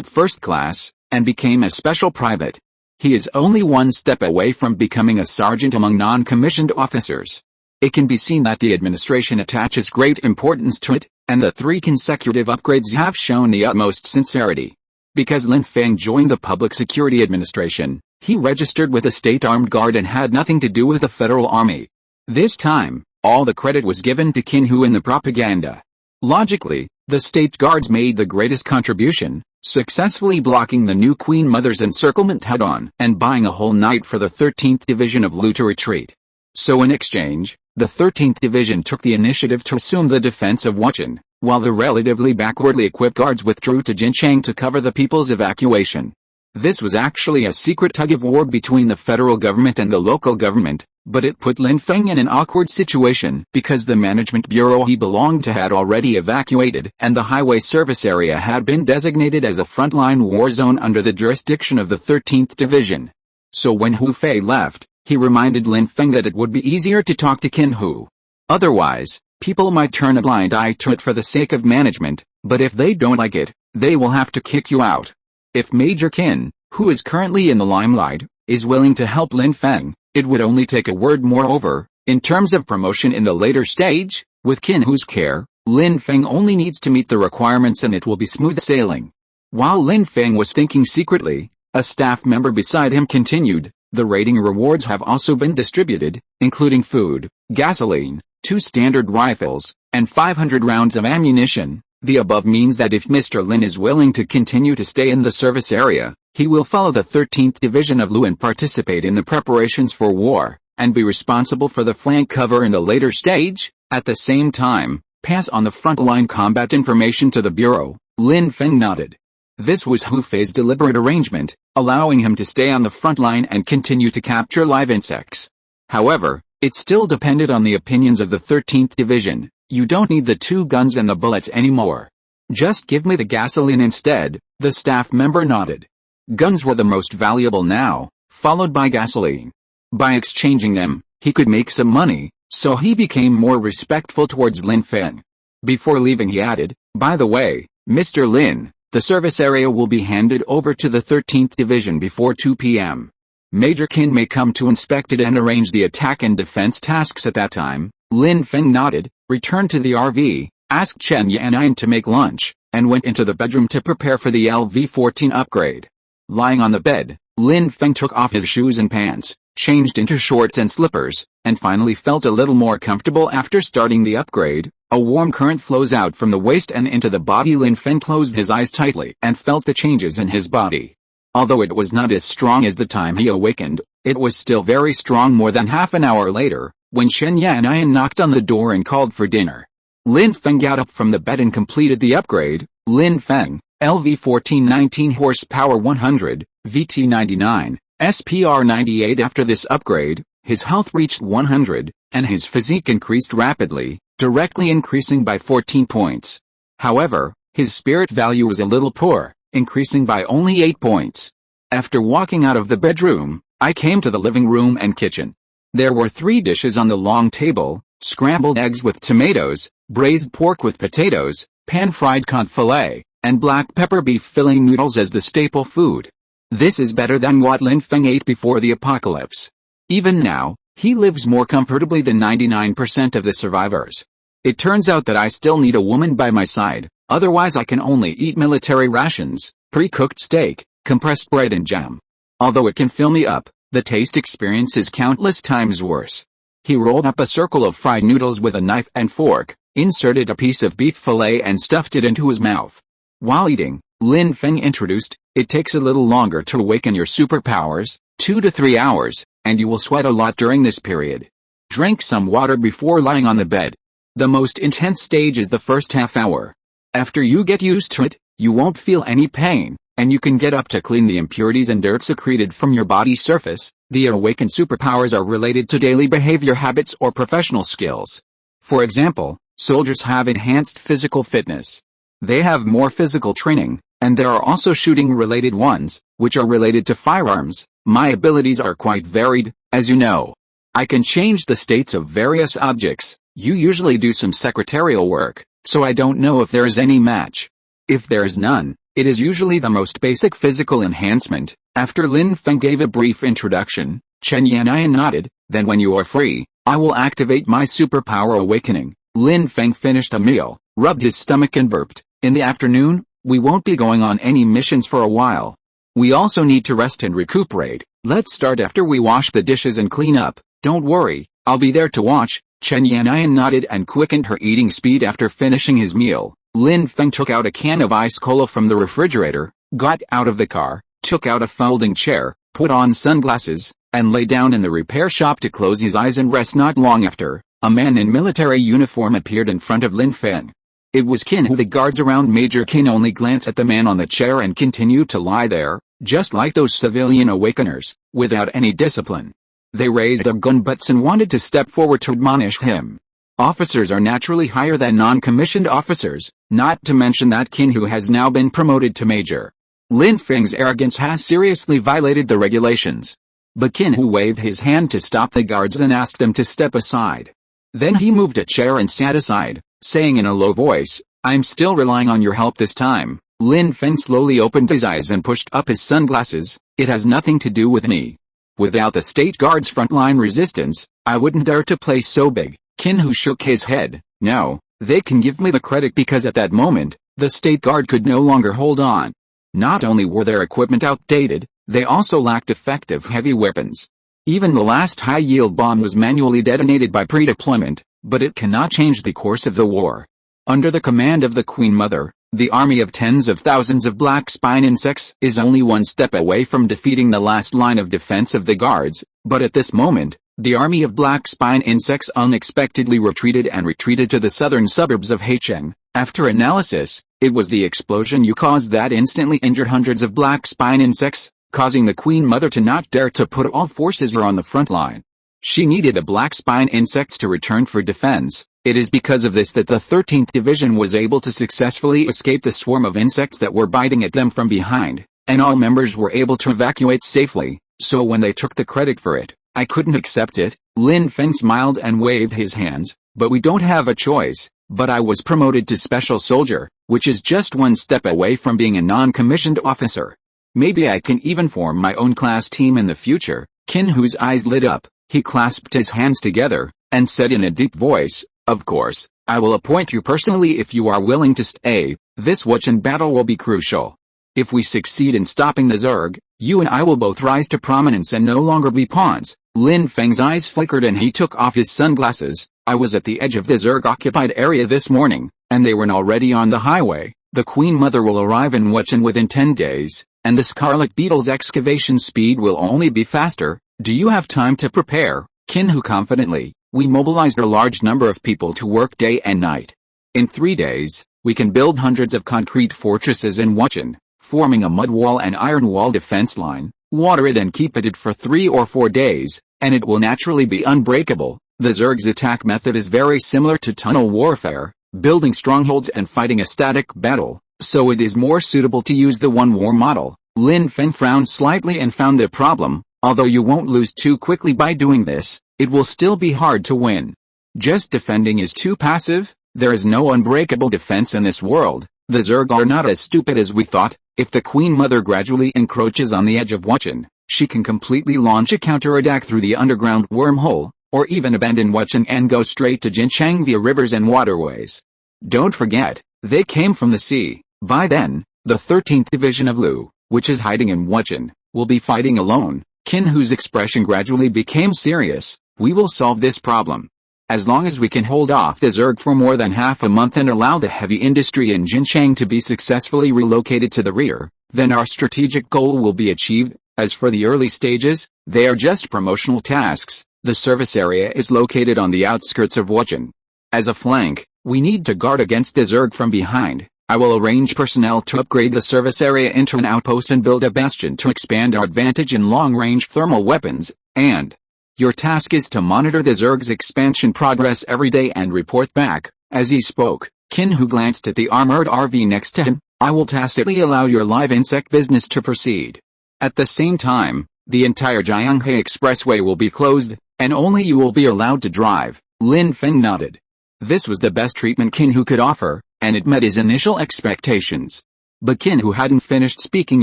[SPEAKER 1] first class, and became a special private. He is only one step away from becoming a sergeant among non-commissioned officers. It can be seen that the administration attaches great importance to it, and the 3 consecutive upgrades have shown the utmost sincerity. Because Lin Feng joined the Public Security Administration, he registered with the State Armed Guard and had nothing to do with the Federal Army. This time, All the credit was given to Qin Hu in the propaganda. Logically, the state guards made the greatest contribution, successfully blocking the new Queen Mother's encirclement head-on and buying a whole night for the 13th Division of Lu to retreat. So in exchange, the 13th Division took the initiative to assume the defense of Wuchen, while the relatively backwardly equipped guards withdrew to Jincheng to cover the people's evacuation. This was actually a secret tug-of-war between the federal government and the local government, but it put Lin Feng in an awkward situation because the management bureau he belonged to had already evacuated and the highway service area had been designated as a frontline war zone under the jurisdiction of the 13th Division. So when Hu Fei left, he reminded Lin Feng that it would be easier to talk to Qin Hu. Otherwise, people might turn a blind eye to it for the sake of management, but if they don't like it, they will have to kick you out. If Major Qin, who is currently in the limelight, is willing to help Lin Feng, it would only take a word. Moreover, in terms of promotion in the later stage, with Qin Hu's care, Lin Feng only needs to meet the requirements and it will be smooth sailing. While Lin Feng was thinking secretly, a staff member beside him continued, the rating rewards have also been distributed, including food, gasoline, 2 standard rifles, and 500 rounds of ammunition. The above means that if Mr. Lin is willing to continue to stay in the service area, he will follow the 13th Division of Lu and participate in the preparations for war, and be responsible for the flank cover in the later stage. At the same time, pass on the frontline combat information to the Bureau. Lin Feng nodded. This was Hu Fei's deliberate arrangement, allowing him to stay on the front line and continue to capture live insects. However, it still depended on the opinions of the 13th Division. You don't need the 2 guns and the bullets anymore. Just give me the gasoline instead, the staff member nodded. Guns were the most valuable now, followed by gasoline. By exchanging them, he could make some money, so he became more respectful towards Lin Feng. Before leaving he added, by the way, Mr. Lin, the service area will be handed over to the 13th Division before 2 p.m. Major Qin may come to inspect it and arrange the attack and defense tasks at that time. Lin Feng nodded, returned to the RV, asked Chen Yan'an to make lunch, and went into the bedroom to prepare for the LV-14 upgrade. Lying on the bed, Lin Feng took off his shoes and pants, changed into shorts and slippers, and finally felt a little more comfortable after starting the upgrade. A warm current flows out from the waist and into the body. Lin Feng closed his eyes tightly and felt the changes in his body. Although it was not as strong as the time he awakened, it was still very strong. More than half an hour later, when Shen Yan'an knocked on the door and called for dinner, Lin Feng got up from the bed and completed the upgrade. Lin Feng, LV-14 19 horsepower 100, VT-99, SPR-98. After this upgrade, his health reached 100, and his physique increased rapidly, directly increasing by 14 points. However, his spirit value was a little poor, increasing by only 8 points. After walking out of the bedroom, I came to the living room and kitchen. There were 3 dishes on the long table: scrambled eggs with tomatoes, braised pork with potatoes, pan-fried cod fillet, and black pepper beef filling noodles as the staple food. This is better than what Lin Feng ate before the apocalypse. Even now, he lives more comfortably than 99% of the survivors. It turns out that I still need a woman by my side, otherwise I can only eat military rations, pre-cooked steak, compressed bread and jam. Although it can fill me up, the taste experience is countless times worse. He rolled up a circle of fried noodles with a knife and fork, inserted a piece of beef fillet and stuffed it into his mouth. While eating, Lin Feng introduced, it takes a little longer to awaken your superpowers, 2 to 3 hours, and you will sweat a lot during this period. Drink some water before lying on the bed. The most intense stage is the first half hour. After you get used to it, you won't feel any pain, and you can get up to clean the impurities and dirt secreted from your body surface. The awakened superpowers are related to daily behavior habits or professional skills. For example, soldiers have enhanced physical fitness. They have more physical training, and there are also shooting-related ones, which are related to firearms. My abilities are quite varied, as you know. I can change the states of various objects. You usually do some secretarial work, so I don't know if there is any match. If there is none, it is usually the most basic physical enhancement. After Lin Feng gave a brief introduction, Chen Yan'an nodded. Then when you are free, I will activate my superpower awakening. Lin Feng finished a meal, rubbed his stomach and burped. In the afternoon, we won't be going on any missions for a while. We also need to rest and recuperate. Let's start after we wash the dishes and clean up. Don't worry, I'll be there to watch. Chen Yannian nodded and quickened her eating speed after finishing his meal. Lin Feng took out a can of ice cola from the refrigerator, got out of the car, took out a folding chair, put on sunglasses, and lay down in the repair shop to close his eyes and rest. Not long after, a man in military uniform appeared in front of Lin Feng. It was Qin Hu. The guards around Major Qin only glanced at the man on the chair and continued to lie there, just like those civilian awakeners, without any discipline. They raised their gun butts and wanted to step forward to admonish him. Officers are naturally higher than non-commissioned officers, not to mention that Qin Hu has now been promoted to major. Lin Feng's arrogance has seriously violated the regulations. But Qin Hu waved his hand to stop the guards and asked them to step aside. Then he moved a chair and sat aside, saying in a low voice, "I'm still relying on your help this time." Lin Feng slowly opened his eyes and pushed up his sunglasses. "It has nothing to do with me. Without the state guard's frontline resistance, I wouldn't dare to play so big." Qin Hu shook his head. "No, they can give me the credit because at that moment, the state guard could no longer hold on. Not only were their equipment outdated, they also lacked effective heavy weapons. Even the last high-yield bomb was manually detonated by pre-deployment, but it cannot change the course of the war. Under the command of the Queen Mother, the army of tens of thousands of black spine insects is only one step away from defeating the last line of defense of the guards, but at this moment, the army of black spine insects unexpectedly retreated to the southern suburbs of Haicheng. After analysis, it was the explosion you caused that instantly injured hundreds of black spine insects, causing the Queen Mother to not dare to put all forces on the front line. She needed the black spine insects to return for defense. It is because of this that the 13th Division was able to successfully escape the swarm of insects that were biting at them from behind, and all members were able to evacuate safely, so when they took the credit for it, I couldn't accept it." Lin Feng smiled and waved his hands. "But we don't have a choice. But I was promoted to special soldier, which is just one step away from being a non-commissioned officer. Maybe I can even form my own class team in the future." Qin Hu's eyes lit up. He clasped his hands together, and said in a deep voice, "Of course, I will appoint you personally if you are willing to stay. This Wuchen battle will be crucial. If we succeed in stopping the Zerg, you and I will both rise to prominence and no longer be pawns." Lin Feng's eyes flickered and he took off his sunglasses. "I was at the edge of the Zerg-occupied area this morning, and they were already on the highway. The Queen Mother will arrive in Wuchen within 10 days, and the Scarlet Beetle's excavation speed will only be faster. Do you have time to prepare?" Qin Hu confidently, "We mobilized a large number of people to work day and night. In 3 days, we can build hundreds of concrete fortresses in Wuchen, forming a mud wall and iron wall defense line, water it and keep it for 3 or 4 days, and it will naturally be unbreakable. The Zerg's attack method is very similar to tunnel warfare, building strongholds and fighting a static battle, so it is more suitable to use the one war model." Lin Feng frowned slightly and found the problem. "Although you won't lose too quickly by doing this, it will still be hard to win. Just defending is too passive. There is no unbreakable defense in this world. The Zerg are not as stupid as we thought. If the Queen Mother gradually encroaches on the edge of Wuchen, she can completely launch a counterattack through the underground wormhole, or even abandon Wuchen and go straight to Jinchang via rivers and waterways. Don't forget, they came from the sea. By then, the 13th Division of Lu, which is hiding in Wuchen, will be fighting alone." Qin Hu's expression gradually became serious. "We will solve this problem. As long as we can hold off the Zerg for more than half a month and allow the heavy industry in Jinchang to be successfully relocated to the rear, then our strategic goal will be achieved. As for the early stages, they are just promotional tasks. The service area is located on the outskirts of Wuchen. As a flank, we need to guard against the Zerg from behind. I will arrange personnel to upgrade the service area into an outpost and build a bastion to expand our advantage in long-range thermal weapons, and your task is to monitor the Zerg's expansion progress every day and report back." As he spoke, Qin Hu glanced at the armored RV next to him. "I will tacitly allow your live insect business to proceed. At the same time, the entire Jianghe Expressway will be closed, and only you will be allowed to drive." Lin Feng nodded. This was the best treatment Qin Hu could offer, and it met his initial expectations. But Qin Hu hadn't finished speaking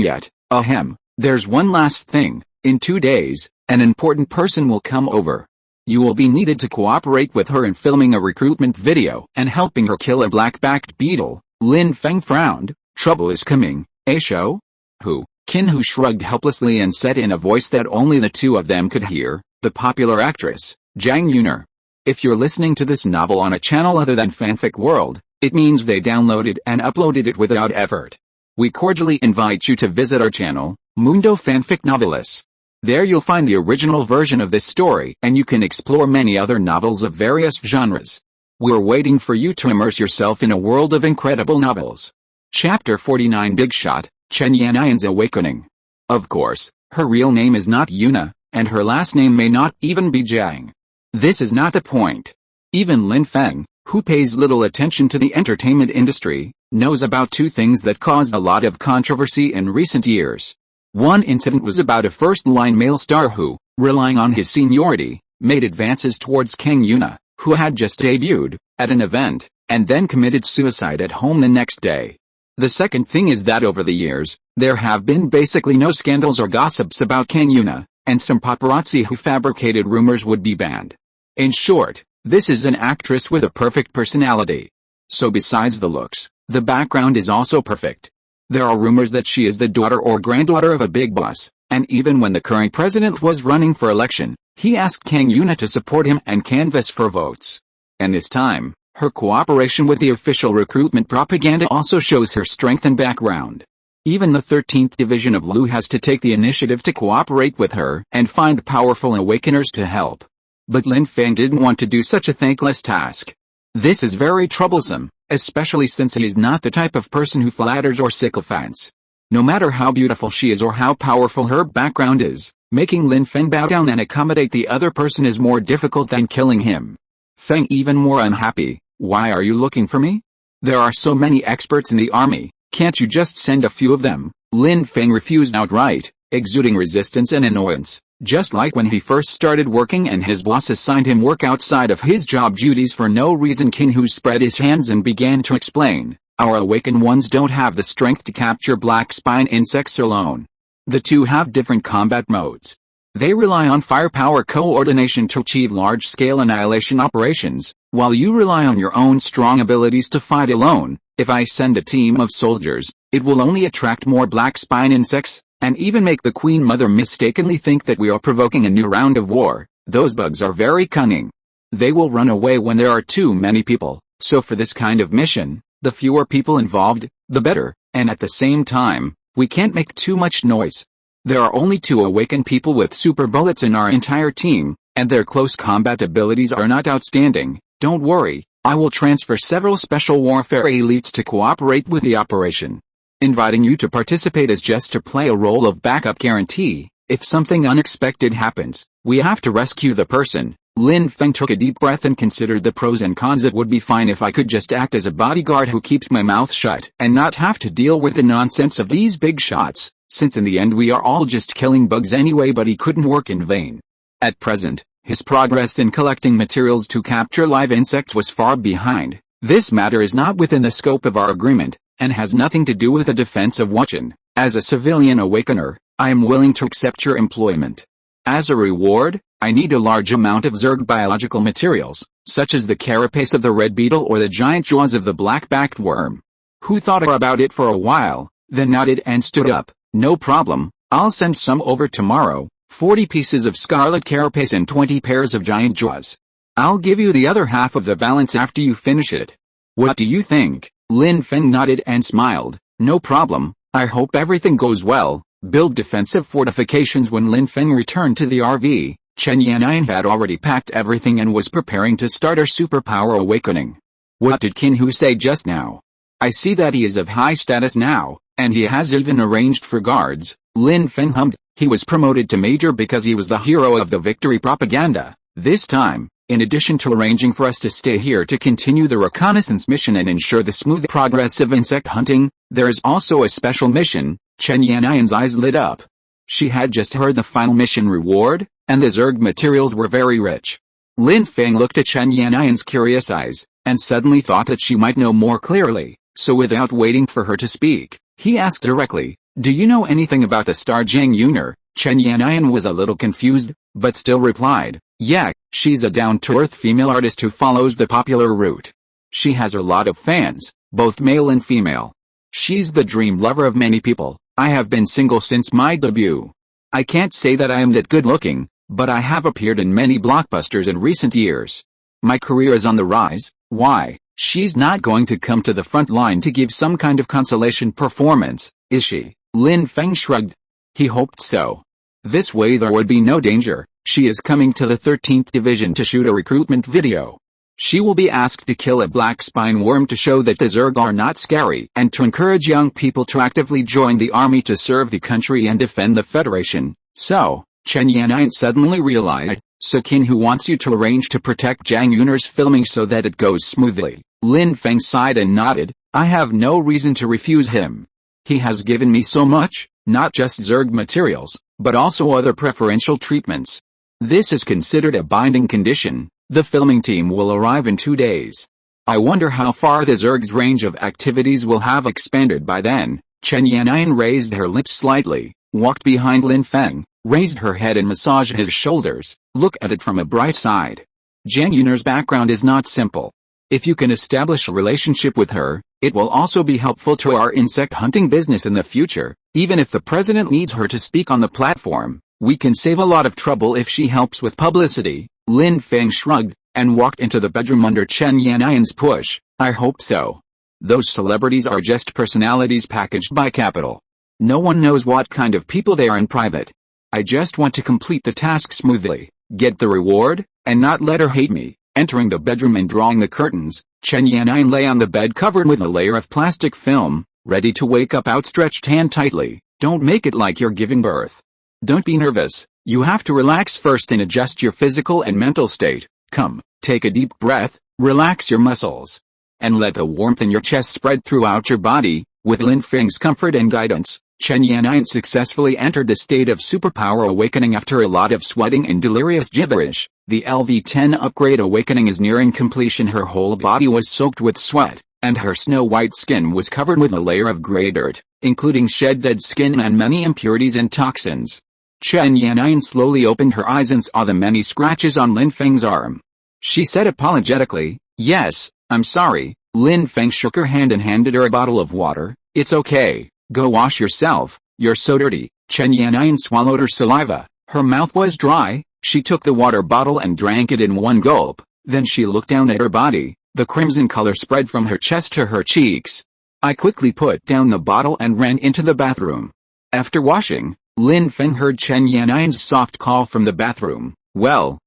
[SPEAKER 1] yet. "Ahem, there's one last thing. In 2 days, an important person will come over. You will be needed to cooperate with her in filming a recruitment video and helping her kill a black-backed beetle." Lin Feng frowned. "Trouble is coming, eh Shou? Who?" Qin Hu shrugged helplessly and said in a voice that only the two of them could hear, "The popular actress, Zhang Yuner." If you're listening to this novel on a channel other than Fanfic World, it means they downloaded and uploaded it without effort. We cordially invite you to visit our channel, Mundo Fanfic Novelis. There you'll find the original version of this story and you can explore many other novels of various genres. We're waiting for you to immerse yourself in a world of incredible novels. Chapter 49 Big Shot, Chen Yanyan's Awakening. Of course, her real name is not Yuna, and her last name may not even be Jiang. This is not the point. Even Lin Feng, who pays little attention to the entertainment industry, knows about two things that caused a lot of controversy in recent years. One incident was about a first-line male star who, relying on his seniority, made advances towards Kang Yuna, who had just debuted, at an event, and then committed suicide at home the next day. The second thing is that over the years, there have been basically no scandals or gossips about Kang Yuna, and some paparazzi who fabricated rumors would be banned. In short, this is an actress with a perfect personality. So besides the looks, the background is also perfect. There are rumors that she is the daughter or granddaughter of a big boss, and even when the current president was running for election, he asked Kang Yuna to support him and canvass for votes. And this time, her cooperation with the official recruitment propaganda also shows her strength and background. Even the 13th Division of Lu has to take the initiative to cooperate with her and find powerful awakeners to help. But Lin Feng didn't want to do such a thankless task. This is very troublesome, especially since he is not the type of person who flatters or sycophants. No matter how beautiful she is or how powerful her background is, making Lin Feng bow down and accommodate the other person is more difficult than killing him. Feng even more unhappy. Why are you looking for me? There are so many experts in the army, can't you just send a few of them? Lin Feng refused outright, exuding resistance and annoyance. Just like when he first started working and his boss assigned him work outside of his job duties for no reason. Qin Hu spread his hands and began to explain, our awakened ones don't have the strength to capture black spine insects alone. The two have different combat modes. They rely on firepower coordination to achieve large-scale annihilation operations, while you rely on your own strong abilities to fight alone. If I send a team of soldiers, it will only attract more black spine insects, and even make the Queen Mother mistakenly think that we are provoking a new round of war. Those bugs are very cunning. They will run away when there are too many people, so for this kind of mission, the fewer people involved, the better, and at the same time, we can't make too much noise. There are only 2 awakened people with super bullets in our entire team, and their close combat abilities are not outstanding. Don't worry, I will transfer several special warfare elites to cooperate with the operation. Inviting you to participate is just to play a role of backup guarantee. If something unexpected happens, we have to rescue the person. Lin Feng took a deep breath and considered the pros and cons. It would be fine if I could just act as a bodyguard who keeps my mouth shut and not have to deal with the nonsense of these big shots, since in the end we are all just killing bugs anyway. But he couldn't work in vain. At present, his progress in collecting materials to capture live insects was far behind. This matter is not within the scope of our agreement, and has nothing to do with the defense of Wuchen. As a civilian awakener, I am willing to accept your employment. As a reward, I need a large amount of Zerg biological materials, such as the carapace of the red beetle or the giant jaws of the black-backed worm. Hu thought about it for a while, then nodded and stood up. No problem, I'll send some over tomorrow, 40 pieces of scarlet carapace and 20 pairs of giant jaws. I'll give you the other half of the balance after you finish it. What do you think? Lin Feng nodded and smiled. No problem, I hope everything goes well. Build defensive fortifications. When Lin Feng returned to the RV, Chen Yanyan had already packed everything and was preparing to start her superpower awakening. What did Qin Hu say just now? I see that he is of high status now, and he has even arranged for guards. Lin Feng hummed. He was promoted to major because he was the hero of the victory propaganda. This time, in addition to arranging for us to stay here to continue the reconnaissance mission and ensure the smooth progress of insect hunting, there is also a special mission. Chen Yanyan's eyes lit up. She had just heard the final mission reward, and the Zerg materials were very rich. Lin Feng looked at Chen Yanyan's curious eyes, and suddenly thought that she might know more clearly, so without waiting for her to speak, he asked directly, do you know anything about the star Jiang Yuner? Chen Yanyan was a little confused, but still replied, yeah, she's a down-to-earth female artist who follows the popular route. She has a lot of fans, both male and female. She's the dream lover of many people. I have been single since my debut. I can't say that I am that good looking, but I have appeared in many blockbusters in recent years. My career is on the rise. Why? She's not going to come to the front line to give some kind of consolation performance, is she? Lin Feng shrugged. He hoped so. This way there would be no danger. She is coming to the 13th Division to shoot a recruitment video. She will be asked to kill a black spine worm to show that the Zerg are not scary and to encourage young people to actively join the army to serve the country and defend the Federation. So, Chen Yan'an suddenly realized, Sukin who wants you to arrange to protect Zhang Yun'er's filming so that it goes smoothly. Lin Feng sighed and nodded. I have no reason to refuse him. He has given me so much, not just Zerg materials, but also other preferential treatments. This is considered a binding condition. The filming team will arrive in 2 days. I wonder how far the Zerg's range of activities will have expanded by then. Chen Yan'an raised her lips slightly, walked behind Lin Feng, raised her head and massaged his shoulders. Look at it from a bright side. Zhang Yun'er's background is not simple. If you can establish a relationship with her, it will also be helpful to our insect hunting business in the future. Even if the president needs her to speak on the platform, we can save a lot of trouble if she helps with publicity. Lin Feng shrugged, and walked into the bedroom under Chen Yan'an's push. I hope so. Those celebrities are just personalities packaged by capital. No one knows what kind of people they are in private. I just want to complete the task smoothly, get the reward, and not let her hate me. Entering the bedroom and drawing the curtains, Chen Yan'an lay on the bed covered with a layer of plastic film, ready to wake up, outstretched hand tightly. Don't make it like you're giving birth. Don't be nervous. You have to relax first and adjust your physical and mental state. Come, take a deep breath, relax your muscles, and let the warmth in your chest spread throughout your body. With Lin Feng's comfort and guidance, Chen Yan'an successfully entered the state of superpower awakening after a lot of sweating and delirious gibberish. The LV-10 upgrade awakening is nearing completion. Her whole body was soaked with sweat, and her snow-white skin was covered with a layer of gray dirt, including shed dead skin and many impurities and toxins. Chen Yan'an slowly opened her eyes and saw the many scratches on Lin Feng's arm. She said apologetically, "Yes, I'm sorry." Lin Feng shook her hand and handed her a bottle of water. "It's okay, go wash yourself, you're so dirty." Chen Yan'an swallowed her saliva. Her mouth was dry. She took the water bottle and drank it in one gulp. Then she looked down at her body. The crimson color spread from her chest to her cheeks. I quickly put down the bottle and ran into the bathroom. After washing, Lin Feng heard Chen Yan'an's soft call from the bathroom. Well,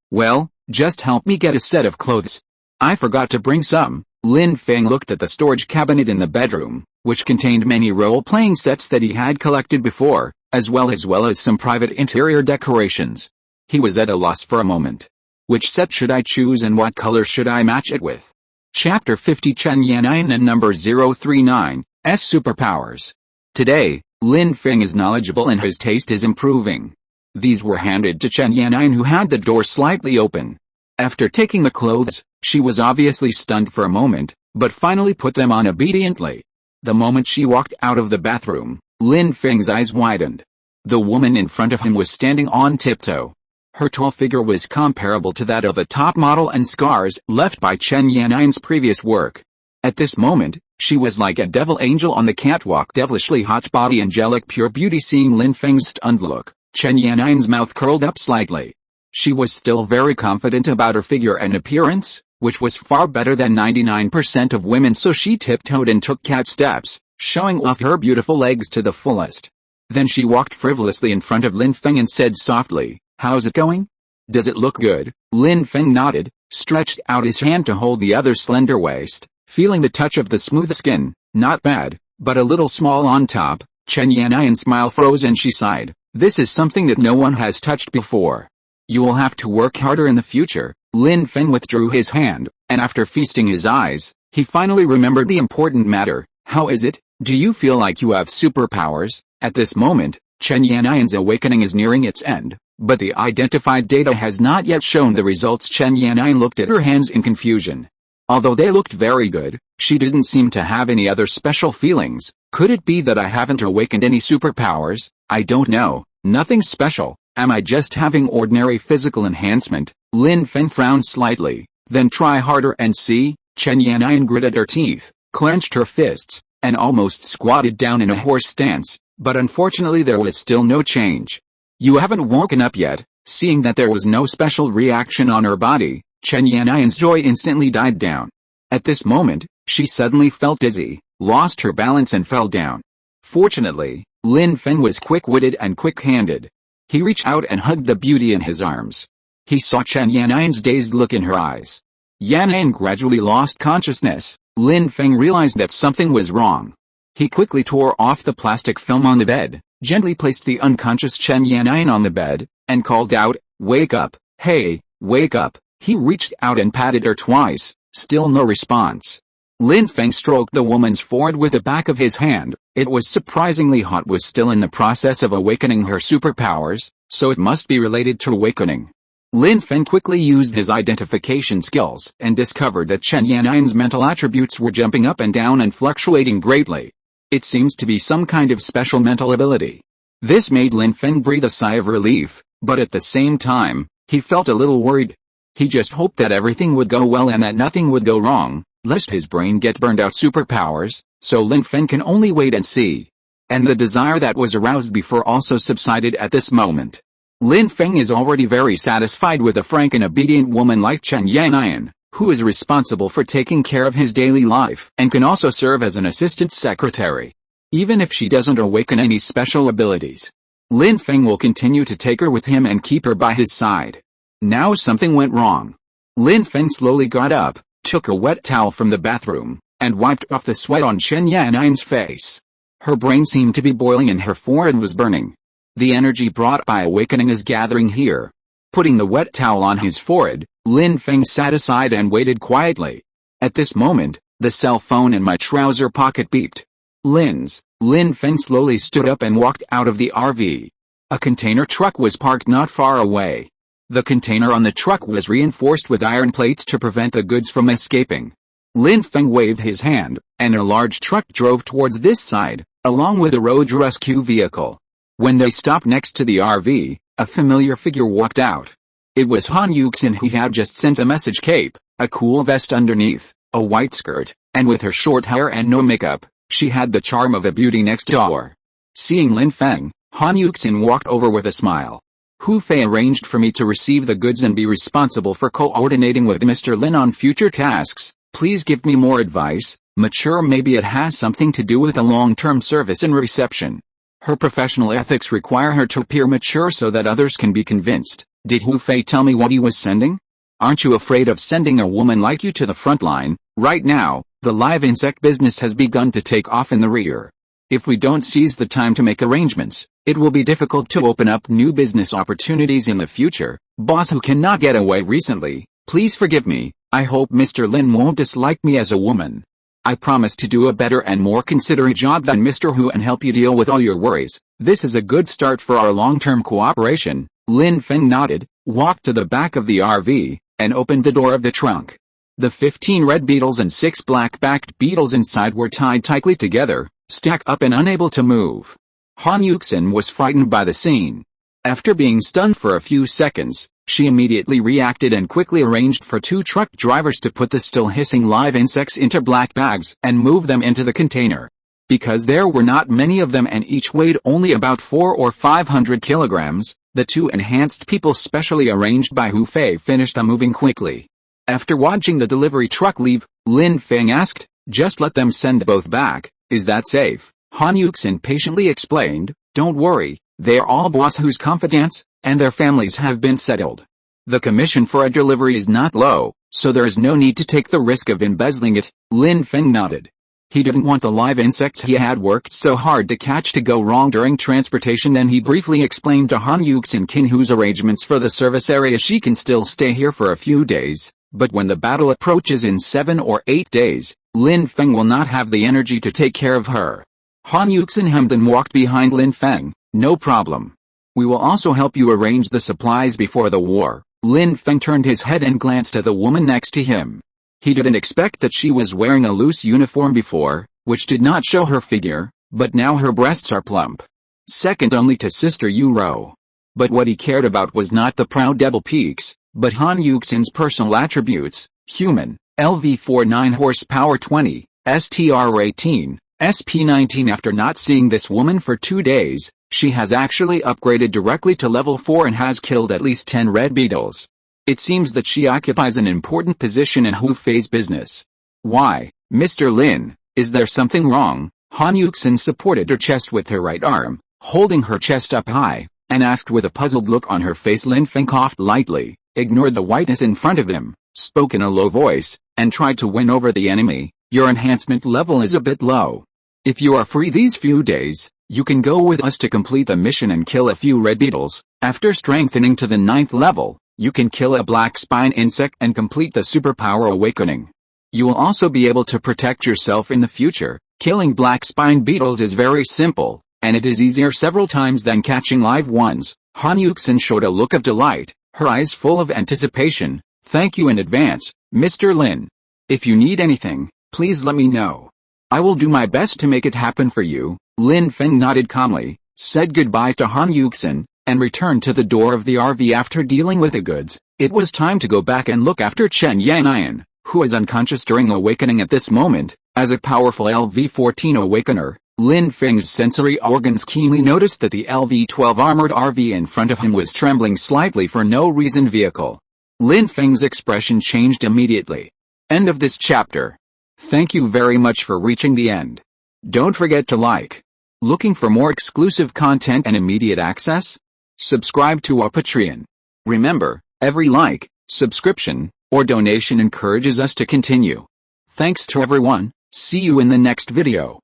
[SPEAKER 1] just help me get a set of clothes. I forgot to bring some." Lin Feng looked at the storage cabinet in the bedroom, which contained many role-playing sets that he had collected before, as well as some private interior decorations. He was at a loss for a moment. Which set should I choose and what color should I match it with? Chapter 50 Chen Yan'an and number 039, S Superpowers. Today, Lin Feng is knowledgeable and his taste is improving. These were handed to Chen Yan'an, who had the door slightly open. After taking the clothes, she was obviously stunned for a moment, but finally put them on obediently. The moment she walked out of the bathroom, Lin Feng's eyes widened. The woman in front of him was standing on tiptoe. Her tall figure was comparable to that of a top model, and scars left by Chen Yan'an's previous work. At this moment, she was like a devil angel on the catwalk, devilishly hot body, angelic pure beauty. Seeing Lin Feng's stunned look, Chen Yan'an's mouth curled up slightly. She was still very confident about her figure and appearance, which was far better than 99% of women, so she tiptoed and took cat steps, showing off her beautiful legs to the fullest. Then she walked frivolously in front of Lin Feng and said softly, "How's it going? Does it look good?" Lin Feng nodded, stretched out his hand to hold the other slender waist, feeling the touch of the smooth skin. "Not bad, but a little small on top." Chen Yan'an's smile froze and she sighed. "This is something that no one has touched before. You will have to work harder in the future." Lin Feng withdrew his hand, and after feasting his eyes, he finally remembered the important matter. "How is it? Do you feel like you have superpowers?" At this moment, Chen Yan'an's awakening is nearing its end, but the identified data has not yet shown the results. Chen Yan'an looked at her hands in confusion. Although they looked very good, she didn't seem to have any other special feelings. "Could it be that I haven't awakened any superpowers? I don't know. Nothing special. Am I just having ordinary physical enhancement?" Lin Feng frowned slightly. "Then try harder and see." Chen Yan'an gritted her teeth, clenched her fists, and almost squatted down in a horse stance, but unfortunately there was still no change. "You haven't woken up yet." Seeing that there was no special reaction on her body, Chen Yanyan's joy instantly died down. At this moment, she suddenly felt dizzy, lost her balance and fell down. Fortunately, Lin Feng was quick-witted and quick-handed. He reached out and hugged the beauty in his arms. He saw Chen Yanyan's dazed look in her eyes. Yanyan gradually lost consciousness. Lin Feng realized that something was wrong. He quickly tore off the plastic film on the bed, gently placed the unconscious Chen Yanyan on the bed, and called out, "Wake up, hey, wake up." He reached out and patted her twice, still no response. Lin Feng stroked the woman's forehead with the back of his hand. It was surprisingly hot, was still in the process of awakening her superpowers, so it must be related to awakening. Lin Feng quickly used his identification skills and discovered that Chen Yanyan's mental attributes were jumping up and down and fluctuating greatly. It seems to be some kind of special mental ability. This made Lin Feng breathe a sigh of relief, but at the same time, he felt a little worried. He just hoped that everything would go well and that nothing would go wrong, lest his brain get burned out superpowers, so Lin Feng can only wait and see. And the desire that was aroused before also subsided at this moment. Lin Feng is already very satisfied with a frank and obedient woman like Chen Yanyan, who is responsible for taking care of his daily life and can also serve as an assistant secretary. Even if she doesn't awaken any special abilities, Lin Feng will continue to take her with him and keep her by his side. Now something went wrong. Lin Feng slowly got up, took a wet towel from the bathroom, and wiped off the sweat on Chen Yanyan's face. Her brain seemed to be boiling and her forehead was burning. The energy brought by awakening is gathering here. Putting the wet towel on his forehead, Lin Feng sat aside and waited quietly. At this moment, the cell phone in my trouser pocket beeped. Lin Feng slowly stood up and walked out of the RV. A container truck was parked not far away. The container on the truck was reinforced with iron plates to prevent the goods from escaping. Lin Feng waved his hand, and a large truck drove towards this side, along with a road rescue vehicle. When they stopped next to the RV, a familiar figure walked out. It was Han Yuxin, who had just sent a message cape, a cool vest underneath, a white skirt, and with her short hair and no makeup, she had the charm of a beauty next door. Seeing Lin Feng, Han Yuxin walked over with a smile. Hu Fei arranged for me to receive the goods and be responsible for coordinating with Mr. Lin on future tasks. Please give me more advice. Mature, maybe it has something to do with a long-term service in reception. Her professional ethics require her to appear mature so that others can be convinced. Did Hu Fei tell me what he was sending? Aren't you afraid of sending a woman like you to the front line? Right now, the live insect business has begun to take off in the rear. If we don't seize the time to make arrangements, it will be difficult to open up new business opportunities in the future. Boss who cannot get away recently, please forgive me. I hope Mr. Lin won't dislike me as a woman. I promise to do a better and more considerate job than Mr. Hu and help you deal with all your worries. This is a good start for our long-term cooperation. Lin Feng nodded, walked to the back of the RV, and opened the door of the trunk. The 15 red beetles and 6 black-backed beetles inside were tied tightly together, stuck up and unable to move. Han Yuxin was frightened by the scene. After being stunned for a few seconds, she immediately reacted and quickly arranged for 2 truck drivers to put the still hissing live insects into black bags and move them into the container. Because there were not many of them and each weighed only about 400 or 500 kilograms, the 2 enhanced people specially arranged by Hu Fei finished them moving quickly. After watching the delivery truck leave, Lin Feng asked, "Just let them send both back, is that safe?" Han Yuxin patiently explained, "Don't worry, they are all Boss Hu's confidants, and their families have been settled. The commission for a delivery is not low, so there is no need to take the risk of embezzling it." Lin Feng nodded. He didn't want the live insects he had worked so hard to catch to go wrong during transportation. Then he briefly explained to Han Yuxin Kinhu's arrangements for the service area. She can still stay here for a few days, but when the battle approaches in 7 or 8 days, Lin Feng will not have the energy to take care of her. Han Yuxin hemmed and walked behind Lin Feng. "No problem. We will also help you arrange the supplies before the war." Lin Feng turned his head and glanced at the woman next to him. He didn't expect that she was wearing a loose uniform before, which did not show her figure, but now her breasts are plump. Second only to Sister Yuro. But what he cared about was not the proud double peaks, but Han Yuxin's personal attributes: human, LV4 9 horsepower 20, STR 18, SP 19. After not seeing this woman for 2 days, she has actually upgraded directly to level 4 and has killed at least 10 red beetles. It seems that she occupies an important position in Hufei's business. Why, Mr. Lin, is there something wrong? Han Yuxin supported her chest with her right arm, holding her chest up high, and asked with a puzzled look on her face. Lin Feng coughed lightly, ignored the whiteness in front of him, spoke in a low voice, and tried to win over the enemy. Your enhancement level is a bit low. If you are free these few days, you can go with us to complete the mission and kill a few red beetles. After strengthening to the 9th level, you can kill a black spine insect and complete the superpower awakening. You will also be able to protect yourself in the future. Killing black spine beetles is very simple, and it is easier several times than catching live ones. Han Yuxin showed a look of delight, her eyes full of anticipation. Thank you in advance, Mr. Lin. If you need anything, please let me know. I will do my best to make it happen for you. Lin Feng nodded calmly, said goodbye to Han Yuxin, and returned to the door of the RV after dealing with the goods. It was time to go back and look after Chen Yanian, who is unconscious during awakening at this moment. As a powerful LV-14 awakener, Lin Feng's sensory organs keenly noticed that the LV-12 armored RV in front of him was trembling slightly for no reason. Vehicle. Lin Feng's expression changed immediately. End of this chapter. Thank you very much for reaching the end. Don't forget to like. Looking for more exclusive content and immediate access? Subscribe to our Patreon. Remember, every like, subscription, or donation encourages us to continue. Thanks to everyone. See you in the next video.